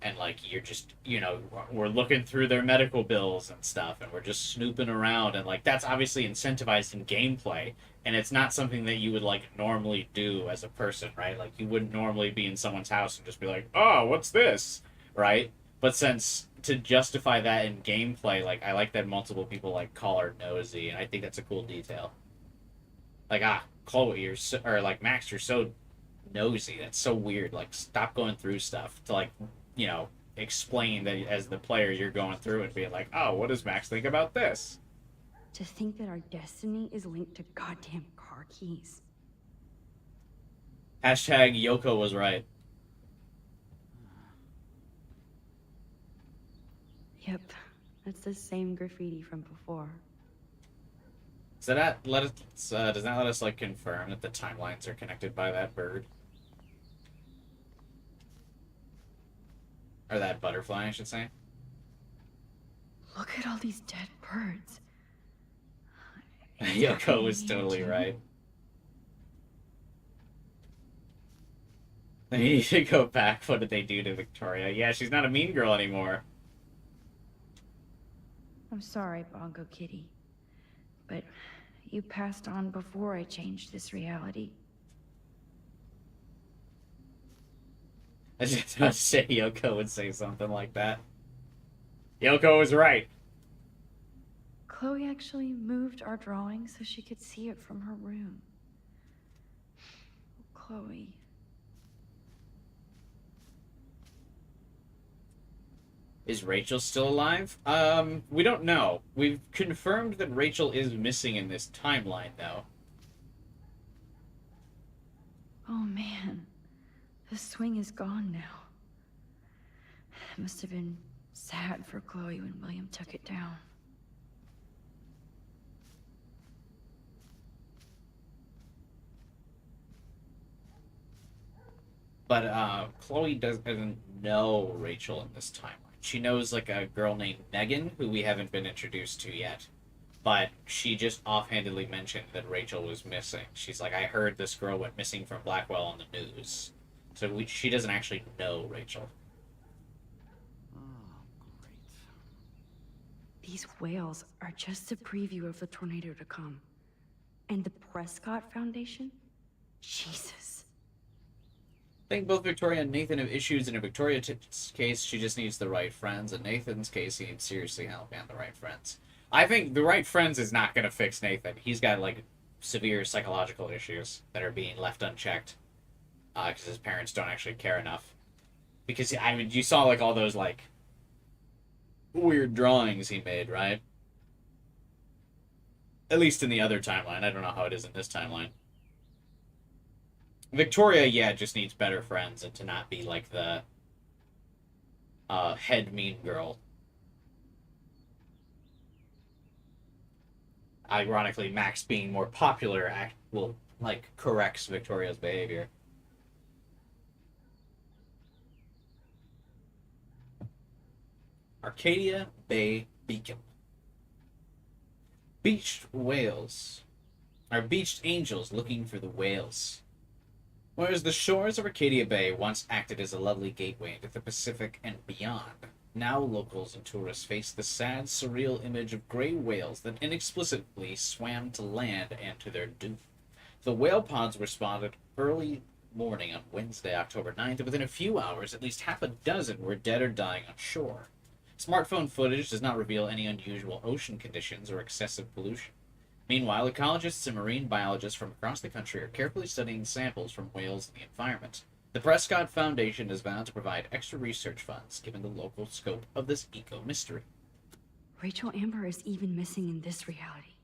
And, like, you're just, you know, we're looking through their medical bills and stuff, and we're just snooping around, and, like, that's obviously incentivized in gameplay, and it's not something that you would, like, normally do as a person, right? Like, you wouldn't normally be in someone's house and just be like, oh, what's this? Right? But since, to justify that in gameplay, like, I like that multiple people, like, call her nosy, and I think that's a cool detail. Like, Chloe, you're so, or, like, Max, you're so nosy. That's so weird. Like, stop going through stuff to, like, you know, explain that as the player you're going through and being like, oh, what does Max think about this? To think that our destiny is linked to goddamn car keys. Hashtag Yoko was right. Yep, that's the same graffiti from before. Does that let us like confirm that the timelines are connected by that bird? Or that butterfly, I should say. Look at all these dead birds. Yoko was totally right. They need to go back. What did they do to Victoria? Yeah, she's not a mean girl anymore. I'm sorry, Bongo Kitty, but you passed on before I changed this reality. I just don't say Yoko would say something like that. Yoko was right. Chloe actually moved our drawing so she could see it from her room. Chloe. Is Rachel still alive? We don't know. We've confirmed that Rachel is missing in this timeline, though. Oh man, the swing is gone now. It must have been sad for Chloe when William took it down. But Chloe doesn't know Rachel in this timeline. She knows like a girl named Megan, who we haven't been introduced to yet. But she just offhandedly mentioned that Rachel was missing. She's like, I heard this girl went missing from Blackwell on the news. So she doesn't actually know Rachel. These whales are just a preview of the tornado to come. And the Prescott Foundation? Jesus. I think both Victoria and Nathan have issues. In a Victoria's case, she just needs the right friends. In Nathan's case, he needs seriously help and the right friends. I think the right friends is not going to fix Nathan. He's got, like, severe psychological issues that are being left unchecked. Because his parents don't actually care enough. Because, I mean, you saw, like, all those, like, weird drawings he made, right? At least in the other timeline. I don't know how it is in this timeline. Victoria, yeah, just needs better friends and to not be like the head mean girl. Ironically, Max being more popular will, like, corrects Victoria's behavior. Arcadia Bay Beacon. Beached whales are beached angels looking for the whales. Whereas the shores of Arcadia Bay once acted as a lovely gateway into the Pacific and beyond, now locals and tourists face the sad, surreal image of gray whales that inexplicably swam to land and to their doom. The whale pods were spotted early morning on Wednesday, October 9th, and within a few hours, at least half a dozen were dead or dying on shore. Smartphone footage does not reveal any unusual ocean conditions or excessive pollution. Meanwhile, ecologists and marine biologists from across the country are carefully studying samples from whales in the environment. The Prescott Foundation has vowed to provide extra research funds given the local scope of this eco-mystery. Rachel Amber is even missing in this reality.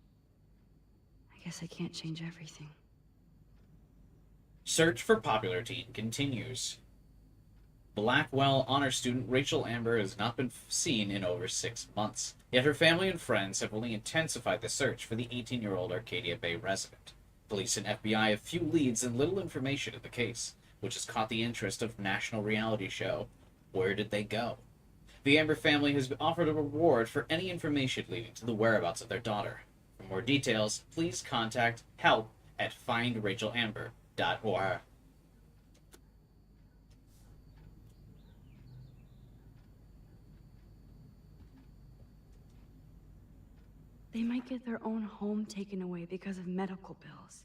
I guess I can't change everything. Search for popular teen continues. Blackwell honor student Rachel Amber has not been seen in over 6 months, yet her family and friends have only intensified the search for the 18-year-old Arcadia Bay resident. Police and FBI have few leads and little information in the case, which has caught the interest of national reality show Where Did They Go? The Amber family has been offered a reward for any information leading to the whereabouts of their daughter. For more details, please contact help at findrachelamber.org. They might get their own home taken away because of medical bills.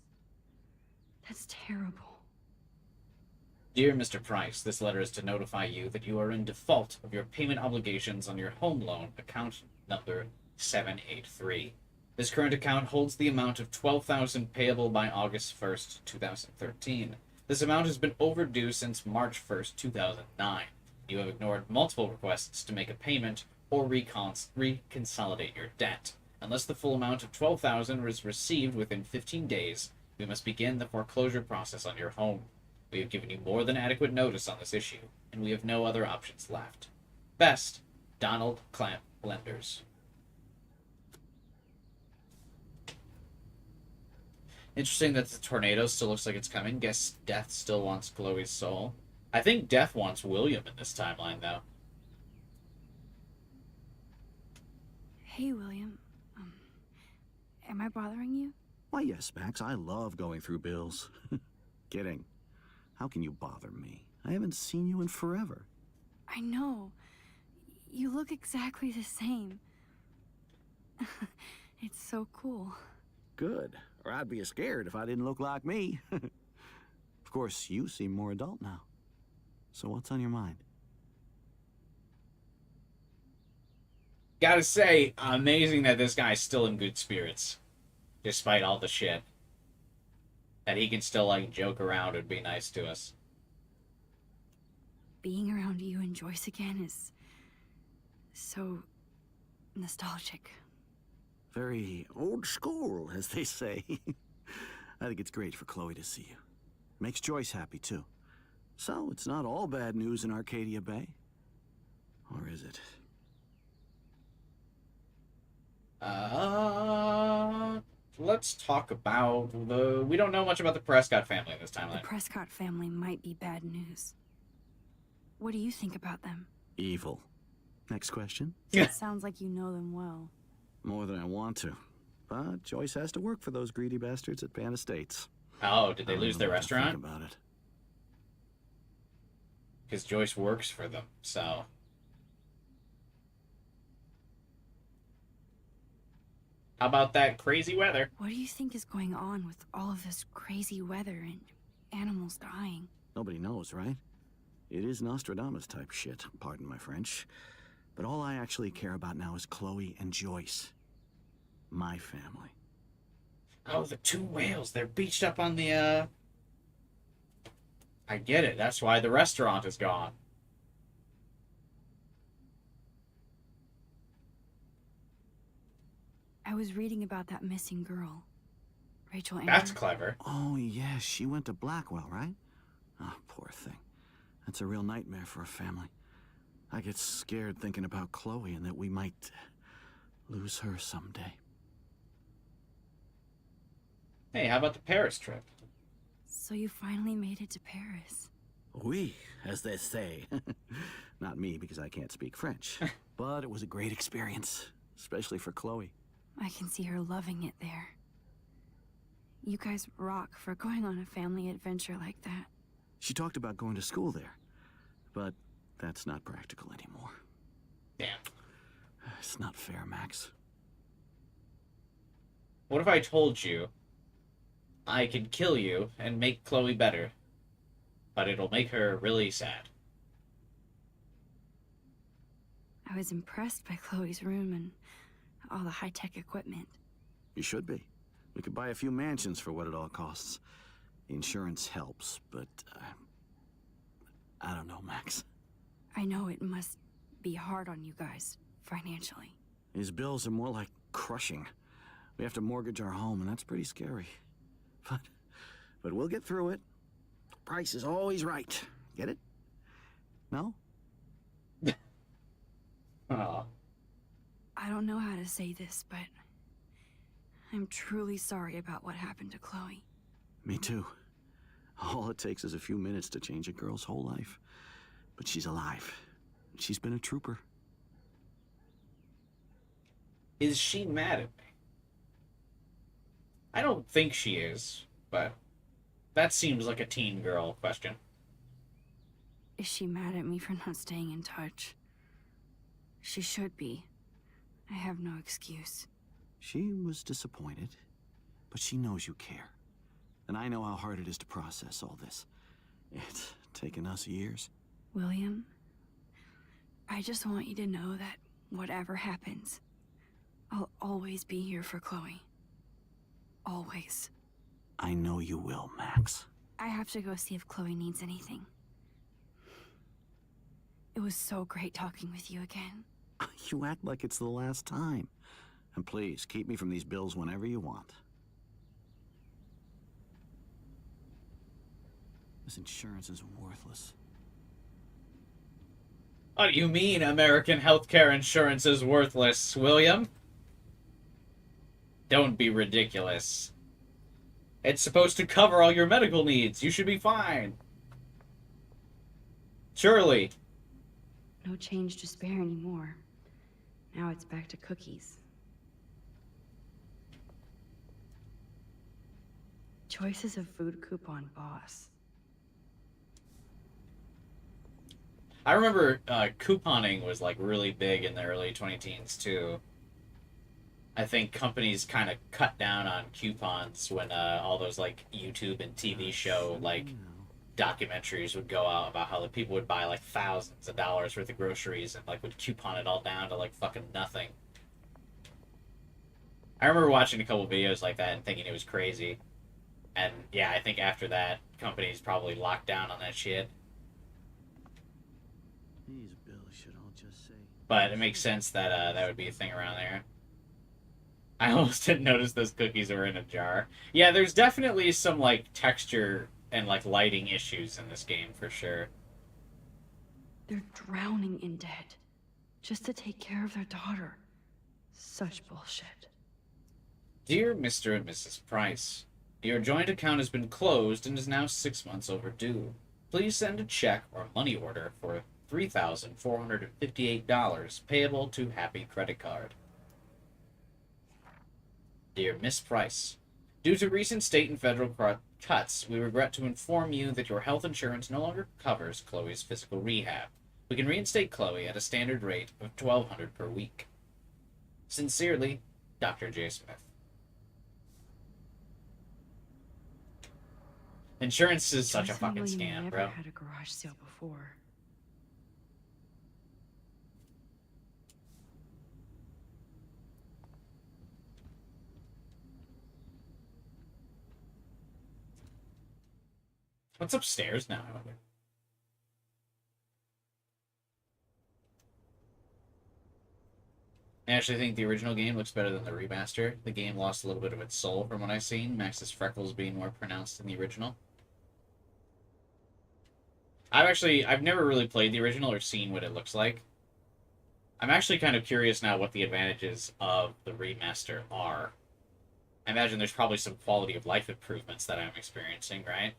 That's terrible. Dear Mr. Price, this letter is to notify you that you are in default of your payment obligations on your home loan, account number 783. This current account holds the amount of $12,000 payable by August 1st, 2013. This amount has been overdue since March 1st, 2009. You have ignored multiple requests to make a payment or reconsolidate your debt. Unless the full amount of $12,000 is received within 15 days, we must begin the foreclosure process on your home. We have given you more than adequate notice on this issue, and we have no other options left. Best, Donald Clamp Lenders. Interesting that the tornado still looks like it's coming. Guess Death still wants Chloe's soul. I think Death wants William in this timeline, though. Hey, William. Am I bothering you? Why, yes, Max. I love going through bills. Kidding. How can you bother me? I haven't seen you in forever. I know. You look exactly the same. It's so cool. Good. Or I'd be scared if I didn't look like me. Of course, you seem more adult now. So what's on your mind? Gotta say, amazing that this guy's still in good spirits. Despite all the shit. That he can still, like, joke around and be nice to us. Being around you and Joyce again is so nostalgic. Very old school, as they say. I think it's great for Chloe to see you. Makes Joyce happy, too. So, it's not all bad news in Arcadia Bay. Or is it? Let's talk about the... We don't know much about the Prescott family in this timeline. The Prescott family might be bad news. What do you think about them? Evil. Next question? Sounds like you know them well. More than I want to. But Joyce has to work for those greedy bastards at Pan Estates. Oh, did they lose their restaurant? Think about it. Because Joyce works for them, so... How about that crazy weather? What do you think is going on with all of this crazy weather and animals dying? Nobody knows, right? It is Nostradamus type shit, pardon my French. But all I actually care about now is Chloe and Joyce. My family. Oh, the two whales. They're beached up on the, I get it. That's why the restaurant is gone. I was reading about that missing girl. Rachel Amber. That's clever. Oh, yeah, she went to Blackwell, right? Oh, poor thing. That's a real nightmare for a family. I get scared thinking about Chloe and that we might lose her someday. Hey, how about the Paris trip? So you finally made it to Paris. Oui, as they say. Not me, because I can't speak French. But it was a great experience, especially for Chloe. I can see her loving it there. You guys rock for going on a family adventure like that. She talked about going to school there, but that's not practical anymore. Damn. It's not fair, Max. What if I told you I could kill you and make Chloe better, but it'll make her really sad? I was impressed by Chloe's room and all the high-tech equipment. You should be. We could buy a few mansions for what it all costs. The insurance helps, but I don't know, Max. I know it must be hard on you guys, financially. These bills are more like crushing. We have to mortgage our home, and that's pretty scary. But we'll get through it. Price is always right. Get it? No? Aw. I don't know how to say this, but I'm truly sorry about what happened to Chloe. Me too. All it takes is a few minutes to change a girl's whole life. But she's alive. She's been a trooper. Is she mad at me? I don't think she is, but that seems like a teen girl question. Is she mad at me for not staying in touch? She should be. I have no excuse. She was disappointed, but she knows you care. And I know how hard it is to process all this. It's taken us years. William, I just want you to know that whatever happens, I'll always be here for Chloe. Always. I know you will, Max. I have to go see if Chloe needs anything. It was so great talking with you again. You act like it's the last time. And please, keep me from these bills whenever you want. This insurance is worthless. What do you mean American healthcare insurance is worthless, William? Don't be ridiculous. It's supposed to cover all your medical needs. You should be fine. Surely. No change to spare anymore. Now it's back to cookies. Choices of food coupon boss. I remember couponing was like really big in the early 2010s too. I think companies kind of cut down on coupons when all those like YouTube and TV show like documentaries would go out about how the people would buy like thousands of dollars worth of groceries and like would coupon it all down to like fucking nothing. I remember watching a couple videos like that and thinking it was crazy. And yeah, I think after that, companies probably locked down on that shit. These bills should all just say... But it makes sense that that would be a thing around there. I almost didn't notice those cookies were in a jar. Yeah, there's definitely some like texture and like lighting issues in this game for sure. They're drowning in debt just to take care of their daughter. Such bullshit. Dear Mr. and Mrs. Price, your joint account has been closed and is now 6 months overdue. Please send a check or money order for $3,458 payable to Happy Credit Card. Dear Miss Price, due to recent state and federal cuts, we regret to inform you that your health insurance no longer covers Chloe's physical rehab. We can reinstate Chloe at a standard rate of $1,200 per week. Sincerely, Dr. J. Smith. Insurance is such a fucking scam, bro. Never had a garage sale before. What's upstairs now? I wonder. I actually think the original game looks better than the remaster. The game lost a little bit of its soul from what I've seen, Max's freckles being more pronounced than the original. I've never really played the original or seen what it looks like. I'm actually kind of curious now what the advantages of the remaster are. I imagine there's probably some quality of life improvements that I'm experiencing, right?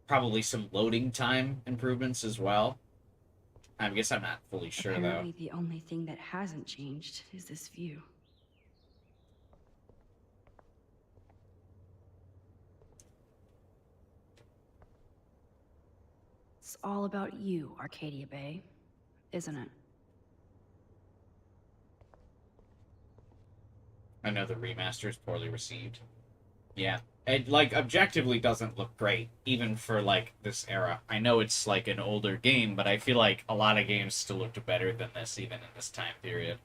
probably some loading time improvements as well. I guess I'm not fully sure, Apparently, the only thing that hasn't changed is this view. It's all about you, Arcadia Bay, isn't it? I know the remaster is poorly received. Yeah. It, like, objectively doesn't look great, even for, like, this era. I know it's, like, an older game, but I feel like a lot of games still looked better than this, even in this time period.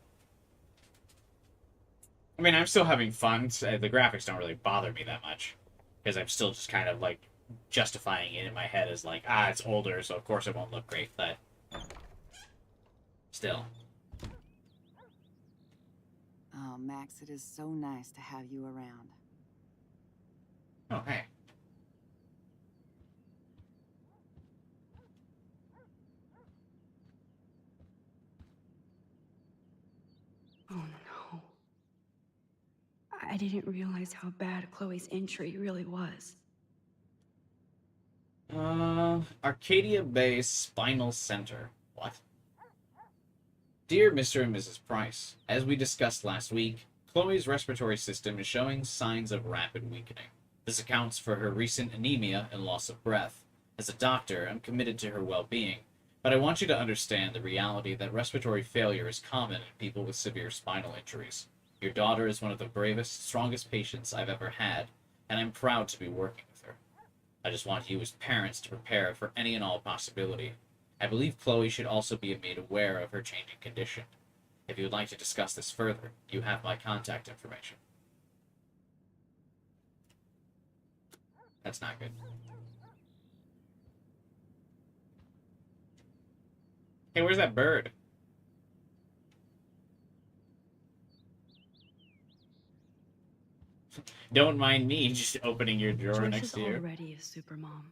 I mean, I'm still having fun. So the graphics don't really bother me that much, because I'm still just kind of, like, justifying it in my head as, like, it's older, so of course it won't look great, but still. Oh, Max, it is so nice to have you around. Oh, hey. Oh no. I didn't realize how bad Chloe's injury really was. Arcadia Bay Spinal Center. What? Dear Mr. and Mrs. Price, as we discussed last week, Chloe's respiratory system is showing signs of rapid weakening. This accounts for her recent anemia and loss of breath. As a doctor, I'm committed to her well-being, but I want you to understand the reality that respiratory failure is common in people with severe spinal injuries. Your daughter is one of the bravest, strongest patients I've ever had, and I'm proud to be working with her. I just want you as parents to prepare for any and all possibility. I believe Chloe should also be made aware of her changing condition. If you would like to discuss this further, you have my contact information. That's not good. Hey, where's that bird? Don't mind me just opening your drawer Joyce next is to you. already a supermom.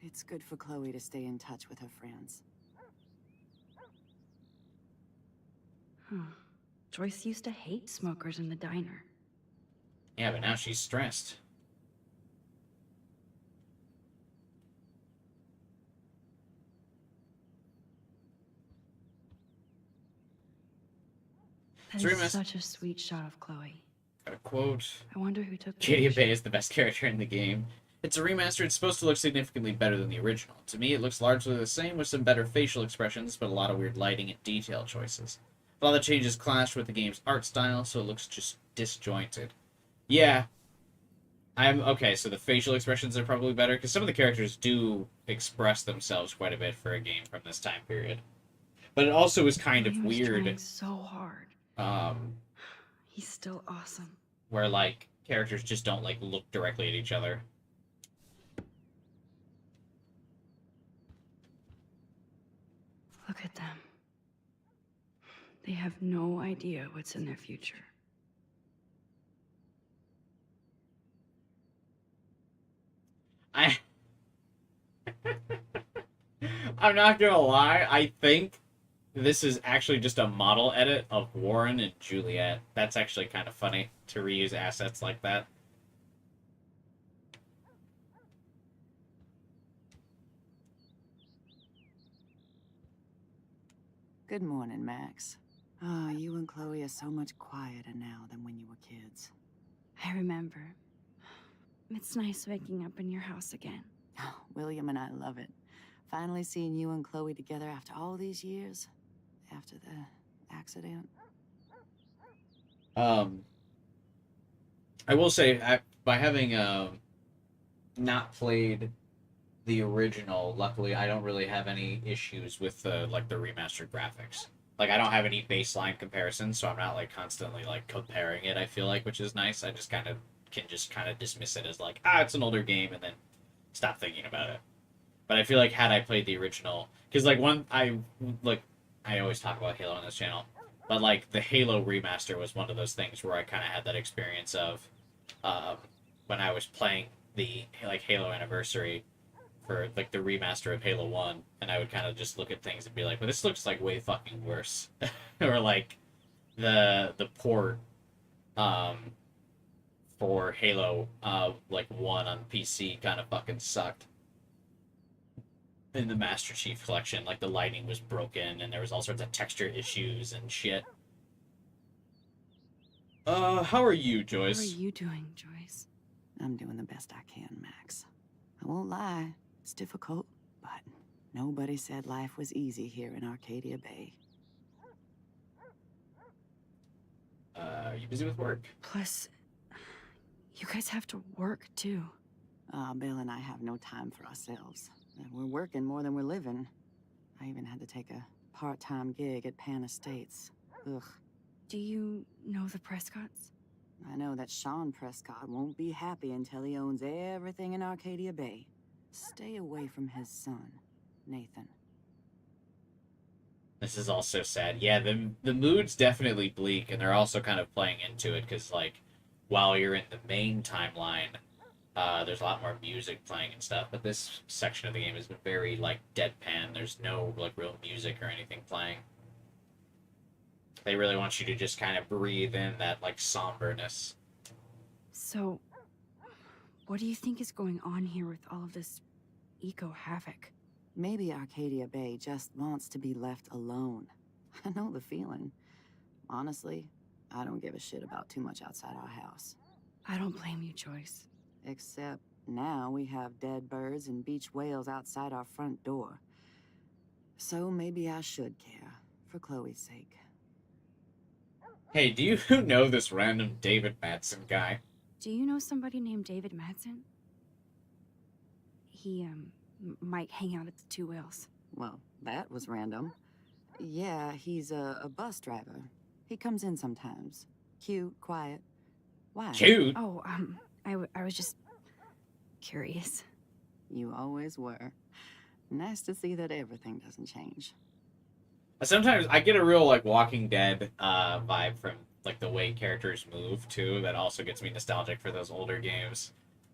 It's good for Chloe to stay in touch with her friends. Joyce used to hate smokers in the diner. Yeah, but now she's stressed. That is such a sweet shot of Chloe. Got a quote. I wonder who took the Arcadia picture. Bay is the best character in the game. It's a remaster. It's supposed to look significantly better than the original. To me, it looks largely the same with some better facial expressions, but a lot of weird lighting and detail choices. A lot of the changes clash with the game's art style, so it looks just disjointed. Yeah. Okay, so the facial expressions are probably better, because some of the characters do express themselves quite a bit for a game from this time period. But it also is kind of He was weird. trying so hard. He's still awesome. Where, like, characters just don't, like, look directly at each other. Look at them. They have no idea what's in their future. I'm not gonna lie, I think this is actually just a model edit of Warren and Juliet. That's actually kind of funny to reuse assets like that. Good morning, Max. Oh, you and Chloe are so much quieter now than when you were kids. I remember. It's nice waking up in your house again. Oh, William and I love it. Finally seeing you and Chloe together after all these years. After the accident. I will say, by having not played the original, luckily I don't really have any issues with the remastered graphics. Like, I don't have any baseline comparisons, so I'm not like constantly like comparing it, I feel like, which is nice. I just can dismiss it as like, it's an older game, and then stop thinking about it. But I feel like had I played the original, because like I always talk about Halo on this channel, but like the Halo remaster was one of those things where I kind of had that experience of when I was playing the like Halo Anniversary for like the remaster of Halo 1, and I would kind of just look at things and be like, well, this looks like way fucking worse. Or like the port for before Halo, like 1 on PC kind of fucking sucked. In the Master Chief Collection, like the lighting was broken and there was all sorts of texture issues and shit. How are you, Joyce? How are you doing, Joyce? I'm doing the best I can, Max. I won't lie, it's difficult, but nobody said life was easy here in Arcadia Bay. Are you busy with work? Plus, you guys have to work, too. Bill and I have no time for ourselves. We're working more than we're living. I even had to take a part-time gig at Pan Estates. Ugh. Do you know the Prescotts? I know that Sean Prescott won't be happy until he owns everything in Arcadia Bay. Stay away from his son, Nathan. This is all so sad. Yeah, the mood's definitely bleak, and they're also kind of playing into it, because, like, while you're in the main timeline, there's a lot more music playing and stuff, but this section of the game is very, like, deadpan. There's no, like, real music or anything playing. They really want you to just kind of breathe in that, like, somberness. So, what do you think is going on here with all of this eco-havoc? Maybe Arcadia Bay just wants to be left alone. I know the feeling. Honestly, I don't give a shit about too much outside our house. I don't blame you, Joyce. Except now we have dead birds and beach whales outside our front door. So maybe I should care, for Chloe's sake. Hey, do you know this random David Madsen guy? Do you know somebody named David Madsen? He, might hang out at the Two Whales. Well, that was random. Yeah, he's a bus driver. He comes in sometimes. Cute, quiet. Why? Cute? Oh, I was just curious. You always were. Nice to see that everything doesn't change. Sometimes I get a real, like, Walking Dead vibe from, like, the way characters move, too. That also gets me nostalgic for those older games.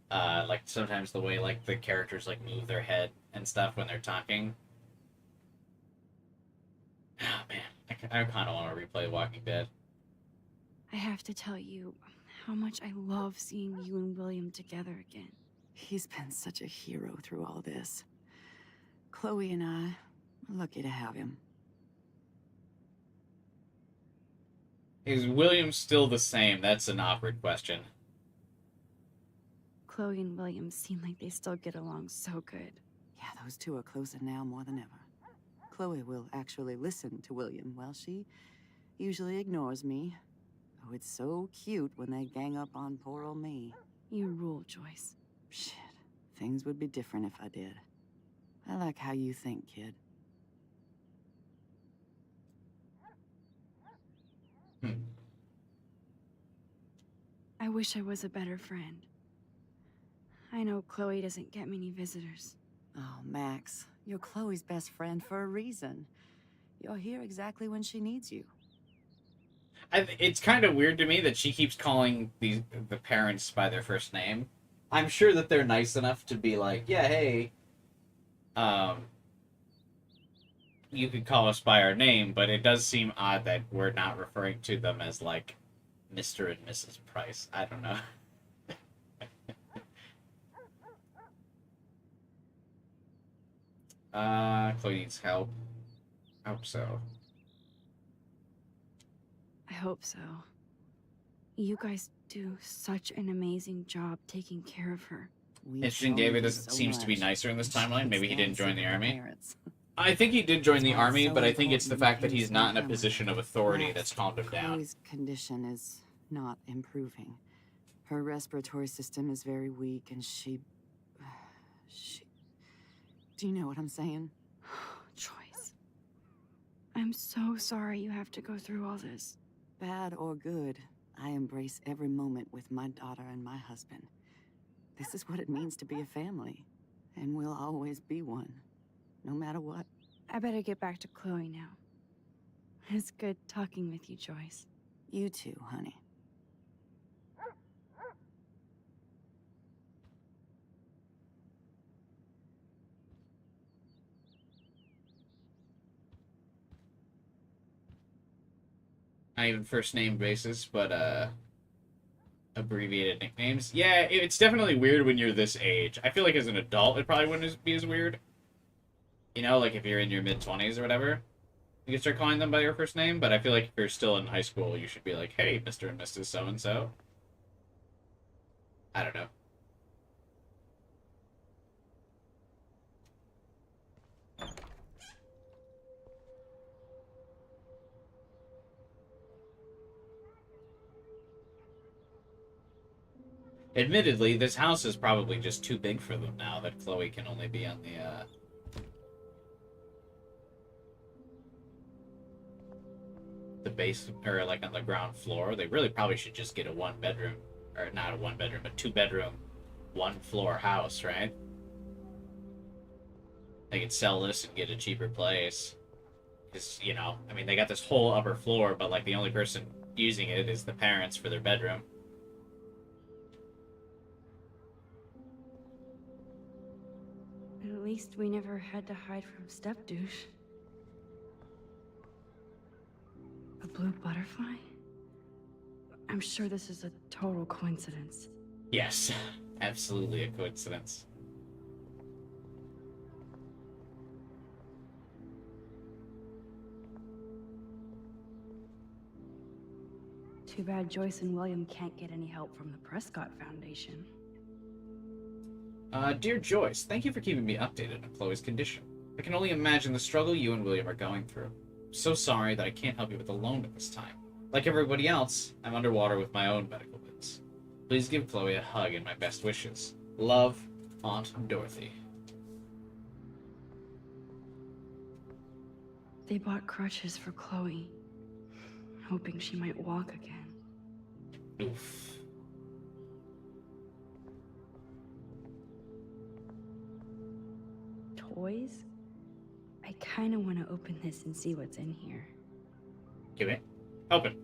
Like, sometimes the way, like, the characters, like, move their head and stuff when they're talking. Oh, man. I kind of want to replay Walking Dead. I have to tell you how much I love seeing you and William together again. He's been such a hero through all this. Chloe and I are lucky to have him. Is William still the same? That's an awkward question. Chloe and William seem like they still get along so good. Yeah, those two are closer now more than ever. Chloe will actually listen to William while she usually ignores me. Oh, it's so cute when they gang up on poor old me. You rule, Joyce. Shit, things would be different if I did. I like how you think, kid. I wish I was a better friend. I know Chloe doesn't get many visitors. Oh, Max, you're Chloe's best friend for a reason. You're here exactly when she needs you. It's kind of weird to me that she keeps calling the parents by their first name. I'm sure that they're nice enough to be like, yeah, hey, you could call us by our name, but it does seem odd that we're not referring to them as, like, Mr. and Mrs. Price. I don't know. Chloe needs help. I hope so. I hope so. You guys do such an amazing job taking care of her. Interesting, David seems to be nicer in this timeline. Maybe he didn't join the army. I think he did join the army, but I think it's the fact that he's not in a position of authority that's calmed him down. Chloe's condition is not improving. Her respiratory system is very weak, and she... Do you know what I'm saying? Joyce. I'm so sorry you have to go through all this. Bad or good, I embrace every moment with my daughter and my husband. This is what it means to be a family, and we'll always be one, no matter what. I better get back to Chloe now. It's good talking with you, Joyce. You too, honey. Not even first name basis, but Abbreviated nicknames. Yeah, it's definitely weird when you're this age. I feel like as an adult, it probably wouldn't be as weird. You know, like if you're in your mid-20s or whatever, you can start calling them by your first name, but I feel like if you're still in high school, you should be like, hey, Mr. and Mrs. So-and-so. I don't know. Admittedly, this house is probably just too big for them now that Chloe can only be on the base, or like on the ground floor. They really probably should just get a one-bedroom, or not a one-bedroom, but two-bedroom, one-floor house, right? They could sell this and get a cheaper place. Because, you know, I mean, they got this whole upper floor, but like the only person using it is the parents for their bedroom. At least we never had to hide from step-douche. A blue butterfly? I'm sure this is a total coincidence. Yes, absolutely a coincidence. Too bad Joyce and William can't get any help from the Prescott Foundation. Dear Joyce, thank you for keeping me updated on Chloe's condition. I can only imagine the struggle you and William are going through. I'm so sorry that I can't help you with the loan at this time. Like everybody else, I'm underwater with my own medical bills. Please give Chloe a hug and my best wishes. Love, Aunt Dorothy. They bought crutches for Chloe, hoping she might walk again. Oof. Toys? I kind of want to open this and see what's in here. Give it. Open.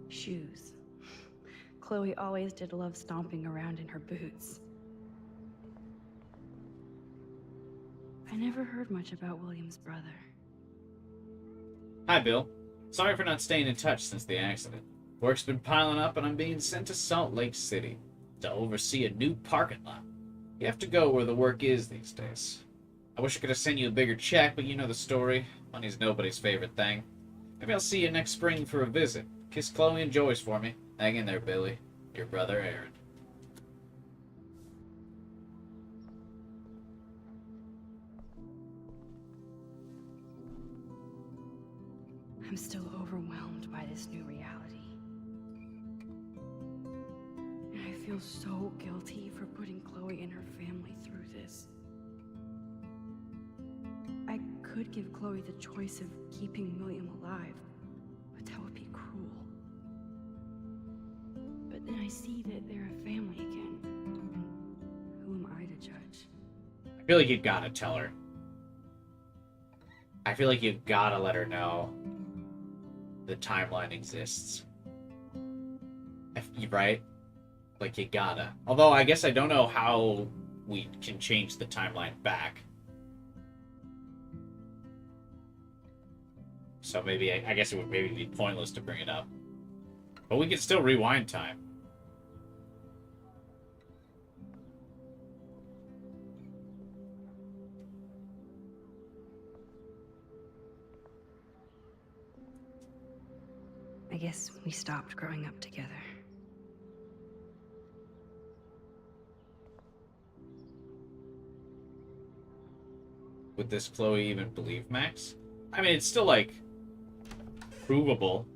Shoes. Chloe always did love stomping around in her boots. I never heard much about William's brother. Hi, Bill. Sorry for not staying in touch since the accident. Work's been piling up and I'm being sent to Salt Lake City to oversee a new parking lot. You have to go where the work is these days. I wish I could have sent you a bigger check, but you know the story. Money's nobody's favorite thing. Maybe I'll see you next spring for a visit. Kiss Chloe and Joyce for me. Hang in there, Billy. Your brother, Aaron. I'm still overwhelmed by this new reality. And I feel so guilty for putting Chloe and her family through this. I could give Chloe the choice of keeping William alive, but that would be cruel. But then I see that they're a family again. Who am I to judge? I feel like you gotta tell her. I feel like you gotta let her know the timeline exists. Right? Like, you gotta. Although, I guess I don't know how we can change the timeline back. So maybe, I guess it would maybe be pointless to bring it up. But we can still rewind time. I guess we stopped growing up together. Would this Chloe even believe Max? I mean, it's still, like, provable.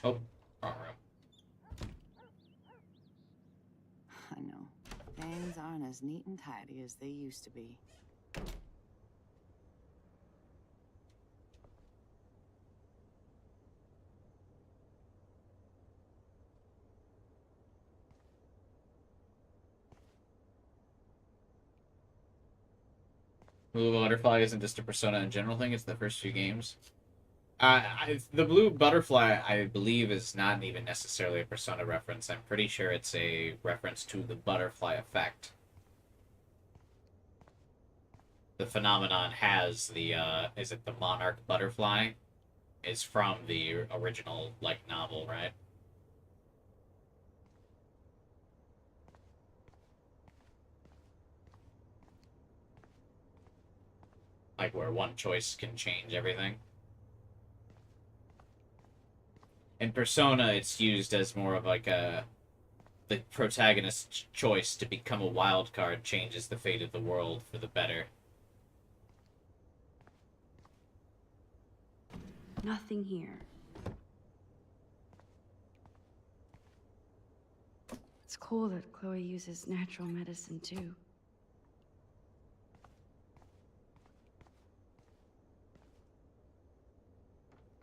Oh, wrong room. I know. Things aren't as neat and tidy as they used to be. Blue Butterfly isn't just a Persona in general thing, it's the first few games. The Blue Butterfly, I believe, is not even necessarily a Persona reference. I'm pretty sure it's a reference to the butterfly effect. the phenomenon has the, is it the monarch butterfly? Is from the original, like, novel, right? Like, where one choice can change everything. In Persona, it's used as more of like a... The protagonist's choice to become a wild card changes the fate of the world for the better. Nothing here. It's cool that Chloe uses natural medicine too.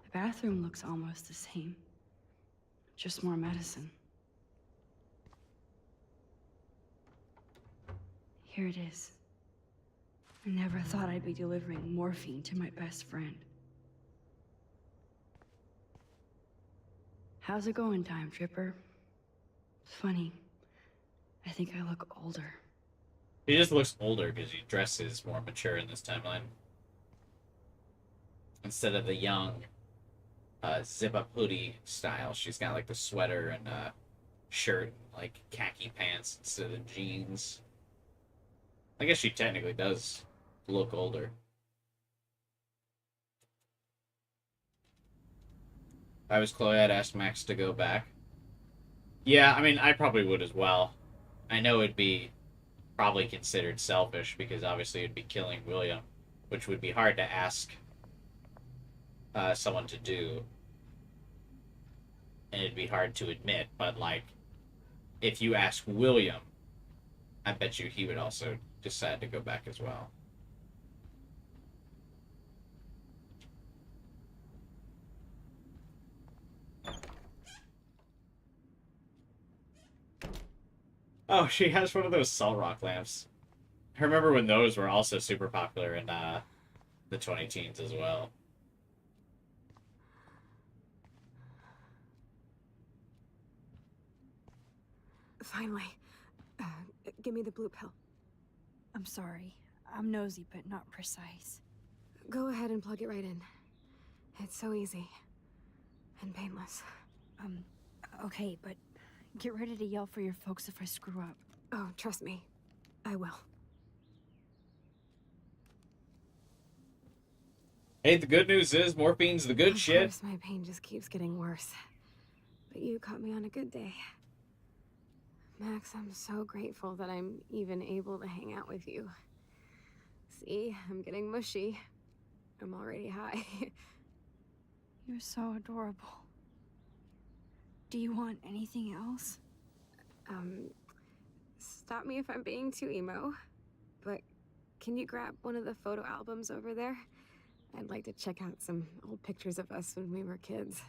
The bathroom looks almost the same. Just more medicine. Here it is. I never thought I'd be delivering morphine to my best friend. How's it going, Time Tripper? It's funny. I think I look older. He just looks older because he dresses more mature in this timeline. Instead of the young, zip-up hoodie style, she's got like the sweater and shirt, like khaki pants instead of jeans. I guess she technically does look older. If I was Chloe, I'd ask Max to go back. Yeah, I mean, I probably would as well. I know it'd be probably considered selfish because obviously it'd be killing William, which would be hard to ask someone to do. And it'd be hard to admit, but like, if you ask William, I bet you he would also decide to go back as well. Oh, she has one of those salt rock lamps. I remember when those were also super popular in the 20-teens as well. Finally. Give me the blue pill. I'm sorry. I'm nosy, but not precise. Go ahead and plug it right in. It's so easy. And painless. Okay, but get ready to yell for your folks if I screw up. Oh, trust me. I will. Hey, the good news is morphine's the good shit. Of course, my pain just keeps getting worse. But you caught me on a good day. Max, I'm so grateful that I'm even able to hang out with you. See, I'm getting mushy. I'm already high. You're so adorable. Do you want anything else? Stop me if I'm being too emo, but can you grab one of the photo albums over there? I'd like to check out some old pictures of us when we were kids.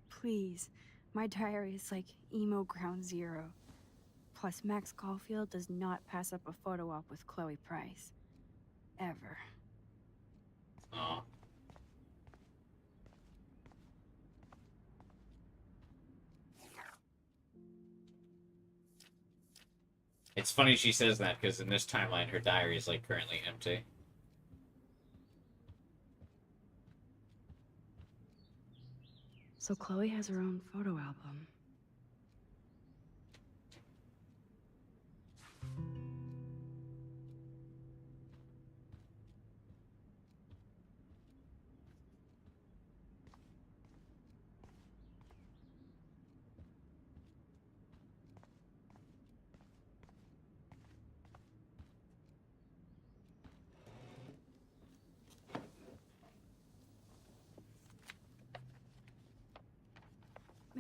Please. My diary is like emo ground zero. Plus, Max Caulfield does not pass up a photo op with Chloe Price. Ever. Aw. It's funny she says that, because in this timeline, her diary is, like, currently empty. So Chloe has her own photo album.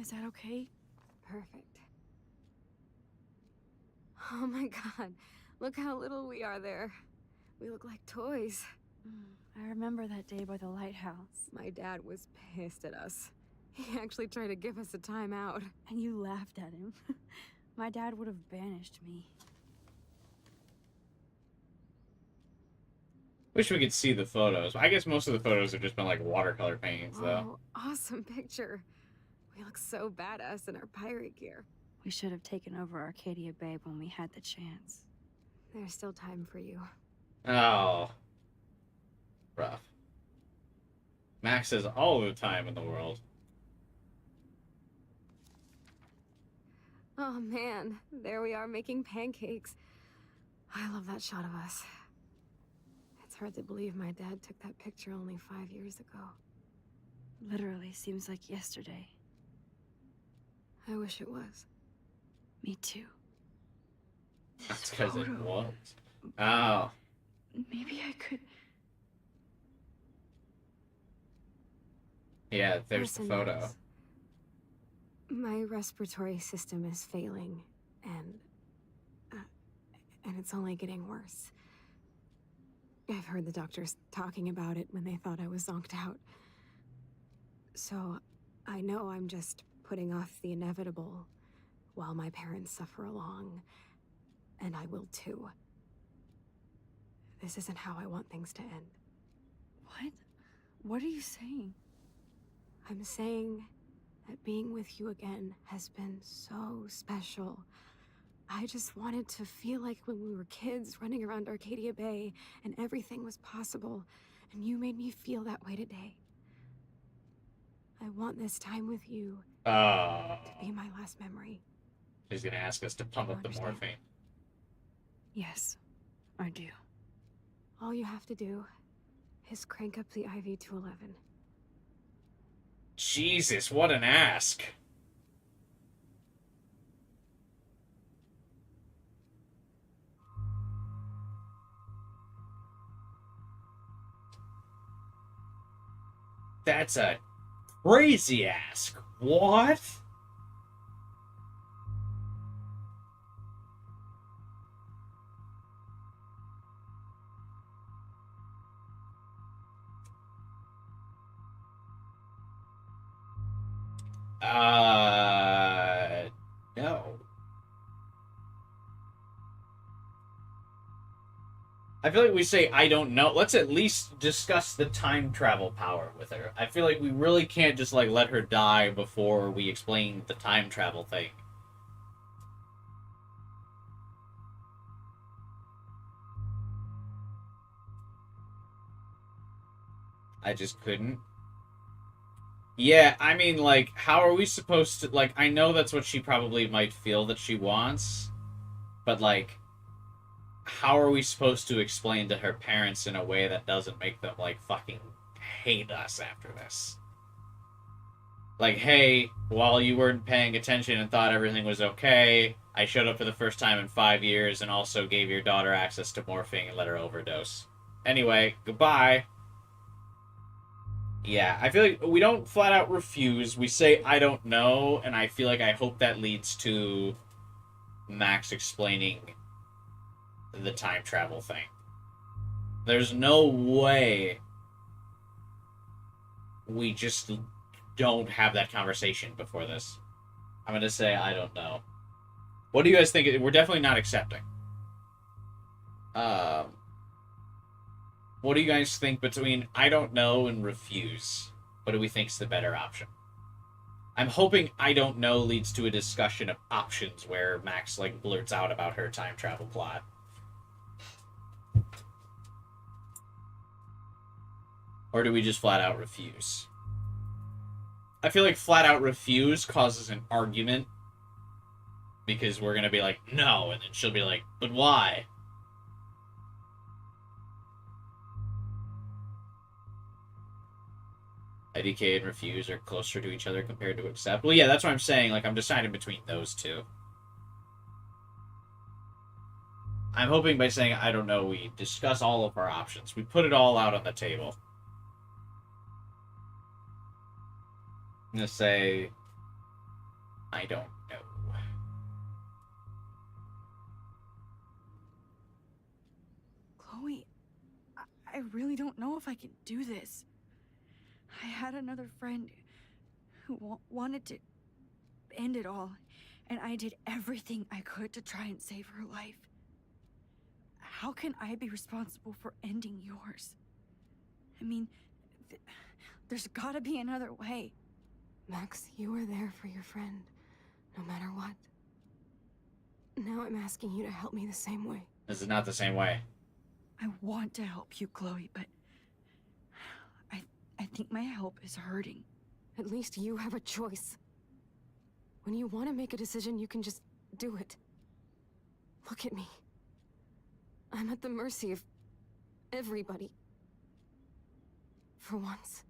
Is that okay? Perfect. Oh my god, look how little we are there. We look like toys. I remember that day by the lighthouse. My dad was pissed at us. He actually tried to give us a timeout. And you laughed at him. My dad would have banished me. Wish we could see the photos. I guess most of the photos have just been like watercolor paintings, though. Oh, awesome picture. We look so badass in our pirate gear. We should have taken over Arcadia Bay when we had the chance. There's still time for you. Oh. Rough. Max has all the time in the world. Oh man, there we are making pancakes. I love that shot of us. It's hard to believe my dad took that picture only 5 years ago. Literally seems like yesterday. I wish it was. Me too. That's because it was. Oh. Maybe I could... Yeah, there's Listen, the photo. Max. My respiratory system is failing, and it's only getting worse. I've heard the doctors talking about it when they thought I was zonked out. So, I know I'm just putting off the inevitable while my parents suffer along, and I will too. This isn't how I want things to end. What? What are you saying? I'm saying that being with you again has been so special. I just wanted to feel like when we were kids running around Arcadia Bay and everything was possible, and you made me feel that way today. I want this time with you to be my last memory. She's gonna ask us to pump up the morphine. Yes, I do. All you have to do is crank up the IV to 11. Jesus, what an ask. That's a crazy ask. What? No. I feel like we say, I don't know. Let's at least discuss the time travel power with her. I feel like we really can't just, like, let her die before we explain the time travel thing. I just couldn't. Yeah, I mean, like, how are we supposed to... Like, I know that's what she probably might feel that she wants, but, like, how are we supposed to explain to her parents in a way that doesn't make them, like, fucking hate us after this? Like, hey, while you weren't paying attention and thought everything was okay, I showed up for the first time in 5 years and also gave your daughter access to morphine and let her overdose. Anyway, goodbye. Yeah, I feel like we don't flat out refuse. We say, I don't know, and I feel like I hope that leads to Max explaining the time travel thing. There's no way we just don't have that conversation before this. I'm gonna say, I don't know. What do you guys think? We're definitely not accepting. What do you guys think between I don't know and refuse? What do we think is the better option? I'm hoping I don't know leads to a discussion of options where Max, like, blurts out about her time travel plot. Or do we just flat out refuse? I feel like flat out refuse causes an argument. Because we're gonna be like, no, and then she'll be like, but why? IDK and refuse are closer to each other compared to accept. Well, yeah, that's what I'm saying. Like, I'm deciding between those two. I'm hoping by saying I don't know, we discuss all of our options. We put it all out on the table. I'm gonna say I don't know. Chloe, I really don't know if I can do this. I had another friend who wanted to end it all, and I did everything I could to try and save her life. How can I be responsible for ending yours? I mean, there's gotta be another way. Max, you were there for your friend, no matter what. Now I'm asking you to help me the same way. This is not the same way. I want to help you, Chloe, but I think my help is hurting. At least you have a choice. When you want to make a decision, you can just do it. Look at me. I'm at the mercy of everybody. For once,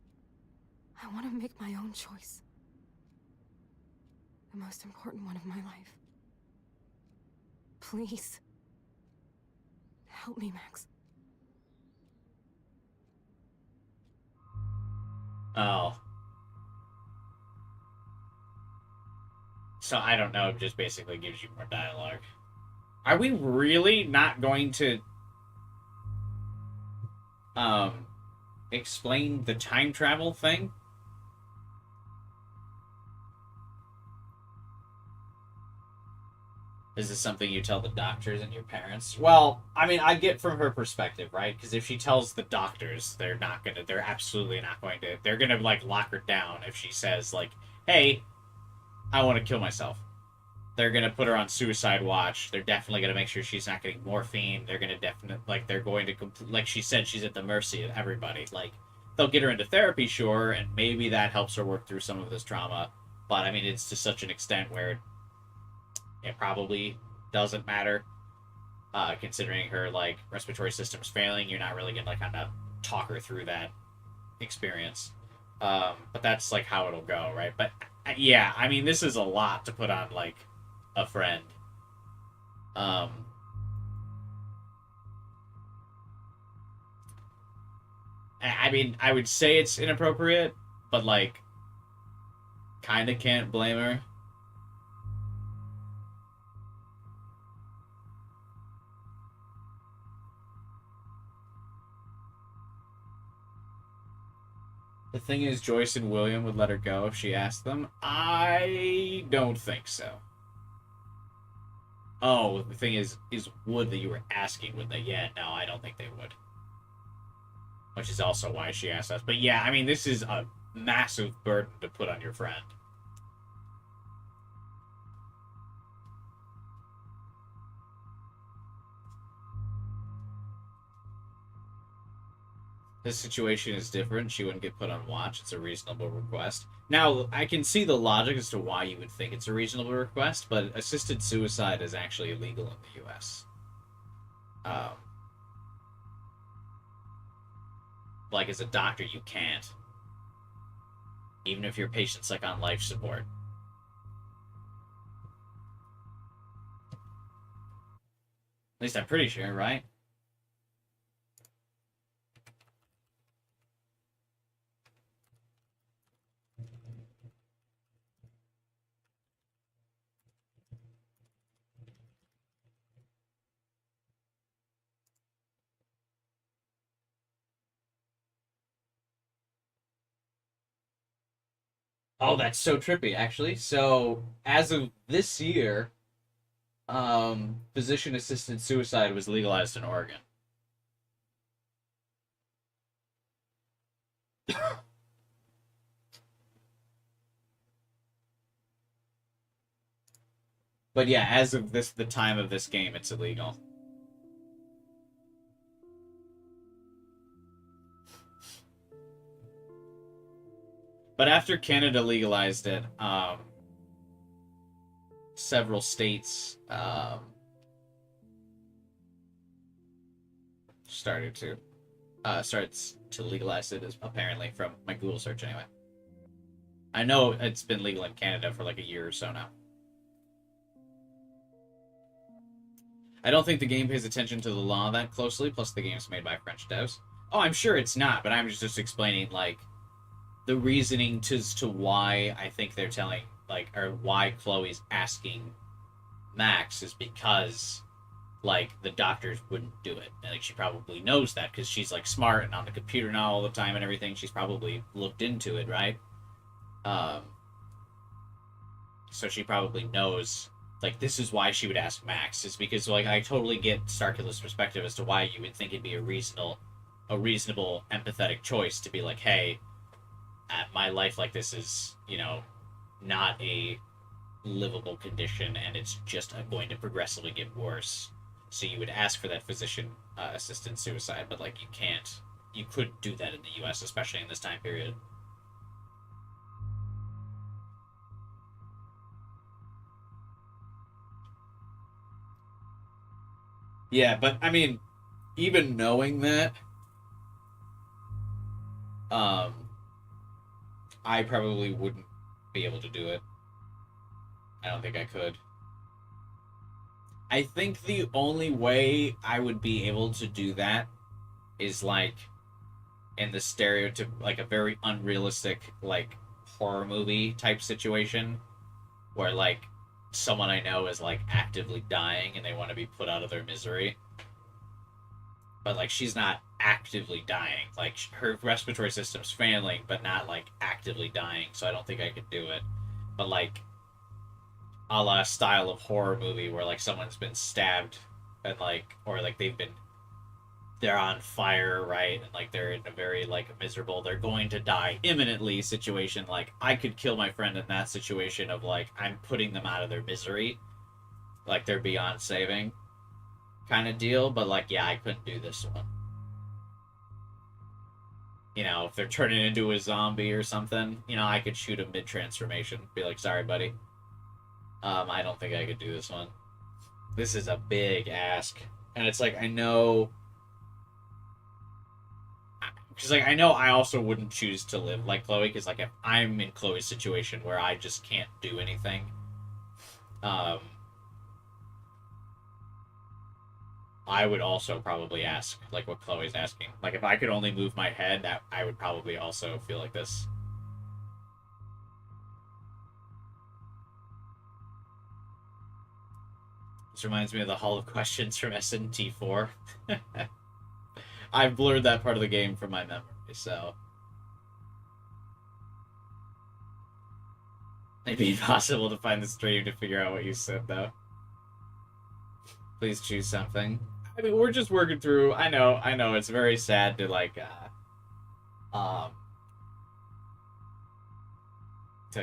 I want to make my own choice. The most important one of my life. Please. Help me, Max. Oh. So I don't know, it just basically gives you more dialogue. Are we really not going to explain the time travel thing? Is this something you tell the doctors and your parents? Well, I mean, I get from her perspective, right? Because if she tells the doctors, they're absolutely not going to, they're gonna, like, lock her down if she says, like, hey, I want to kill myself. They're gonna put her on suicide watch. They're definitely gonna make sure she's not getting morphine. They're gonna they're going to, like she said, she's at the mercy of everybody. Like, they'll get her into therapy, sure, and maybe that helps her work through some of this trauma. But, I mean, it's to such an extent where it probably doesn't matter. Considering her, like, respiratory system's failing, you're not really gonna, like, kind of talk her through that experience. But that's, like, how it'll go, right? But, yeah, I mean, this is a lot to put on, like, a friend. I mean, I would say it's inappropriate, but, like, kind of can't blame her. The thing is, Joyce and William would let her go if she asked them. I don't think so. Oh, the thing is would that you were asking, would they? Yeah, no, I don't think they would. Which is also why she asked us. But yeah, I mean, this is a massive burden to put on your friend. This situation is different. She wouldn't get put on watch. It's a reasonable request. Now, I can see the logic as to why you would think it's a reasonable request, but assisted suicide is actually illegal in the U.S. Like, as a doctor, you can't. Even if your patient's, like, on life support. At least I'm pretty sure, right? Oh, that's so trippy, actually. So, as of this year, physician-assisted suicide was legalized in Oregon. But yeah, as of the time of this game, it's illegal. But after Canada legalized it, several states started to legalize it, as apparently, from my Google search anyway. I know it's been legal in Canada for like a year or so now. I don't think the game pays attention to the law that closely, plus the game's made by French devs. Oh, I'm sure it's not, but I'm just explaining, like, the reasoning to why I think they're telling, like, or why Chloe's asking Max is because, like, the doctors wouldn't do it. And, like, she probably knows that because she's, like, smart and on the computer now all the time and everything. She's probably looked into it, right? So she probably knows, like, this is why she would ask Max, is because, like, I totally get Starkula's perspective as to why you would think it'd be a reasonable, empathetic choice to be like, hey, my life like this is, you know, not a livable condition, and it's just going to progressively get worse. So you would ask for that physician assisted suicide, but like you can't. You couldn't do that in the U.S., especially in this time period. Yeah, but I mean, even knowing that, I probably wouldn't be able to do it. I don't think I could. I think the only way I would be able to do that is like in the stereotype, like a very unrealistic, like horror movie type situation where like someone I know is like actively dying and they want to be put out of their misery. But like she's not actively dying. Like her respiratory system's failing, but not like actively dying. So I don't think I could do it. But like a la style of horror movie where like someone's been stabbed and like or like they're on fire, right? And like they're in a very like miserable, they're going to die imminently situation. Like I could kill my friend in that situation of like I'm putting them out of their misery. Like they're beyond saving kind of deal, but like yeah, I couldn't do this one. You know, if they're turning into a zombie or something, you know, I could shoot a mid-transformation. Be like, sorry, buddy. I don't think I could do this one. This is a big ask. And it's like, I know... Because, like, I know I also wouldn't choose to live like Chloe, because, like, if I'm in Chloe's situation where I just can't do anything, I would also probably ask, like, what Chloe's asking. Like, if I could only move my head, that I would probably also feel like this. This reminds me of the Hall of Questions from SNT4. I've blurred that part of the game from my memory, so... It'd be impossible to find the stream to figure out what you said, though. Please choose something. I mean, we're just working through... I know, it's very sad to, like, to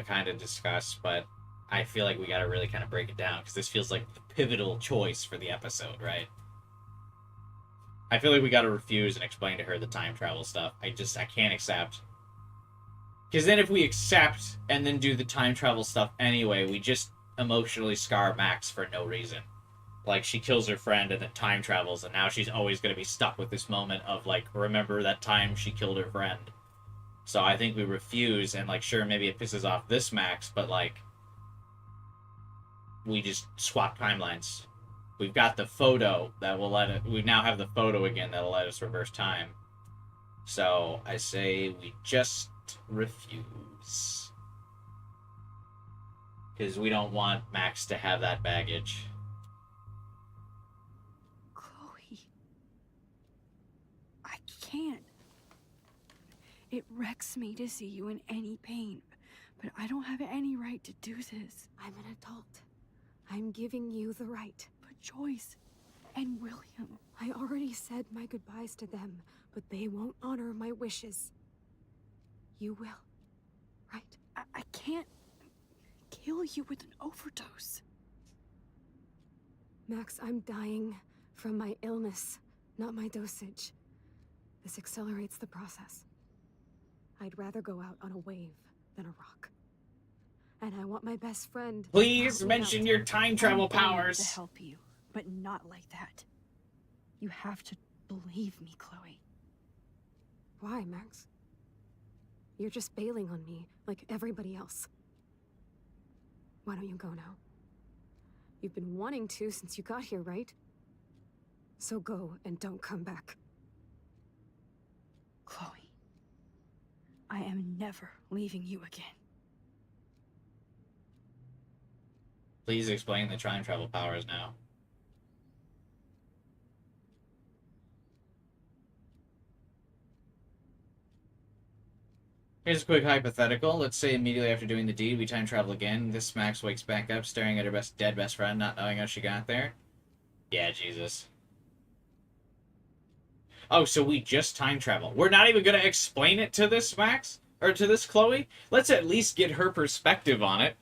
kind of discuss, but I feel like we gotta really kind of break it down, because this feels like the pivotal choice for the episode, right? I feel like we gotta refuse and explain to her the time travel stuff. I can't accept. Because then if we accept and then do the time travel stuff anyway, we just emotionally scar Max for no reason. Like, she kills her friend and then time travels, and now she's always going to be stuck with this moment of, like, remember that time she killed her friend. So I think we refuse, and, like, sure, maybe it pisses off this Max, but, like, we just swap timelines. We've got the photo that will let it... We now have the photo again that'll let us reverse time. So I say we just refuse. Because we don't want Max to have that baggage. I can't. It wrecks me to see you in any pain, but I don't have any right to do this. I'm an adult. I'm giving you the right. But Joyce and William... I already said my goodbyes to them, but they won't honor my wishes. You will, right? I can't kill you with an overdose. Max, I'm dying from my illness, not my dosage. This accelerates the process. I'd rather go out on a wave than a rock. And I want my best friend... Please mention your time travel powers. To help you, but not like that. You have to believe me, Chloe. Why, Max? You're just bailing on me, like everybody else. Why don't you go now? You've been wanting to since you got here, right? So go and don't come back. Chloe, I am never leaving you again. Please explain the time travel powers now. Here's a quick hypothetical. Let's say immediately after doing the deed, we time travel again. This Max wakes back up, staring at her dead best friend, not knowing how she got there. Yeah, Jesus. Oh, so we just time travel. We're not even going to explain it to this Max? Or to this Chloe? Let's at least get her perspective on it.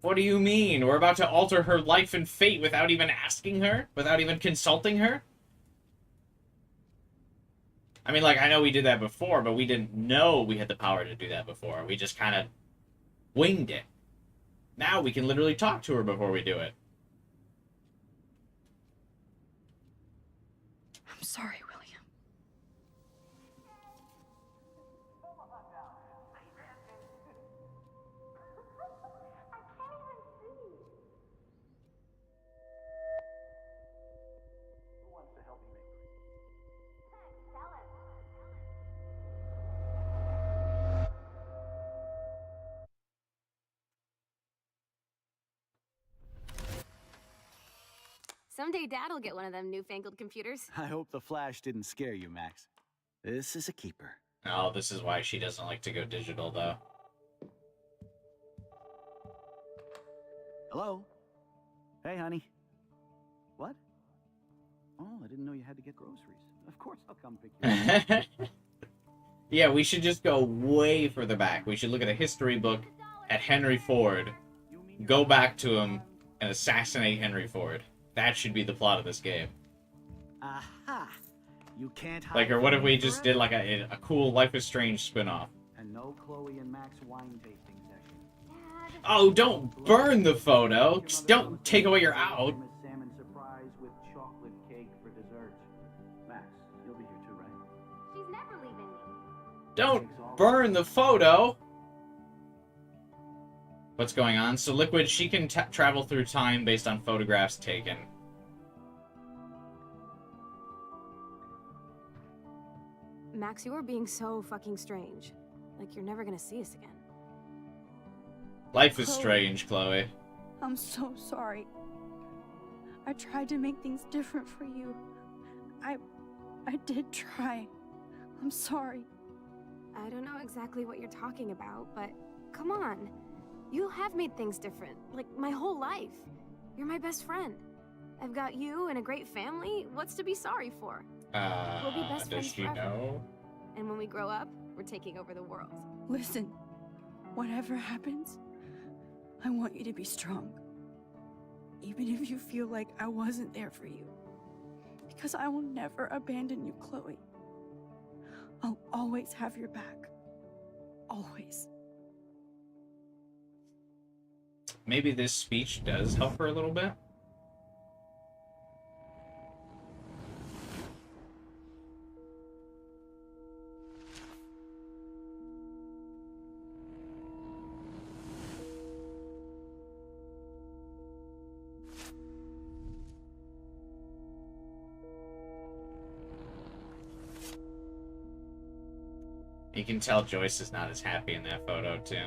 What do you mean? We're about to alter her life and fate without even asking her? Without even consulting her? I mean, like, I know we did that before, but we didn't know we had the power to do that before. We just kind of winged it. Now we can literally talk to her before we do it. I'm sorry, William. Someday Dad'll get one of them newfangled computers. I hope the flash didn't scare you, Max. This is a keeper. Oh, this is why she doesn't like to go digital, though. Hello? Hey, honey. What? Oh, I didn't know you had to get groceries. Of course I'll come pick you up. Yeah, we should just go way further back. We should look at a history book at Henry Ford, go back to him, and assassinate Henry Ford. That should be the plot of this game. Aha! You can't hide. Like, or what if from we me just forever. did like a cool Life is Strange spin-off? And no Chloe and Max wine tasting session. Oh, don't burn the photo. Just don't take away your out. Salmon surprise with chocolate cake for dessert. Max, you'll be here too, right? She's never leaving me. Don't burn the photo. What's going on? So Liquid, she can travel through time based on photographs taken. Max, you are being so fucking strange. Like you're never gonna see us again. Life is strange, Chloe. I'm so sorry. I tried to make things different for you. I did try. I'm sorry. I don't know exactly what you're talking about, but come on. You have made things different, like my whole life. You're my best friend. I've got you and a great family. What's to be sorry for? We'll be best friends Does she forever. know? And when we grow up, we're taking over the world. Listen, whatever happens, I want you to be strong. Even if you feel like I wasn't there for you. Because I will never abandon you, Chloe. I'll always have your back. Always. Maybe this speech does help her a little bit. You can tell Joyce is not as happy in that photo, too.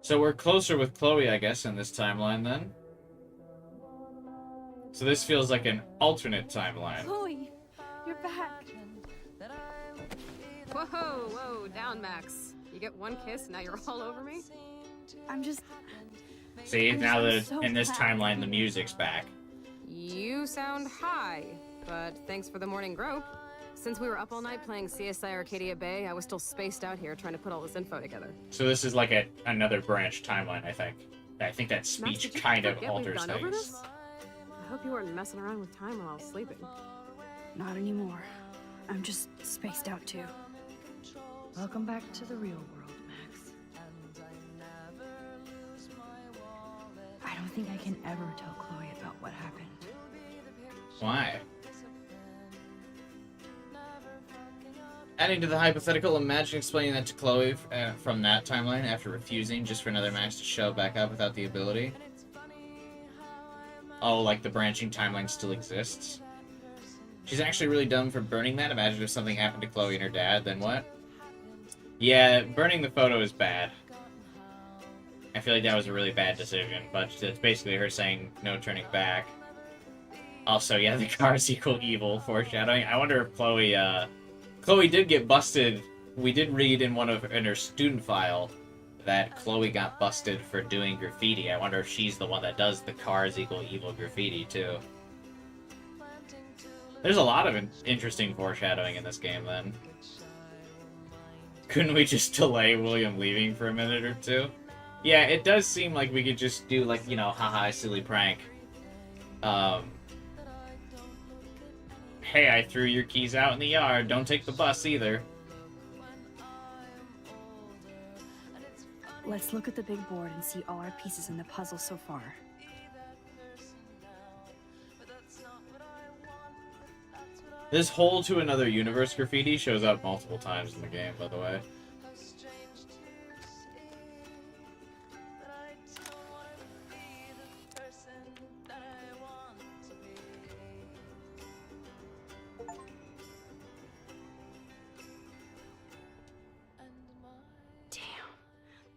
So we're closer with Chloe, I guess, in this timeline, then. So this feels like an alternate timeline. Chloe, you're back. Whoa, whoa, down, Max. You get one kiss, and now you're all over me? I'm just... See, now that so in this proud. timeline, the music's back. You sound high, but thanks for the morning grope. Since we were up all night playing CSI Arcadia Bay, I was still spaced out here trying to put all this info together. So this is like another branch timeline, I think. I think that Max, speech did you kind of forget we've alters gone over things. this? I hope you weren't messing around with time while I was sleeping. Not anymore. I'm just spaced out too. Welcome back to the real world, Max. think I can ever tell Chloe about what happened. Why? Adding to the hypothetical, imagine explaining that to Chloe from that timeline after refusing just for another Max to show back up without the ability. Oh, like the branching timeline still exists? She's actually really dumb for burning that. Imagine if something happened to Chloe and her dad, then what? Yeah, burning the photo is bad. I feel like that was a really bad decision, but it's basically her saying no turning back. Also, yeah, the cars equal evil, foreshadowing. I wonder if Chloe did get busted. We did read in her student file that Chloe got busted for doing graffiti. I wonder if she's the one that does the cars equal evil graffiti, too. There's a lot of interesting foreshadowing in this game, then. Couldn't we just delay William leaving for a minute or two? Yeah, it does seem like we could just do, like, you know, haha, silly prank. Hey, I threw your keys out in the yard. Don't take the bus, either. Let's look at the big board and see all our pieces in the puzzle so far. This hole to another universe graffiti shows up multiple times in the game, by the way.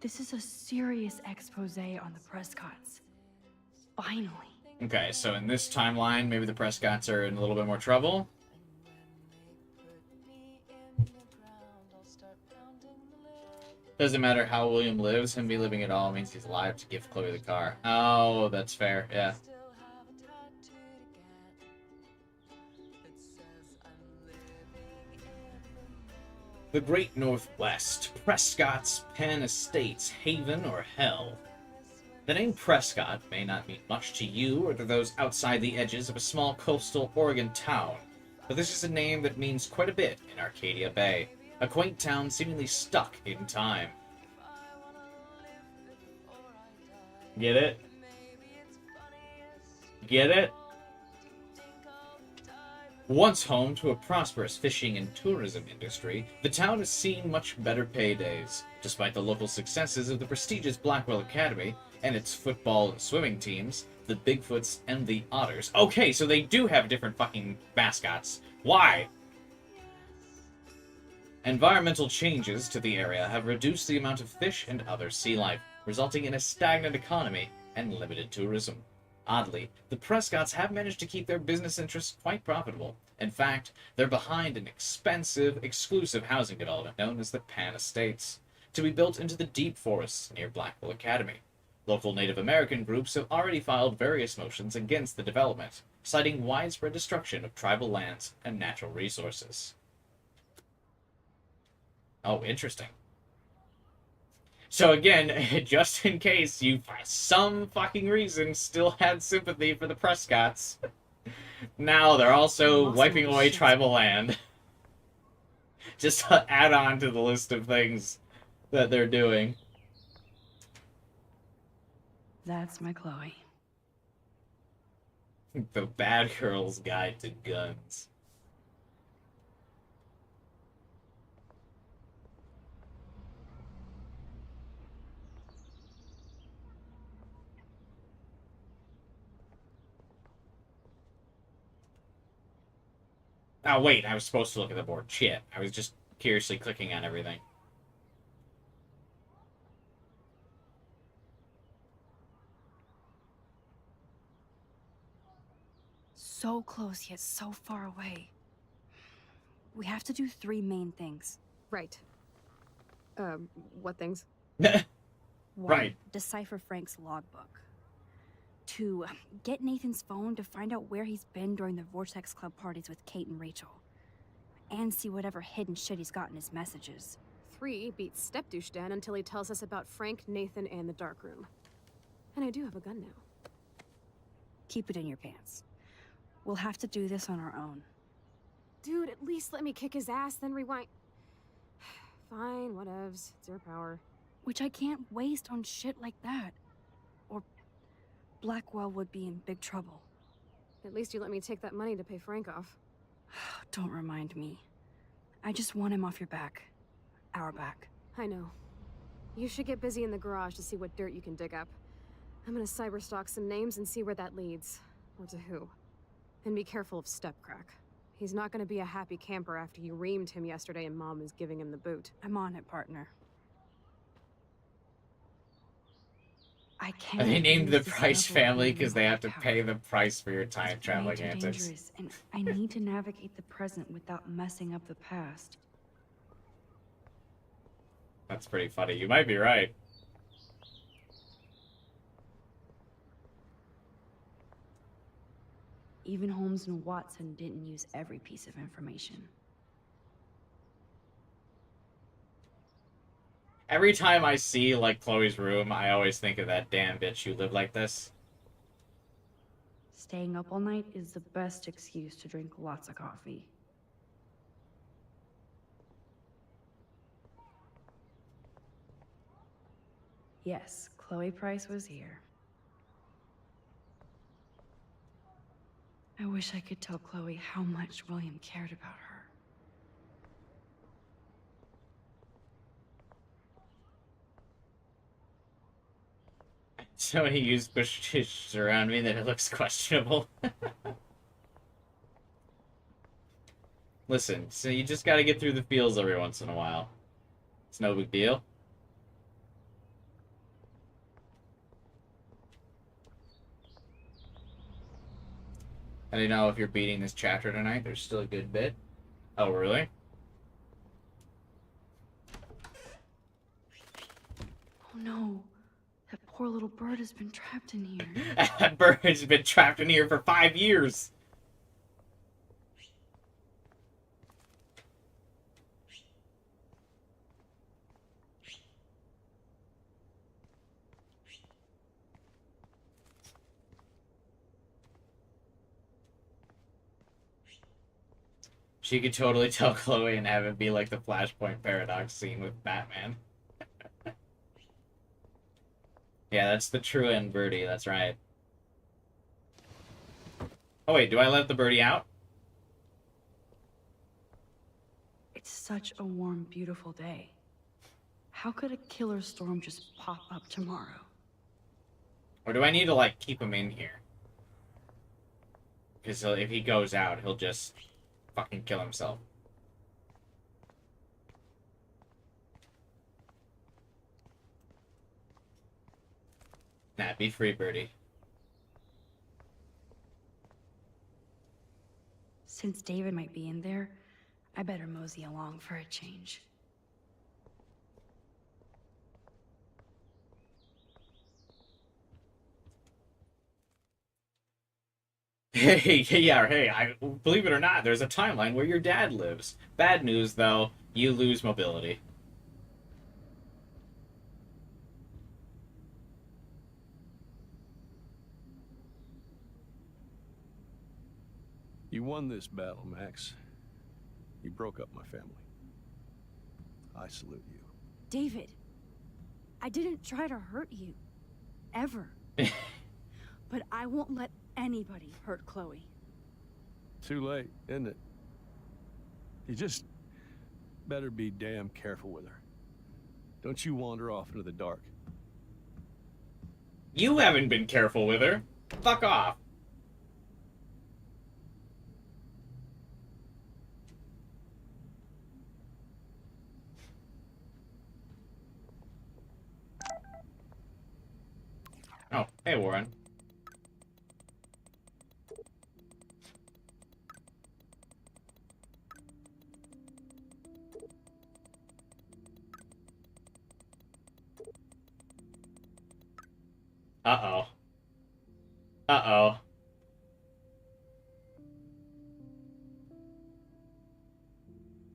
This is a serious expose on the Prescotts. Finally. Okay, so in this timeline, maybe the Prescotts are in a little bit more trouble. Doesn't matter how William lives, him be living at all means he's alive to give Chloe the car. Oh, that's fair, yeah. The Great Northwest, Prescott's Penn Estates, Haven, or Hell. The name Prescott may not mean much to you or to those outside the edges of a small coastal Oregon town, but this is a name that means quite a bit in Arcadia Bay, a quaint town seemingly stuck in time. Get it? Get it? Once home to a prosperous fishing and tourism industry, the town has seen much better paydays. Despite the local successes of the prestigious Blackwell Academy and its football and swimming teams, the Bigfoots and the Otters. Okay, so they do have different fucking mascots. Why? Environmental changes to the area have reduced the amount of fish and other sea life, resulting in a stagnant economy and limited tourism. Oddly, the Prescotts have managed to keep their business interests quite profitable. In fact, they're behind an expensive, exclusive housing development known as the Penn Estates, to be built into the deep forests near Blackwell Academy. Local Native American groups have already filed various motions against the development, citing widespread destruction of tribal lands and natural resources. Oh, interesting. So again, just in case you, for some fucking reason, still had sympathy for the Prescotts, now they're also wiping away tribal land. Just to add on to the list of things that they're doing. That's my Chloe. The Bad Girl's Guide to Guns. Oh, wait, I was supposed to look at the board. Shit, I was just curiously clicking on everything. So close, yet so far away. We have to do 3 main things. Right. What things? 1, Right. decipher Frank's logbook. 2, get Nathan's phone to find out where he's been during the Vortex Club parties with Kate and Rachel. And see whatever hidden shit he's got in his messages. 3, beat Stepdouche Dan until he tells us about Frank, Nathan, and the dark room. And I do have a gun now. Keep it in your pants. We'll have to do this on our own. Dude, at least let me kick his ass, then rewind. Fine, whatevs. It's your power. Which I can't waste on shit like that. Blackwell would be in big trouble. At least you let me take that money to pay Frank off. Don't remind me. I just want him off your back. Our back. I know. You should get busy in the garage to see what dirt you can dig up. I'm gonna cyberstalk some names and see where that leads. Or to who. And be careful of Stepcrack. He's not gonna be a happy camper after you reamed him yesterday and Mom is giving him the boot. I'm on it, partner. I can't. They named the Price family because they have to pay the price for your time traveling antics. Dangerous, and I need to navigate the present without messing up the past. That's pretty funny. You might be right. Even Holmes and Watson didn't use every piece of information. Every time I see, like, Chloe's room, I always think of that damn bitch who lived like this. Staying up all night is the best excuse to drink lots of coffee. Yes, Chloe Price was here. I wish I could tell Chloe how much William cared about her. So many used bushes around me that it looks questionable. Listen, so you just gotta get through the fields every once in a while. It's no big deal. I don't know if you're beating this chapter tonight. There's still a good bit. Oh, really? Oh no. That poor little bird has been trapped in here. That bird has been trapped in here for 5 years. She could totally tell Chloe and have it be like the Flashpoint Paradox scene with Batman. Yeah, that's the true end birdie, that's right. Oh wait, do I let the birdie out? It's such a warm, beautiful day. How could a killer storm just pop up tomorrow? Or do I need to, like, keep him in here? Because if he goes out, he'll just fucking kill himself. Nah, be free, birdie. Since David might be in there, I better mosey along for a change. Hey, yeah, hey, believe it or not, there's a timeline where your dad lives. Bad news, though, you lose mobility. You won this battle, Max. You broke up my family. I salute you. David, I didn't try to hurt you. Ever. But I won't let anybody hurt Chloe. Too late, isn't it? You just better be damn careful with her. Don't you wander off into the dark. You haven't been careful with her. Fuck off. Oh, hey, Warren. Uh-oh. Uh-oh.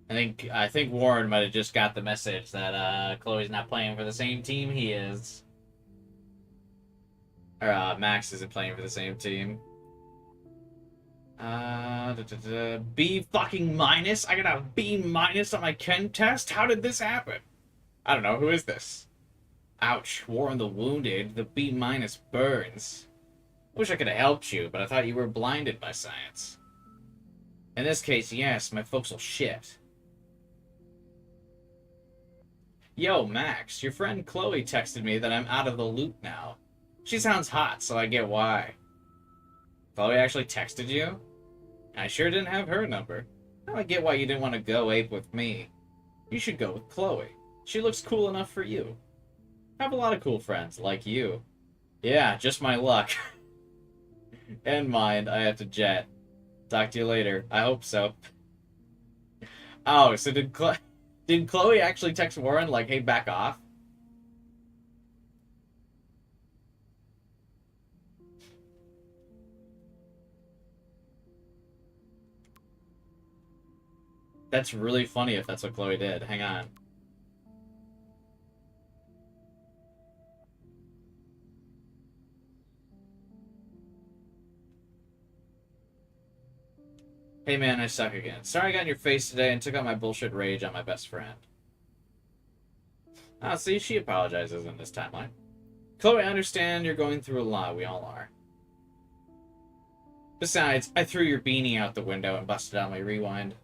I think Warren might have just got the message that Chloe's not playing for the same team he is. Or Max isn't playing for the same team. B fucking minus? I got a B minus on my chem test? How did this happen? I don't know. Who is this? Ouch. Warren the Wounded. The B minus burns. I wish I could have helped you, but I thought you were blinded by science. In this case, yes, my folks will shit. Yo, Max, your friend Chloe texted me that I'm out of the loop now. She sounds hot, so I get why. Chloe actually texted you? I sure didn't have her number. Now I get why you didn't want to go ape with me. You should go with Chloe. She looks cool enough for you. I have a lot of cool friends, like you. Yeah, just my luck. And mind, I have to jet. Talk to you later. I hope so. Oh, so did Chloe actually text Warren, like, hey, back off? That's really funny if that's what Chloe did. Hang on. Hey man, I suck again. Sorry I got in your face today and took out my bullshit rage on my best friend. Ah, see, she apologizes in this timeline. Chloe, I understand you're going through a lot. We all are. Besides, I threw your beanie out the window and busted out my rewind.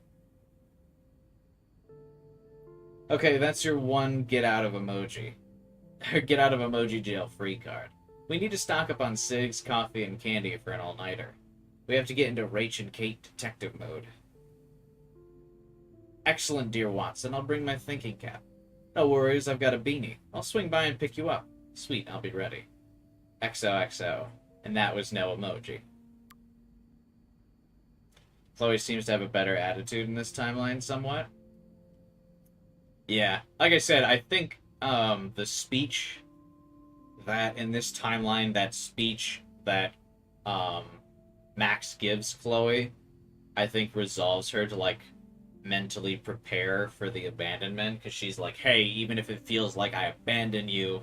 Okay, that's your one get out of emoji. Get out of emoji jail free card. We need to stock up on cigs, coffee, and candy for an all-nighter. We have to get into Rach and Kate detective mode. Excellent, dear Watson. I'll bring my thinking cap. No worries, I've got a beanie. I'll swing by and pick you up. Sweet, I'll be ready. XOXO. And that was no emoji. Chloe seems to have a better attitude in this timeline, somewhat. Yeah, like I said, I think the speech that in this timeline, that speech that Max gives Chloe, I think resolves her to, like, mentally prepare for the abandonment, because she's like, hey, even if it feels like I abandon you,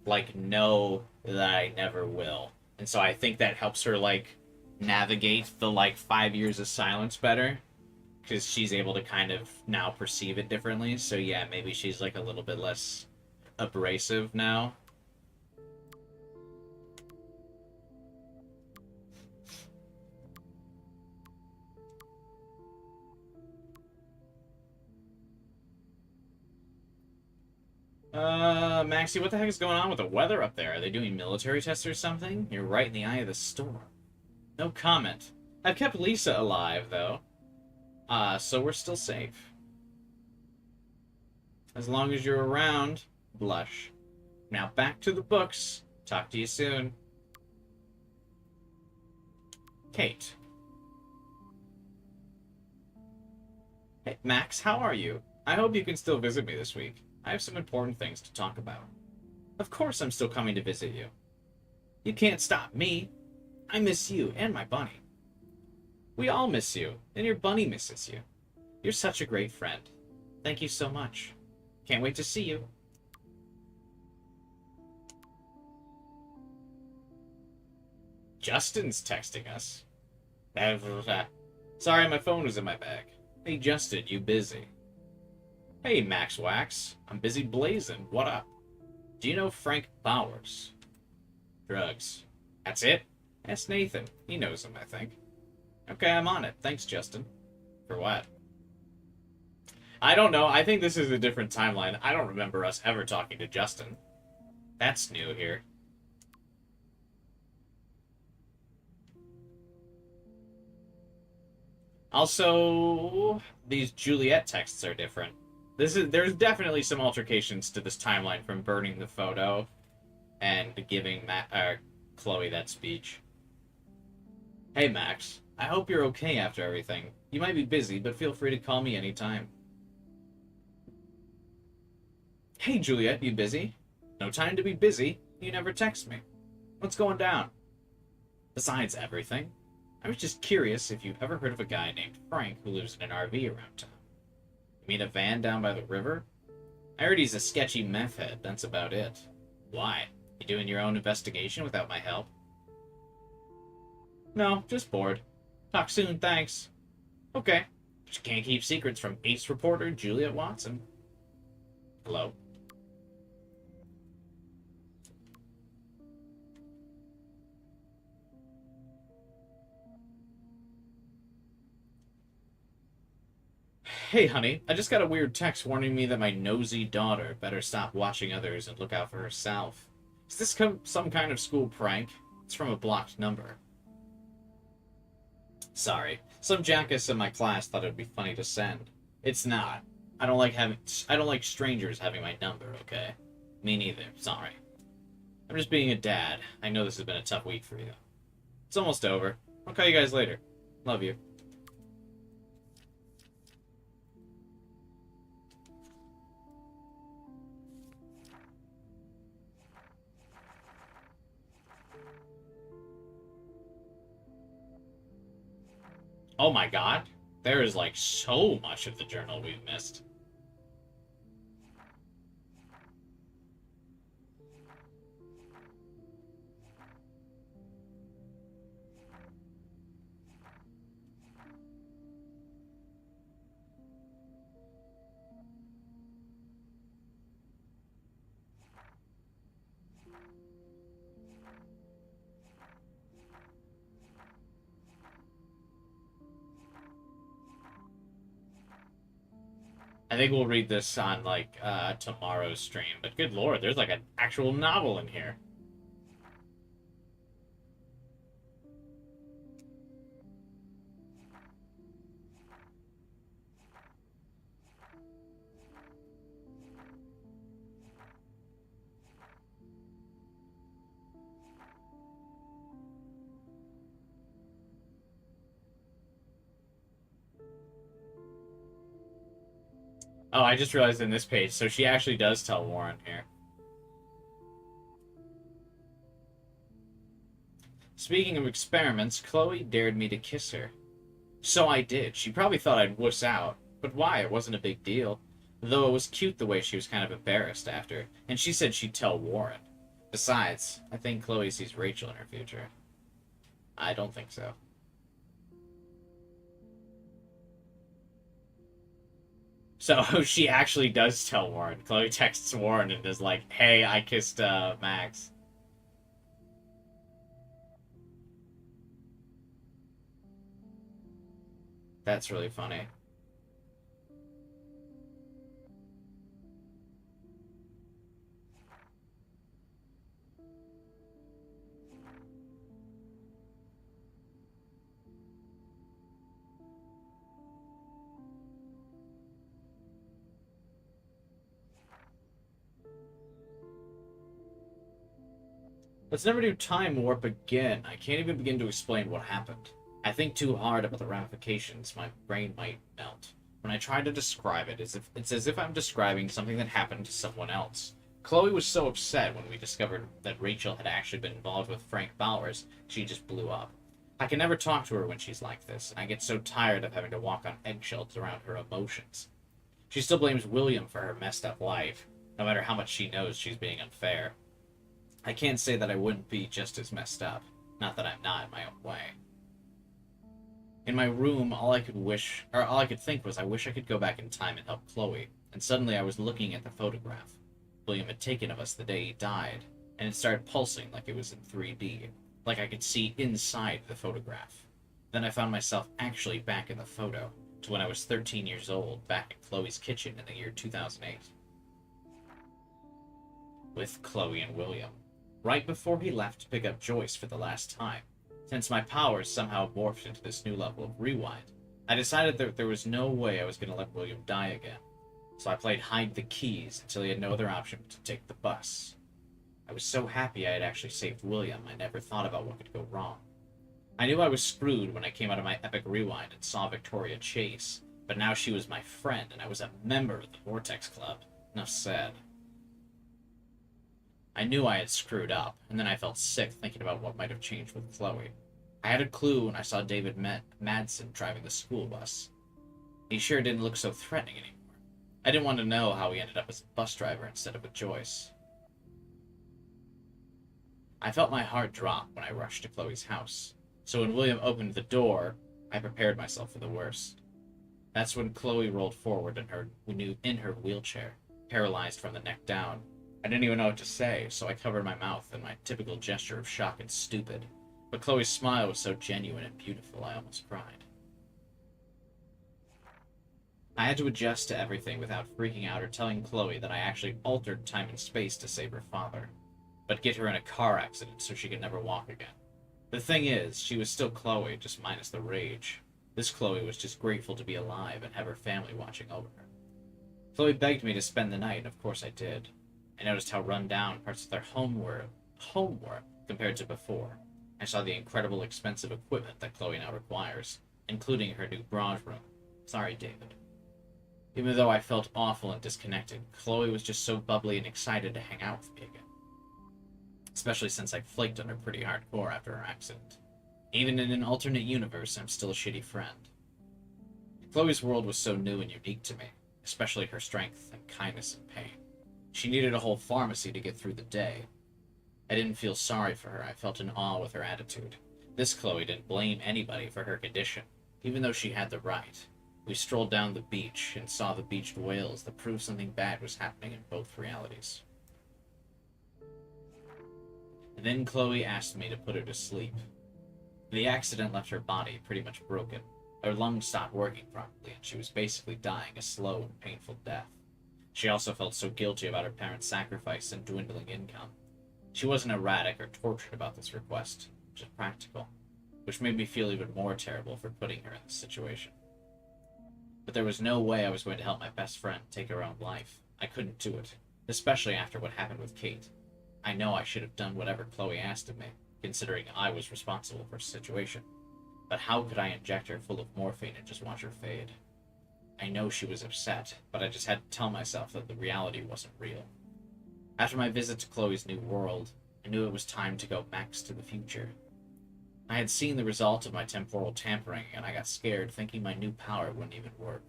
like, know that I never will. And so I think that helps her, like, navigate the, like, 5 years of silence better, because she's able to kind of now perceive it differently. So yeah, maybe she's, like, a little bit less abrasive now. Maxie, what the heck is going on with the weather up there? Are they doing military tests or something? You're right in the eye of the storm. No comment. I've kept Lisa alive, though. So we're still safe. As long as you're around, blush. Now back to the books. Talk to you soon. Kate. Hey, Max, how are you? I hope you can still visit me this week. I have some important things to talk about. Of course I'm still coming to visit you. You can't stop me. I miss you and my bunny. We all miss you, and your bunny misses you. You're such a great friend. Thank you so much. Can't wait to see you. Justin's texting us. Sorry, my phone was in my bag. Hey, Justin, you busy? Hey, Max Wax. I'm busy blazing. What up? Do you know Frank Bowers? Drugs. That's it? Ask Nathan. He knows him, I think. Okay, I'm on it. Thanks, Justin. For what? I don't know. I think this is a different timeline. I don't remember us ever talking to Justin. That's new here. Also, these Juliet texts are different. There's definitely some altercations to this timeline from burning the photo and giving Chloe that speech. Hey, Max. I hope you're okay after everything. You might be busy, but feel free to call me anytime. Hey, Juliet, you busy? No time to be busy. You never text me. What's going down? Besides everything, I was just curious if you've ever heard of a guy named Frank who lives in an RV around town. You mean a van down by the river? I heard he's a sketchy meth head. That's about it. Why? You doing your own investigation without my help? No, just bored. Talk soon, thanks. Okay. Just can't keep secrets from ace reporter Juliet Watson. Hello? Hey, honey, I just got a weird text warning me that my nosy daughter better stop watching others and look out for herself. Is this some kind of school prank? It's from a blocked number. Sorry, some jackass in my class thought it'd be funny to send. It's not. I don't like strangers having my number, okay? Me neither, sorry. I'm just being a dad. I know this has been a tough week for you. It's almost over. I'll call you guys later. Love you. Oh my god. There is like so much of the journal we've missed. I think we'll read this on, like, tomorrow's stream. But good lord, there's, like, an actual novel in here. Oh, I just realized in this page, so she actually does tell Warren here. Speaking of experiments, Chloe dared me to kiss her. So I did. She probably thought I'd wuss out. But why? It wasn't a big deal. Though it was cute the way she was kind of embarrassed after. And she said she'd tell Warren. Besides, I think Chloe sees Rachel in her future. I don't think so. So she actually does tell Warren. Chloe texts Warren and is like, hey, I kissed Max. That's really funny. Let's never do time warp again. I can't even begin to explain what happened. I think too hard about the ramifications. My brain might melt. When I try to describe it, it's as if I'm describing something that happened to someone else. Chloe was so upset when we discovered that Rachel had actually been involved with Frank Bowers, she just blew up. I can never talk to her when she's like this, and I get so tired of having to walk on eggshells around her emotions. She still blames William for her messed up life, no matter how much she knows she's being unfair. I can't say that I wouldn't be just as messed up. Not that I'm not in my own way. In my room, all I could think was I wish I could go back in time and help Chloe. And suddenly I was looking at the photograph William had taken of us the day he died, and it started pulsing like it was in 3D, like I could see inside the photograph. Then I found myself actually back in the photo, to when I was 13 years old, back in Chloe's kitchen in the year 2008. With Chloe and William. Right before he left to pick up Joyce for the last time. Since my powers somehow morphed into this new level of rewind, I decided that there was no way I was going to let William die again. So I played hide the keys until he had no other option but to take the bus. I was so happy I had actually saved William, I never thought about what could go wrong. I knew I was screwed when I came out of my epic rewind and saw Victoria chase, but now she was my friend and I was a member of the Vortex Club. Enough said. I knew I had screwed up, and then I felt sick thinking about what might have changed with Chloe. I had a clue when I saw David Madsen driving the school bus. He sure didn't look so threatening anymore. I didn't want to know how he ended up as a bus driver instead of with Joyce. I felt my heart drop when I rushed to Chloe's house, so when William opened the door, I prepared myself for the worst. That's when Chloe rolled forward in her wheelchair, paralyzed from the neck down. I didn't even know what to say, so I covered my mouth in my typical gesture of shock and stupid. But Chloe's smile was so genuine and beautiful, I almost cried. I had to adjust to everything without freaking out or telling Chloe that I actually altered time and space to save her father, but get her in a car accident so she could never walk again. The thing is, she was still Chloe, just minus the rage. This Chloe was just grateful to be alive and have her family watching over her. Chloe begged me to spend the night, and of course I did. I noticed how run down parts of their home were compared to before. I saw the incredible expensive equipment that Chloe now requires, including her new bronze room. Sorry, David. Even though I felt awful and disconnected, Chloe was just so bubbly and excited to hang out with me again. Especially since I flaked on her pretty hardcore after her accident. Even in an alternate universe, I'm still a shitty friend. Chloe's world was so new and unique to me, especially her strength and kindness and pain. She needed a whole pharmacy to get through the day. I didn't feel sorry for her, I felt in awe with her attitude. This Chloe didn't blame anybody for her condition, even though she had the right. We strolled down the beach and saw the beached whales that proved something bad was happening in both realities. And then Chloe asked me to put her to sleep. The accident left her body pretty much broken. Her lungs stopped working properly, and she was basically dying a slow and painful death. She also felt so guilty about her parents' sacrifice and dwindling income. She wasn't erratic or tortured about this request, just practical, which made me feel even more terrible for putting her in this situation. But there was no way I was going to help my best friend take her own life. I couldn't do it, especially after what happened with Kate. I know I should have done whatever Chloe asked of me, considering I was responsible for the situation. But how could I inject her full of morphine and just watch her fade? I know she was upset, but I just had to tell myself that the reality wasn't real. After my visit to Chloe's new world, I knew it was time to go Max to the future. I had seen the result of my temporal tampering, and I got scared thinking my new power wouldn't even work.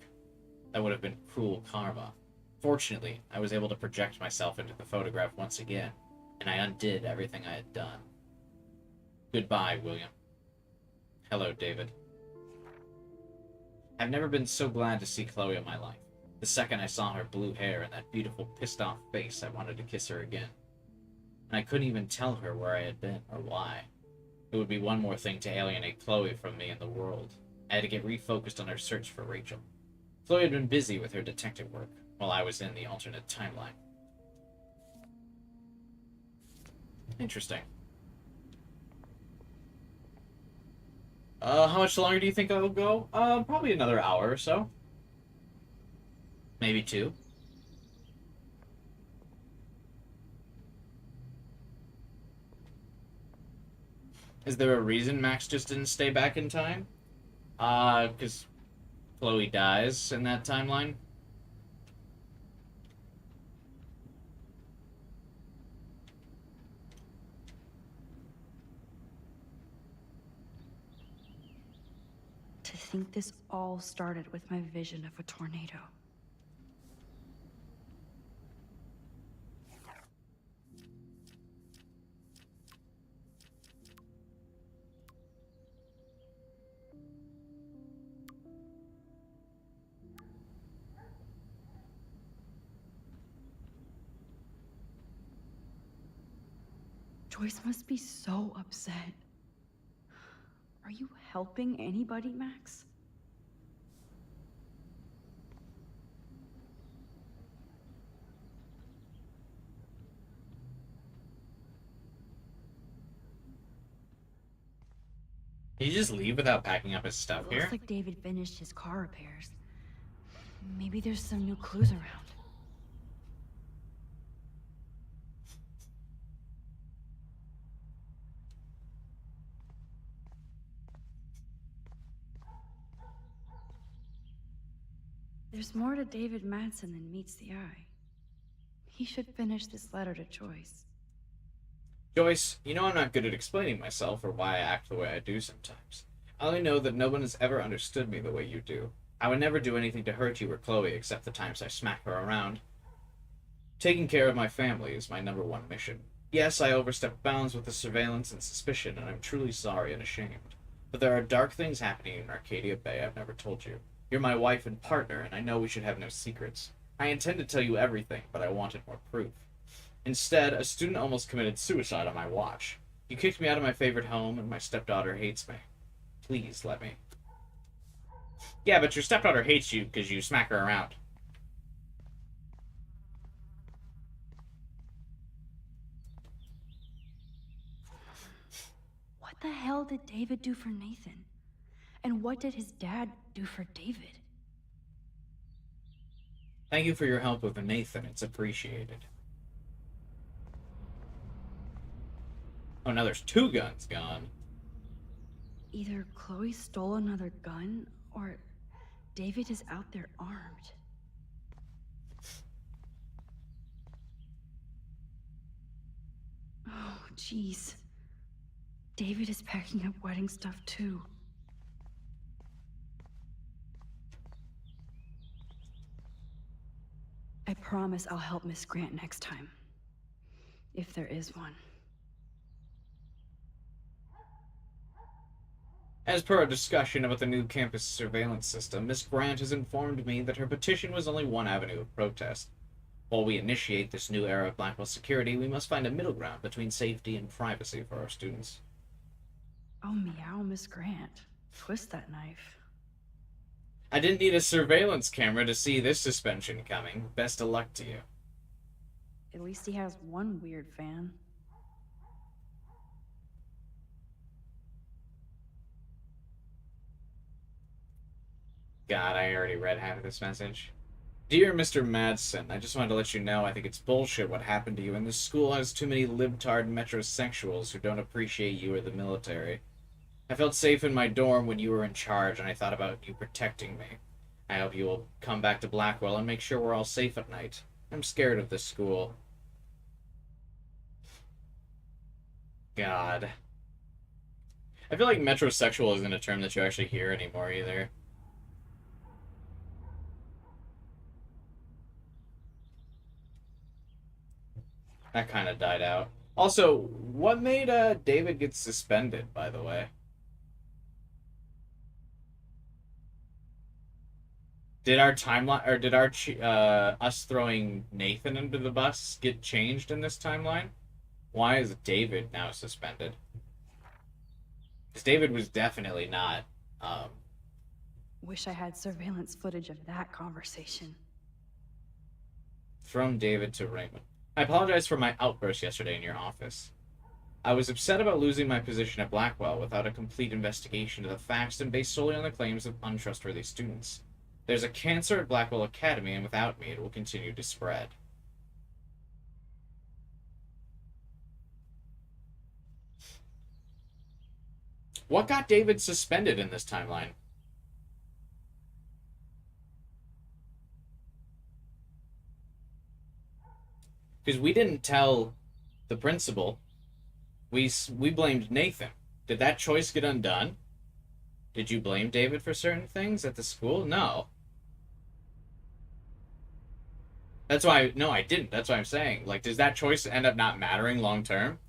That would have been cruel karma. Fortunately, I was able to project myself into the photograph once again, and I undid everything I had done. Goodbye, William. Hello, David. I've never been so glad to see Chloe in my life. The second I saw her blue hair and that beautiful pissed-off face, I wanted to kiss her again. And I couldn't even tell her where I had been or why. It would be one more thing to alienate Chloe from me and the world. I had to get refocused on her search for Rachel. Chloe had been busy with her detective work, while I was in the alternate timeline. Interesting. How much longer do you think I'll go? Probably another hour or so. Maybe 2. Is there a reason Max just didn't stay back in time? Because Chloe dies in that timeline? To think this all started with my vision of a tornado. Joyce must be so upset. Are you helping anybody, Max? Did he just leave without packing up his stuff here? Looks like David finished his car repairs. Maybe there's some new clues around. There's more to David Madsen than meets the eye. He should finish this letter to Joyce. Joyce, you know I'm not good at explaining myself or why I act the way I do sometimes. I only know that no one has ever understood me the way you do. I would never do anything to hurt you or Chloe except the times I smack her around. Taking care of my family is my #1 mission. Yes, I overstepped bounds with the surveillance and suspicion, and I'm truly sorry and ashamed. But there are dark things happening in Arcadia Bay I've never told you. You're my wife and partner, and I know we should have no secrets. I intend to tell you everything, but I wanted more proof. Instead, a student almost committed suicide on my watch. You kicked me out of my favorite home, and my stepdaughter hates me. Please let me. Yeah, but your stepdaughter hates you because you smack her around. What the hell did David do for Nathan? And what did his dad do for David? Thank you for your help with Nathan. It's appreciated. Oh, now there's 2 guns gone. Either Chloe stole another gun, or David is out there armed. Oh, jeez. David is packing up wedding stuff, too. I promise I'll help Miss Grant next time. If there is one. As per our discussion about the new campus surveillance system, Miss Grant has informed me that her petition was only one avenue of protest. While we initiate this new era of Blackwell security, we must find a middle ground between safety and privacy for our students. Oh, meow, Miss Grant. Twist that knife. I didn't need a surveillance camera to see this suspension coming. Best of luck to you. At least he has one weird fan. God, I already read half of this message. Dear Mr. Madsen, I just wanted to let you know I think it's bullshit what happened to you, and this school has too many libtard metrosexuals who don't appreciate you or the military. I felt safe in my dorm when you were in charge, and I thought about you protecting me. I hope you will come back to Blackwell and make sure we're all safe at night. I'm scared of this school. God. I feel like metrosexual isn't a term that you actually hear anymore either. That kind of died out. Also, what made David get suspended, by the way? Did our timeline, or did our us throwing Nathan under the bus get changed in this timeline? Why is David now suspended? Because David was definitely not. Wish I had surveillance footage of that conversation. From David to Raymond. I apologize for my outburst yesterday in your office. I was upset about losing my position at Blackwell without a complete investigation of the facts and based solely on the claims of untrustworthy students. There's a cancer at Blackwell Academy, and without me, it will continue to spread. What got David suspended in this timeline? Because we didn't tell the principal. We blamed Nathan. Did that choice get undone? Did you blame David for certain things at the school? No. That's why, no, I didn't. That's what I'm saying. Like, does that choice end up not mattering long term?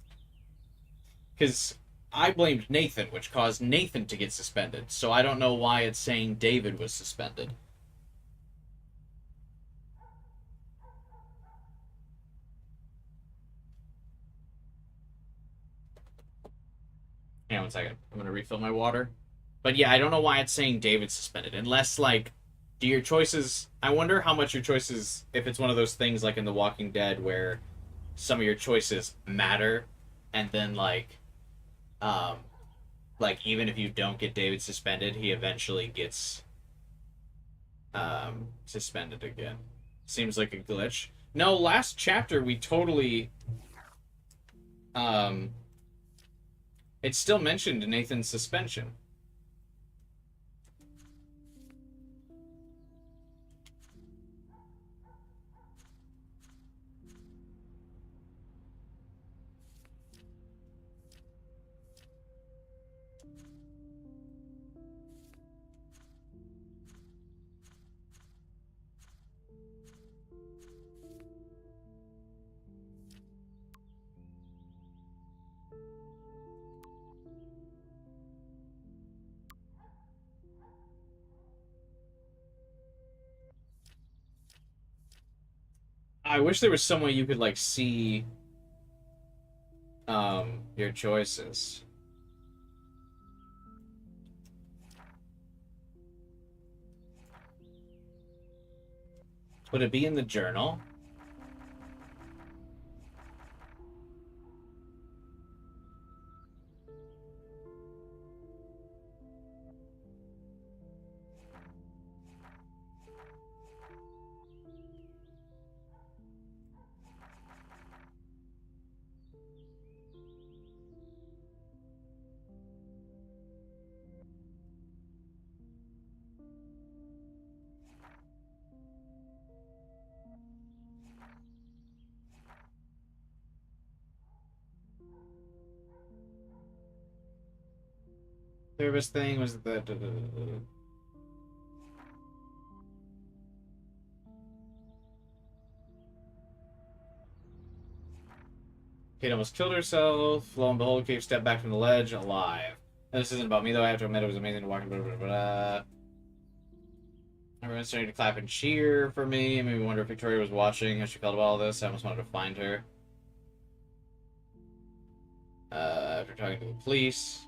Because I blamed Nathan, which caused Nathan to get suspended. So I don't know why it's saying David was suspended. Hang on one second. I'm going to refill my water. But yeah, I don't know why it's saying David suspended. Unless, like, do your choices... I wonder how much your choices... If it's one of those things like in The Walking Dead where some of your choices matter. And then, like, even if you don't get David suspended, he eventually gets suspended again. Seems like a glitch. No, last chapter we totally... It still mentioned Nathan's suspension. I wish there was some way you could, like, see your choices. Would it be in the journal? Service thing was the. Kate almost killed herself. Lo and behold, Kate stepped back from the ledge alive. And this isn't about me, though. I have to admit, it was amazing to walk. Everyone's starting to clap and cheer for me. It made me wonder if Victoria was watching as she felt about all this. I almost wanted to find her. After talking to the police,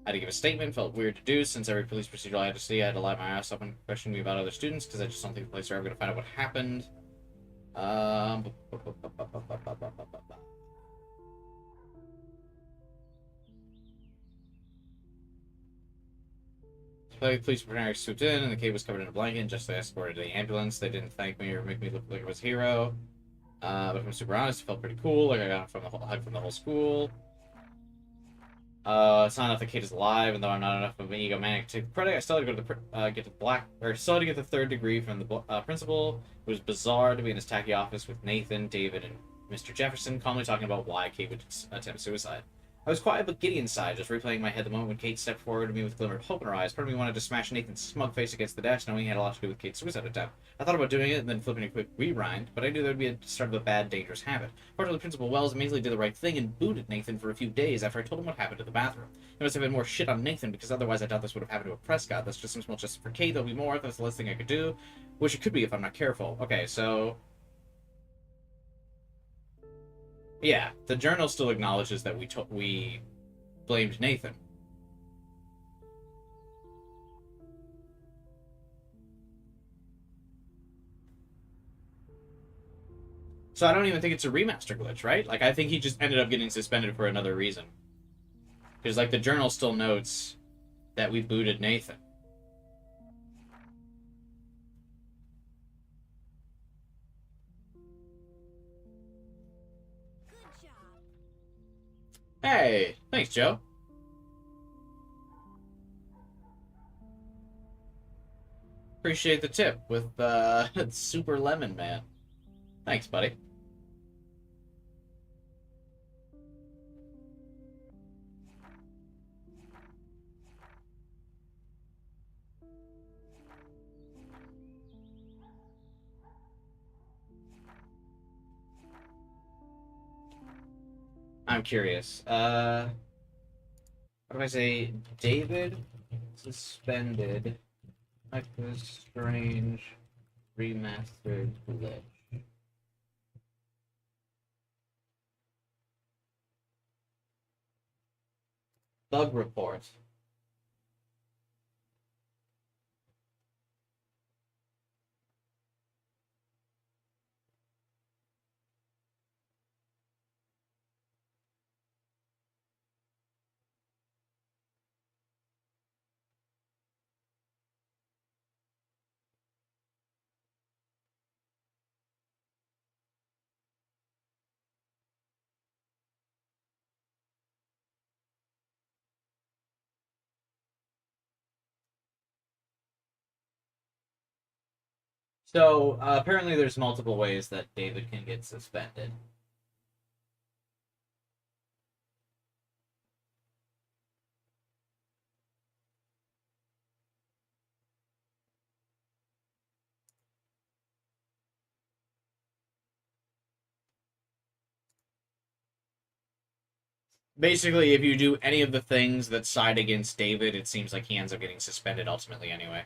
I had to give a statement. Felt weird to do since every police procedural I had to see, I had to lie my ass up and question me about other students because I just don't think the police are ever going to find out what happened. The police paramedics swooped in, and the Kate was covered in a blanket. Just as I escorted to the ambulance, they didn't thank me or make me look like I was a hero. But if I'm super honest, it felt pretty cool. Like I got from the whole hug from the whole school. It's not enough that Kate is alive, and though I'm not enough of an egomaniac to take credit, I still had to go to the still had to get the third degree from the principal. It was bizarre to be in his tacky office with Nathan, David, and Mr. Jefferson, calmly talking about why Kate would attempt suicide. I was quiet but giddy inside, just replaying in my head the moment when Kate stepped forward to me with a glimmer of hope in her eyes. Part of me wanted to smash Nathan's smug face against the desk, knowing he had a lot to do with Kate's suicide attempt. I thought about doing it and then flipping a quick rewind, but I knew that would be a start of a bad, dangerous habit. Fortunately, Principal Wells immediately did the right thing and booted Nathan for a few days after I told him what happened to the bathroom. There must have been more shit on Nathan, because otherwise I doubt this would have happened to a Prescott. That's just some small justice for Kate. There'll be more. That's the last thing I could do, which it could be if I'm not careful. Okay, so yeah, the journal still acknowledges that we blamed Nathan. So I don't even think it's a remaster glitch, right? Like, I think he just ended up getting suspended for another reason. Because, like, the journal still notes that we booted Nathan. Good job. Hey, thanks, Joe. Appreciate the tip with Super Lemon Man. Thanks, buddy. I'm curious. What do I say? David suspended. Like this strange remastered glitch. Bug report. So, apparently there's multiple ways that David can get suspended. Basically, if you do any of the things that side against David, it seems like he ends up getting suspended ultimately anyway.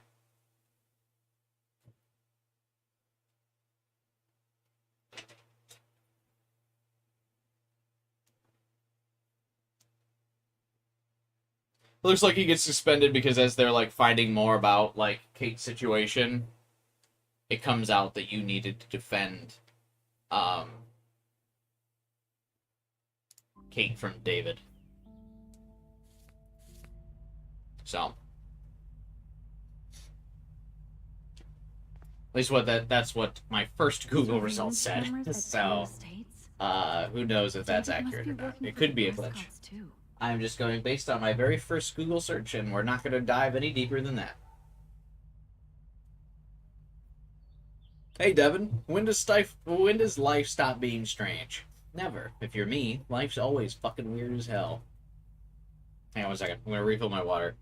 Looks like he gets suspended because as they're, like, finding more about, like, Kate's situation, it comes out that you needed to defend Kate from David. So, at least that's what my first Google result said. So, who knows if that's accurate or not? It could be a glitch. I'm just going based on my very first Google search, and we're not going to dive any deeper than that. Hey, Devin, when does life stop being strange? Never. If you're me, life's always fucking weird as hell. Hang on one second. I'm going to refill my water.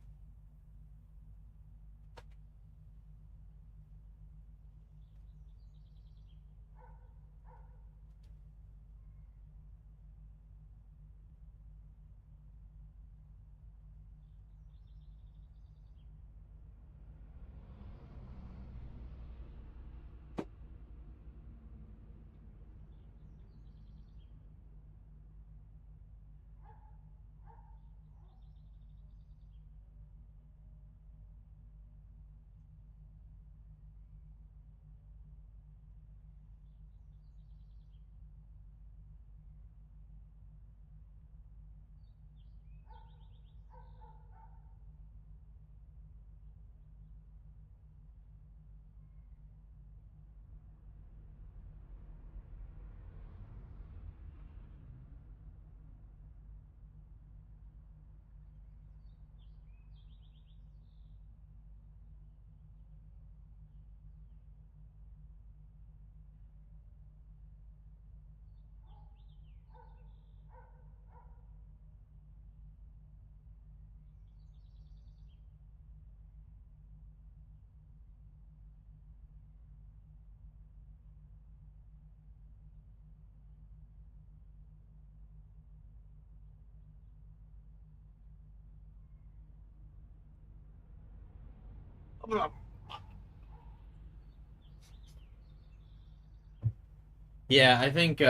Yeah, I think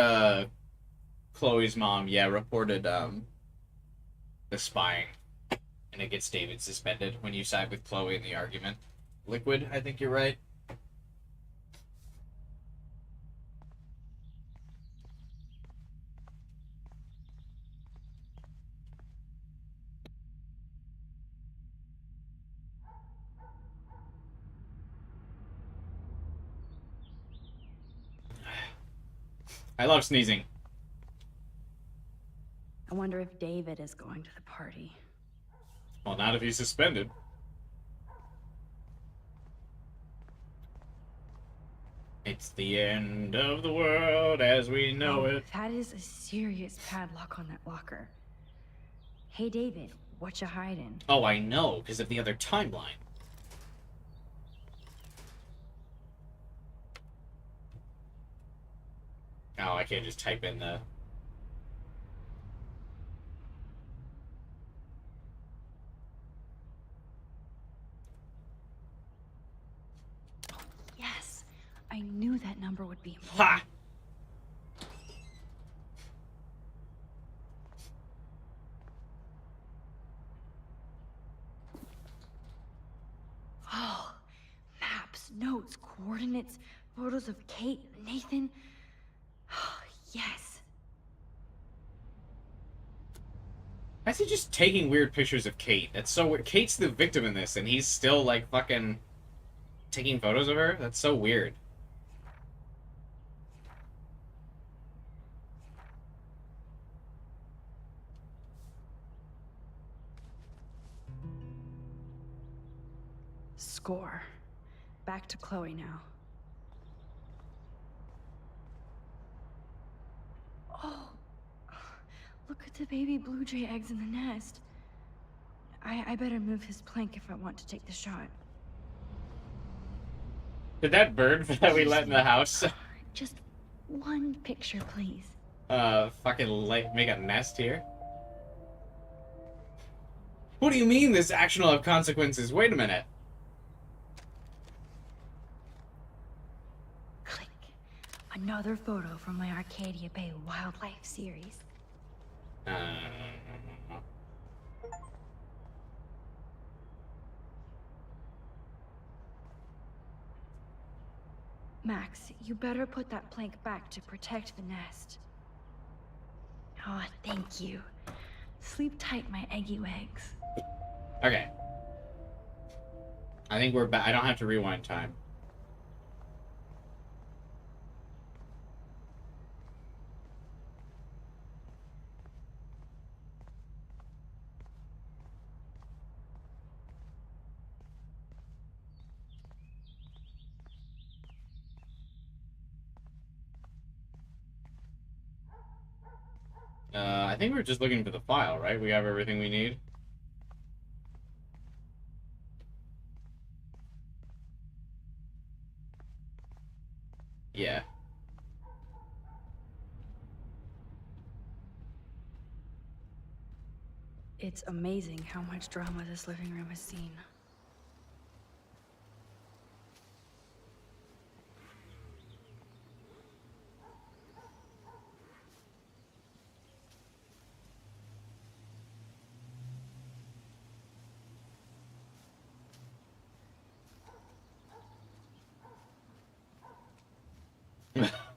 Chloe's mom, reported the spying, and it gets David suspended when you side with Chloe in the argument. Liquid, I think you're right. I love sneezing. I wonder if David is going to the party. Well, not if he's suspended. It's the end of the world as we know it. That is a serious padlock on that locker. Hey, David, what you hiding? Oh, I know, because of the other timeline. Oh, I can't just type in the... Yes, I knew that number would be important. Ha! Oh, maps, notes, coordinates, photos of Kate, Nathan. Yes. Why is he just taking weird pictures of Kate? That's so weird. Kate's the victim in this, and he's still, like, fucking taking photos of her? That's so weird. Score. Back to Chloe now. Oh, look at the baby blue jay eggs in the nest. I better move his plank if I want to take the shot. Did that bird that we let in the house... Just one picture, please. Fucking make a nest here? What do you mean this action will have consequences? Wait a minute. Click. Another photo from my Arcadia Bay wildlife series. Max, you better put that plank back to protect the nest. Oh, thank you. Sleep tight, my eggy legs. Okay. I think we're back. I don't have to rewind time. I think we're just looking for the file, right? We have everything we need. Yeah. It's amazing how much drama this living room has seen.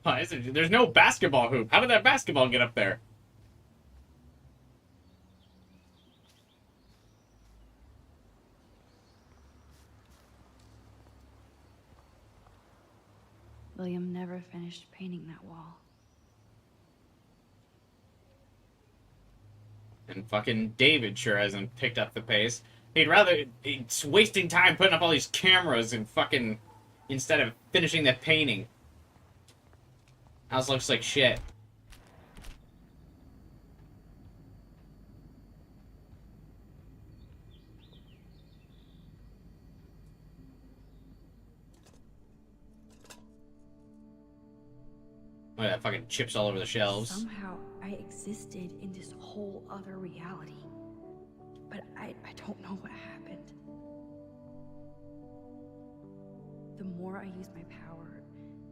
Why is it? There's no basketball hoop. How did that basketball get up there? William never finished painting that wall. And fucking David sure hasn't picked up the pace. It's wasting time putting up all these cameras and fucking, instead of finishing the painting. House looks like shit. Oh yeah, fucking chips all over the shelves. Somehow, I existed in this whole other reality. But I don't know what happened. The more I use my power,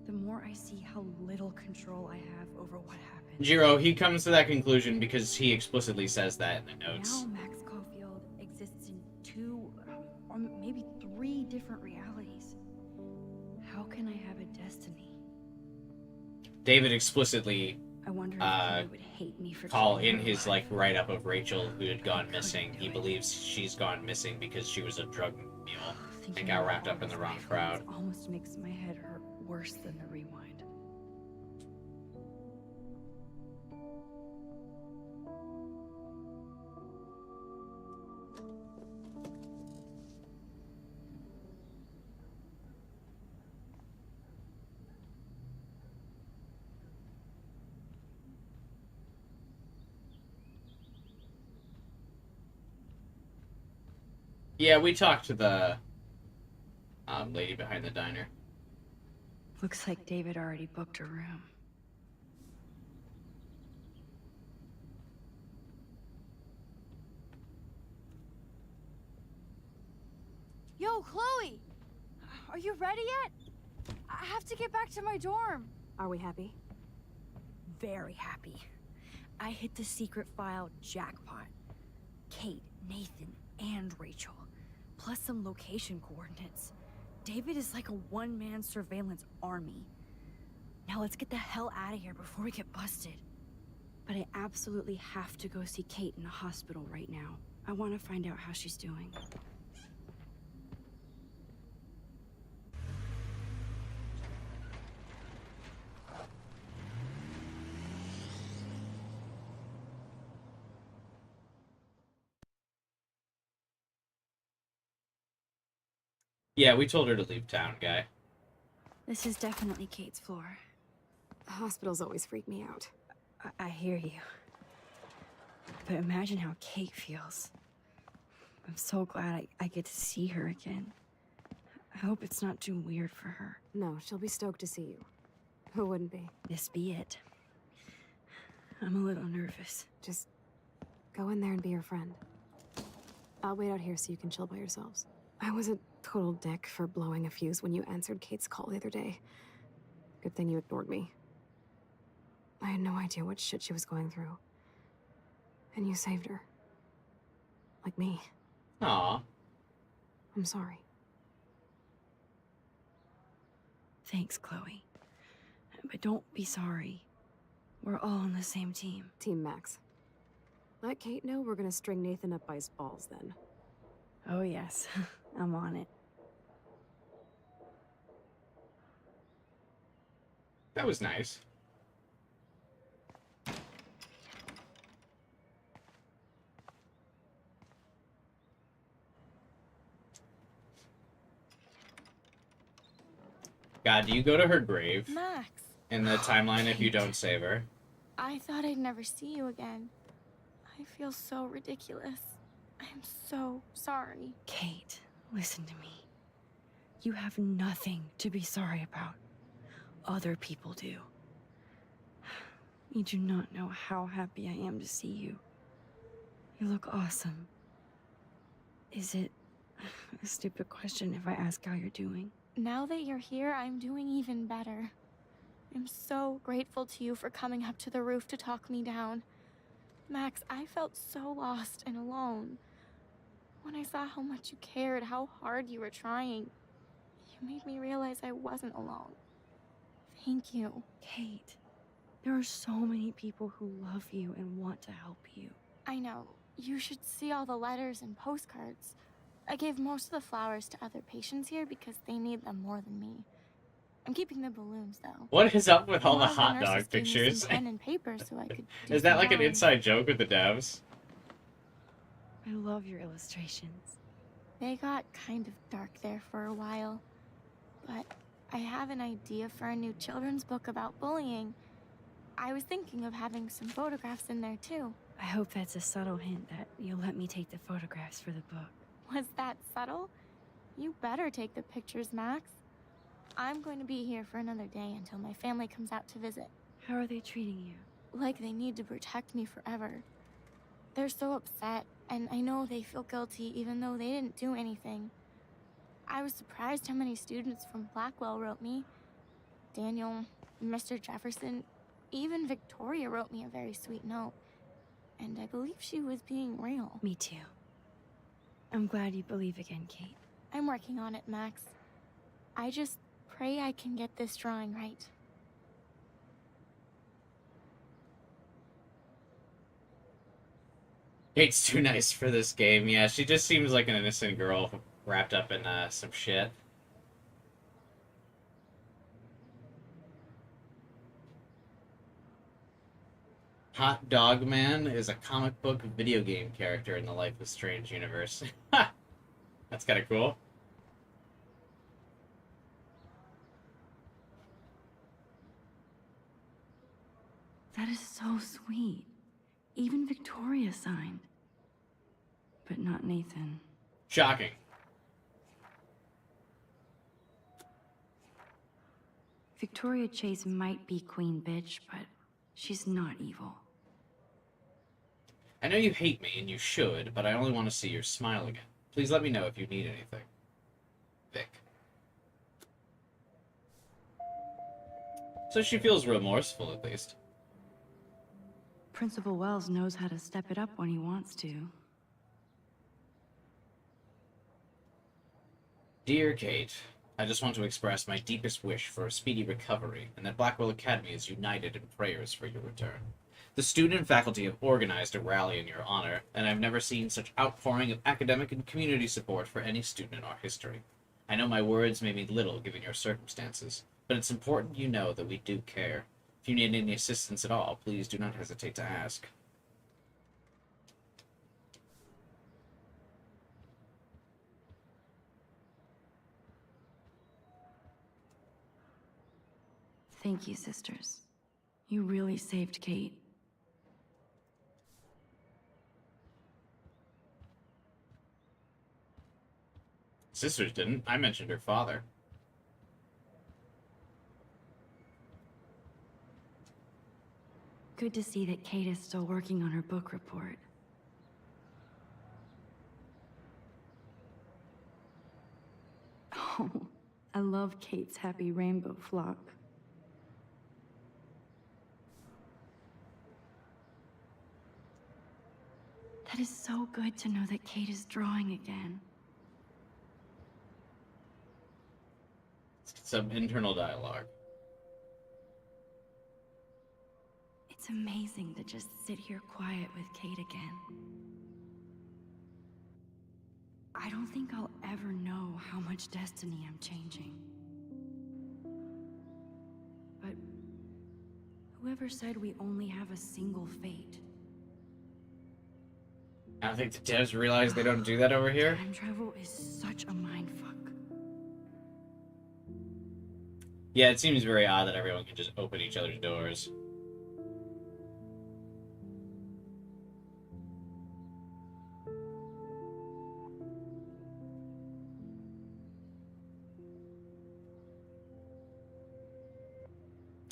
the more I see how little control I have over what happens. Jiro, he comes to that conclusion because he explicitly says that in the notes. Now Max Caulfield exists in 2, or maybe 3 different realities. How can I have a destiny? David explicitly I wonder if Chloe would hate me for call killing in her his alive. write-up of Rachel who had gone missing. He believes she's gone missing because she was a drug mule and got wrapped up in the wrong crowd. It almost makes my head hurt worse than the rewind. Yeah, we talked to the lady behind the diner. Looks like David already booked a room. Yo, Chloe! Are you ready yet? I have to get back to my dorm. Are we happy? Very happy. I hit the secret file jackpot. Kate, Nathan, and Rachel. Plus some location coordinates. David is like a one-man surveillance army. Now let's get the hell out of here before we get busted. But I absolutely have to go see Kate in the hospital right now. I want to find out how she's doing. Yeah, we told her to leave town, guy. This is definitely Kate's floor. Hospitals always freak me out. I hear you. But imagine how Kate feels. I'm so glad I get to see her again. I hope it's not too weird for her. No, she'll be stoked to see you. Who wouldn't be? This be it. I'm a little nervous. Just go in there and be your friend. I'll wait out here so you can chill by yourselves. I was a total dick for blowing a fuse when you answered Kate's call the other day. Good thing you ignored me. I had no idea what shit she was going through. And you saved her. Like me. Aw. I'm sorry. Thanks, Chloe. But don't be sorry. We're all on the same team. Team Max. Let Kate know we're gonna string Nathan up by his balls then. Oh yes, I'm on it. That was nice. God, do you go to her grave Max, in the timeline if you don't save her? I thought I'd never see you again. I feel so ridiculous. I'm so sorry. Kate, listen to me. You have nothing to be sorry about. Other people do. You do not know how happy I am to see you. You look awesome. Is it a stupid question if I ask how you're doing? Now that you're here, I'm doing even better. I'm so grateful to you for coming up to the roof to talk me down. Max, I felt so lost and alone. When I saw how much you cared, how hard you were trying, you made me realize I wasn't alone. Thank you. Kate, there are so many people who love you and want to help you. I know. You should see all the letters and postcards. I gave most of the flowers to other patients here because they need them more than me. I'm keeping the balloons, though. What is up with all One the of the hot nurses dog gave me pictures? some pen and paper so I could do Is that some like an drawing. inside joke with the devs? I love your illustrations. They got kind of dark there for a while. But I have an idea for a new children's book about bullying. I was thinking of having some photographs in there, too. I hope that's a subtle hint that you'll let me take the photographs for the book. Was that subtle? You better take the pictures, Max. I'm going to be here for another day until my family comes out to visit. How are they treating you? Like they need to protect me forever. They're so upset, and I know they feel guilty even though they didn't do anything. I was surprised how many students from Blackwell wrote me. Daniel, Mr. Jefferson, even Victoria wrote me a very sweet note. And I believe she was being real. Me too. I'm glad you believe again, Kate. I'm working on it, Max. I just pray I can get this drawing right. Kate's too nice for this game. Yeah, she just seems like an innocent girl wrapped up in some shit. Hot Dog Man is a comic book video game character in the Life is Strange universe. That's kind of cool. That is so sweet. Even Victoria signed. But not Nathan. Shocking. Victoria Chase might be queen bitch, but she's not evil. I know you hate me, and you should, but I only want to see your smile again. Please let me know if you need anything. Vic. So she feels remorseful, at least. Principal Wells knows how to step it up when he wants to. Dear Kate, I just want to express my deepest wish for a speedy recovery, and that Blackwell Academy is united in prayers for your return. The student and faculty have organized a rally in your honor, and I've never seen such outpouring of academic and community support for any student in our history. I know my words may mean little given your circumstances, but it's important you know that we do care. If you need any assistance at all, please do not hesitate to ask. Thank you, sisters. You really saved Kate. Sisters didn't. I mentioned her father. Good to see that Kate is still working on her book report. Oh, I love Kate's happy rainbow flock. That is so good to know that Kate is drawing again. some internal dialogue. It's amazing to just sit here quiet with Kate again. I don't think I'll ever know how much destiny I'm changing. But whoever said we only have a single fate? I don't think the devs realize they don't do that over here. Time travel is such a mindfuck. Yeah, it seems very odd that everyone can just open each other's doors.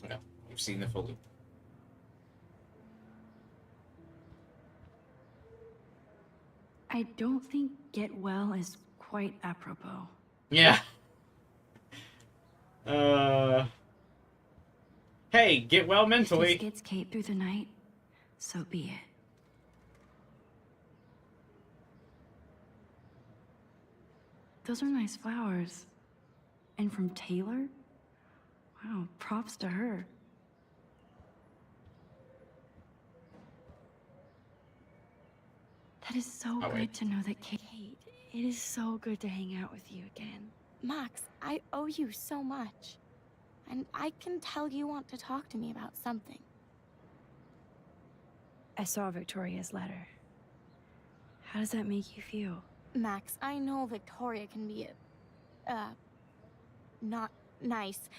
Okay, we've seen the full loop. I don't think get well is quite apropos. Yeah. Hey, get well mentally. If this gets Kate through the night, so be it. Those are nice flowers. And from Taylor? Wow, props to her. That is so good to know that Kate, it is so good to hang out with you again. Max, I owe you so much. And I can tell you want to talk to me about something. I saw Victoria's letter. How does that make you feel? Max, I know Victoria can be not nice.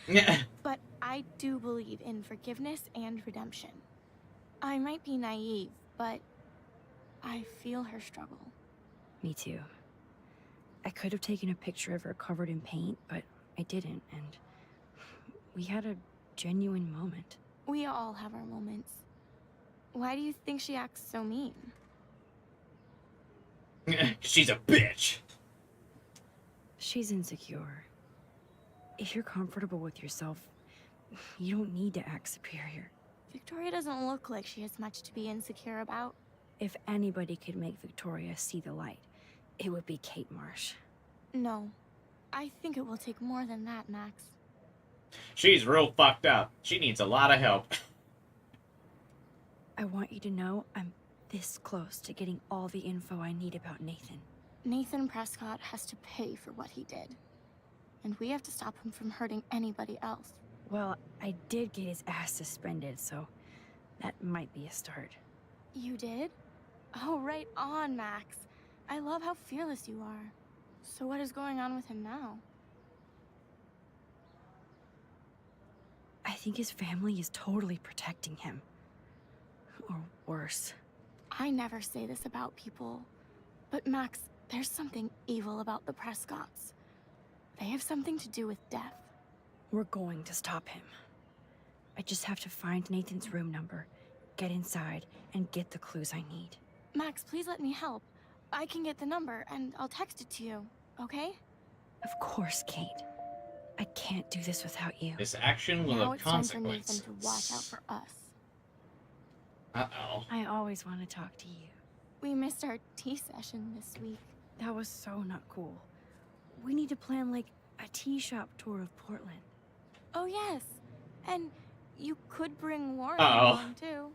But I do believe in forgiveness and redemption. I might be naive, but I feel her struggle. Me too. I could have taken a picture of her covered in paint, but I didn't, and we had a genuine moment. We all have our moments. Why do you think she acts so mean? She's a bitch. She's insecure. If you're comfortable with yourself, you don't need to act superior. Victoria doesn't look like she has much to be insecure about. If anybody could make Victoria see the light, it would be Kate Marsh. No. I think it will take more than that, Max. She's real fucked up. She needs a lot of help. I want you to know I'm this close to getting all the info I need about Nathan. Nathan Prescott has to pay for what he did. And we have to stop him from hurting anybody else. Well, I did get his ass suspended, so that might be a start. You did? Oh, right on, Max. I love how fearless you are. So what is going on with him now? I think his family is totally protecting him. Or worse. I never say this about people. But Max, there's something evil about the Prescotts. They have something to do with death. We're going to stop him. I just have to find Nathan's room number, get inside, and get the clues I need. Max, please let me help. I can get the number, and I'll text it to you, okay? Of course, Kate. I can't do this without you. This action will have consequences. Now it's time for Nathan to watch out for us. Uh-oh. I always want to talk to you. We missed our tea session this week. That was so not cool. We need to plan, like, a tea shop tour of Portland. Oh, yes. And you could bring Warren along, too.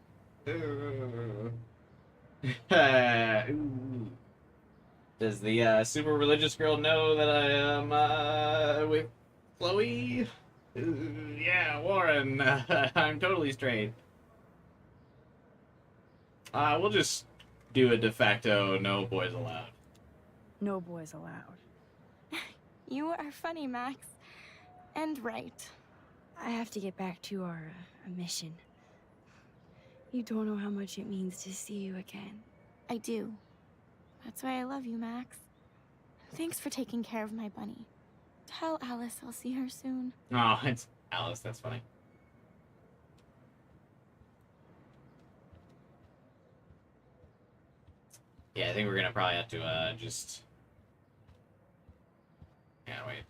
Does the super religious girl know that I am with Chloe? Yeah, Warren. I'm totally straight. We'll just do a de facto no boys allowed. No boys allowed. You are funny, Max. And right. I have to get back to our mission. You don't know how much it means to see you again. I do. That's why I love you, Max. Thanks for taking care of my bunny. Tell Alice I'll see her soon. Oh, it's Alice. That's funny. Yeah, I think we're gonna probably have to just... Yeah, wait.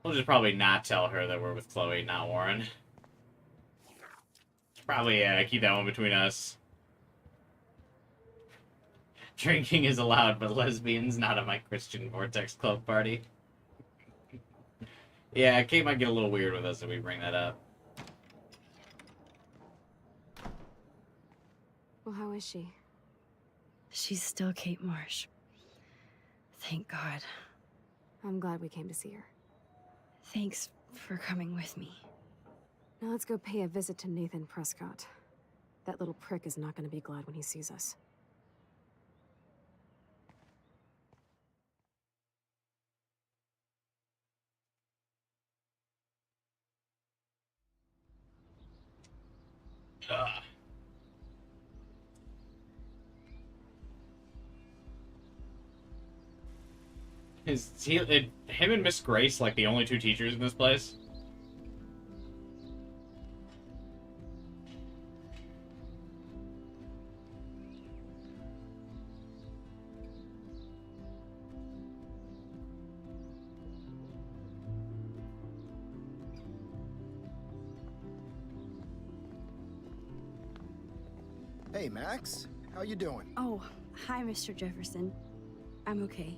We'll just probably not tell her that we're with Chloe, not Warren. Probably keep that one between us. Drinking is allowed, but lesbians not at my Christian Vortex Club party. Yeah, Kate might get a little weird with us if we bring that up. Well, how is she? She's still Kate Marsh. Thank God. I'm glad we came to see her. Thanks for coming with me. Now let's go pay a visit to Nathan Prescott. That little prick is not going to be glad when he sees us. Him and Miss Grace like the only two teachers in this place? Hey, Max. How you doing? Oh, hi, Mr. Jefferson. I'm okay.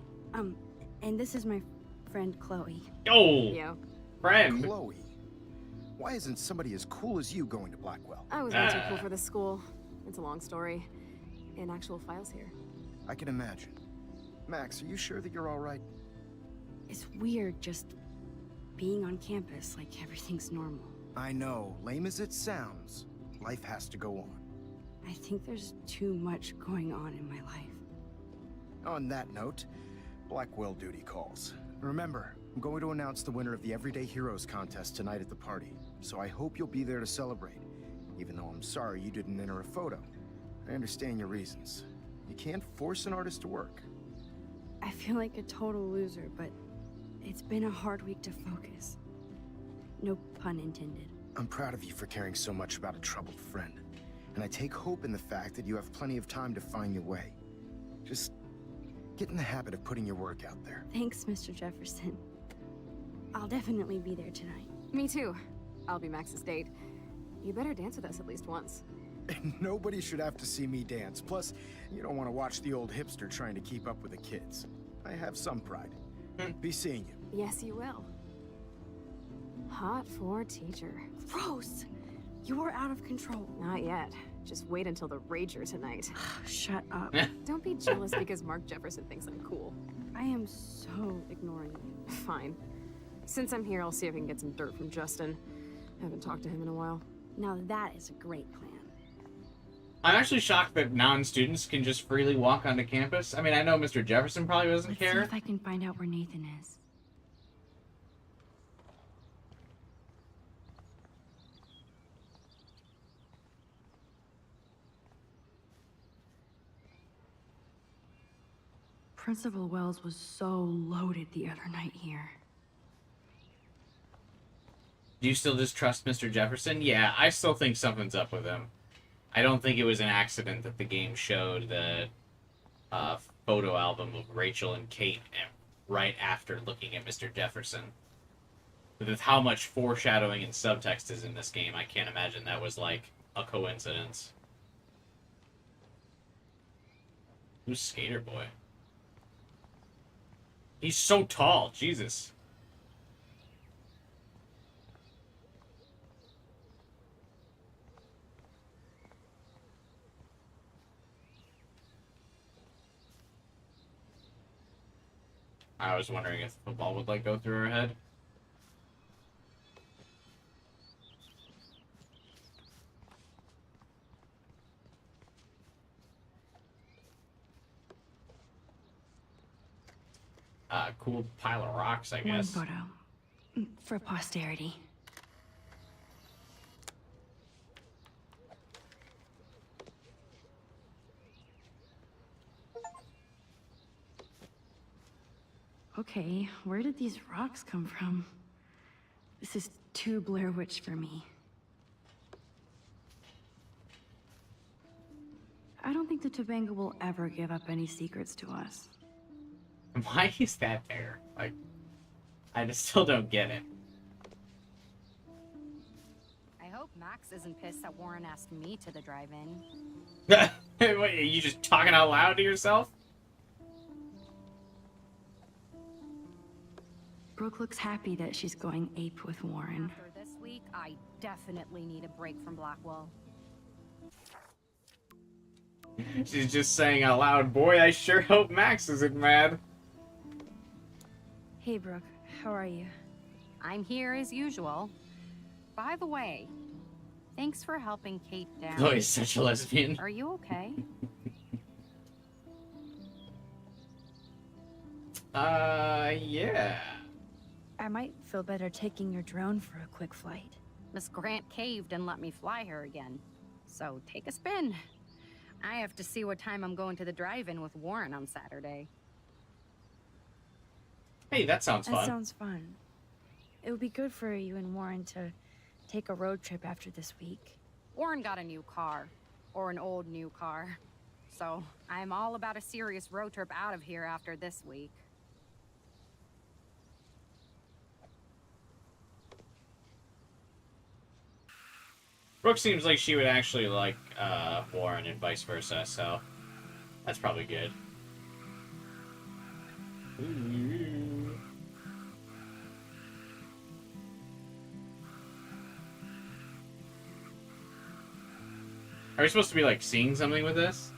And this is my friend Chloe. Oh, yeah. Friend. Chloe. Why isn't somebody as cool as you going to Blackwell? I was way too cool for this school. It's a long story. In actual files here. I can imagine. Max, are you sure that you're all right? It's weird just being on campus like everything's normal. I know. Lame as it sounds, life has to go on. I think there's too much going on in my life. On that note, Blackwell duty calls. Remember, I'm going to announce the winner of the Everyday Heroes contest tonight at the party, so I hope you'll be there to celebrate, even though I'm sorry you didn't enter a photo. I understand your reasons. You can't force an artist to work. I feel like a total loser, but it's been a hard week to focus. No pun intended. I'm proud of you for caring so much about a troubled friend, and I take hope in the fact that you have plenty of time to find your way. Just get in the habit of putting your work out there. Thanks, Mr. Jefferson. I'll definitely be there tonight. Me too. I'll be Max's date. You better dance with us at least once. Nobody should have to see me dance. Plus, you don't want to watch the old hipster trying to keep up with the kids. I have some pride. Be seeing you. Yes, you will. Hot for teacher. Gross! You are out of control. Not yet. Just wait until the rager tonight. Shut up. Don't be jealous because Mark Jefferson thinks I'm cool. I am so ignoring you. Fine. Since I'm here, I'll see if I can get some dirt from Justin. Haven't talked to him in a while. Now that is a great plan. I'm actually shocked that non-students can just freely walk onto campus. I mean, I know Mr. Jefferson probably doesn't care. Let's see if I can find out where Nathan is. Principal Wells was so loaded the other night here. Do you still distrust Mr. Jefferson? Yeah, I still think something's up with him. I don't think it was an accident that the game showed the photo album of Rachel and Kate right after looking at Mr. Jefferson. With how much foreshadowing and subtext is in this game, I can't imagine that was like a coincidence. Who's Skater Boy? He's so tall, Jesus. I was wondering if football would like go through her head. Cool pile of rocks, I guess. One photo. For posterity. Okay, where did these rocks come from? This is too Blair Witch for me. I don't think the Tobanga will ever give up any secrets to us. Why is that there? Like, I just still don't get it. I hope Max isn't pissed that Warren asked me to the drive-in. Wait, are you just talking out loud to yourself? Brooke looks happy that she's going ape with Warren. After this week, I definitely need a break from Blackwell. She's just saying out loud, boy, I sure hope Max isn't mad. Hey, Brooke. How are you? I'm here as usual. By the way, thanks for helping Kate down. Chloe's such a lesbian. Are you okay? Yeah. I might feel better taking your drone for a quick flight. Miss Grant caved and let me fly her again. So take a spin. I have to see what time I'm going to the drive-in with Warren on Saturday. Hey, that sounds fun. That sounds fun. It would be good for you and Warren to take a road trip after this week. Warren got a new car. Or an old new car. So I'm all about a serious road trip out of here after this week. Brooke seems like she would actually like Warren and vice versa, so that's probably good. Ooh. Are we supposed to be like seeing something with this?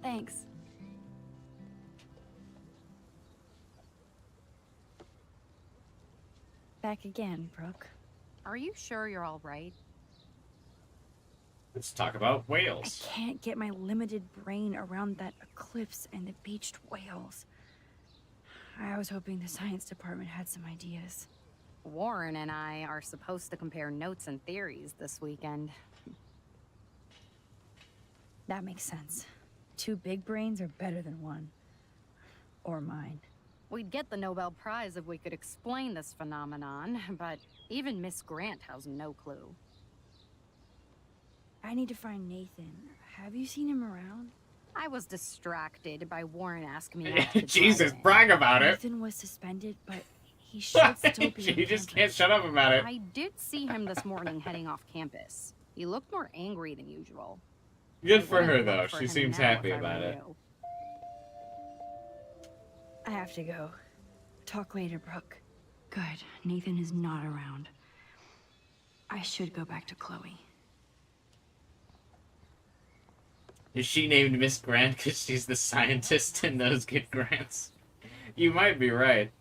Thanks. Back again, Brooke. Are you sure you're all right? Let's talk about whales. I can't get my limited brain around that eclipse and the beached whales. I was hoping the science department had some ideas. Warren and I are supposed to compare notes and theories this weekend. That makes sense. 2 big brains are better than 1. Or mine. We'd get the Nobel Prize if we could explain this phenomenon, but even Miss Grant has no clue. I need to find Nathan. Have you seen him around? I was distracted by Warren asking me out to Jesus, drive-in. brag about it. Nathan was suspended, but he should still be She on just campus. can't shut up about it. I did see him this morning heading off campus. He looked more angry than usual. Good for I her, wouldn't though. look for She him seems now happy if I about were it. you. I have to go. Talk later, Brooke. Good. Nathan is not around. I should go back to Chloe. Is she named Miss Grant because she's the scientist and those get grants? You might be right.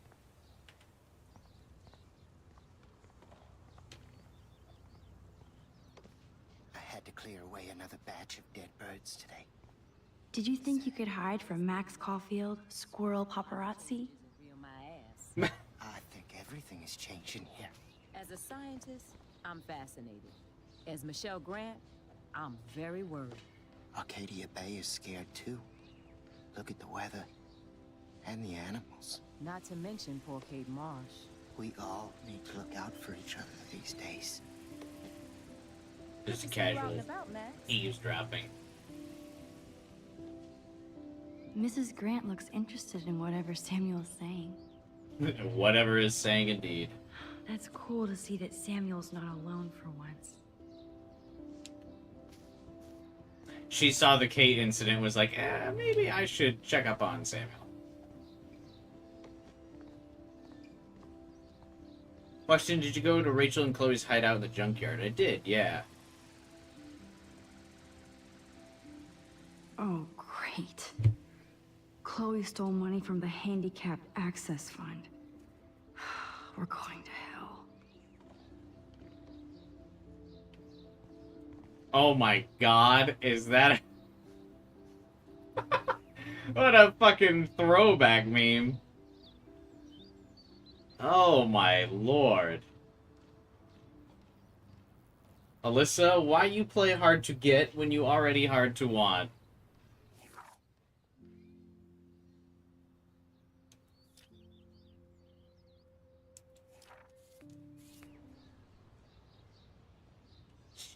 I had to clear away another batch of dead birds today. Did you think you could hide from Max Caulfield, squirrel paparazzi? I think everything is changing here. As a scientist, I'm fascinated. As Michelle Grant, I'm very worried. Arcadia Bay is scared too. Look at the weather. And the animals. Not to mention poor Kate Marsh. We all need to look out for each other these days. Just a casual eavesdropping. Mrs. Grant looks interested in whatever Samuel's saying. Whatever is saying indeed. That's cool to see that Samuel's not alone for once. She saw the Kate incident, was like, maybe I should check up on Samuel. Question, did you go to Rachel and Chloe's hideout in the junkyard? I did, yeah. Oh, great. Chloe stole money from the Handicapped Access Fund. We're going to hell. Oh my god, is that what a fucking throwback meme. Oh my lord. Alyssa, why you play hard to get when you already hard to want?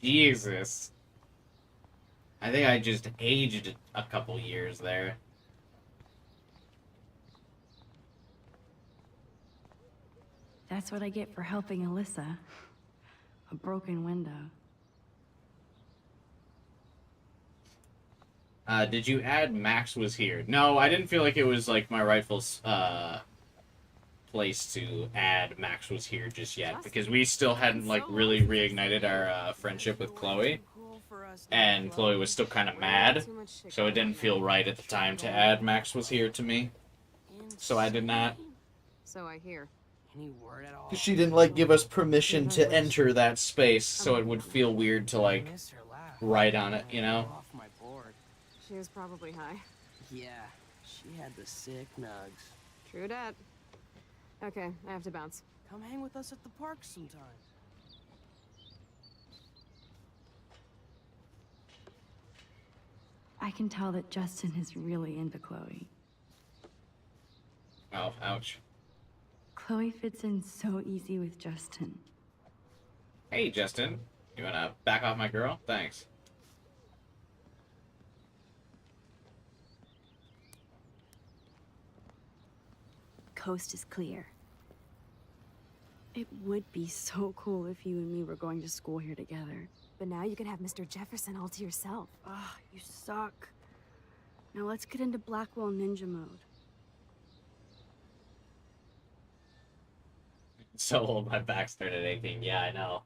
Jesus. I think I just aged a couple years there. That's what I get for helping Alyssa. A broken window. Did you add Max was here? No, I didn't feel like it was like my rightful place to add Max was here just yet, because we still hadn't like really reignited our friendship with Chloe, and Chloe was still kind of mad, so it didn't feel right at the time to add Max was here to me, so I did not. So I hear. Any word at all? She didn't like give us permission to enter that space, so it would feel weird to like write on it, you know? Off my board. She was probably high. Yeah, she had the sick nugs. True dat. Okay, I have to bounce. Come hang with us at the park sometime. I can tell that Justin is really into Chloe. Oh, ouch. Chloe fits in so easy with Justin. Hey, Justin. You wanna back off my girl? Thanks. Coast is clear. It would be so cool if you and me were going to school here together. But now you can have Mr. Jefferson all to yourself. Ah, you suck. Now let's get into Blackwell Ninja mode. So old, my back started aching. Yeah, I know.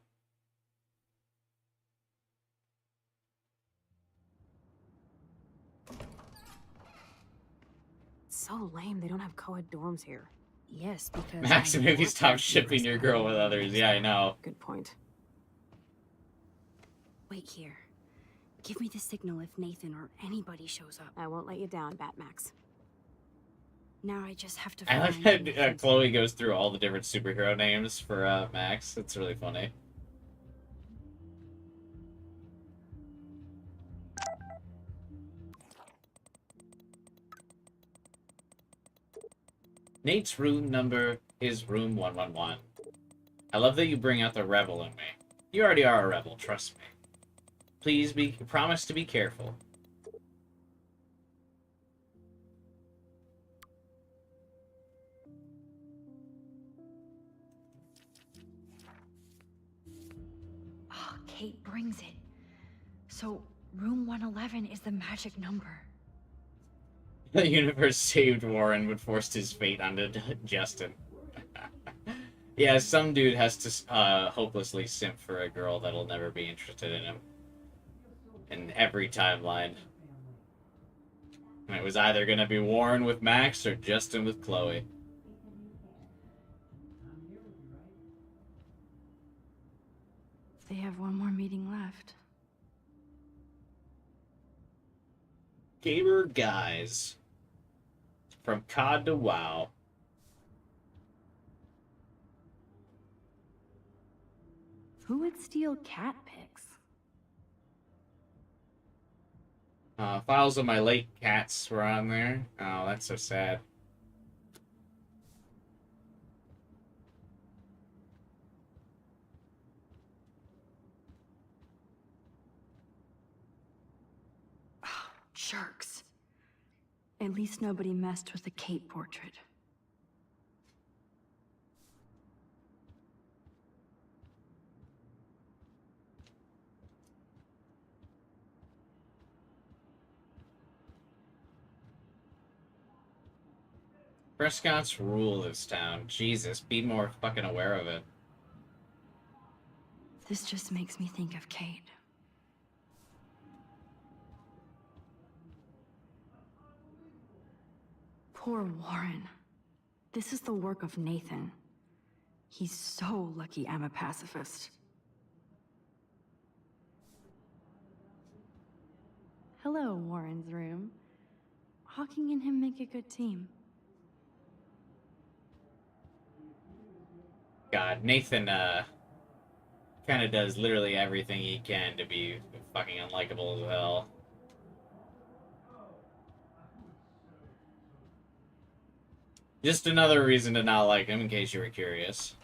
So lame, they don't have co-ed dorms here. Yes, because Max, maybe stop shipping your girl with others. Yeah, I know. Good point. Wait here. Give me the signal if Nathan or anybody shows up. I won't let you down, Batmax. Now I just have to I find... like that Chloe goes through all the different superhero names for Max. It's really funny. Nate's room number is room 111. I love that you bring out the rebel in me. You already are a rebel, trust me. Please promise to be careful. Oh, Kate brings it. So, room 111 is the magic number. The universe saved Warren but forced his fate onto Justin. Yeah, some dude has to hopelessly simp for a girl that'll never be interested in him. In every timeline. And it was either gonna be Warren with Max or Justin with Chloe. They have one more meeting left. Gamer guys. From COD to WoW. Who would steal cat pics? Files of my late cats were on there. Oh, that's so sad. Jerks. At least nobody messed with the Kate portrait. Prescott's rule this town. Jesus, be more fucking aware of it. This just makes me think of Kate. Poor Warren. This is the work of Nathan. He's so lucky I'm a pacifist. Hello, Warren's room. Hawking and him make a good team. God, Nathan, kind of does literally everything he can to be fucking unlikable as hell. Just another reason to not like him, in case you were curious.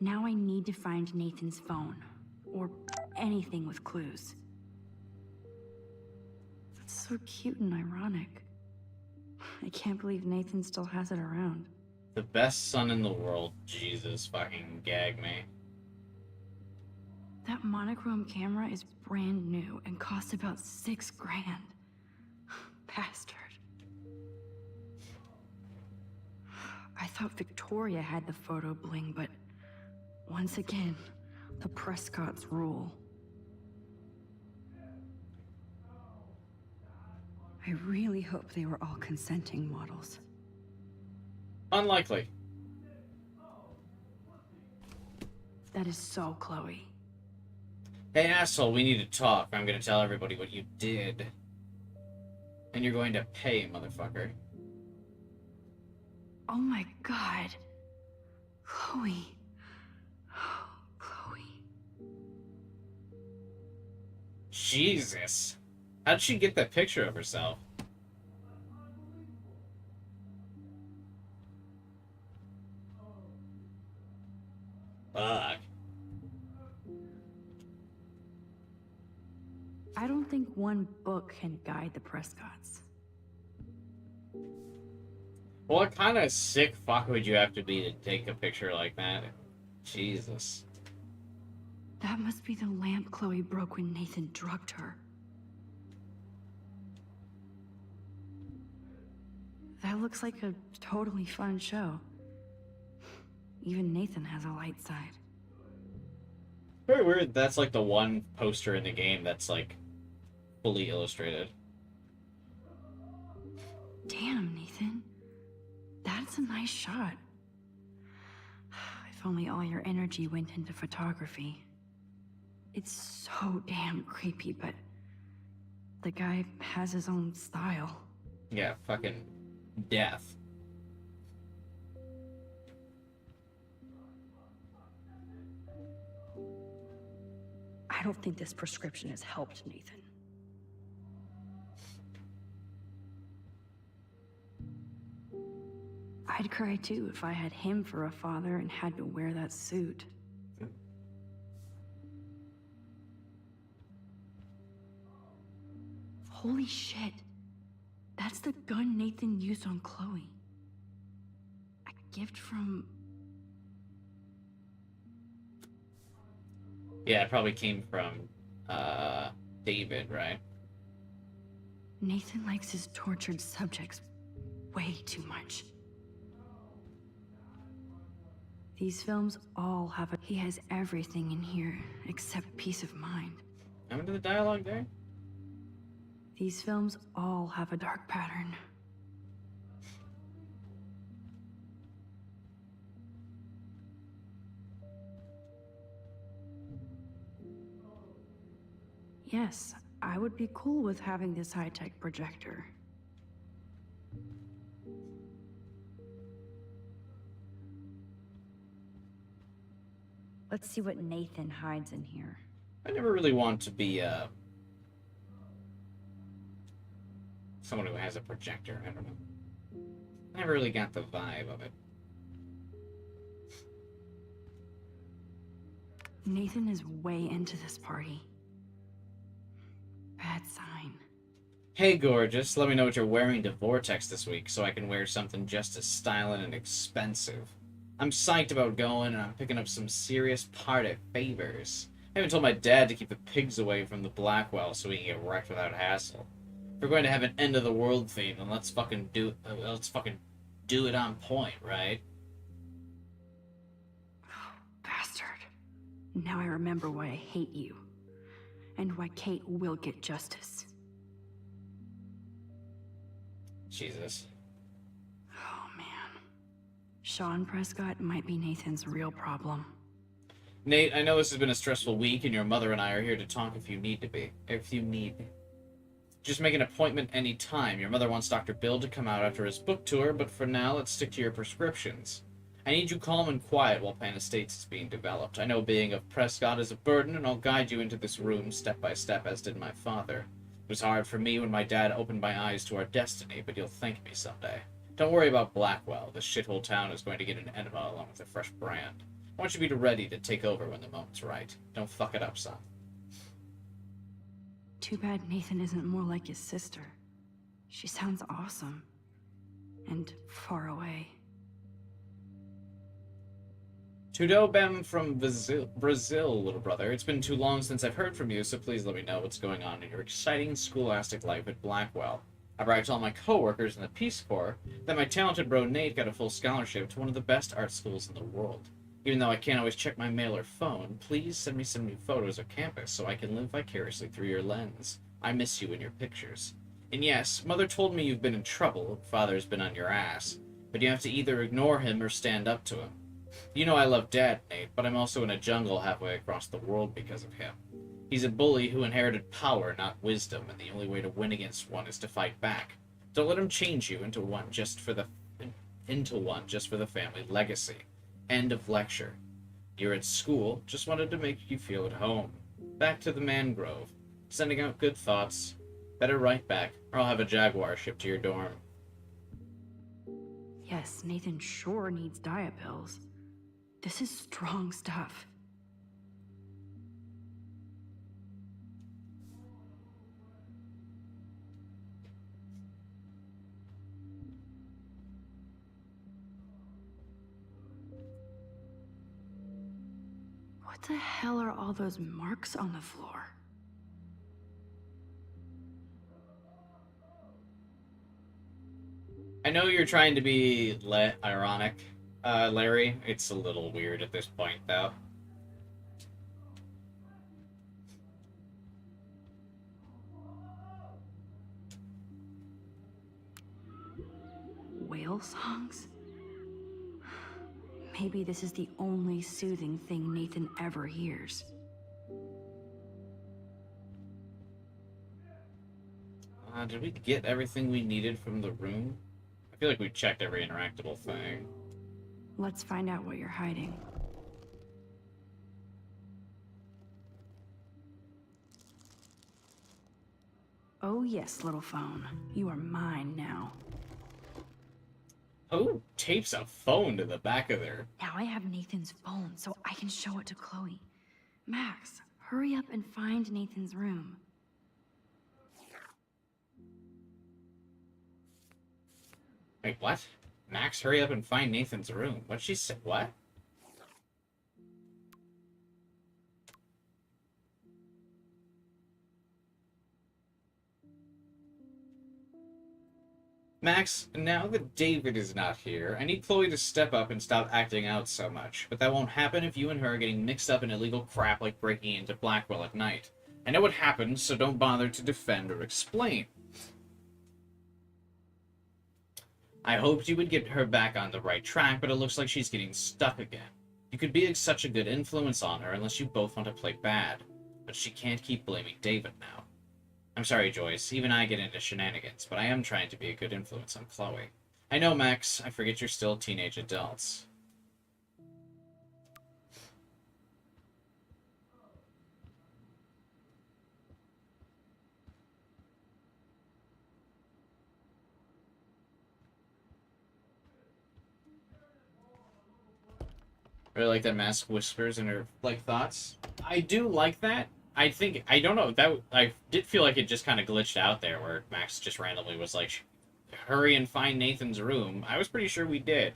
Now I need to find Nathan's phone. Or anything with clues. That's so cute and ironic. I can't believe Nathan still has it around. The best son in the world. Jesus fucking gag me. That monochrome camera is brand new and costs about $6 grand. Bastard. I thought Victoria had the photo bling, but once again, the Prescotts rule. I really hope they were all consenting models. Unlikely. That is so Chloe. Hey asshole, we need to talk. I'm gonna tell everybody what you did. And you're going to pay, motherfucker. Oh my god. Chloe. Oh, Chloe. Jesus. How'd she get that picture of herself? Fuck. I don't think one book can guide the Prescotts. What kind of sick fuck would you have to be to take a picture like that? Jesus. That must be the lamp Chloe broke when Nathan drugged her. That looks like a totally fun show. Even Nathan has a light side. Very weird. That's like the one poster in the game that's like fully illustrated. Damn, Nathan. That's a nice shot. If only all your energy went into photography. It's so damn creepy, but the guy has his own style. Yeah, fucking death. I don't think this prescription has helped, Nathan. I'd cry too if I had him for a father and had to wear that suit. Holy shit. That's the gun Nathan used on Chloe. A gift from... Yeah, it probably came from David, right? Nathan likes his tortured subjects way too much. These films all have a... He has everything in here except peace of mind. I'm into the dialogue there. These films all have a dark pattern. Yes, I would be cool with having this high-tech projector. Let's see what Nathan hides in here. I never really want to be someone who has a projector. I don't know. I never really got the vibe of it. Nathan is way into this party. Bad sign. Hey, gorgeous. Let me know what you're wearing to Vortex this week so I can wear something just as styling and expensive. I'm psyched about going, and I'm picking up some serious party favors. I even told my dad to keep the pigs away from the Blackwell so we can get wrecked without hassle. If we're going to have an end of the world theme, then let's fucking do it on point, right? Bastard. Now I remember why I hate you. And why Kate will get justice. Jesus. Oh, man. Sean Prescott might be Nathan's real problem. Nate, I know this has been a stressful week, and your mother and I are here to talk if you need to be. If you need. Just make an appointment any time. Your mother wants Dr. Bill to come out after his book tour, but for now, let's stick to your prescriptions. I need you calm and quiet while Pan Estates is being developed. I know being of Prescott is a burden, and I'll guide you into this room step by step, as did my father. It was hard for me when my dad opened my eyes to our destiny, but you'll thank me someday. Don't worry about Blackwell. This shithole town is going to get an enema along with a fresh brand. I want you to be ready to take over when the moment's right. Don't fuck it up, son. Too bad Nathan isn't more like his sister. She sounds awesome. And far away. Tudo Bem from Brazil, little brother. It's been too long since I've heard from you, so please let me know what's going on in your exciting scholastic life at Blackwell. I bragged to all my coworkers in the Peace Corps that my talented bro Nate got a full scholarship to one of the best art schools in the world. Even though I can't always check my mail or phone, please send me some new photos of campus so I can live vicariously through your lens. I miss you in your pictures. And yes, Mother told me you've been in trouble, Father's been on your ass, but you have to either ignore him or stand up to him. You know I love Dad, Nate, but I'm also in a jungle halfway across the world because of him. He's a bully who inherited power, not wisdom, and the only way to win against one is to fight back. Don't let him change you into one just for the family legacy. End of lecture. You're at school, just wanted to make you feel at home. Back to the mangrove. Sending out good thoughts. Better write back, or I'll have a Jaguar shipped to your dorm. Yes, Nathan sure needs diet pills. This is strong stuff. What the hell are all those marks on the floor? I know you're trying to be ironic, Larry. It's a little weird at this point, though. Whale songs? Maybe this is the only soothing thing Nathan ever hears. Did we get everything we needed from the room? I feel like we checked every interactable thing. Let's find out what you're hiding. Oh yes, little phone. You are mine now. Who tapes a phone to the back of their... Now I have Nathan's phone, so I can show it to Chloe. Max, hurry up and find Nathan's room. Wait, what? Max, hurry up and find Nathan's room. What'd she say? What? Max, now that David is not here, I need Chloe to step up and stop acting out so much. But that won't happen if you and her are getting mixed up in illegal crap like breaking into Blackwell at night. I know what happened, so don't bother to defend or explain. I hoped you would get her back on the right track, but it looks like she's getting stuck again. You could be such a good influence on her unless you both want to play bad. But she can't keep blaming David now. I'm sorry, Joyce. Even I get into shenanigans, but I am trying to be a good influence on Chloe. I know, Max. I forget you're still teenage adults. Really like that Mask whispers in her, like, thoughts. I do like that. I don't know, that I did feel like it just kind of glitched out there where Max just randomly was like, hurry and find Nathan's room. I was pretty sure we did.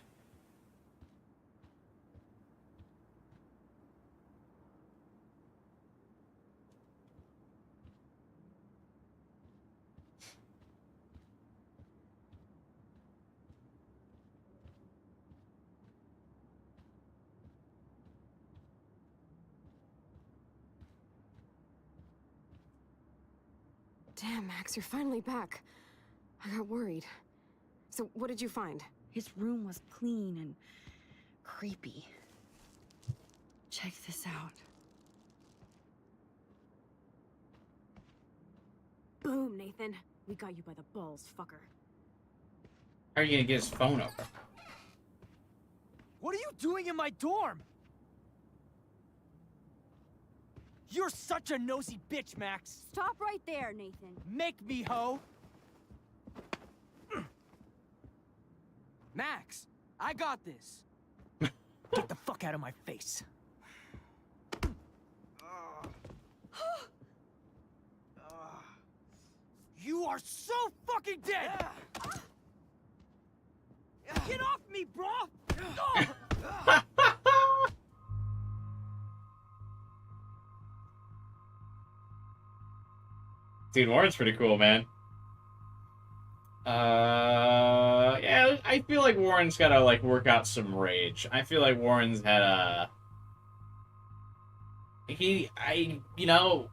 Damn, Max, you're finally back. I got worried. So, what did you find? His room was clean and creepy. Check this out. Boom, Nathan. We got you by the balls, fucker. How are you gonna get his phone open? What are you doing in my dorm? You're such a nosy bitch, Max. Stop right there, Nathan. Make me, ho. Max, I got this. Get the fuck fuck out of my face. You are so fucking dead! Get off me, bro! Dude, Warren's pretty cool, man. Yeah, I feel like Warren's gotta, like, work out some rage. I feel like Warren's had a... you know,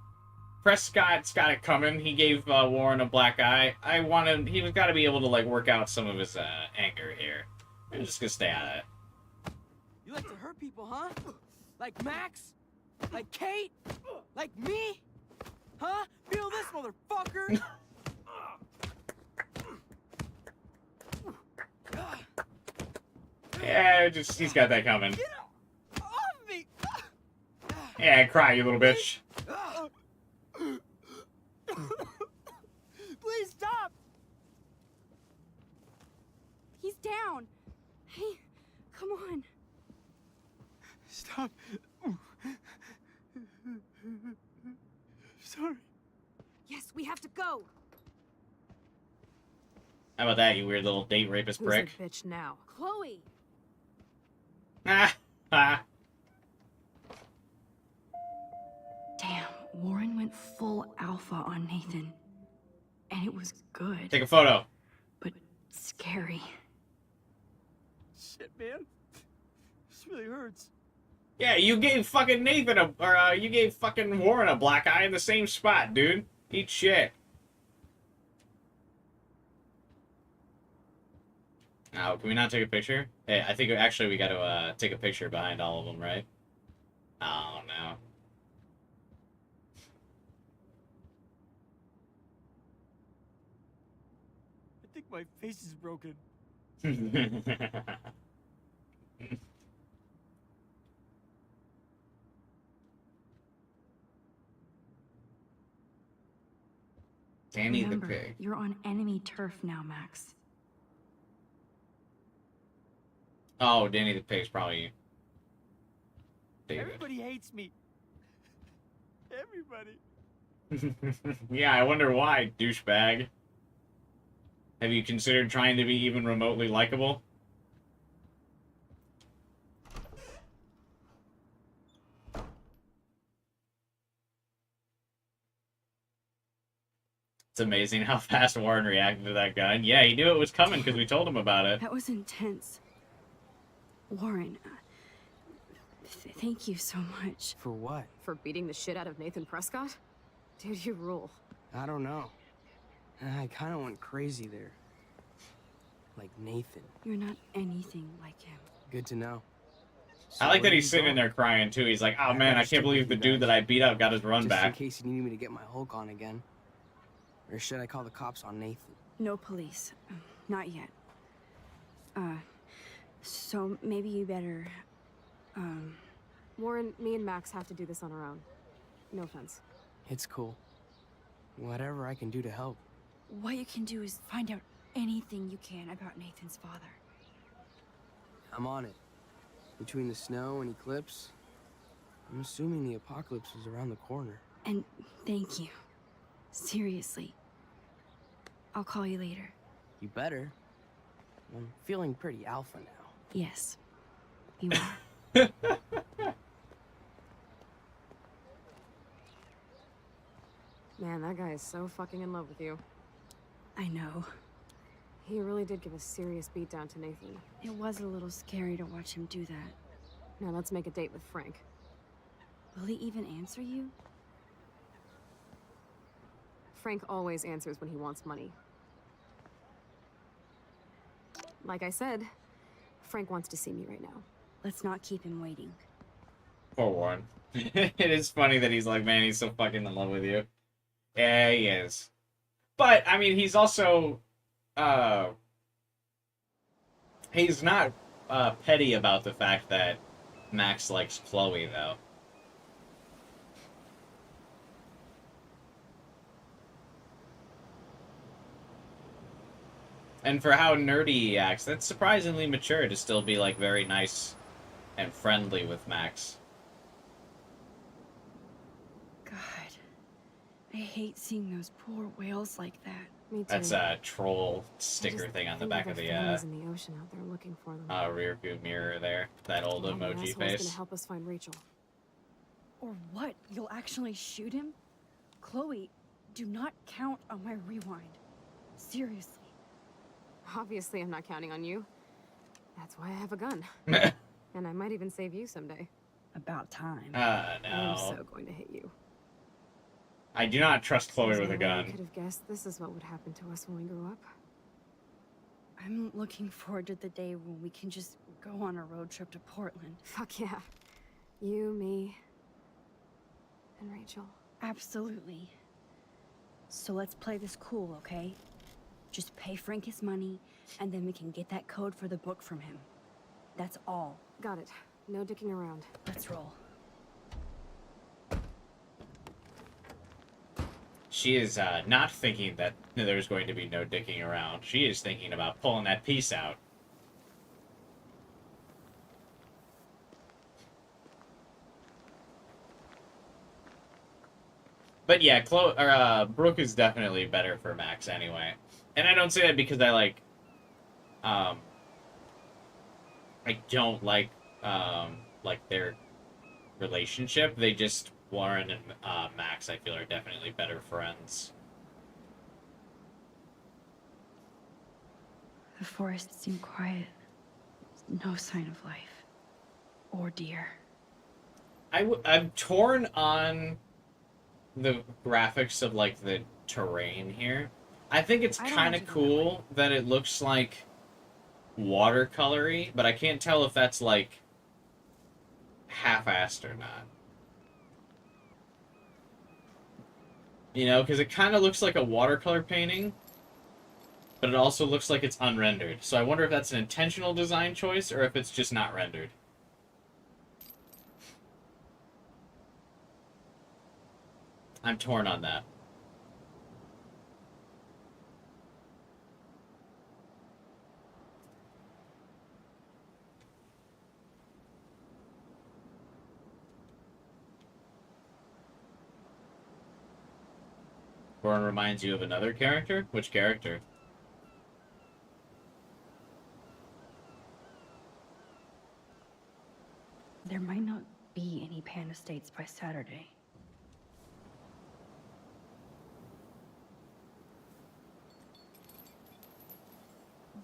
Prescott's got it coming. He gave Warren a black eye. He's got to be able to, like, work out some of his anger here. I'm just gonna stay out of it. You like to hurt people, huh? Like Max? Like Kate? Like me? Huh? Feel this, motherfucker! Yeah, he's got that coming. Get off me! Yeah, cry, you little bitch. Please stop! He's down. Hey, come on. Stop. Sorry. Yes, we have to go. How about that, you weird little date rapist prick? Who's the bitch now? Chloe. Ah. Damn, Warren went full alpha on Nathan. And it was good. Take a photo. But scary. Shit, man. This really hurts. Yeah, you gave fucking Nathan you gave fucking Warren a black eye in the same spot, dude. Eat shit. Oh, can we not take a picture? Hey, I think actually we gotta take a picture behind all of them, right? Oh, no. I think my face is broken. Danny Remember, the pig. You're on enemy turf now, Max. Oh, Danny the pig's probably David. Everybody hates me. Everybody. Yeah, I wonder why, douchebag. Have you considered trying to be even remotely likable? It's amazing how fast Warren reacted to that gun. Yeah, he knew it was coming because we told him about it. That was intense. Warren, thank you so much. For what? For beating the shit out of Nathan Prescott? Dude, you rule. I don't know. I kind of went crazy there. Like Nathan. You're not anything like him. Good to know. I like that he's sitting in there crying too. He's like, oh man, I can't believe the dude that I beat up got his run Just back. in case you need me to get my Hulk on again. Or should I call the cops on Nathan? No police. Not yet. So maybe you better, Warren, me and Max have to do this on our own. No offense. It's cool. Whatever I can do to help. What you can do is find out anything you can about Nathan's father. I'm on it. Between the snow and eclipse, I'm assuming the apocalypse is around the corner. And thank you. Seriously. I'll call you later. You better. I'm feeling pretty alpha now. Yes. You are. Man, that guy is so fucking in love with you. I know. He really did give a serious beatdown to Nathan. It was a little scary to watch him do that. Now let's make a date with Frank. Will he even answer you? Frank always answers when he wants money. Like I said, Frank wants to see me right now. Let's not keep him waiting. Poor Warren. It is funny that he's like, man, he's so fucking in love with you. Yeah, he is. But, I mean, he's also, he's not, petty about the fact that Max likes Chloe, though. And for how nerdy he acts, that's surprisingly mature to still be, like, very nice and friendly with Max. God, I hate seeing those poor whales like that. Me too. That's a troll sticker thing on the back of the families in the ocean out there looking for them. rear view mirror there. That old Well, the emoji asshole's face. gonna help us find Rachel. Or what? You'll actually shoot him? Chloe, do not count on my rewind. Seriously. Obviously, I'm not counting on you. That's why I have a gun. And I might even save you someday. About time. No. I'm so going to hit you. I do not trust Chloe There's with no a way I gun. could have guessed this is what would happen to us when we grew up. I'm looking forward to the day when we can just go on a road trip to Portland. Fuck yeah. You, me, and Rachel. Absolutely. So let's play this cool, okay? Just pay Frank his money, and then we can get that code for the book from him. That's all. Got it. No dicking around. Let's roll. She is not thinking that there's going to be no dicking around. She is thinking about pulling that piece out. But yeah, Brooke is definitely better for Max anyway. And I don't say that because I don't like their relationship. They just, Warren and Max, I feel, are definitely better friends. The forest seemed quiet. No sign of life. Or deer. I'm torn on the graphics of, like, the terrain here. I think it's kind of cool that it looks like watercolory, but I can't tell if that's, like, half-assed or not. You know, because it kind of looks like a watercolor painting, but it also looks like it's unrendered. So I wonder if that's an intentional design choice or if it's just not rendered. I'm torn on that. Warren reminds you of another character? Which character? There might not be any Pan Estates by Saturday.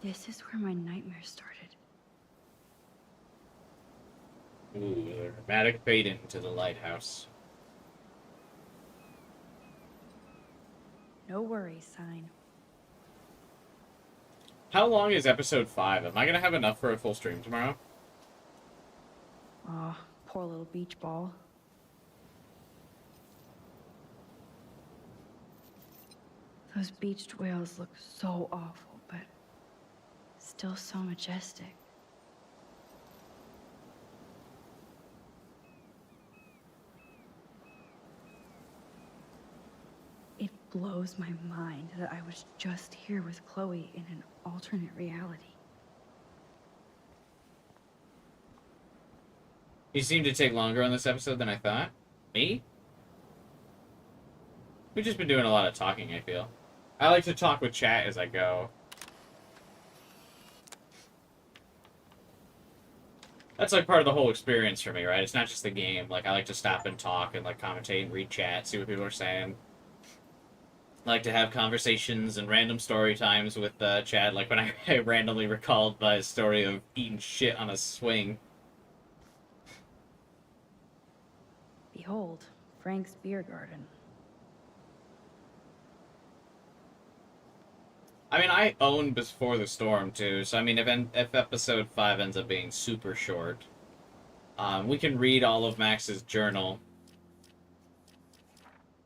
This is where my nightmare started. Ooh, a dramatic fade into the lighthouse. No worries, sign. How long is episode 5? Am I gonna have enough for a full stream tomorrow? Aw, poor little beach ball. Those beached whales look so awful, but still so majestic. It blows my mind that I was just here with Chloe in an alternate reality. You seem to take longer on this episode than I thought. Me? We've just been doing a lot of talking, I feel. I like to talk with chat as I go. That's like part of the whole experience for me, right? It's not just the game. Like, I like to stop and talk and, like, commentate and read chat, see what people are saying. I like to have conversations and random story times with Chad, like when I randomly recalled my story of eating shit on a swing. Behold, Frank's beer garden. I mean, I own Before the Storm, too, so I mean, if episode 5 ends up being super short, we can read all of Max's journal,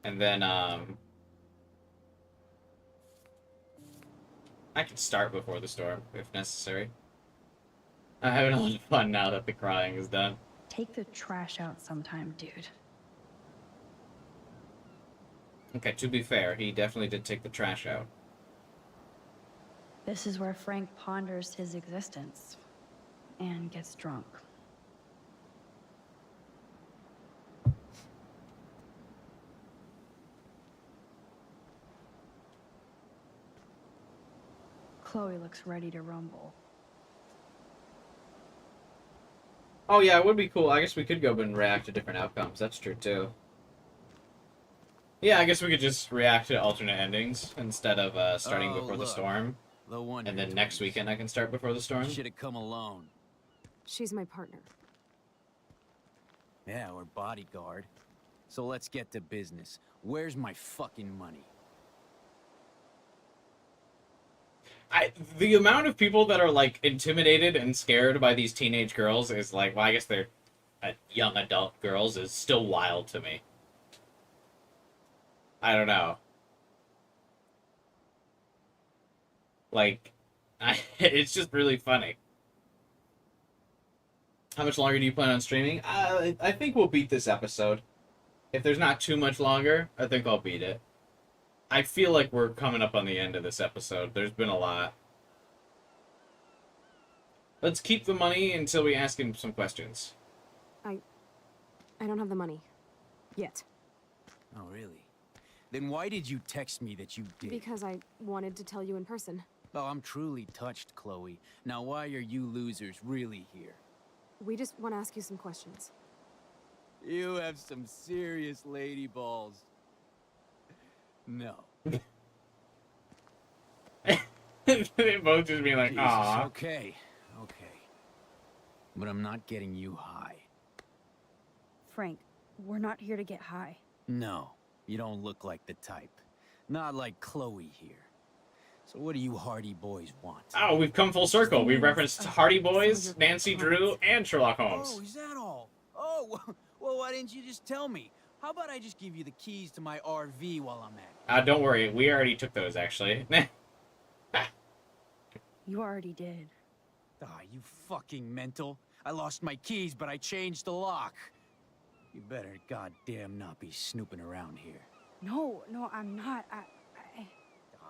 and then, I can start Before the Storm, if necessary. I'm having a lot of fun now that the crying is done. Take the trash out sometime, dude. Okay, to be fair, he definitely did take the trash out. This is where Frank ponders his existence and gets drunk. Chloe looks ready to rumble. Oh yeah, it would be cool. I guess we could go and react to different outcomes. That's true too. Yeah, I guess we could just react to alternate endings instead of starting before the storm. The Wonder And then next weekend I can start before the storm. Should have come alone. She's my partner. Yeah, or bodyguard. So let's get to business. Where's my fucking money? The amount of people that are, like, intimidated and scared by these teenage girls is, like, well, I guess they're young adult girls, is still wild to me. I don't know. Like, it's just really funny. How much longer do you plan on streaming? I think we'll beat this episode. If there's not too much longer, I think I'll beat it. I feel like we're coming up on the end of this episode. There's been a lot. Let's keep the money until we ask him some questions. I don't have the money. Yet. Oh, really? Then why did you text me that you did? Because I wanted to tell you in person. Oh, I'm truly touched, Chloe. Now why are you losers really here? We just want to ask you some questions. You have some serious lady balls. No. They both just be like, Jesus, aw. okay. But I'm not getting you high. Frank, we're not here to get high. No, you don't look like the type. Not like Chloe here. So what do you Hardy Boys want? Oh, we've come full circle. We referenced Hardy Boys, Nancy Drew, and Sherlock Holmes. Oh, is that all? Oh, well, why didn't you just tell me? How about I just give you the keys to my RV while I'm at it? Don't worry. We already took those, actually. You already did. Ah, you fucking mental. I lost my keys, but I changed the lock. You better goddamn not be snooping around here. No, I'm not. Oh,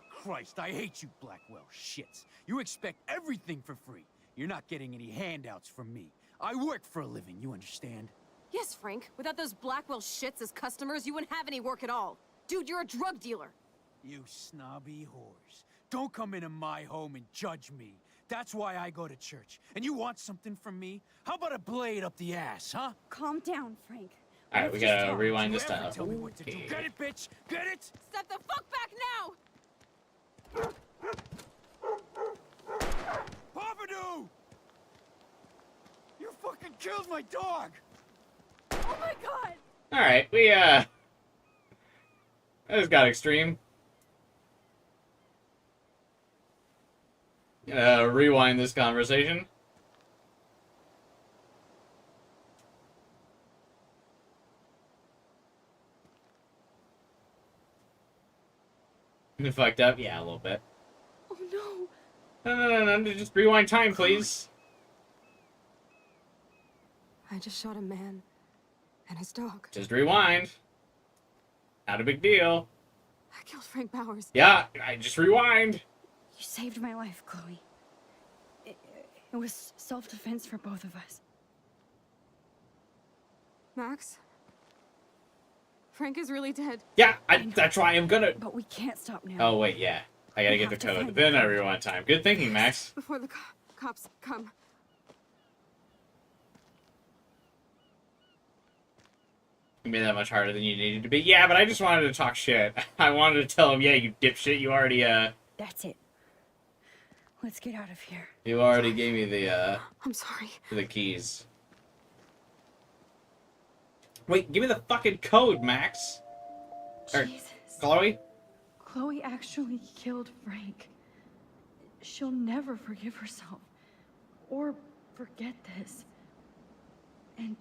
Christ, I hate you Blackwell shits. You expect everything for free. You're not getting any handouts from me. I work for a living, you understand? Yes, Frank. Without those Blackwell shits as customers, you wouldn't have any work at all. Dude, you're a drug dealer. You snobby whores. Don't come into my home and judge me. That's why I go to church. And you want something from me? How about a blade up the ass, huh? Calm down, Frank. Alright, we gotta rewind this Don't time. tell me what to do. Get it, bitch? Get it? Step the fuck back now! Papadoo! You fucking killed my dog! Oh my god! Alright, that just got extreme. Rewind this conversation. You fucked up? Yeah, a little bit. Oh no! No, just rewind time, please. I just shot a man and his dog. Just rewind. Not a big deal. I killed Frank Bowers. Yeah, I just rewind. You saved my life, Chloe. It was self-defense for both of us. Max? Frank is really dead. Yeah, that's why I'm gonna... But we can't stop now. Oh, wait, yeah. I gotta get the code. Then I rewind time. Good thinking, Max. Before the cops come. You made that much harder than you needed to be. Yeah, but I just wanted to talk shit. I wanted to tell him, yeah, you dipshit, you already, That's it. Let's get out of here. You already gave me the, I'm sorry. the keys. Wait, give me the fucking code, Max. Jesus. Chloe? Chloe actually killed Frank. She'll never forgive herself. Or forget this. And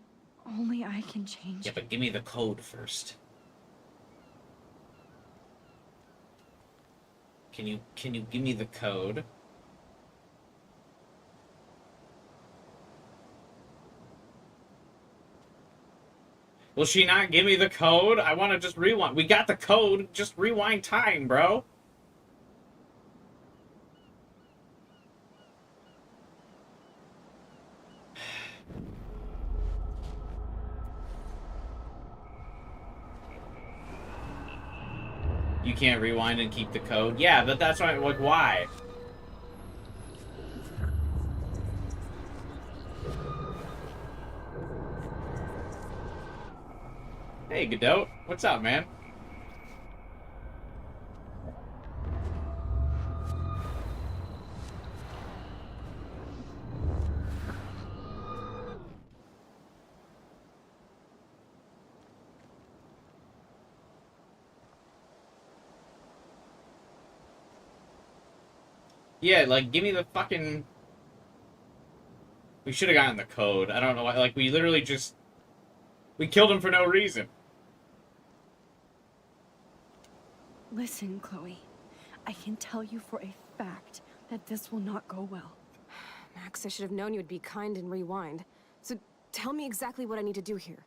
only I can change Yeah, but give me the code first. Can you give me the code? Will she not give me the code? I want to just rewind. We got the code. Just rewind time, bro. You can't rewind and keep the code? Yeah, but that's why, like, why? Hey, Godot. What's up, man? Yeah, like, give me the fucking... We should have gotten the code. I don't know why. Like, we literally just... We killed him for no reason. Listen, Chloe. I can tell you for a fact that this will not go well. Max, I should have known you would be kind and rewind. So tell me exactly what I need to do here.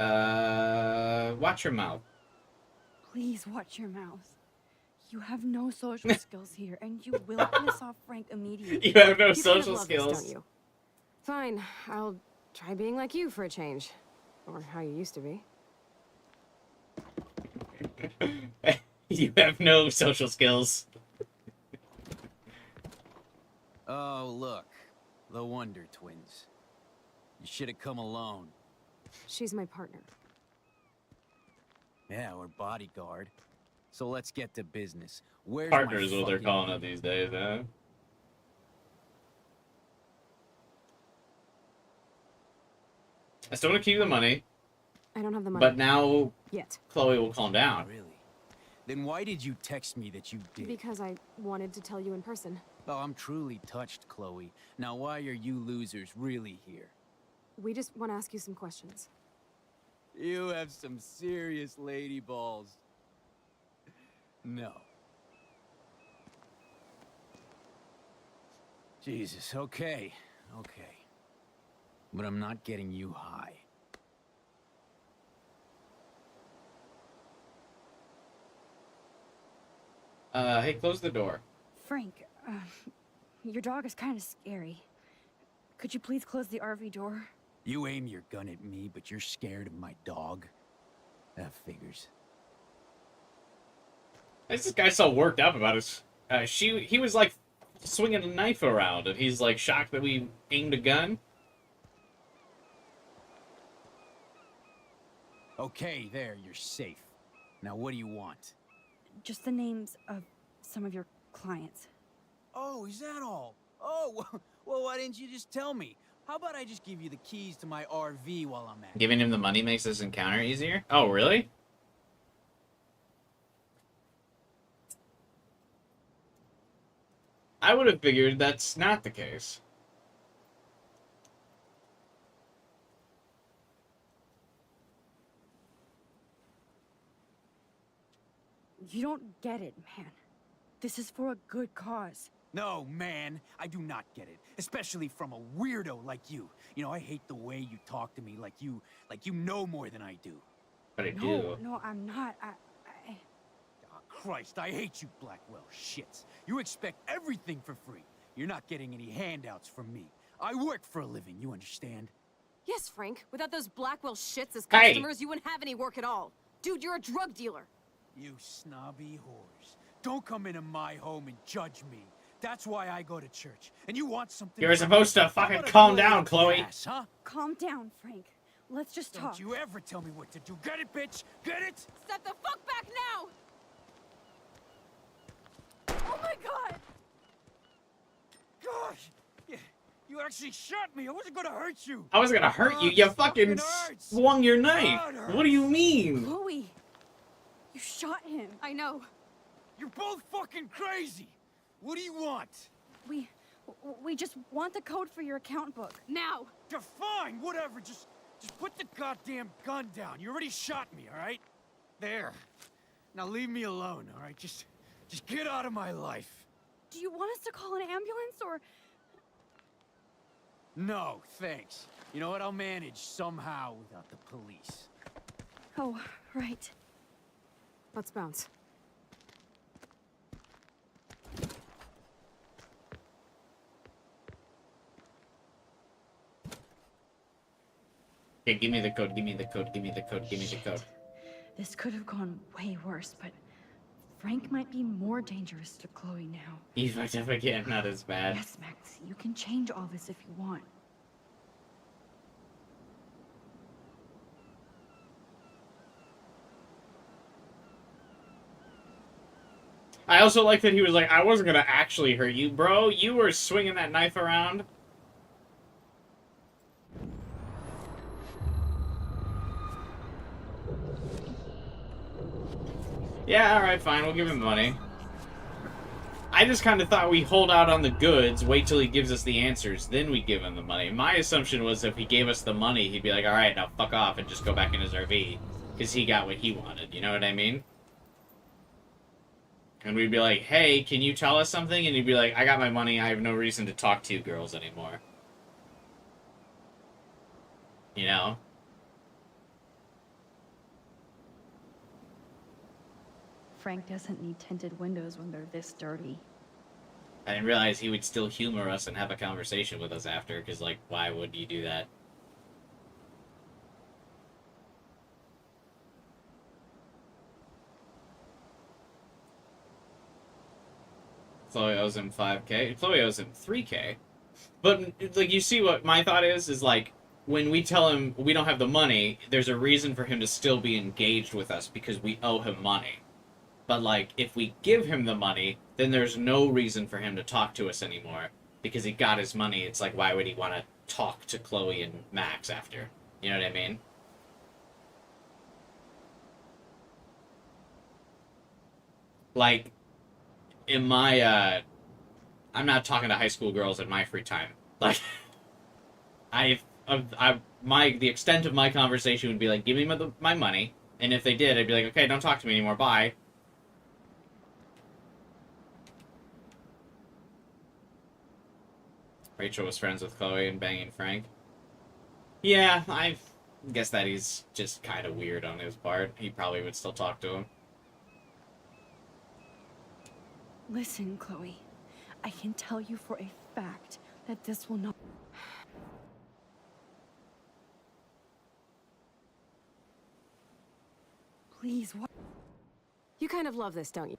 Watch your mouth. Please watch your mouth. You have no social skills here, and you will piss off Frank immediately. You have no You kind of social love this, skills. don't you? Fine, I'll try being like you for a change. Or how you used to be. You have no social skills. Oh, look. The Wonder Twins. You should have come alone. She's my partner. Yeah, or bodyguard. So let's get to business. Where's Partner my is what they're fucking- calling it these days, huh? I still want to keep the money. I don't have the money. But now... Yet. Chloe will calm down. Really? Then why did you text me that you did? Because I wanted to tell you in person. Oh, I'm truly touched, Chloe. Now why are you losers really here? We just want to ask you some questions. You have some serious lady balls. No. Jesus, okay. But I'm not getting you high. Hey, close the door. Frank, your dog is kind of scary. Could you please close the RV door? You aim your gun at me, but you're scared of my dog? That figures. This guy so worked up about his... he was, like, swinging a knife around, and he's, like, shocked that we aimed a gun. Okay, there, you're safe. Now what do you want? Just the names of some of your clients. Oh, is that all? Oh, well, why didn't you just tell me? How about I just give you the keys to my RV while I'm at it? Giving him the money makes this encounter easier? Oh, really? I would have figured that's not the case. You don't get it, man. This is for a good cause. No, man, I do not get it. Especially from a weirdo like you. You know, I hate the way you talk to me like you know more than I do. But I do. No, I'm not. Oh, Christ, I hate you Blackwell shits. You expect everything for free. You're not getting any handouts from me. I work for a living, you understand? Yes, Frank. Without those Blackwell shits as Hey. customers, you wouldn't have any work at all. Dude, you're a drug dealer. You snobby whores. Don't come into my home and judge me. That's why I go to church. And you want something... You're supposed to How fucking about a calm blow down, up Chloe. your ass, huh? Calm down, Frank. Let's just talk. Don't you ever tell me what to do. Get it, bitch? Get it? Step the fuck back now! Oh my god! Gosh! You actually shot me. I wasn't gonna hurt you. I was gonna hurt you. You fucking hurts. swung your knife. God, What do you mean? Chloe, you shot him. I know. You're both fucking crazy. What do you want? We just want the code for your account book. Now! You're fine, whatever. Just put the goddamn gun down. You already shot me, all right? There. Now leave me alone, all right? Just get out of my life. Do you want us to call an ambulance or... No, thanks. You know what? I'll manage somehow without the police. Oh, right. Let's bounce. Okay, give me the code, give me the code, give me the code, give me the code. This could have gone way worse, but Frank might be more dangerous to Chloe now. You fucked up again, not as bad. Yes, Max, you can change all this if you want. I also like that he was like, I wasn't gonna actually hurt you, bro. You were swinging that knife around. Yeah, alright, fine, we'll give him money. I just kind of thought we hold out on the goods, wait till he gives us the answers, then we give him the money. My assumption was if he gave us the money, he'd be like, alright, now fuck off and just go back in his RV. Because he got what he wanted, you know what I mean? And we'd be like, hey, can you tell us something? And he'd be like, I got my money, I have no reason to talk to you girls anymore. You know? Frank doesn't need tinted windows when they're this dirty. I didn't realize he would still humor us and have a conversation with us after, because, like, why would you do that? Chloe owes him 5K. Chloe owes him 3K. But, like, you see what my thought is like, when we tell him we don't have the money, there's a reason for him to still be engaged with us because we owe him money. But, like, if we give him the money, then there's no reason for him to talk to us anymore. Because he got his money, it's like, why would he want to talk to Chloe and Max after? You know what I mean? Like, in my, I'm not talking to high school girls in my free time. Like, the extent of my conversation would be like, give me my money, and if they did, I'd be like, okay, don't talk to me anymore, bye. Rachel was friends with Chloe and banging Frank. Yeah, I guess that he's just kind of weird on his part. He probably would still talk to him. Listen, Chloe. I can tell you for a fact that this will not... Please, what? You kind of love this, don't you?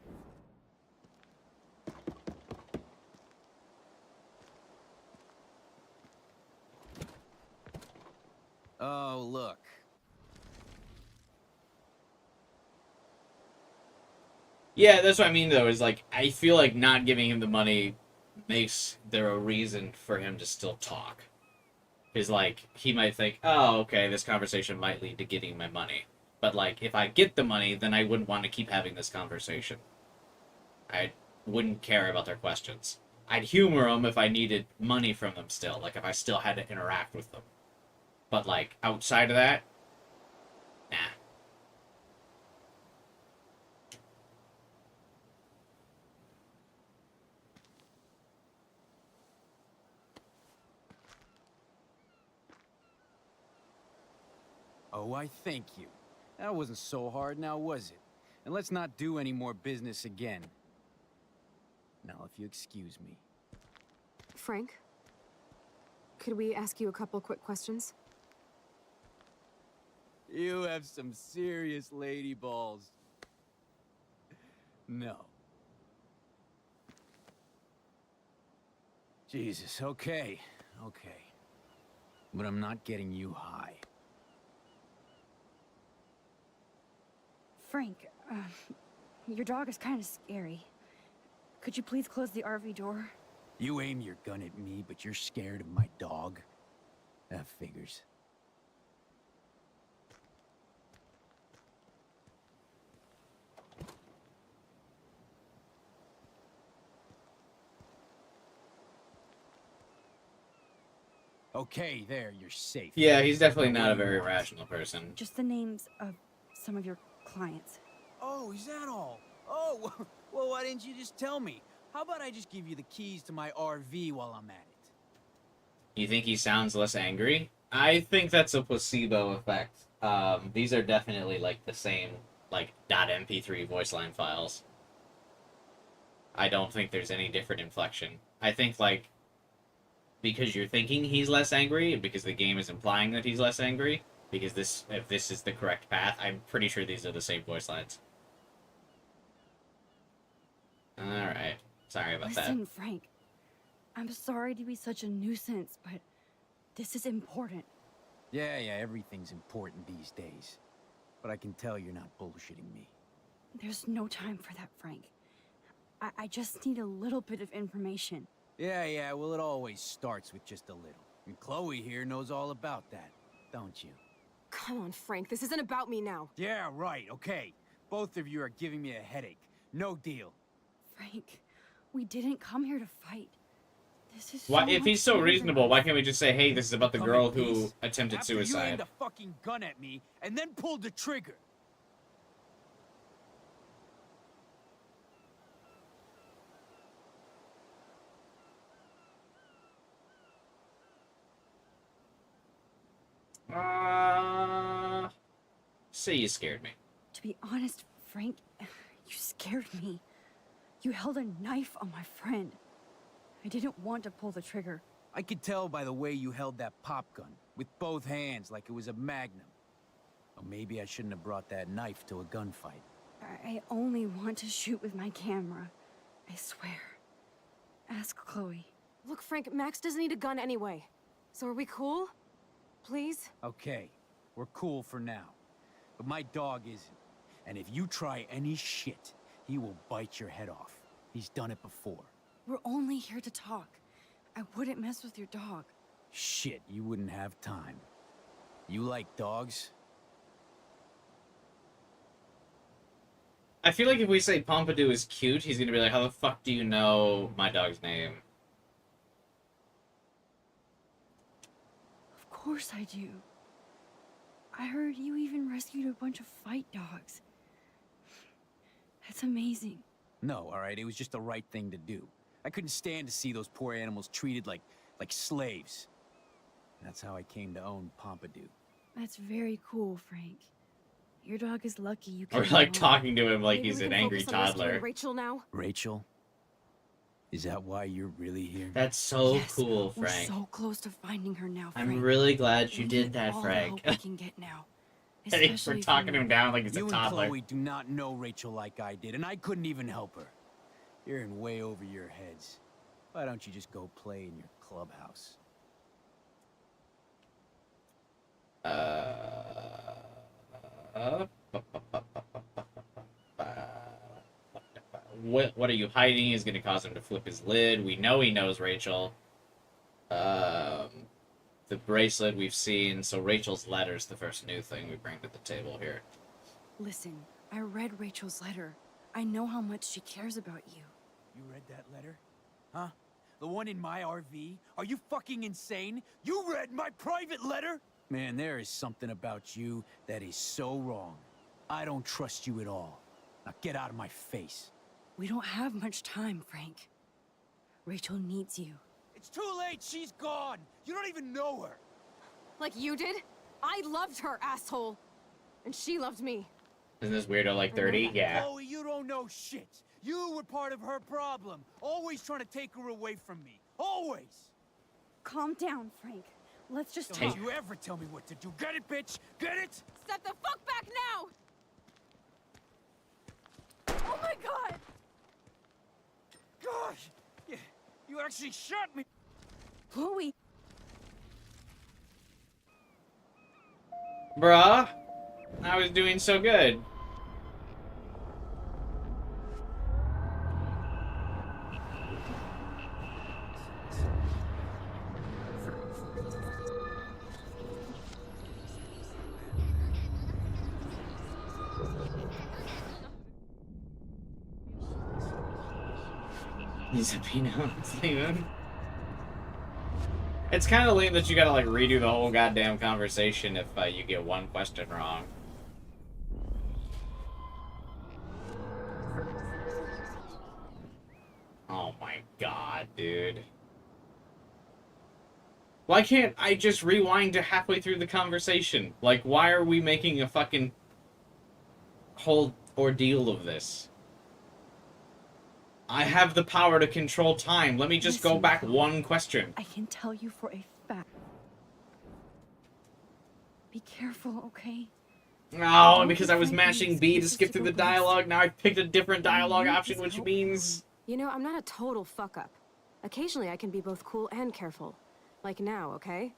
Oh, look. Yeah, that's what I mean, though, is like, I feel like not giving him the money makes there a reason for him to still talk. Is like, he might think, oh, okay, this conversation might lead to getting my money. But, like, if I get the money, then I wouldn't want to keep having this conversation. I wouldn't care about their questions. I'd humor them if I needed money from them still, like, if I still had to interact with them. But, like, outside of that, nah. Oh, I thank you. That wasn't so hard now, was it? And let's not do any more business again. Now, if you excuse me. Frank? Could we ask you a couple quick questions? You have some serious lady balls. No. Jesus, okay. But I'm not getting you high. Frank, your dog is kind of scary. Could you please close the RV door? You aim your gun at me, but you're scared of my dog? That figures. Okay, there, you're safe. Yeah, he's definitely not a very rational person. Just the names of some of your clients. Oh, is that all? Oh, well, why didn't you just tell me? How about I just give you the keys to my RV while I'm at it? You think he sounds less angry? I think that's a placebo effect. These are definitely, like, the same, like, .mp3 voice line files. I don't think there's any different inflection. I think, like, because you're thinking he's less angry, and because the game is implying that he's less angry, because if this is the correct path, I'm pretty sure these are the same voice lines. Alright. Sorry about that. Listen, Frank. I'm sorry to be such a nuisance, but this is important. Yeah, everything's important these days. But I can tell you're not bullshitting me. There's no time for that, Frank. I just need a little bit of information. Yeah, well, it always starts with just a little. And Chloe here knows all about that, don't you? Come on, Frank, this isn't about me now. Yeah, right, okay. Both of you are giving me a headache. No deal. Frank, we didn't come here to fight. This is Why, so if he's much so bigger than reasonable, us. why can't we just say, hey, this is about the Come girl in who peace. attempted After you aimed suicide? a fucking gun at me and then pulled the trigger. Say you scared me. To be honest, Frank, you scared me. You held a knife on my friend. I didn't want to pull the trigger. I could tell by the way you held that pop gun, with both hands like it was a magnum. Or maybe I shouldn't have brought that knife to a gunfight. I only want to shoot with my camera. I swear. Ask Chloe. Look, Frank, Max doesn't need a gun anyway. So are we cool? Please? Okay, we're cool for now. But my dog isn't. And if you try any shit, he will bite your head off. He's done it before. We're only here to talk. I wouldn't mess with your dog. Shit, you wouldn't have time. You like dogs? I feel like if we say Pompidou is cute, he's gonna be like, how the fuck do you know my dog's name? Of course I do. I heard you even rescued a bunch of fight dogs. That's amazing. No, alright, it was just the right thing to do. I couldn't stand to see those poor animals treated like slaves. That's how I came to own Pompidou. That's very cool, Frank. Your dog is lucky you Or can. like talking to him like Maybe he's we an can angry focus on rescuing toddler. Rachel now? Rachel? Is that why you're really here? That's so Yes, cool, we're Frank. so close to finding her now, Frank. I'm really glad you We did need that, all the Frank. help we can get now. Thanks for Especially talking from him down like he's a You and toddler. Chloe do not know Rachel like I did, and I couldn't even help her. You're in way over your heads. Why don't you just go play in your clubhouse? What are you hiding is going to cause him to flip his lid. We know he knows Rachel. The bracelet we've seen, so Rachel's letter's the first new thing we bring to the table here. Listen, I read Rachel's letter. I know how much she cares about you. You read that letter? Huh? The one in my RV? Are you fucking insane? You read my private letter? Man, there is something about you that is so wrong. I don't trust you at all. Now get out of my face. We don't have much time, Frank. Rachel needs you. It's too late, she's gone! You don't even know her! Like you did? I loved her, asshole! And she loved me. Isn't this weirdo like 30? Yeah. Chloe, you don't know shit! You were part of her problem, always trying to take her away from me. Always! Calm down, Frank. Let's just Don't talk. you ever tell me what to do. Get it, bitch? Get it? Step the fuck back now! Oh my god! Gosh! You actually shot me! Chloe! Bruh, I was doing so good. He's a peanut. It's kind of lame that you gotta like redo the whole goddamn conversation if you get one question wrong. Oh my god, dude. Why can't I just rewind to halfway through the conversation? Like, why are we making a fucking whole ordeal of this? I have the power to control time. Let me just go Listen, back Chloe, one question. I can tell you for a fact. Be careful, okay? No, Don't because be I was frightened. mashing B to This skip is through the the best. dialogue. Now I've picked a different dialogue You option, just which help means... You know, I'm not a total fuck-up. Occasionally I can be both cool and careful. Like now, okay?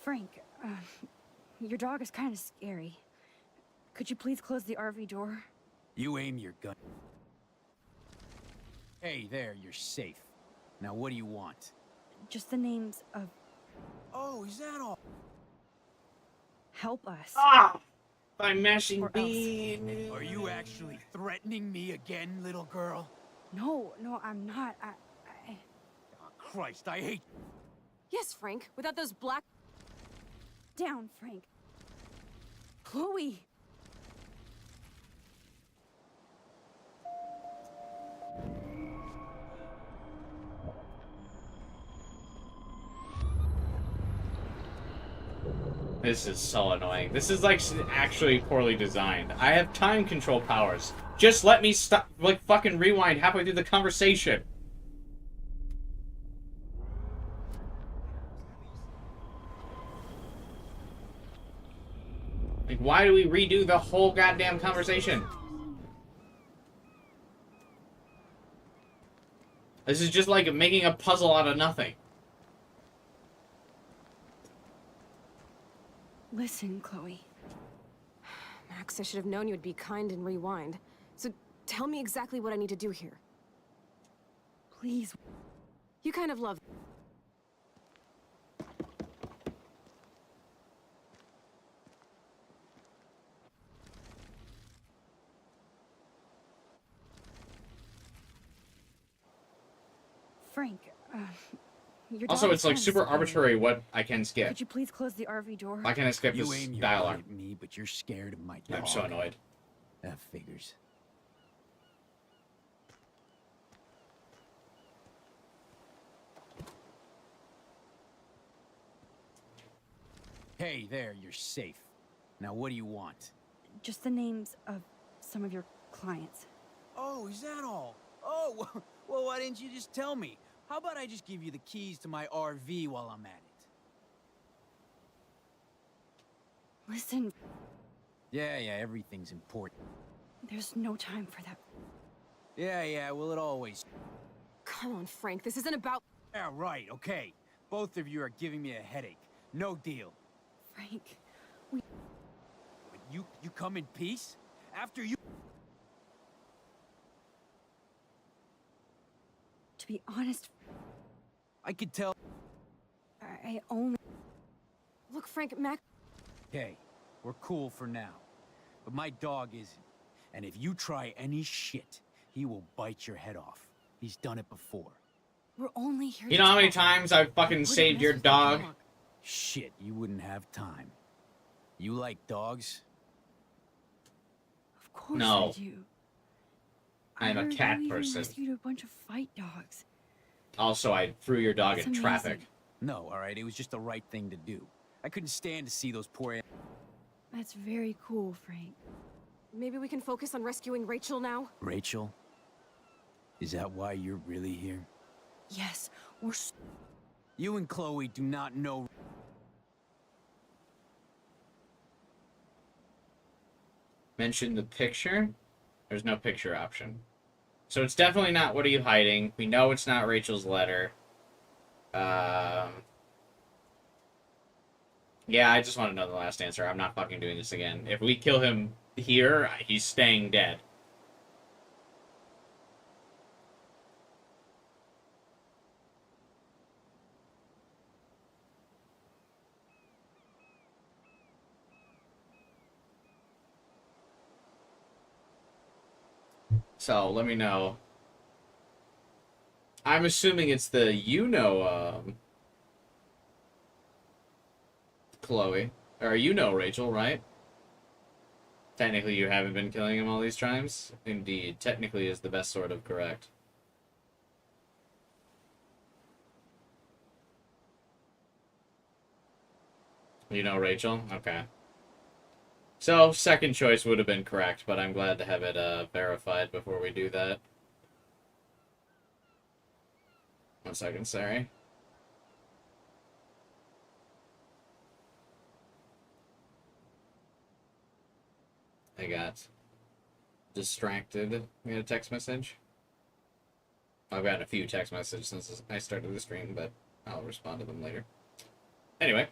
Frank, your dog is kind of scary. Could you please close the RV door? You aim your gun. Hey, there, you're safe. Now what do you want? Just the names of... Oh, is that all? Help us. Ah! By mashing Or B. Are you actually threatening me again, little girl? No, I'm not. Oh, Christ, I hate... Yes, Frank, without those black... Down, Frank. Chloe! This is so annoying. This is like actually poorly designed. I have time control powers. Just let me stop, like fucking rewind halfway through the conversation. Like, why do we redo the whole goddamn conversation? This is just like making a puzzle out of nothing. Listen, Chloe. Max, I should have known you would be kind and rewind. So tell me exactly what I need to do here. Please. You kind of love... Frank, your Also, dog it's is like kinda super scary. arbitrary what I can skip. Could you please close the RV door? Why can't I skip You this aim your dialogue? gun at me, but you're scared of my dog. I'm so annoyed. That figures. Hey, there, you're safe. Now what do you want? Just the names of some of your clients. Oh, is that all? Oh, well, why didn't you just tell me? How about I just give you the keys to my RV while I'm at it? Listen, Yeah, everything's important. there's no time for that. Yeah, well, it always... Come on, Frank, this isn't about... Yeah, right, okay. Both of you are giving me a headache. No deal. Frank, But you come in peace? After you... to be honest, I could tell... I only... Look, Frank, Max... Okay, we're cool for now. But my dog isn't. And if you try any shit, he will bite your head off. He's done it before. We're only here You to know how many talk. times I've fucking Wouldn't saved mess your with dog? Shit, you wouldn't have time. You like dogs? Of course No. I do. I'm a heard cat you even person. rescued a bunch of fight dogs. Also, I threw your dog That's in traffic. amazing. No, alright, it was just the right thing to do. I couldn't stand to see those poor... That's very cool, Frank. Maybe we can focus on rescuing Rachel now? Rachel? Is that why you're really here? Yes, we're You and Chloe do not know... Mention the picture? There's no picture option. So it's definitely not what are you hiding. We know it's not Rachel's letter. Yeah, I just want to know the last answer. I'm not fucking doing this again. If we kill him here, he's staying dead. So, let me know. I'm assuming it's the Chloe. Or Rachel, right? Technically, you haven't been killing him all these times? Indeed. Technically is the best sort of correct. You know Rachel? Okay. So, second choice would have been correct, but I'm glad to have it verified before we do that. 1 second, sorry. I got distracted. We got a text message. I've gotten a few text messages since I started the stream, but I'll respond to them later. Anyway.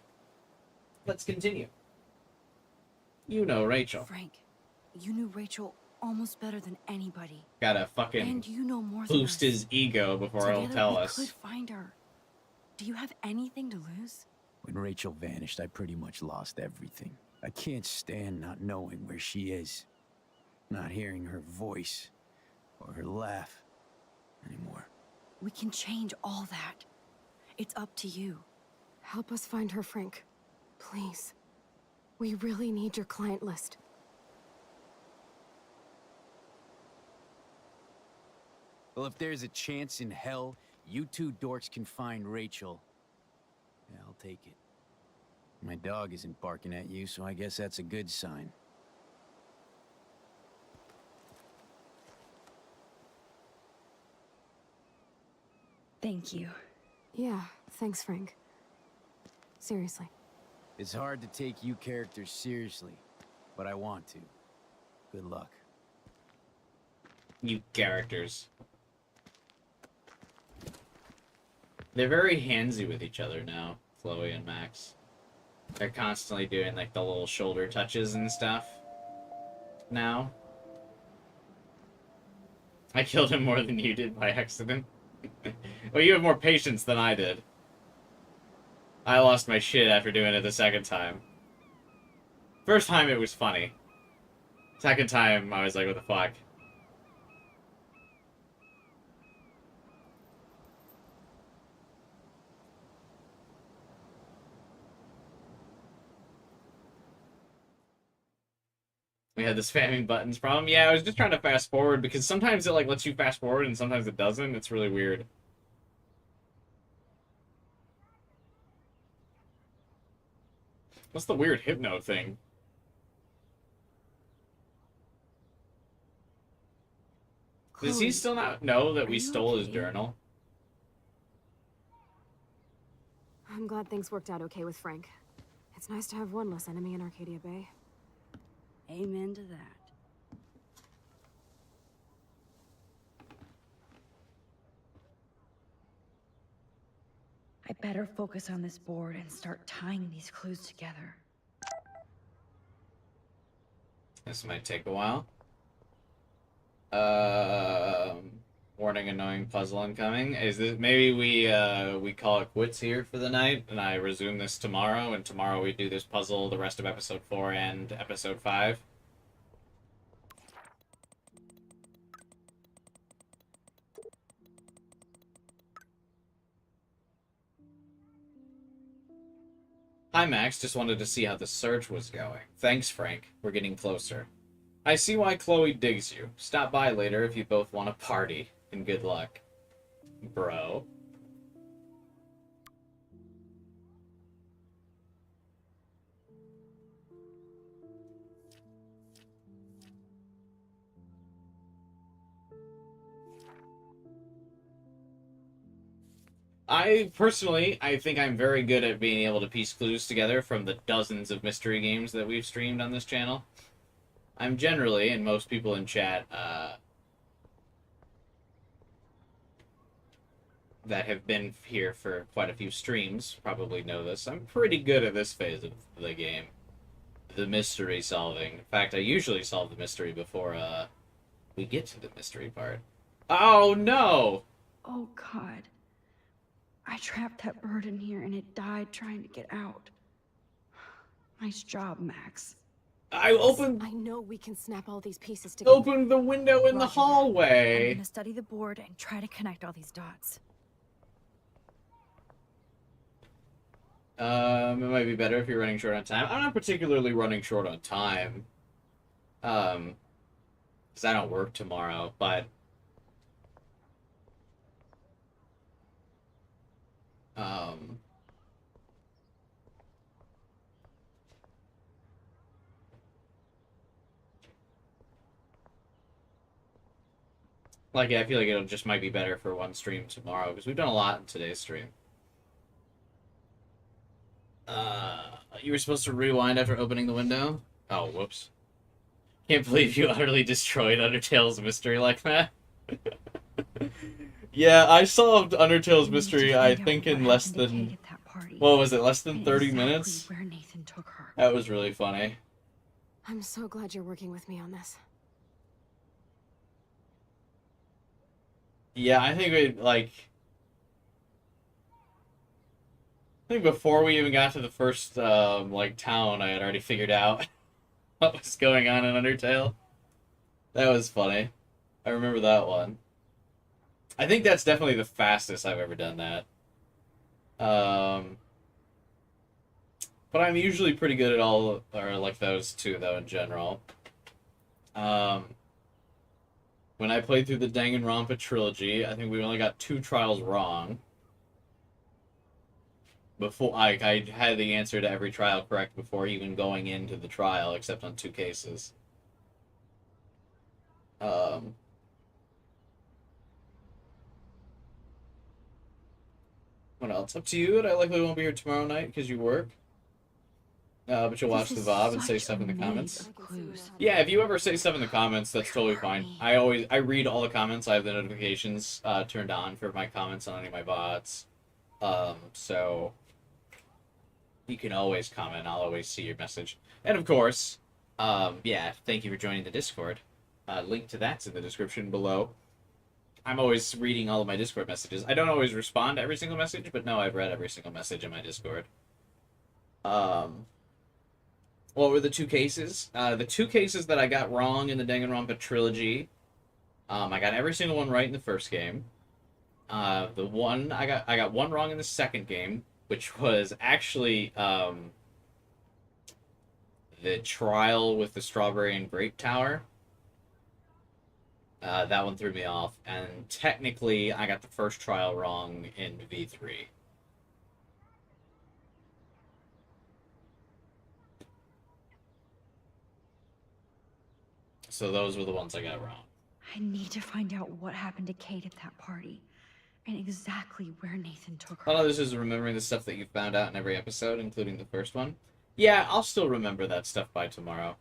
let's continue. You know Rachel. Frank, you knew Rachel almost better than anybody. Gotta fucking and you know more than boost us. his ego before Together, he'll tell we us. could find her. Do you have anything to lose? When Rachel vanished, I pretty much lost everything. I can't stand not knowing where she is. Not hearing her voice or her laugh anymore. We can change all that. It's up to you. Help us find her, Frank. Please. We really need your client list. Well, if there's a chance in hell, you two dorks can find Rachel. Yeah, I'll take it. My dog isn't barking at you, so I guess that's a good sign. Thank you. Yeah, thanks, Frank. Seriously. It's hard to take you characters seriously, but I want to. Good luck. You characters. They're very handsy with each other now, Chloe and Max. They're constantly doing like the little shoulder touches and stuff. Now. I killed him more than you did by accident. Well, you have more patience than I did. I lost my shit after doing it the second time. First time it was funny. Second time I was like, what the fuck? We had the spamming buttons problem. Yeah, I was just trying to fast forward because sometimes it like lets you fast forward and sometimes it doesn't. It's really weird. What's the weird hypno thing? Does he still not know that we stole his journal? I'm glad things worked out okay with Frank. It's nice to have one less enemy in Arcadia Bay. Amen to that. I better focus on this board and start tying these clues together. This might take a while. Warning, annoying puzzle incoming. Is this maybe we call it quits here for the night, and I resume this tomorrow, and tomorrow we do this puzzle the rest of episode 4 and episode 5? Hi Max, just wanted to see how the search was going. Thanks Frank, we're getting closer. I see why Chloe digs you. Stop by later if you both want to party. And good luck. Bro. I think I'm very good at being able to piece clues together from the dozens of mystery games that we've streamed on this channel. I'm generally, and most people in chat that have been here for quite a few streams probably know this. I'm pretty good at this phase of the game. The mystery solving. In fact, I usually solve the mystery before we get to the mystery part. Oh no! Oh God. I trapped that bird in here and it died trying to get out. Nice job, Max. I know we can snap all these pieces together. Opened the window in the hallway. I'm gonna study the board and try to connect all these dots. It might be better if you're running short on time. I'm not particularly running short on time. Because I don't work tomorrow, but like, I feel like it'll just might be better for one stream tomorrow, because we've done a lot in today's stream. You were supposed to rewind after opening the window? Oh, whoops. Can't believe you utterly destroyed Undertale's mystery like that. Yeah, I solved Undertale's mystery, I think, in less than party. What was it, less than and 30 exactly minutes? where Nathan took her. That was really funny. I'm so glad you're working with me on this. Yeah, I think I think before we even got to the first, like, town, I had already figured out what was going on in Undertale. That was funny. I remember that one. I think that's definitely the fastest I've ever done that. But I'm usually pretty good at all, or like those two, though, in general. When I played through the Danganronpa trilogy, I think we only got 2 trials wrong. Before I had the answer to every trial correct before even going into the trial, except on 2 cases. What else? Up to you, and I likely won't be here tomorrow night because you work. But you'll watch the VOD and say stuff in the comments. Yeah, if you ever say stuff in the comments, that's totally fine. I read all the comments. I have the notifications turned on for my comments on any of my VODs. So you can always comment. I'll always see your message. And of course, yeah, thank you for joining the Discord. Link to that's in the description below. I'm always reading all of my Discord messages. I don't always respond to every single message, but no, I've read every single message in my Discord. What were the 2 cases? The 2 cases that I got wrong in the Danganronpa trilogy, I got every single one right in the first game. I got one wrong in the second game, which was actually the trial with the strawberry and grape tower. That one threw me off, and technically I got the first trial wrong in V3. So those were the ones I got wrong. I need to find out what happened to Kate at that party, and exactly where Nathan took her. A lot of this is remembering the stuff that you found out in every episode, including the first one. Yeah, I'll still remember that stuff by tomorrow.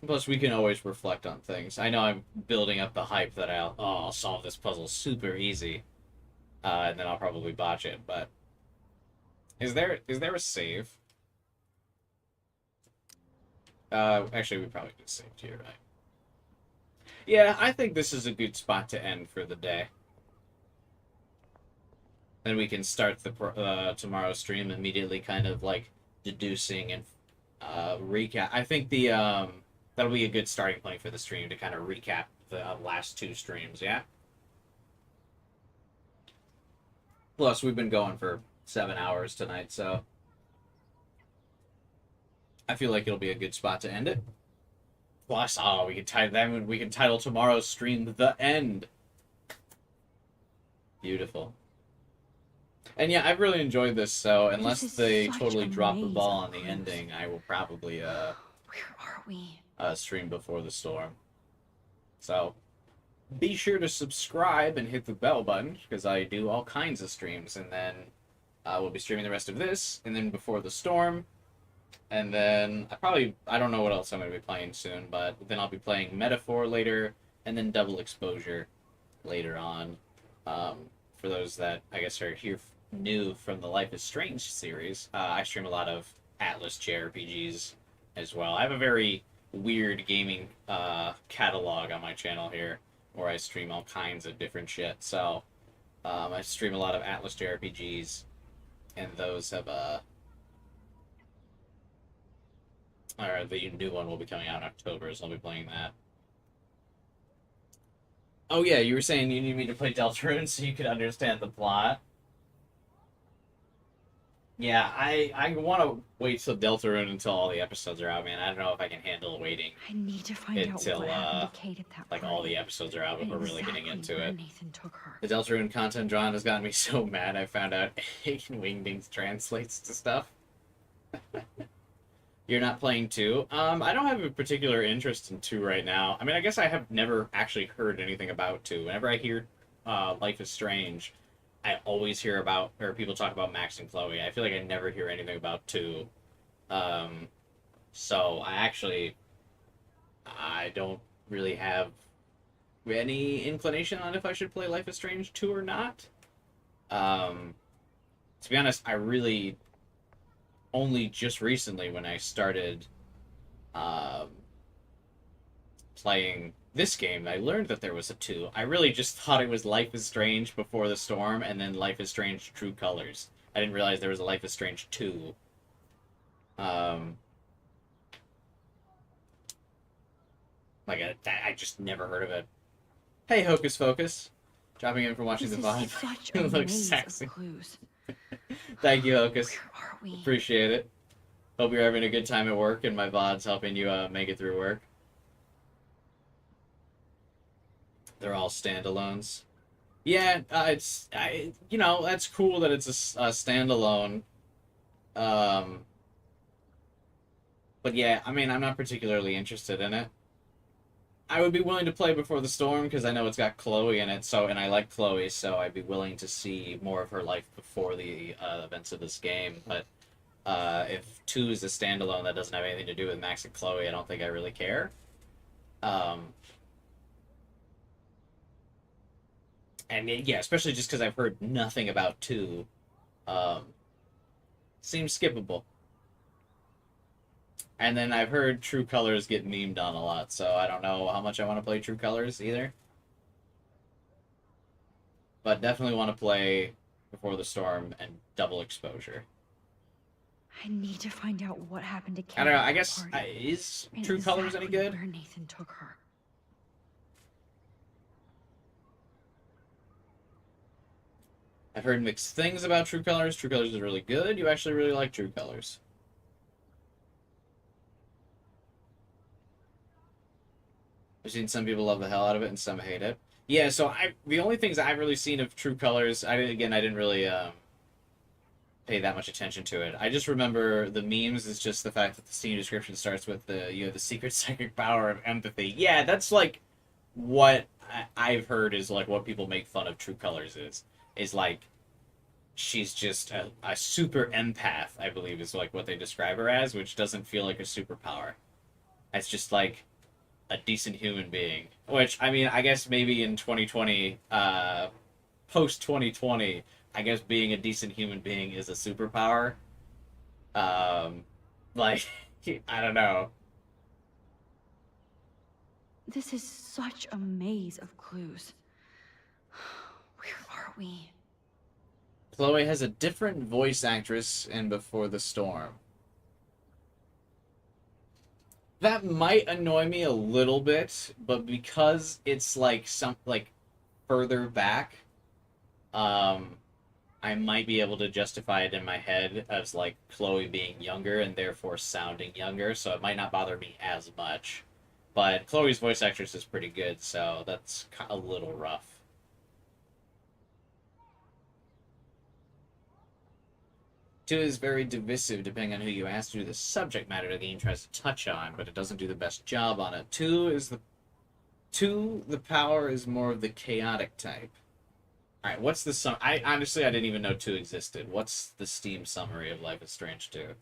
Plus, we can always reflect on things. I know I'm building up the hype that I'll solve this puzzle super easy, and then I'll probably botch it. But is there a save? Actually, we probably just saved here, right? Yeah, I think this is a good spot to end for the day. Then we can start the tomorrow's stream immediately, kind of like deducing and recap. I think the that'll be a good starting point for the stream to kind of recap the last 2 streams. Yeah. Plus, we've been going for 7 hours tonight, so I feel like it'll be a good spot to end it. Plus, we can title tomorrow's stream "The End." Beautiful. And yeah, I've really enjoyed this. So unless they totally drop the ball on the ending, I will probably Where are we? Stream before the storm. So be sure to subscribe and hit the bell button because I do all kinds of streams, and then we'll be streaming the rest of this, and then before the storm. And then I don't know what else I'm going to be playing soon, but then I'll be playing Metaphor later, and then Double Exposure later on. For those that, I guess, are here new from the Life is Strange series, I stream a lot of Atlas JRPGs as well. I have a very weird gaming catalog on my channel here, where I stream all kinds of different shit. So, I stream a lot of Atlas JRPGs, and those have, or the new one will be coming out in October, so I'll be playing that. Oh yeah, you were saying you need me to play Deltarune so you could understand the plot? Yeah, I want to wait till Deltarune until all the episodes are out, man. I don't know if I can handle waiting I need to find until, out what happened to Kate at that like, party. all the episodes are out before really getting into where it. Nathan took her. The Deltarune content, John, has gotten me so mad I found out Aiken Wingdings translates to stuff. You're not playing 2? I don't have a particular interest in 2 right now. I mean, I guess I have never actually heard anything about 2. Whenever I hear Life is Strange, I always hear about, or people talk about Max and Chloe. I feel like I never hear anything about 2. So I don't really have any inclination on if I should play Life is Strange 2 or not. To be honest, I really only just recently, when I started playing this game, I learned that there was a 2. I really just thought it was Life is Strange Before the Storm and then Life is Strange True Colors. I didn't realize there was a Life is Strange 2. I just never heard of it. Hey, Hocus Focus. Dropping in for watching This the is VOD. such a It looks maze sexy. of clues. Thank you, Hocus. Where are we? Appreciate it. Hope you're having a good time at work and my VOD's helping you make it through work. They're all standalones. Yeah, you know, that's cool that it's a standalone. But yeah, I mean, I'm not particularly interested in it. I would be willing to play Before the Storm because I know it's got Chloe in it, and I like Chloe, so I'd be willing to see more of her life before the events of this game. But if 2 is a standalone that doesn't have anything to do with Max and Chloe, I don't think I really care. And yeah, especially just because I've heard nothing about 2. Seems skippable. And then I've heard True Colors get memed on a lot, so I don't know how much I want to play True Colors either. But definitely want to play Before the Storm and Double Exposure. I need to find out what happened to Kate. I don't know, at I the guess, party, is and True Colors any exactly good? Where Nathan took her. I've heard mixed things about True Colors. True Colors is really good. You actually really like True Colors. I've seen some people love the hell out of it and some hate it. Yeah, so the only things I've really seen of True Colors, I didn't really pay that much attention to it. I just remember the memes is just the fact that the Steam description starts with the secret psychic power of empathy. Yeah, that's like what I've heard is like what people make fun of True Colors is like she's just a super empath, I believe is like what they describe her as, which doesn't feel like a superpower. It's just like a decent human being, which I mean, I guess maybe in 2020, post 2020, I guess being a decent human being is a superpower. Like I don't know. This is such a maze of clues. Where are we? Chloe has a different voice actress in Before the Storm. That might annoy me a little bit, but because it's like further back, I might be able to justify it in my head as like Chloe being younger and therefore sounding younger, so it might not bother me as much. But Chloe's voice actress is pretty good, so that's a little rough. Two is very divisive depending on who you ask due to the subject matter the game tries to touch on, but it doesn't do the best job on it. The power is more of the chaotic type. Alright, what's the honestly, I didn't even know 2 existed. What's the Steam summary of Life is Strange 2?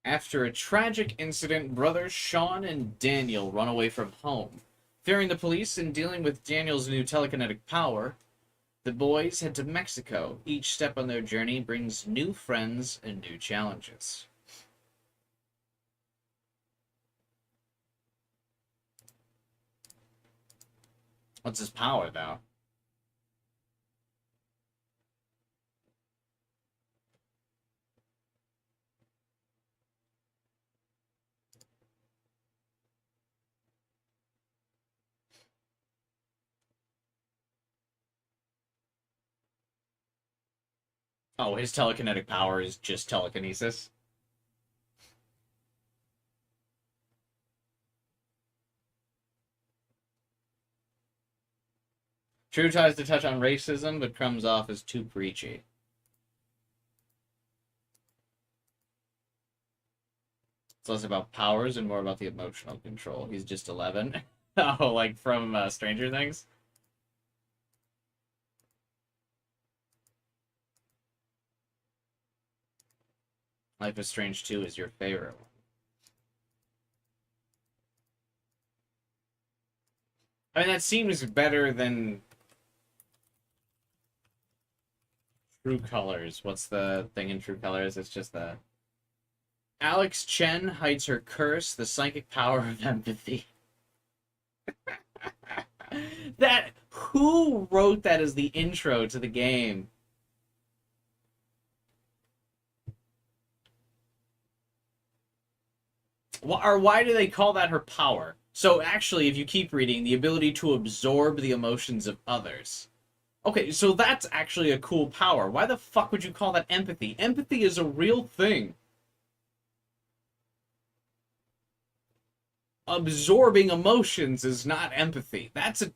After a tragic incident, brothers Sean and Daniel run away from home. Fearing the police and dealing with Daniel's new telekinetic power, the boys head to Mexico. Each step on their journey brings new friends and new challenges. What's his power, though? Oh, his telekinetic power is just telekinesis? True tries to touch on racism, but comes off as too preachy. It's less about powers and more about the emotional control. He's just 11. Oh, like from Stranger Things? Life is Strange 2 is your favorite one. I mean, that seems better than True Colors. What's the thing in True Colors? It's just the... Alex Chen hides her curse, the psychic power of empathy. That... Who wrote that as the intro to the game? Or why do they call that her power? So actually, if you keep reading, the ability to absorb the emotions of others. Okay, so that's actually a cool power. Why the fuck would you call that empathy? Empathy is a real thing. Absorbing emotions is not empathy. That's a...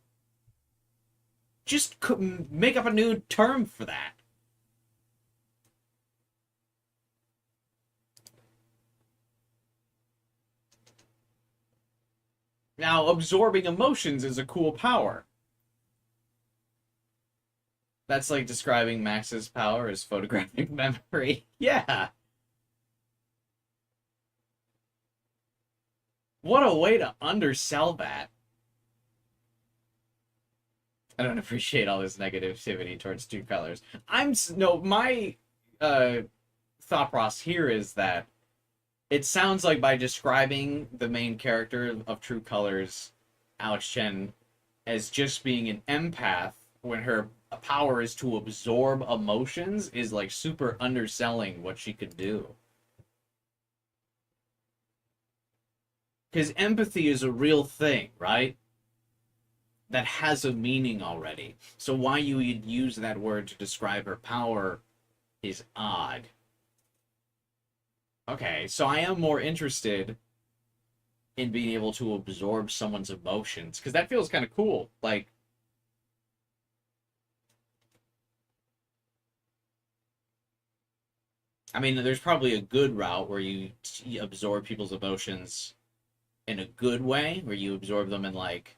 Just make up a new term for that. Now, absorbing emotions is a cool power. That's like describing Max's power as photographic memory. Yeah. What a way to undersell that. I don't appreciate all this negativity towards True Colors. My thought process here is that it sounds like by describing the main character of True Colors, Alex Chen, as just being an empath when her power is to absorb emotions is like super underselling what she could do. Because empathy is a real thing, right? That has a meaning already. So why you would use that word to describe her power is odd. Okay, so I am more interested in being able to absorb someone's emotions, because that feels kind of cool. Like, I mean, there's probably a good route where you absorb people's emotions in a good way, where you absorb them in, like,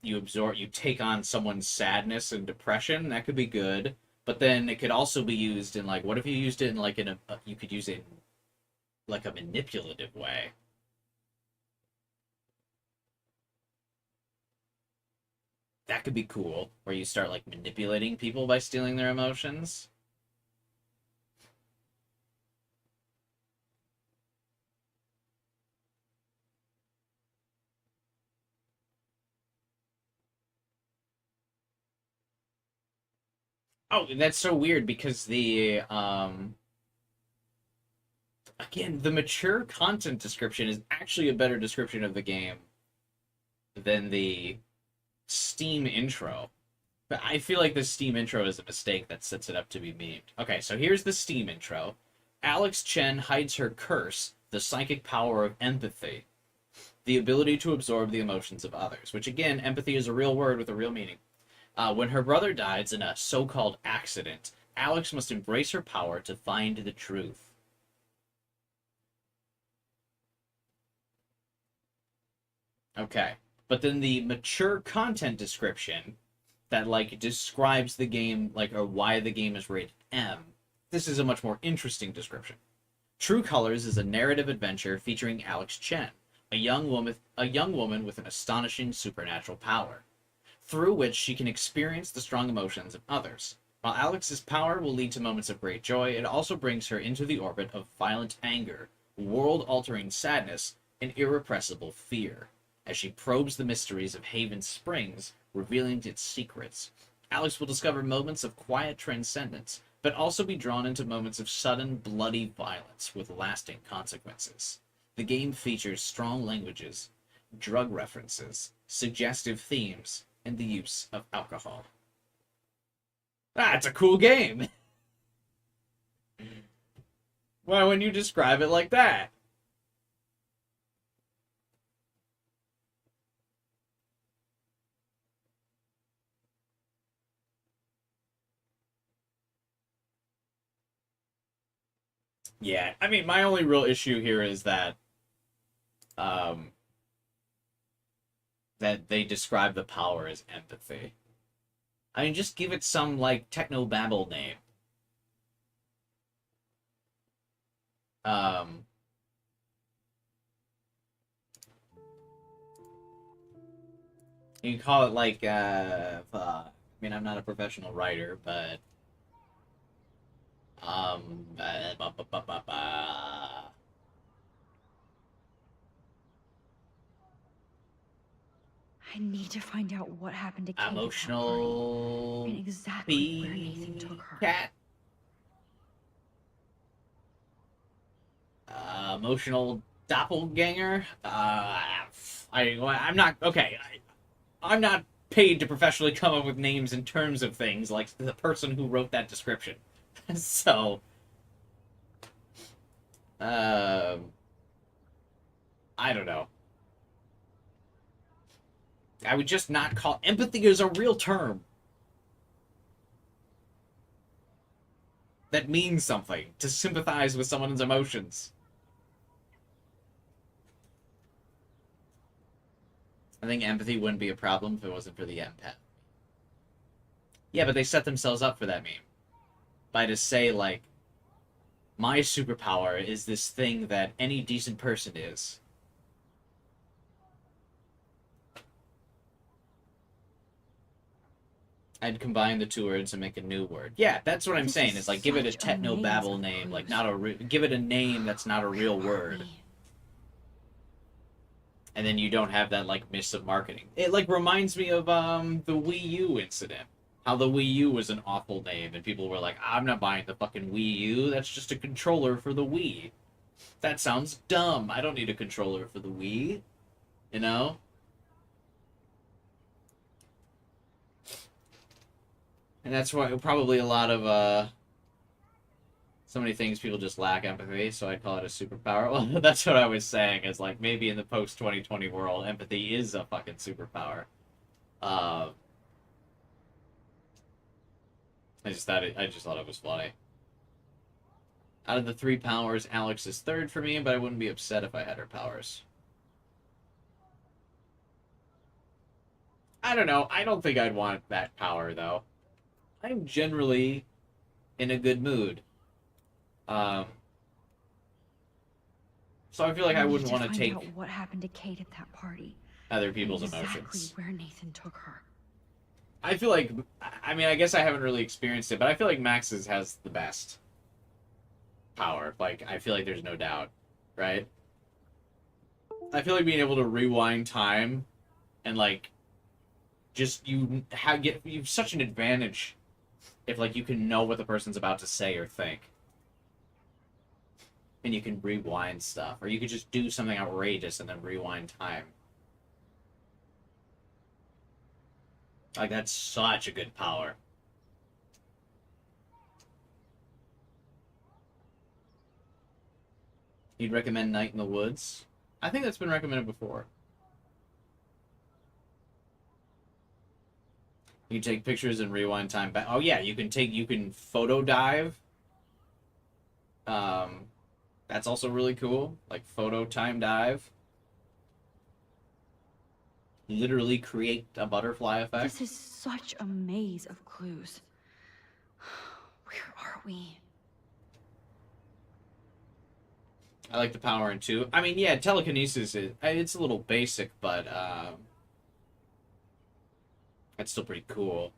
you take on someone's sadness and depression. That could be good. But then it could also be used in, like, what if you used it in, like, you could use it in, like, a manipulative way. That could be cool, where you start, like, manipulating people by stealing their emotions. Oh, that's so weird, because again, the mature content description is actually a better description of the game than the Steam intro. But I feel like the Steam intro is a mistake that sets it up to be memed. Okay, so here's the Steam intro. Alex Chen hides her curse, the psychic power of empathy. The ability to absorb the emotions of others. Which, again, empathy is a real word with a real meaning. When her brother dies in a so-called accident, Alex must embrace her power to find the truth. Okay. But then the mature content description that, like, describes the game, like, or why the game is rated M, this is a much more interesting description. True Colors is a narrative adventure featuring Alex Chen, a young woman with an astonishing supernatural power, through which she can experience the strong emotions of others. While Alex's power will lead to moments of great joy, it also brings her into the orbit of violent anger, world-altering sadness, and irrepressible fear. As she probes the mysteries of Haven Springs, revealing its secrets, Alex will discover moments of quiet transcendence, but also be drawn into moments of sudden, bloody violence with lasting consequences. The game features strong languages, drug references, suggestive themes, and the use of alcohol. Ah, it's a cool game! Why wouldn't you describe it like that? Yeah, I mean, my only real issue here is that, that they describe the power as empathy. I mean, just give it some, like, technobabble name. Um, you can call it like, I mean, I'm not a professional writer, but, ba, ba, ba, ba, ba. I need to find out what happened to Kate at that Emotional party and exactly where Nathan took her. cat. Emotional doppelganger. I'm not okay. I'm not paid to professionally come up with names in terms of things like the person who wrote that description. So, I don't know. I would just not call empathy is a real term that means something to sympathize with someone's emotions. I think empathy wouldn't be a problem if it wasn't for the empath. Yeah, but they set themselves up for that meme. By to say, like, my superpower is this thing that any decent person is. I'd combine the two words and make a new word. Yeah, that's what I'm saying. Is like give it a techno-babble name, like not a give it a name that's not a real word. And then you don't have that like miss of marketing. It like reminds me of the Wii U incident. How the Wii U was an awful name and people were like, I'm not buying the fucking Wii U. That's just a controller for the Wii. That sounds dumb. I don't need a controller for the Wii. You know? And that's why probably a lot of so many things people just lack empathy, so I'd call it a superpower. Well, that's what I was saying, is like maybe in the post-2020 world, empathy is a fucking superpower. I just thought it was funny. Out of the 3 powers, Alex is 3rd for me, but I wouldn't be upset if I had her powers. I don't know. I don't think I'd want that power, though. I'm generally in a good mood. So I feel like I wouldn't want to take out what happened to Kate at that party. Other people's exactly emotions. Where Nathan took her. I feel like, I mean, I guess I haven't really experienced it, but I feel like Max's has the best power. Like, I feel like there's no doubt, right? I feel like being able to rewind time and like, just you have such an advantage if like you can know what the person's about to say or think. And you can rewind stuff. Or you could just do something outrageous and then rewind time. Like, that's such a good power. You'd recommend Night in the Woods? I think that's been recommended before. You can take pictures and rewind time back. Oh yeah, you can photo dive. That's also really cool. Like photo time dive. Literally create a butterfly effect. This is such a maze of clues. Where are we? I like the power in 2. I mean, yeah, telekinesis it's a little basic, but it's still pretty cool.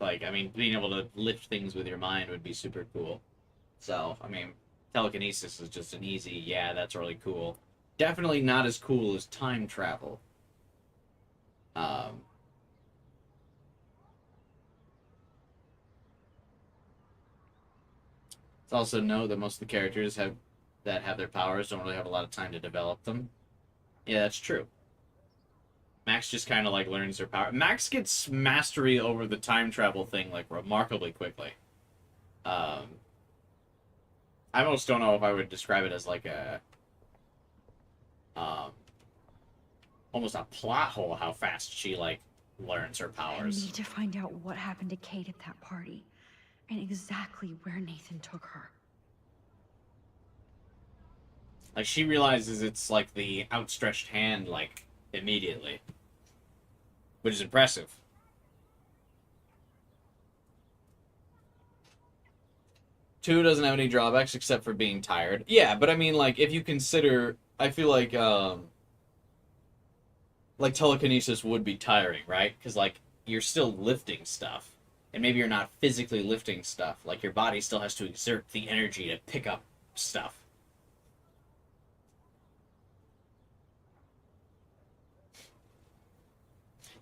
Like, I mean, being able to lift things with your mind would be super cool. So, I mean, telekinesis is just an easy, yeah, that's really cool. Definitely not as cool as time travel. It's also note that most of the characters that have their powers don't really have a lot of time to develop them. Yeah, that's true. Max just kind of like learns their power. Max gets mastery over the time travel thing like remarkably quickly. I almost don't know if I would describe it as like a almost a plot hole how fast she like learns her powers. I need to find out what happened to Kate at that party and exactly where Nathan took her. Like she realizes it's like the outstretched hand like immediately. Which is impressive. 2 doesn't have any drawbacks except for being tired. Yeah, but I mean, like, if you consider, I feel like telekinesis would be tiring, right? Because, like, you're still lifting stuff. And maybe you're not physically lifting stuff. Like, your body still has to exert the energy to pick up stuff.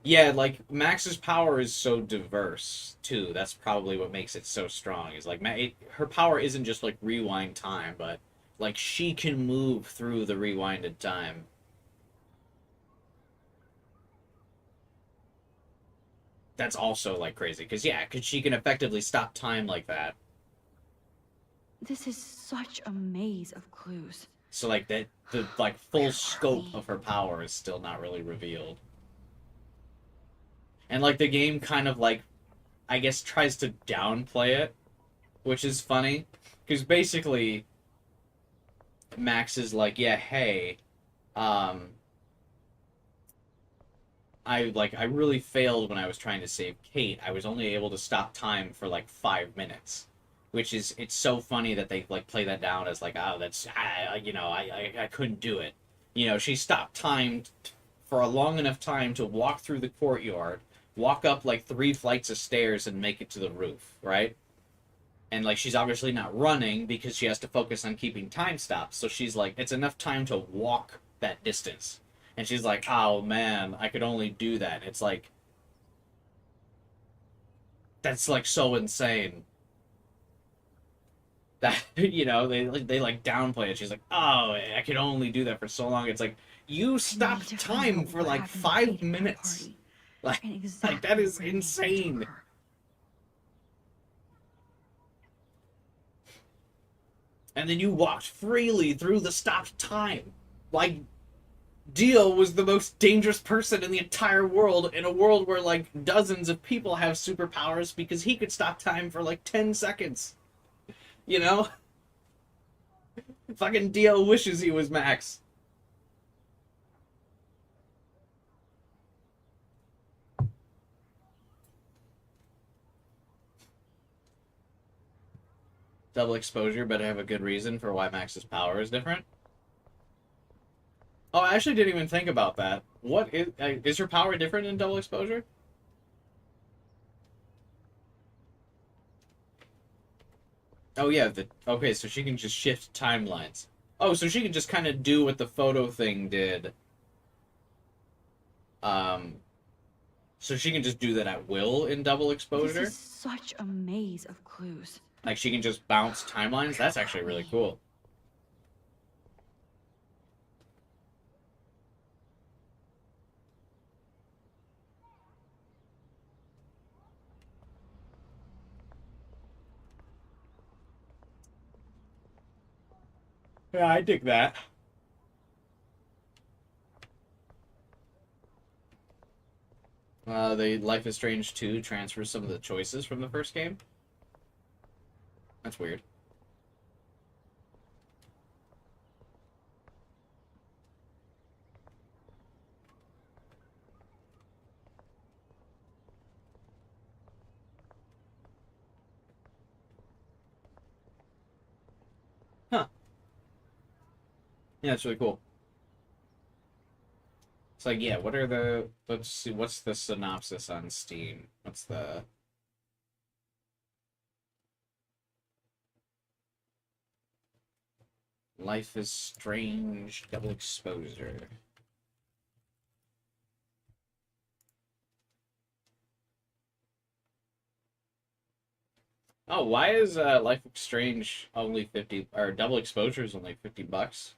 Yeah, like, Max's power is so diverse, too. That's probably what makes it so strong. Is like, her power isn't just, like, rewind time, but, like, she can move through the rewinded time. That's also, like, crazy. Because, yeah, because she can effectively stop time like that. This is such a maze of clues. So, like, the like, full scope of her power is still not really revealed. And, like, the game kind of, like, I guess tries to downplay it, which is funny. Because basically, Max is like, yeah, hey, I really failed when I was trying to save Kate. I was only able to stop time for, like, 5 minutes. Which is, it's so funny that they, like, play that down as, like, oh, that's, I couldn't do it. You know, she stopped time for a long enough time to walk through the courtyard, walk up, like, 3 flights of stairs and make it to the roof, right? And, like, she's obviously not running because she has to focus on keeping time stops. So she's like, it's enough time to walk that distance. And she's like, oh, man, I could only do that. It's like, that's, like, so insane. That, you know, they like downplay it. She's like, oh, I could only do that for so long. It's like, you stopped time for like 5 minutes. Like that is insane. And then you walked freely through the stopped time. Like, Dio was the most dangerous person in the entire world, in a world where, like, dozens of people have superpowers because he could stop time for like 10 seconds. You know? Fucking Dio wishes he was Max. Double exposure, but I have a good reason for why Max's power is different. Oh, I actually didn't even think about that. What is her power different in double exposure? Oh yeah, okay, so she can just shift timelines. Oh, so she can just kind of do what the photo thing did. So she can just do that at will in double exposure? This is such a maze of clues. Like, she can just bounce timelines? That's actually really cool. Yeah, I dig that. The Life is Strange 2 transfers some of the choices from the first game. That's weird. Huh. Yeah, it's really cool. It's like, yeah, what are the... Let's see, what's the synopsis on Steam? What's the... Life is Strange, double exposure. Oh, why is Life is Strange only 50... Or double exposure is only $50?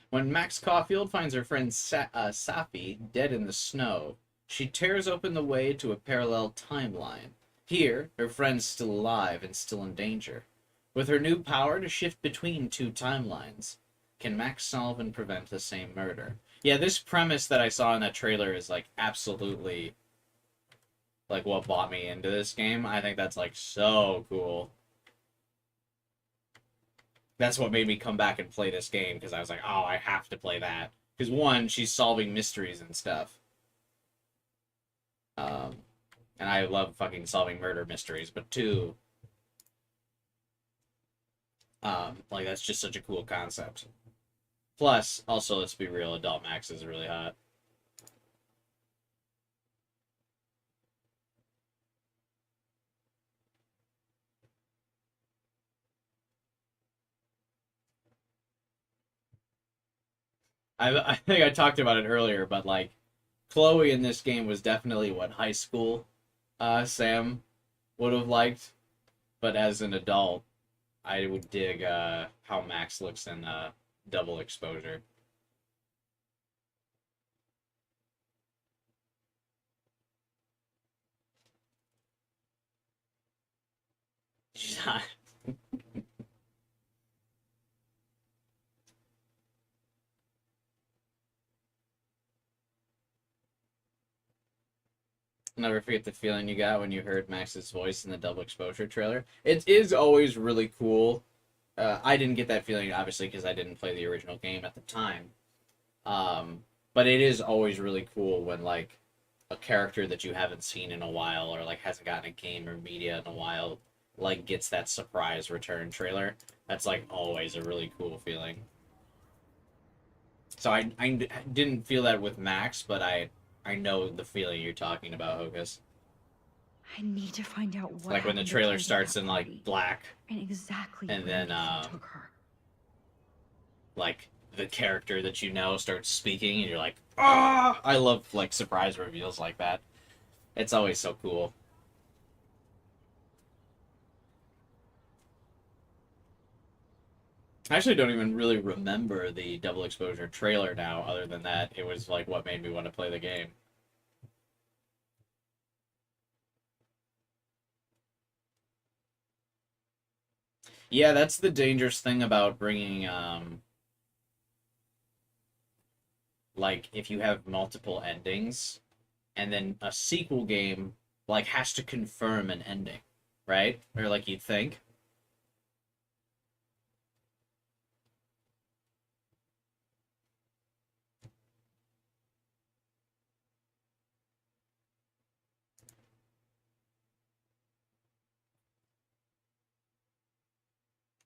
When Max Caulfield finds her friend Safi dead in the snow, she tears open the way to a parallel timeline. Here, her friend's still alive and still in danger. With her new power to shift between 2 timelines, can Max solve and prevent the same murder? Yeah, this premise that I saw in that trailer is, like, absolutely, like, what brought me into this game. I think that's, like, so cool. That's what made me come back and play this game, because I was like, oh, I have to play that. Because, one, she's solving mysteries and stuff. And I love fucking solving murder mysteries, but two, like that's just such a cool concept. Plus, also, let's be real, Adult Max is really hot. I think I talked about it earlier, but like Chloe in this game was definitely what high school Sam would have liked, but as an adult, I would dig how Max looks in double exposure. She's not. Never forget the feeling you got when you heard Max's voice in the double exposure trailer. It is always really cool. I didn't get that feeling, obviously, because I didn't play the original game at the time. But it is always really cool when, like, a character that you haven't seen in a while or, like, hasn't gotten a game or media in a while, like, gets that surprise return trailer. That's, like, always a really cool feeling. So I didn't feel that with Max, but I know the feeling you're talking about, Hocus. I need to find out what Like when the happened to trailer Kate at starts that in party, like black, and exactly and where then Nathan took her. like the character that you know starts speaking, and you're like, ah! I love like surprise reveals like that. It's always so cool. I actually don't even really remember the double exposure trailer now, other than that it was like what made me want to play the game. Yeah, that's the dangerous thing about bringing, like, if you have multiple endings, and then a sequel game, like, has to confirm an ending, right? Or, like, you'd think.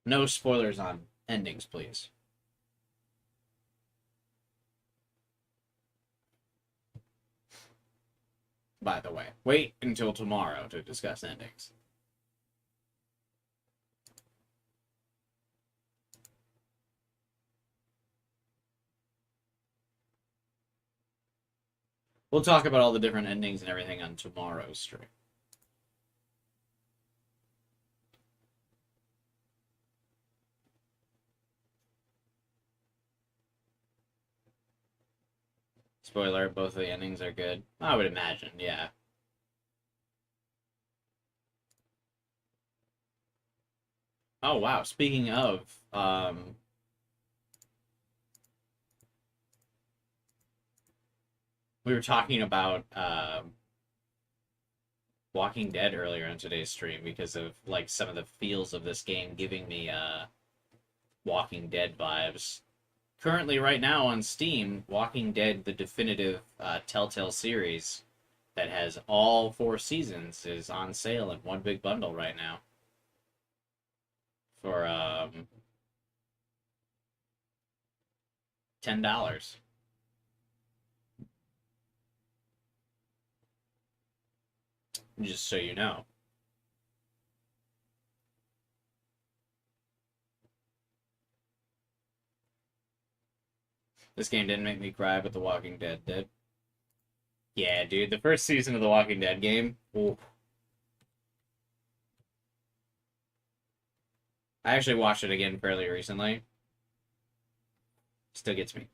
No spoilers on endings, please. By the way, wait until tomorrow to discuss endings. We'll talk about all the different endings and everything on tomorrow's stream. Spoiler, both of the endings are good. I would imagine, yeah. Oh, wow. Speaking of, we were talking about Walking Dead earlier in today's stream because of like some of the feels of this game giving me Walking Dead vibes. Currently, right now on Steam, Walking Dead, the definitive Telltale series that has all 4 seasons, is on sale in one big bundle right now for $10. Just so you know. This game didn't make me cry, but The Walking Dead did. Yeah, dude, the first season of The Walking Dead game. Ooh. I actually watched it again fairly recently. Still gets me.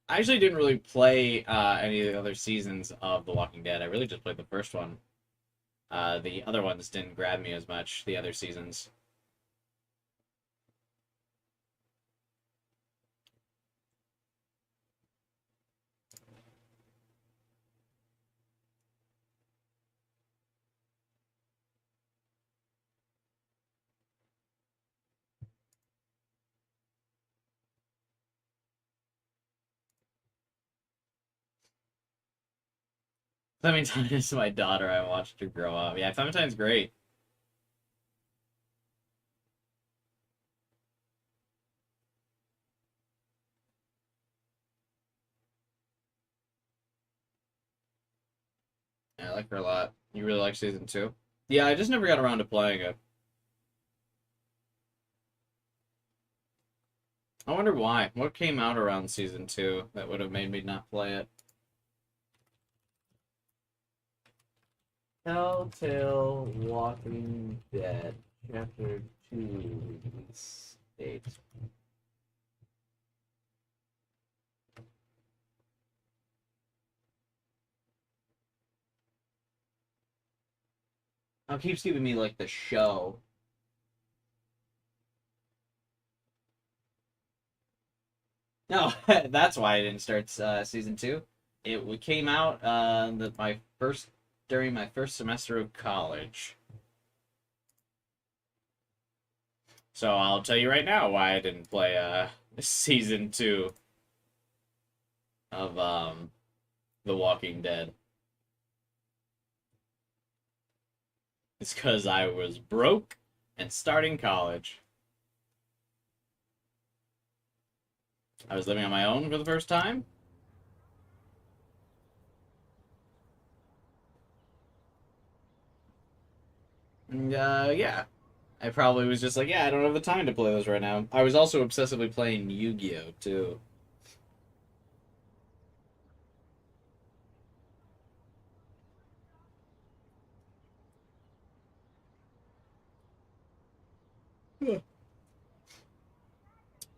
I actually didn't really play any of the other seasons of The Walking Dead. I really just played the first one. The other ones didn't grab me as much, the other seasons. Clementine is my daughter. I watched her grow up. Yeah, Clementine's great. Yeah, I like her a lot. You really like season 2? Yeah, I just never got around to playing it. I wonder why. What came out around season 2 that would have made me not play it? Telltale Walking Dead, Chapter 2, release date. Oh, it keeps giving me, like, the show. No, that's why I didn't start season 2. It came out during my first semester of college. So I'll tell you right now why I didn't play season 2 of The Walking Dead. It's because I was broke and starting college. I was living on my own for the first time. And yeah. I probably was just like, yeah, I don't have the time to play those right now. I was also obsessively playing Yu-Gi-Oh! Too.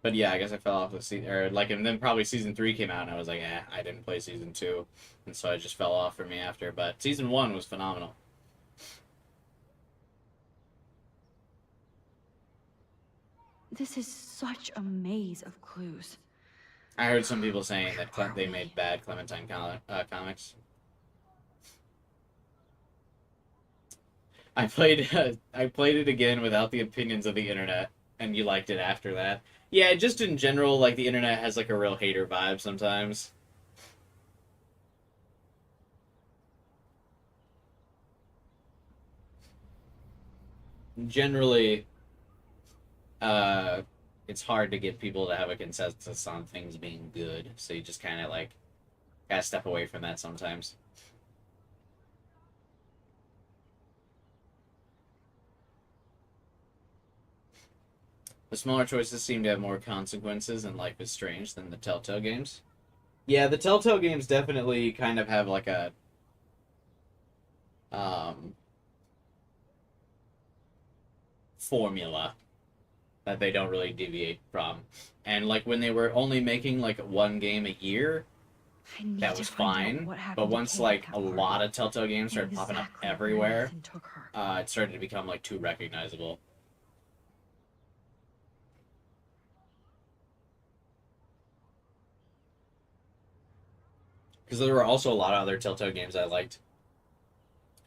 But yeah, I guess I fell off the season, or like, and then probably season 3 came out, and I was like, I didn't play season 2, and so I just fell off for me after. But season 1 was phenomenal. This is such a maze of clues. I heard some people saying that they made bad Clementine comics. I played it again without the opinions of the internet, and you liked it after that. Yeah, just in general, like the internet has like a real hater vibe sometimes. Generally, it's hard to get people to have a consensus on things being good, so you just kind of like gotta step away from that sometimes. The smaller choices seem to have more consequences, and Life is Strange than the Telltale games. Yeah, the Telltale games definitely kind of have like a um, formula that they don't really deviate from. And like when they were only making like one game a year, that was fine. But once like a lot of Telltale games started popping up everywhere, it started to become like too recognizable. Because there were also a lot of other Telltale games I liked.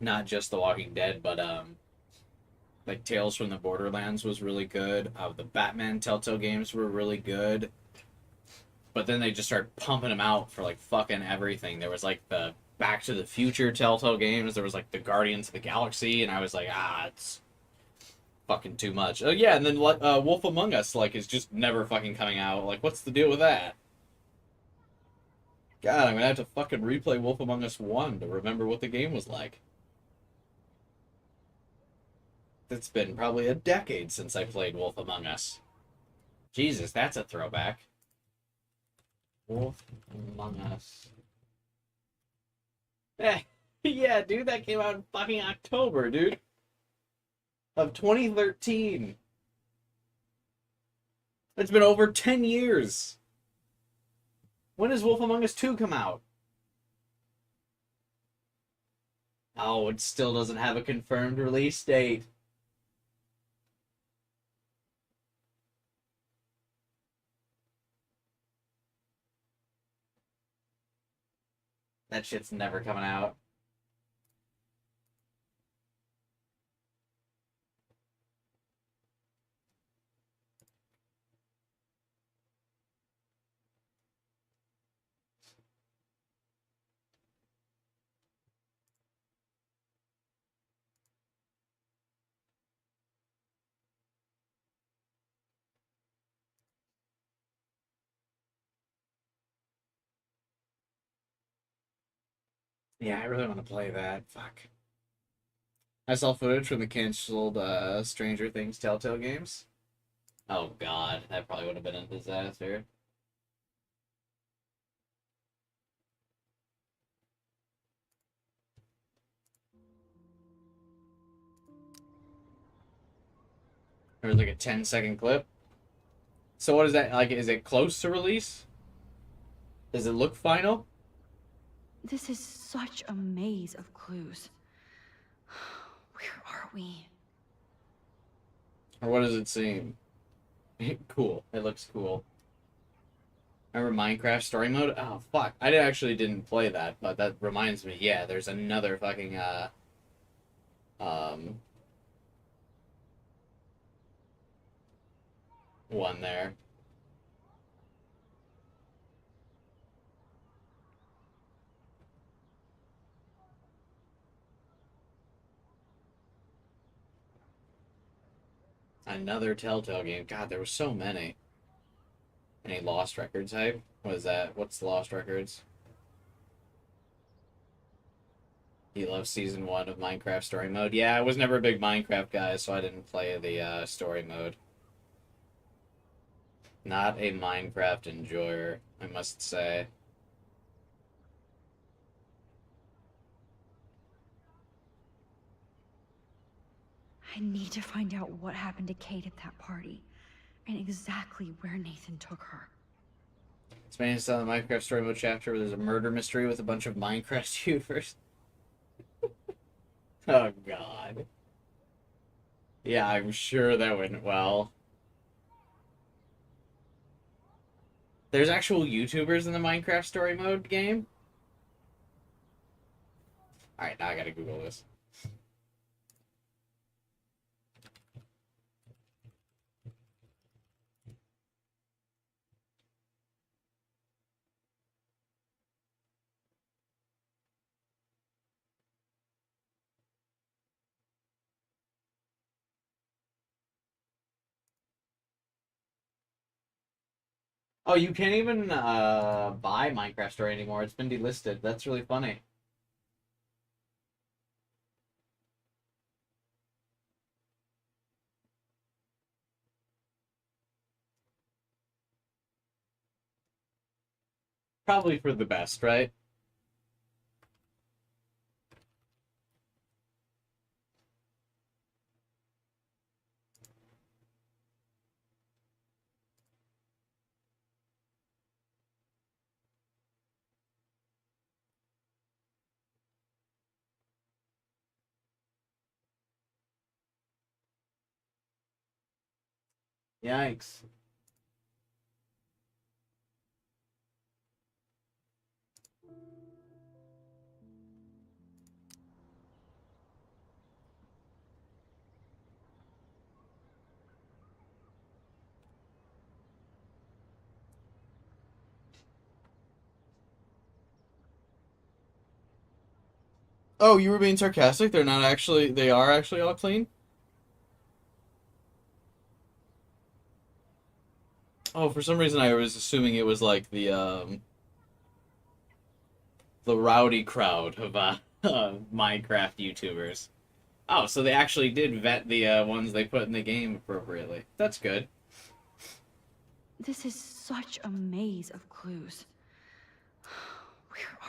Not just The Walking Dead, but like Tales from the Borderlands was really good. The Batman Telltale games were really good. But then they just started pumping them out for like fucking everything. There was like the Back to the Future Telltale games. There was like the Guardians of the Galaxy, and I was like, it's fucking too much. Oh yeah, and then Wolf Among Us like is just never fucking coming out. Like, what's the deal with that? God, I'm gonna have to fucking replay Wolf Among Us 1 to remember what the game was like. It's been probably a decade since I played Wolf Among Us. Jesus, that's a throwback. Wolf Among Us. Eh, yeah, dude, that came out in fucking October, dude. Of 2013. It's been over 10 years. When does Wolf Among Us 2 come out? Oh, it still doesn't have a confirmed release date. That shit's never coming out. Yeah, I really want to play that. Fuck. I saw footage from the canceled Stranger Things Telltale games. Oh god, that probably would have been a disaster. There was like a 10-second clip. So what is that, like, is it close to release? Does it look final? This is such a maze of clues. Where are we? Or what does it seem? Cool. It looks cool. Remember Minecraft story mode? Oh, fuck. I actually didn't play that, but that reminds me, yeah, there's another fucking, um, one there. Another Telltale game. God, there were so many. Any Lost Records hype? What is that? What's the Lost Records? He loves Season 1 of Minecraft Story Mode. Yeah, I was never a big Minecraft guy, so I didn't play the story mode. Not a Minecraft enjoyer, I must say. I need to find out what happened to Kate at that party, and exactly where Nathan took her. It's based on the Minecraft Story Mode chapter where there's a murder mystery with a bunch of Minecraft YouTubers. Oh, God. Yeah, I'm sure that went well. There's actual YouTubers in the Minecraft Story Mode game? Alright, now I gotta Google this. Oh, you can't even buy Minecraft Story anymore. It's been delisted. That's really funny. Probably for the best, right? Yikes. Oh, you were being sarcastic? They're not actually, they are actually all clean? Oh, for some reason I was assuming it was like the rowdy crowd of Minecraft YouTubers. Oh, so they actually did vet the ones they put in the game appropriately. That's good. This is such a maze of clues.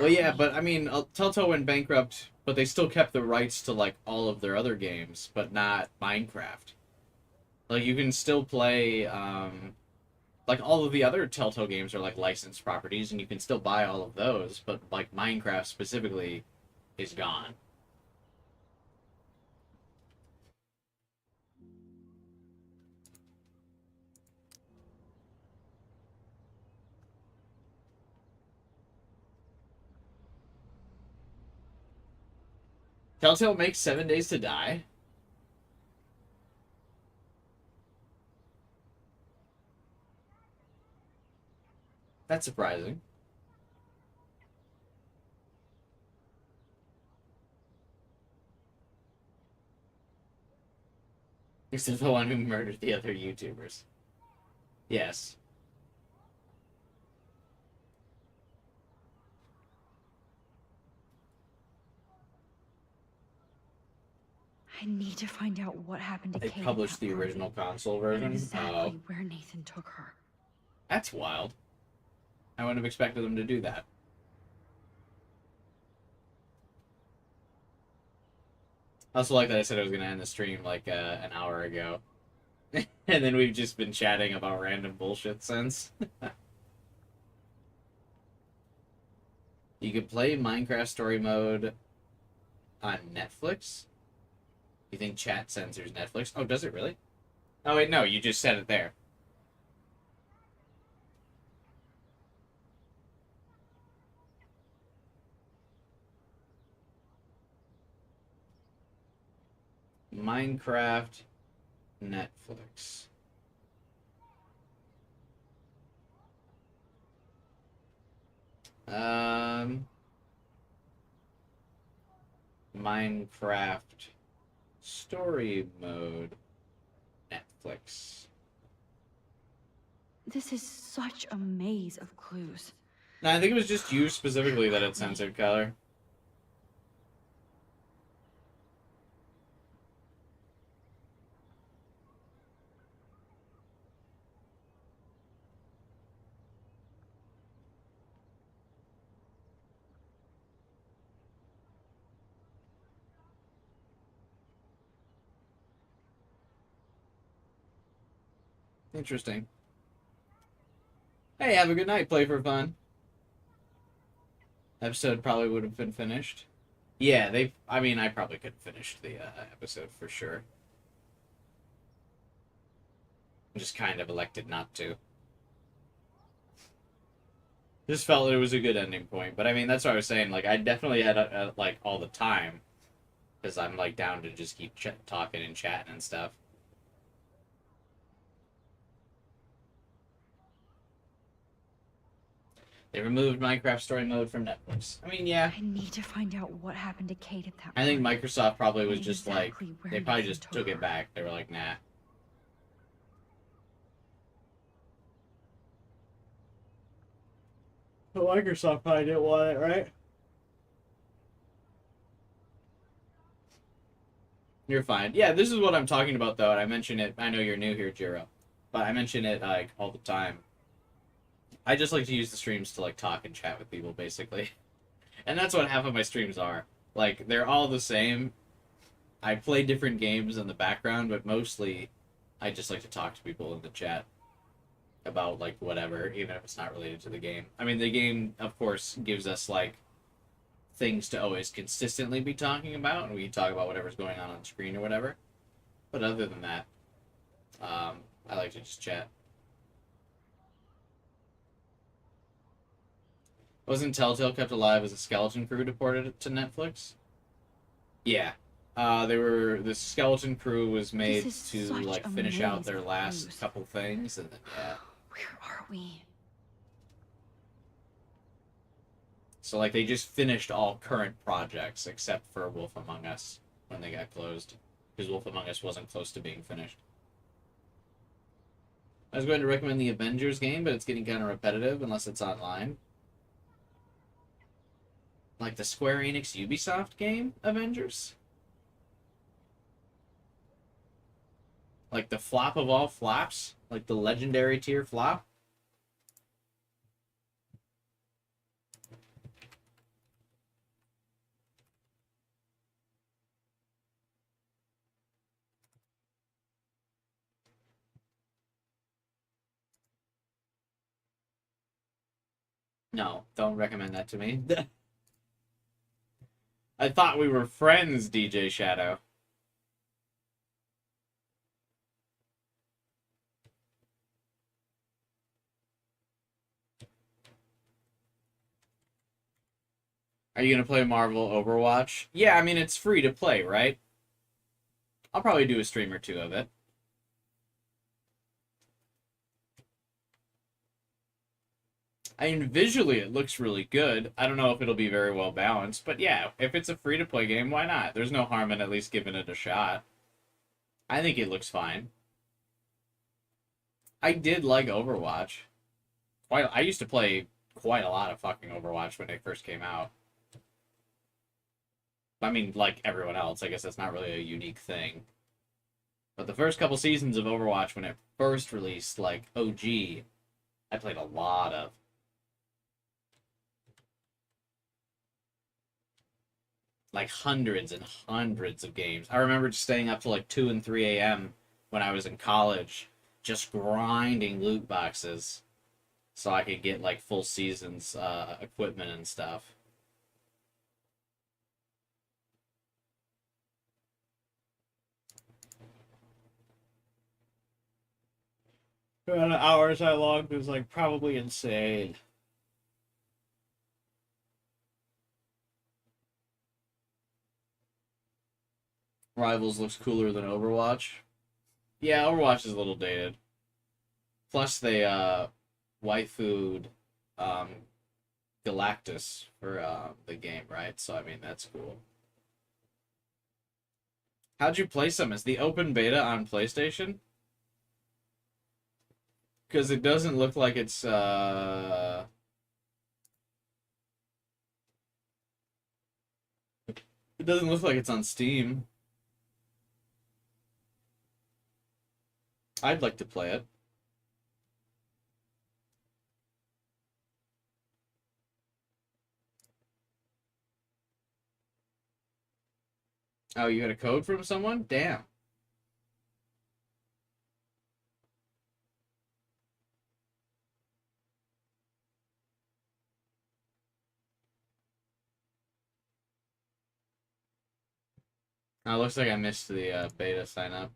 Well, yeah, but I mean, Telltale went bankrupt, but they still kept the rights to like all of their other games, but not Minecraft. Like you can still play, like all of the other Telltale games are like licensed properties, and you can still buy all of those, but like Minecraft specifically is gone. Telltale makes 7 Days to Die. That's surprising. Except the one who murdered the other YouTubers. Yes. I need to find out what happened to They Kate. published the original console And version. exactly where Nathan took her. That's wild. I wouldn't have expected them to do that. I also like that I said I was going to end the stream like an hour ago. And then we've just been chatting about random bullshit since. You could play Minecraft Story Mode on Netflix? You think chat censors Netflix? Oh, does it really? Oh, wait, no, you just said it there. Minecraft Netflix. Minecraft Story Mode Netflix. This is such a maze of clues. No, I think it was just you specifically that it censored, Kyler. Interesting. Hey, have a good night. Play for fun. Episode probably would have been finished. Yeah, I probably could have finished the episode for sure. Just kind of elected not to. Just felt it was a good ending point. But I mean, that's what I was saying. Like, I definitely had, like, all the time. Because I'm, like, down to just keep talking and chatting and stuff. They removed Minecraft Story Mode from Netflix. I mean, yeah. I need to find out what happened to Kate at that I think point. Microsoft probably was just Exactly like, where they probably Nathan just took it back. They were like, nah. But Microsoft probably didn't want it, right? You're fine. Yeah, this is what I'm talking about, though, and I mention it. I know you're new here, Jiro, but I mention it, like, all the time. I just like to use the streams to, like, talk and chat with people, basically. And that's what half of my streams are. Like, they're all the same. I play different games in the background, but mostly I just like to talk to people in the chat about, like, whatever, even if it's not related to the game. I mean, the game, of course, gives us, like, things to always consistently be talking about, and we talk about whatever's going on screen or whatever. But other than that, I like to just chat. Wasn't Telltale kept alive as a skeleton crew deported it to Netflix? Yeah. The skeleton crew was made to, like, finish out their last couple things, and then, yeah. Where are we? So, like, they just finished all current projects except for Wolf Among Us when they got closed. Because Wolf Among Us wasn't close to being finished. I was going to recommend the Avengers game, but it's getting kind of repetitive unless it's online. Like the Square Enix Ubisoft game, Avengers? Like the flop of all flops? Like the legendary tier flop? No, don't recommend that to me. I thought we were friends, DJ Shadow. Are you going to play Marvel Overwatch? Yeah, I mean, it's free to play, right? I'll probably do a stream or two of it. I mean, visually it looks really good. I don't know if it'll be very well balanced, but yeah, if it's a free-to-play game, why not? There's no harm in at least giving it a shot. I think it looks fine. I did like Overwatch. I used to play quite a lot of fucking Overwatch when they first came out. I mean, like everyone else, I guess that's not really a unique thing. But the first couple seasons of Overwatch, when it first released, like OG, I played a lot of. Like hundreds and hundreds of games. I remember just staying up till like 2 and 3 a.m. when I was in college, just grinding loot boxes so I could get like full seasons equipment and stuff. The amount of hours I logged was like probably insane. Rivals looks cooler than Overwatch. Yeah, Overwatch is a little dated. Plus they waifu'd um Galactus for the game, right? So I mean that's cool. How'd you play some? Is the open beta on PlayStation? Because it doesn't look like it's it doesn't look like it's on Steam. I'd like to play it. Oh, you had a code from someone? Damn. Oh, looks like I missed the beta sign up.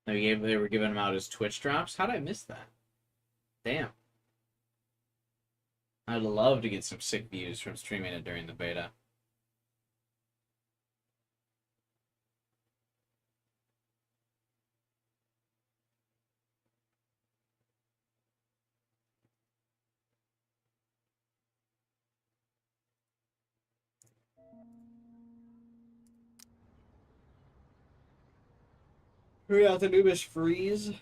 They were giving them out as Twitch drops? How'd I miss that? Damn. I'd love to get some sick views from streaming it during the beta. Who got the Nubish freeze?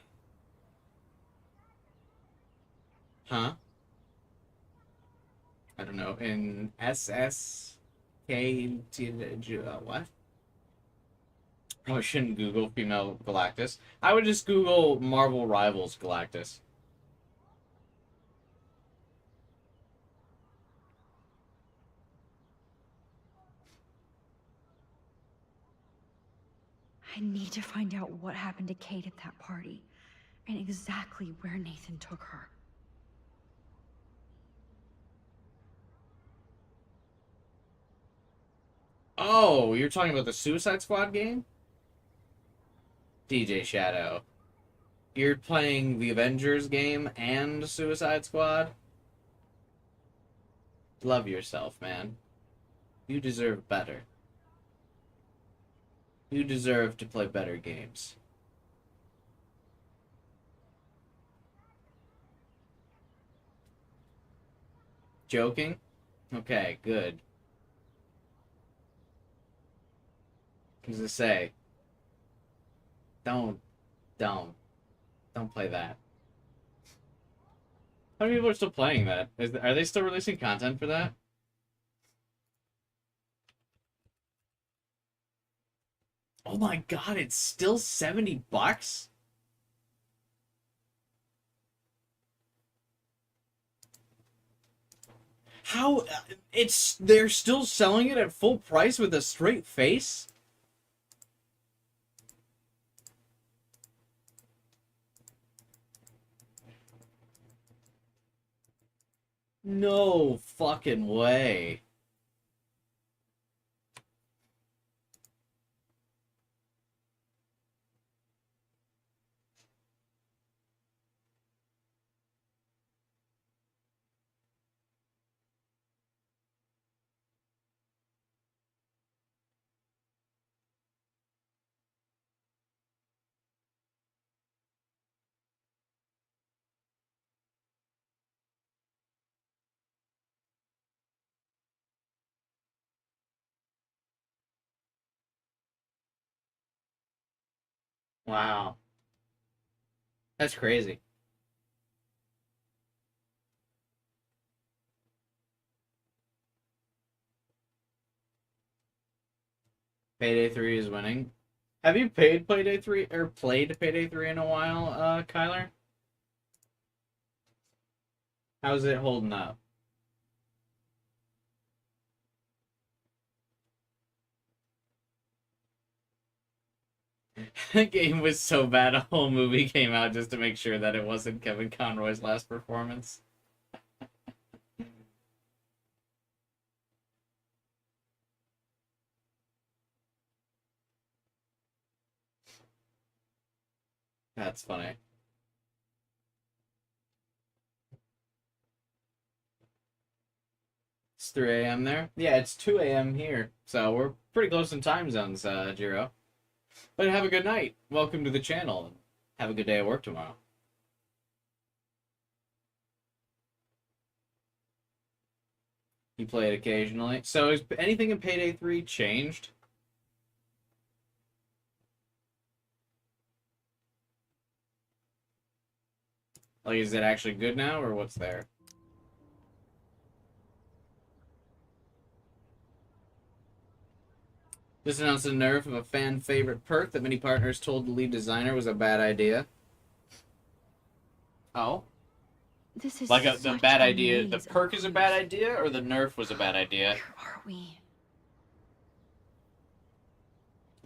Huh? I don't know. In SSK, what? Oh, I shouldn't Google female Galactus. I would just Google Marvel Rivals Galactus. I need to find out what happened to Kate at that party and exactly where Nathan took her. Oh, you're talking about the Suicide Squad game? DJ Shadow. You're playing the Avengers game and Suicide Squad? Love yourself, man. You deserve better. You deserve to play better games. Joking? Okay, good. What does it say? Don't play that. How many people are still playing that? Are they still releasing content for that? Oh my god, it's still $70? How they're still selling it at full price with a straight face? No fucking way. Wow. That's crazy. Payday 3 is winning. Have you played Payday 3 or played Payday 3 in a while, Kyler? How's it holding up? The game was so bad a whole movie came out just to make sure that it wasn't Kevin Conroy's last performance. That's funny. It's 3 a.m. there? Yeah, it's 2 a.m. here. So we're pretty close in time zones, Jiro. But have a good night. Welcome to the channel. And have a good day at work tomorrow. You play it occasionally. So is anything in Payday 3 changed? Like, is it actually good now, or what's there? Just announced a nerf of a fan favorite perk that many partners told the lead designer was a bad idea. Oh? This is Like the such bad a idea, the maze of perk is a bad idea, or the nerf was a bad idea? Where are we?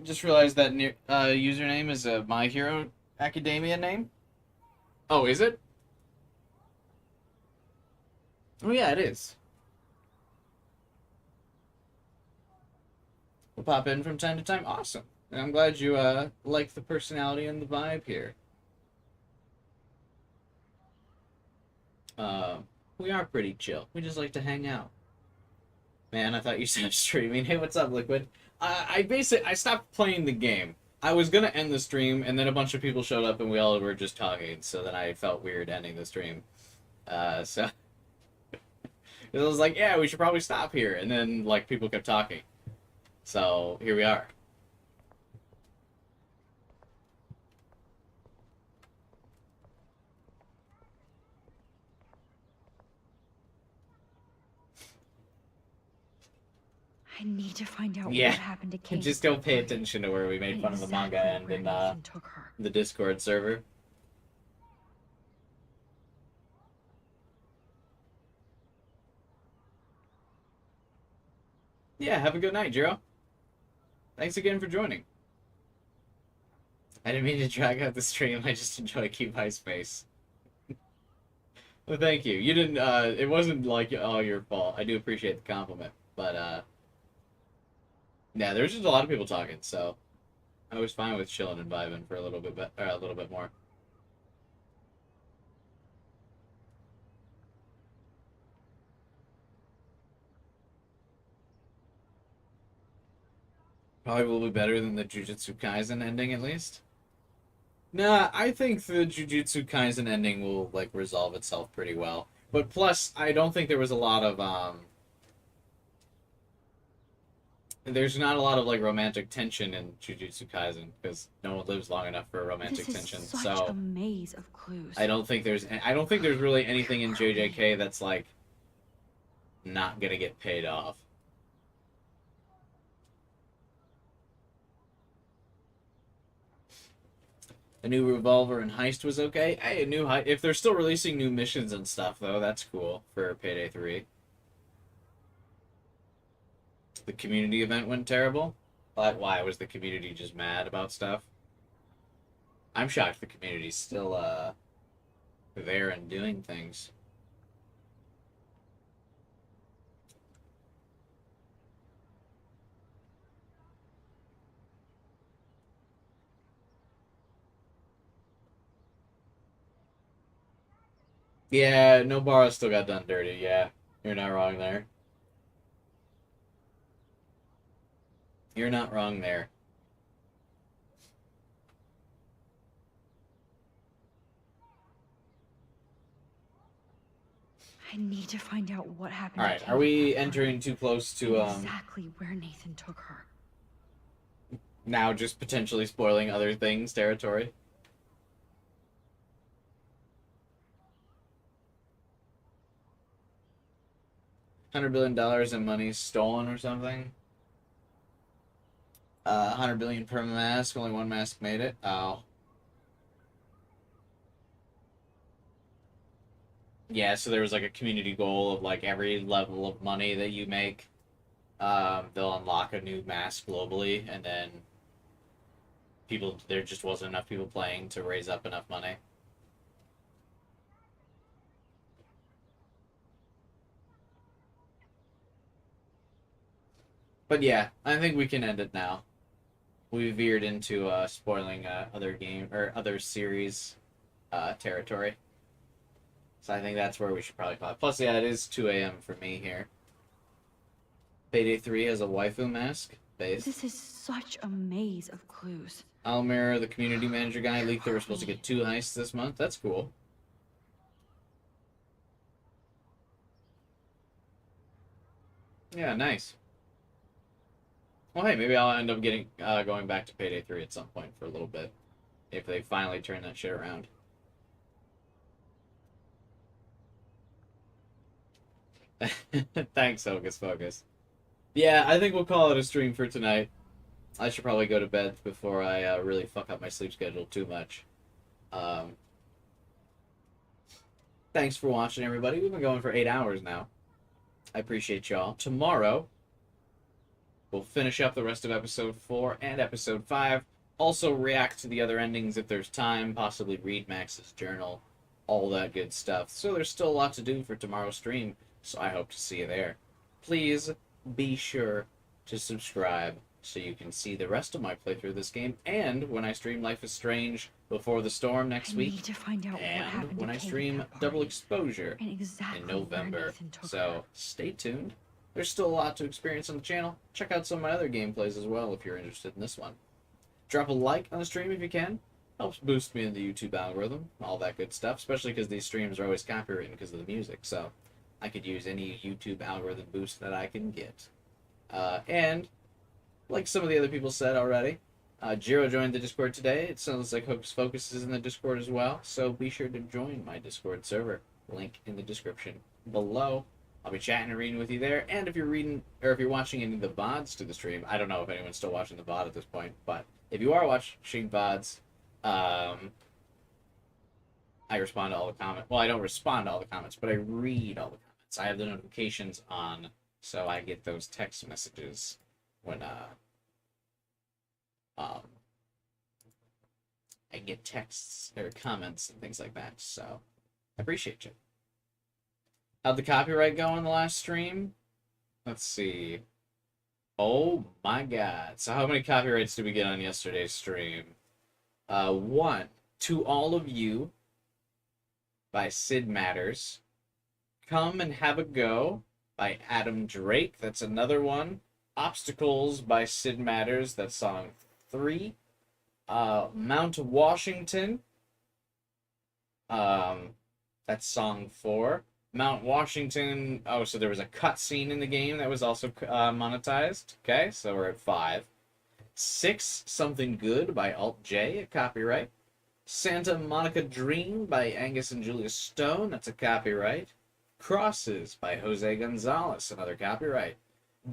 Just realized that username is a My Hero Academia name. Oh, is it? Oh yeah, it is. We'll pop in from time to time. Awesome. And I'm glad you like the personality and the vibe here. We are pretty chill. We just like to hang out. Man, I thought you said streaming. Hey, what's up, Liquid? I stopped playing the game. I was gonna end the stream, and then a bunch of people showed up, and we all were just talking. So then I felt weird ending the stream. So it was like, yeah, we should probably stop here. And then like people kept talking. So here we are. I need to find out Yeah. what happened to Kate. Just don't pay attention to where we made fun of the manga end in the Discord server. Yeah, have a good night, Jiro. Thanks again for joining. I didn't mean to drag out the stream. I just enjoy Keep High Space. Well, thank you. You didn't, it wasn't like all your fault. I do appreciate the compliment. But, yeah, there's just a lot of people talking, so I was fine with chilling and vibing for a little bit more. Probably will be better than the Jujutsu Kaisen ending, at least. Nah, I think the Jujutsu Kaisen ending will, like, resolve itself pretty well. But plus, I don't think there was a lot of, there's not a lot of, like, romantic tension in Jujutsu Kaisen, because no one lives long enough for romantic tension, This is such so... a maze of clues. I don't think there's really anything in JJK that's, like, not gonna get paid off. A new Revolver and Heist was okay. Hey, a new Heist. If they're still releasing new missions and stuff, though, that's cool for Payday 3. The community event went terrible. But why? Was the community just mad about stuff? I'm shocked the community's still, there and doing things. Yeah, Nobara still got done dirty, yeah. You're not wrong there. You're not wrong there. I need to find out what happened. Alright, are we entering too close to, Exactly where Nathan took her. Now just potentially spoiling other things territory. $100 billion in money stolen or something. 100 billion per mask. Only one mask made it. Oh. Yeah, so there was like a community goal of like every level of money that you make, they'll unlock a new mask globally, and then there just wasn't enough people playing to raise up enough money. But yeah, I think we can end it now. We veered into spoiling other game or other series territory. So I think that's where we should probably call it. Plus, yeah, it is 2 a.m. for me here. Payday 3 has a waifu mask base. This is such a maze of clues. Almir, the community manager guy, leaked they were supposed to get 2 heists this month. That's cool. Yeah, nice. Well, hey, maybe I'll end up getting going back to Payday 3 at some point for a little bit. If they finally turn that shit around. Thanks, Hocus Focus. Yeah, I think we'll call it a stream for tonight. I should probably go to bed before I really fuck up my sleep schedule too much. Thanks for watching, everybody. We've been going for 8 hours now. I appreciate y'all. Tomorrow, we'll finish up the rest of episode 4 and episode 5. Also react to the other endings if there's time. Possibly read Max's journal. All that good stuff. So there's still a lot to do for tomorrow's stream. So I hope to see you there. Please be sure to subscribe so you can see the rest of my playthrough of this game, and when I stream Life is Strange Before the Storm next week, need to find out and when I stream Double Exposure in November. So stay tuned. There's still a lot to experience on the channel. Check out some of my other gameplays as well if you're interested in this one. Drop a like on the stream if you can. Helps boost me in the YouTube algorithm, all that good stuff, especially because these streams are always copywritten because of the music, so I could use any YouTube algorithm boost that I can get. And, like some of the other people said already, Jiro joined the Discord today. It sounds like Hocus Focus is in the Discord as well, so be sure to join my Discord server. Link in the description below. I'll be chatting and reading with you there, and if you're watching any of the VODs to the stream, I don't know if anyone's still watching the VOD at this point, but if you are watching VODs, I respond to all the comments. Well, I don't respond to all the comments, but I read all the comments. I have the notifications on, so I get those text messages when I get texts or comments and things like that. So I appreciate you. How'd the copyright go on the last stream? Let's see. Oh my god. So how many copyrights did we get on yesterday's stream? 1. To All of You by Sid Matters. Come and Have a Go by Adam Drake. That's another one. Obstacles by Sid Matters. That's song 3. Mount Washington. That's song 4. Mount Washington. Oh, so there was a cutscene in the game that was also monetized. Okay, so we're at 5. 6. Something Good by Alt J, a copyright. Santa Monica Dream by Angus and Julia Stone. That's a copyright. Crosses by Jose Gonzalez. Another copyright.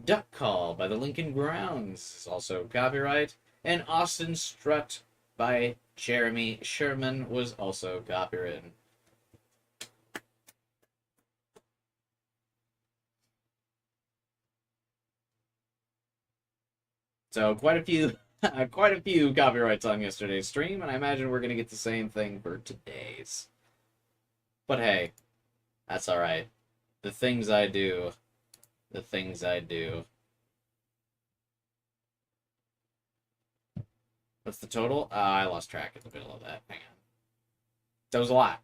Duck Call by the Lincoln Grounds is also copyright. And Austin Strut by Jeremy Sherman was also copywritten. So quite a few copyrights on yesterday's stream, and I imagine we're gonna get the same thing for today's. But hey, that's alright. The things I do. The things I do. What's the total? I lost track in the middle of that. Hang on. That was a lot.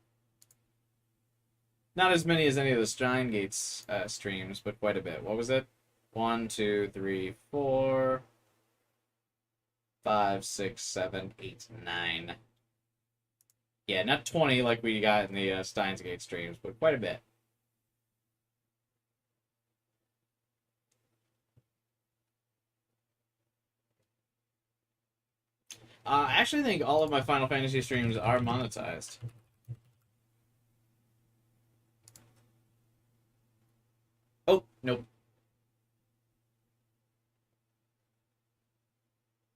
Not as many as any of the Steingate's streams, but quite a bit. What was it? 1, 2, 3, 4, 5, 6, 7, 8, 9. Yeah, not 20 like we got in the Steins Gate streams, but quite a bit. I actually think all of my Final Fantasy streams are monetized. Oh, nope.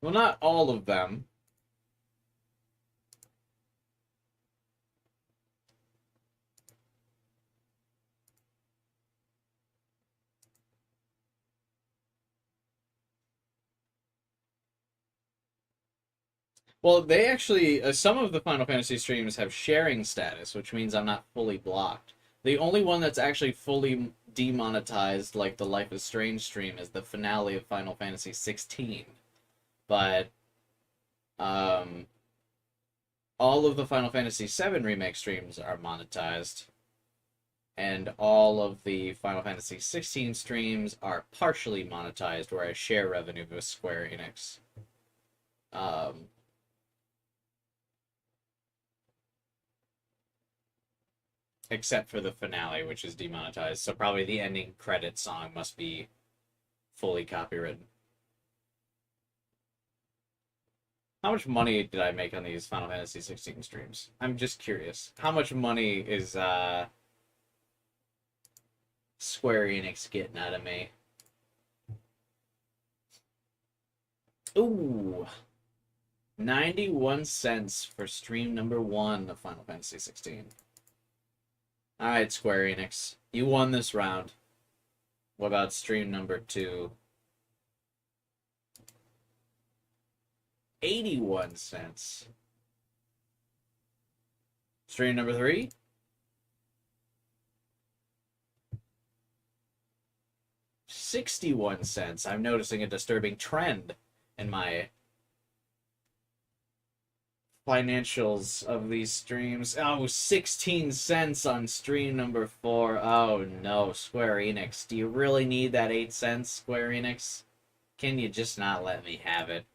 Well, not all of them. Well, they actually, some of the Final Fantasy streams have sharing status, which means I'm not fully blocked. The only one that's actually fully demonetized, like the Life is Strange stream, is the finale of Final Fantasy 16. But, all of the Final Fantasy 7 remake streams are monetized, and all of the Final Fantasy 16 streams are partially monetized, where I share revenue with Square Enix. Except for the finale, which is demonetized. So probably the ending credit song must be fully copywritten. How much money did I make on these Final Fantasy 16 streams? I'm just curious. How much money is Square Enix getting out of me? Ooh. 91 cents for stream number 1 of Final Fantasy 16. Alright, Square Enix. You won this round. What about stream number 2? 81 cents. Stream number 3? 61 cents. I'm noticing a disturbing trend in my financials of these streams. Oh, 16 cents on stream number 4. Oh no, Square Enix. Do you really need that 8 cents, Square Enix? Can you just not let me have it?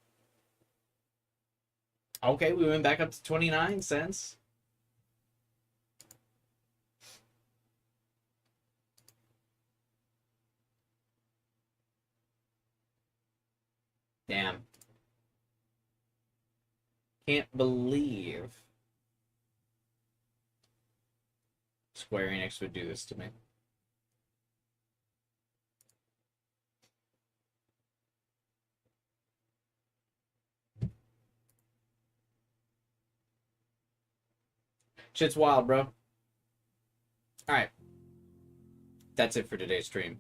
Okay, we went back up to 29 cents. Damn. Can't believe Square Enix would do this to me. Shit's wild, bro. Alright. That's it for today's stream.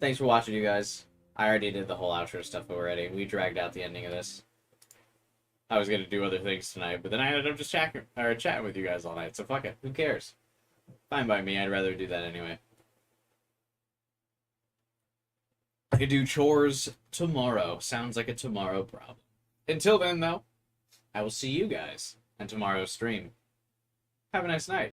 Thanks for watching, you guys. I already did the whole outro stuff already. We dragged out the ending of this. I was gonna do other things tonight, but then I ended up just chatting with you guys all night, so fuck it. Who cares? Fine by me, I'd rather do that anyway. I could do chores tomorrow. Sounds like a tomorrow problem. Until then, though, I will see you guys on tomorrow's stream. Have a nice night.